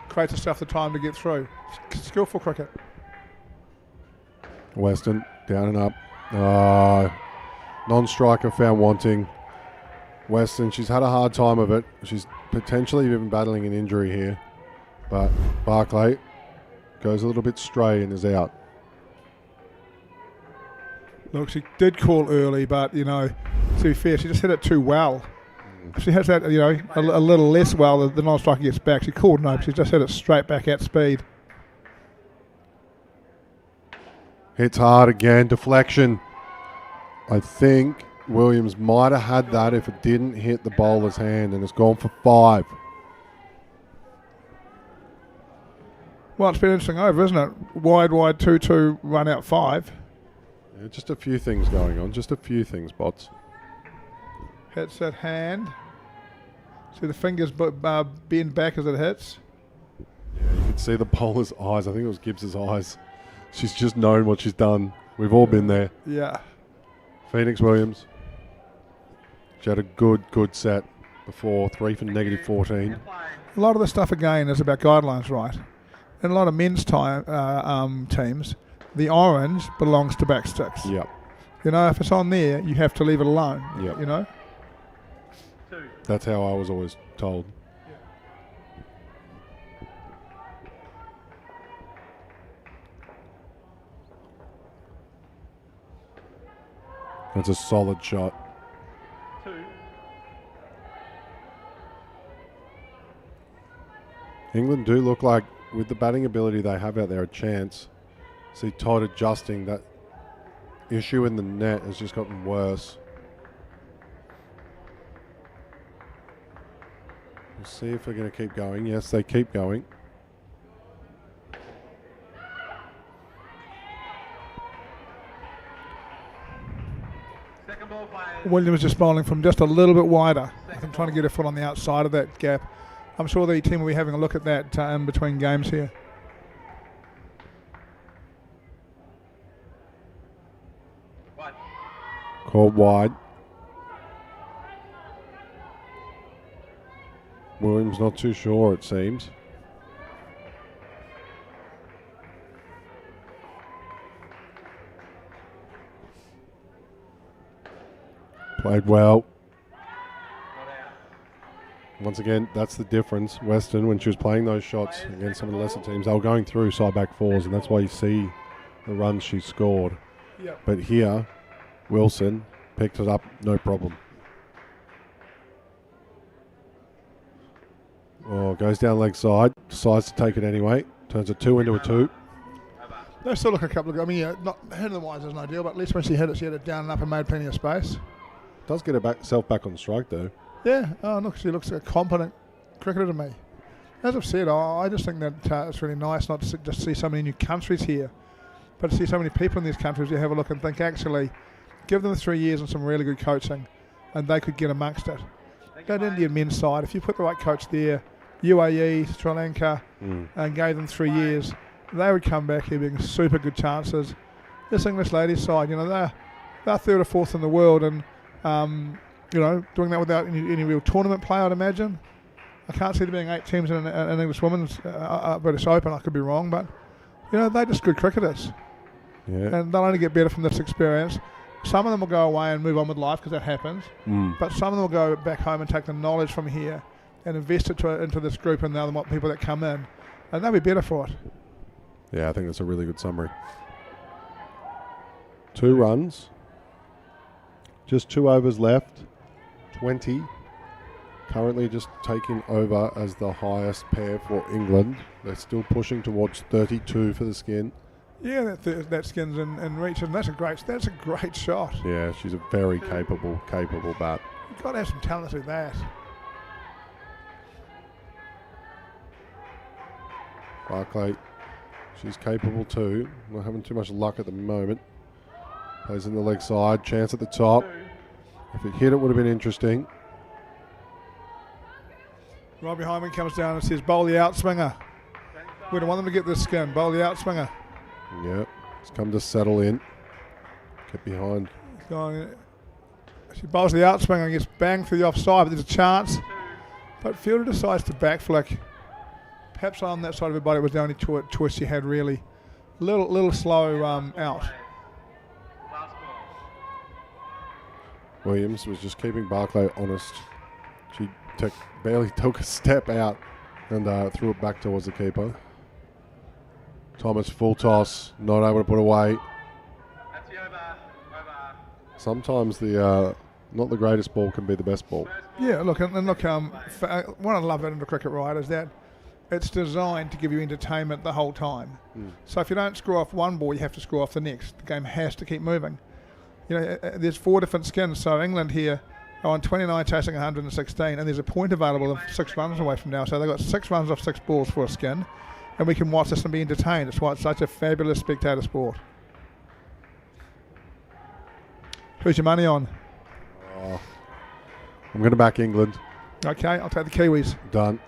Creates herself the time to get through. Skillful cricket. Weston down and up. Non-striker found wanting. Weston, she's had a hard time of it. She's potentially even battling an injury here. But Barclay goes a little bit stray and is out. Look, she did call early, but, you know, to be fair, she just hit it too well. If she hits that, you know, a little less well, the non-striker gets back. She called no, but she just hit it straight back at speed. Hits hard again. Deflection. I think Williams might have had that if it didn't hit the bowler's hand, and it's gone for 5. Well, it's been interesting over, isn't it? Wide, 2-2, run out 5. Yeah, just a few things going on. Just a few things, Bots. Hits that hand. See the fingers bend back as it hits. Yeah, you could see the bowler's eyes. I think it was Gibbs's eyes. She's just known what she's done. We've all been there. Yeah. Phoenix Williams. She had a good set before. 3 for negative 14. A lot of the stuff, again, is about guidelines, right? In a lot of men's teams, the orange belongs to back sticks. Yep. You know, if it's on there, you have to leave it alone. Yep. You know? That's how I was always told. That's a solid shot. 2. England do look like, with the batting ability they have out there, a chance. See Todd adjusting. That issue in the net has just gotten worse. We'll see if they're going to keep going. Yes, they keep going. Second ball players. Williams just bowling from just a little bit wider. I think trying to get her foot on the outside of that gap. I'm sure the team will be having a look at that in between games here. One. Called wide. Williams not too sure, it seems. Played well. Once again, that's the difference. Western, when she was playing those shots against some of the lesser teams, they were going through side back 4s, and that's why you see the runs she scored. Yep. But here, Wilson picked it up, no problem. Oh, goes down leg side, decides to take it anyway. Turns a 2 into a 2. They still look a couple of. I mean, yeah, not hitting wise isn't ideal, but at least when she hit it down and up and made plenty of space. Does get herself back on strike though. Yeah. Oh, look, she looks like a competent cricketer to me. As I've said, I just think that it's really nice not to just see so many new countries here, but to see so many people in these countries. You have a look and think, actually, give them 3 years and some really good coaching, and they could get amongst it. That Indian men's side, if you put the right coach there, UAE, Sri Lanka, and gave them 3 years, they would come back here being super good chances. This English ladies side, you know, they're 3rd or 4th in the world, and you know, doing that without any real tournament play, I'd imagine. I can't see there being 8 teams in an English Women's British Open. I could be wrong, but they're just good cricketers, Yeah. and they'll only get better from this experience. Some of them will go away and move on with life because that happens, but some of them will go back home and take the knowledge from here and invest it into this group and the other people that come in, and they'll be better for it. Yeah, I think that's a really good summary. 2 runs. Just 2 overs left. 20. Currently just taking over as the highest pair for England. They're still pushing towards 32 for the skin. Yeah, that skin's in reach, and that's a great shot. Yeah, she's a very capable bat. You've got to have some talent with that. Barclay, she's capable too. Not having too much luck at the moment. Plays in the leg side. Chance at the top. If it hit, it would have been interesting. Right behind me comes down and says, bowl the outswinger. We don't want them to get this skin. Bowl the outswinger. Yeah, it's come to settle in. Get behind. She bowls the outswinger and gets banged through the offside, but there's a chance. But fielder decides to back flick. Perhaps on that side of her body was the only choice she had, really. Little slow out. Williams was just keeping Barclay honest. She barely took a step out and threw it back towards the keeper. Thomas, full toss, not able to put away. That's the over. Sometimes the not the greatest ball can be the best ball. Yeah, look, and look, what I love about cricket, right, is that it's designed to give you entertainment the whole time. So if you don't screw off one ball, you have to screw off the next. The game has to keep moving. There's 4 different skins, so England here are on 29 chasing 116, and there's a point available of 6 runs away from now, so they've got 6 runs off 6 balls for a skin, and we can watch this and be entertained. It's why it's such a fabulous spectator sport. Who's your money on? I'm going to back England. Okay, I'll take the Kiwis. Done.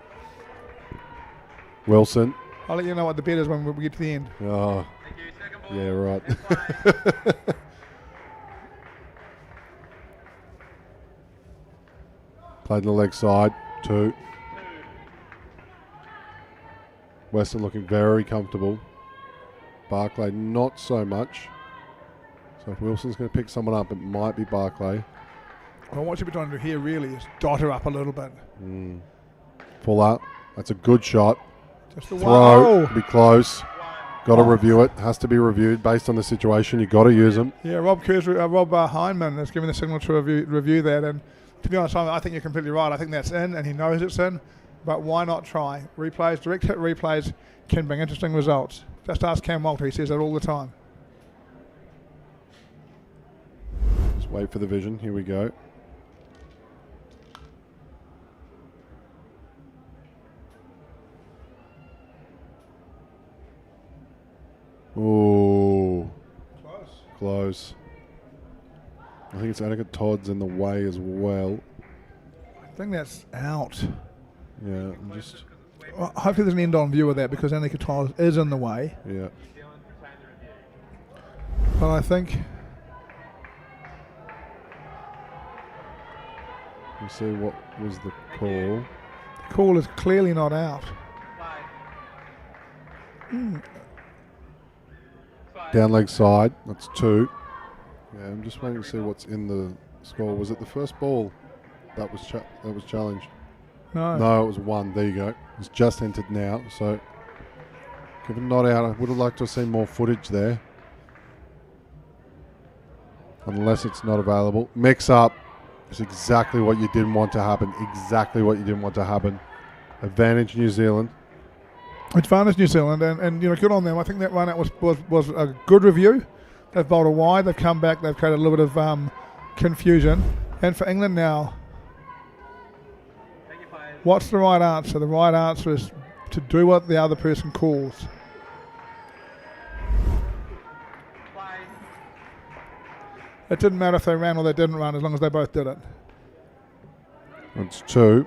Wilson. I'll let you know what the bet is when we get to the end. Oh, Thank you. Second ball. yeah, right. And play. Played in the leg side. 2. Western looking very comfortable. Barclay not so much. So if Wilson's going to pick someone up, it might be Barclay. Well, what you'll be trying to do here really is dot her up a little bit. Fuller. That's a good shot. Just the Throw. one. Be close. Got to review it. Has to be reviewed based on the situation. You've got to use them. Yeah, Rob Hindman has given the signal to review that, and to be honest, I think you're completely right. I think that's in, and he knows it's in, but why not try? Replays, direct hit replays can bring interesting results. Just ask Cam Walter, he says that all the time. Just wait for the vision. Here we go. Ooh. Close. I think it's Annika Todd's in the way as well. I think that's out. Yeah, I'm just. Well, hopefully there's an end-on view of that because Annika Todd is in the way. Yeah. But I think We'll see what was the call. the call is clearly not out. Down leg side. That's 2. Yeah, I'm just waiting to see what's in the score. Was it the first ball that was challenged? No. No, it was 1. There you go. It's just entered now. So, given not out, I would have liked to have seen more footage there. Unless it's not available. Mix up. It's exactly what you didn't want to happen. Exactly what you didn't want to happen. Advantage New Zealand. Advantage New Zealand, and good on them. I think that run out was a good review. They've bowled a wide, they've come back, they've created a little bit of confusion. And for England now, what's the right answer? The right answer is to do what the other person calls. It didn't matter if they ran or they didn't run, as long as they both did it. That's 2.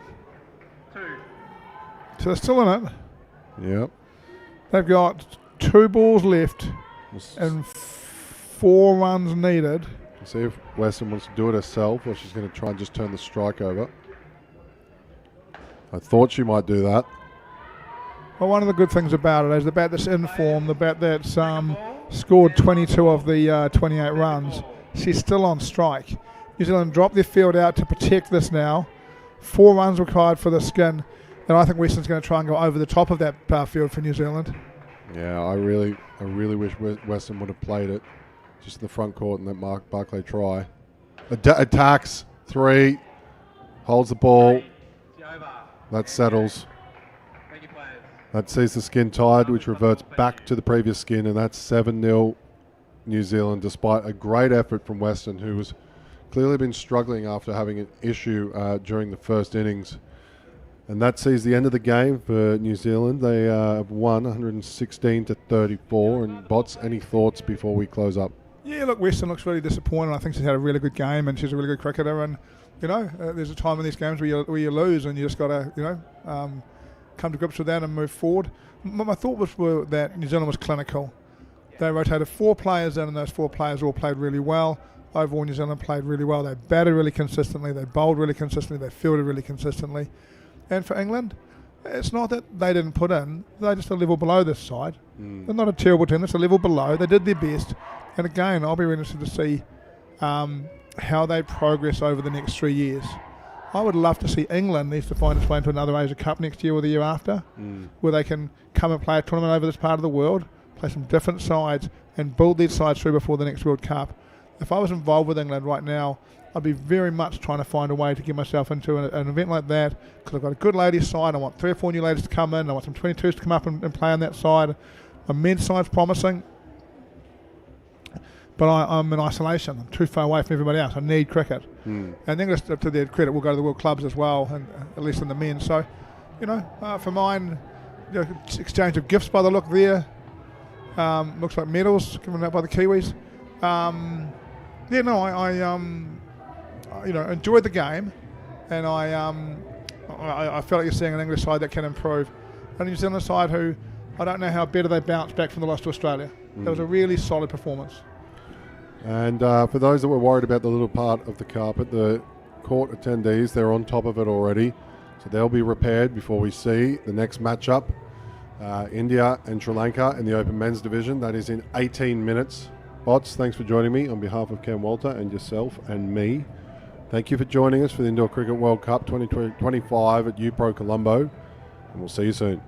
So they're still in it. Yep. They've got 2 balls left and 4 runs needed. See if Western wants to do it herself or she's going to try and just turn the strike over. I thought she might do that. Well, one of the good things about it is the bat that's in form, the bat that's scored 22 of the 28 runs, she's still on strike. New Zealand dropped their field out to protect this now. 4 runs required for the skin, and I think Western's going to try and go over the top of that field for New Zealand. Yeah, I really wish Western would have played it just in the front court and let Mark Barclay try. Attacks 3, holds the ball. That settles. Thank you, players. That sees the skin tied, which reverts back to the previous skin, and that's 7-0 New Zealand, despite a great effort from Western, who was clearly been struggling after having an issue during the first innings. And that sees the end of the game for New Zealand. They have won 116-34. And Bots, any thoughts before we close up? Yeah, look, Western looks really disappointed. I think she's had a really good game, and she's a really good cricketer. And you know, there's a time in these games where you lose, and you just got to come to grips with that and move forward. My thought was that New Zealand was clinical. They rotated 4 players in, and those 4 players all played really well. Overall, New Zealand played really well. They batted really consistently. They bowled really consistently. They fielded really consistently. And for England, it's not that they didn't put in. They're just a level below this side. They're not a terrible team. It's a level below. They did their best. And again, I'll be really interested to see how they progress over the next 3 years. I would love to see England needs to find its way into another Asia Cup next year or the year after, where they can come and play a tournament over this part of the world, play some different sides, and build these sides through before the next World Cup. If I was involved with England right now, I'd be very much trying to find a way to get myself into an event like that, because I've got a good ladies side. I want 3 or 4 new ladies to come in. I want some 22s to come up and play on that side. My men's side's promising, but I'm in isolation. I'm too far away from everybody else. I need cricket. And English, to their credit, will go to the World Clubs as well, and at least in the men. So, for mine, exchange of gifts by the look there. Looks like medals given out by the Kiwis. I enjoyed the game, and I felt like you're seeing an English side that can improve. A New Zealand side who I don't know how better they bounced back from the loss to Australia. That was a really solid performance. And for those that were worried about the little part of the carpet, the court attendees, they're on top of it already. So they'll be repaired before we see the next matchup. India and Sri Lanka in the Open Men's Division. That is in 18 minutes. Bots, thanks for joining me on behalf of Cam Walter and yourself and me. Thank you for joining us for the Indoor Cricket World Cup 2025 at UPro Colombo. And we'll see you soon.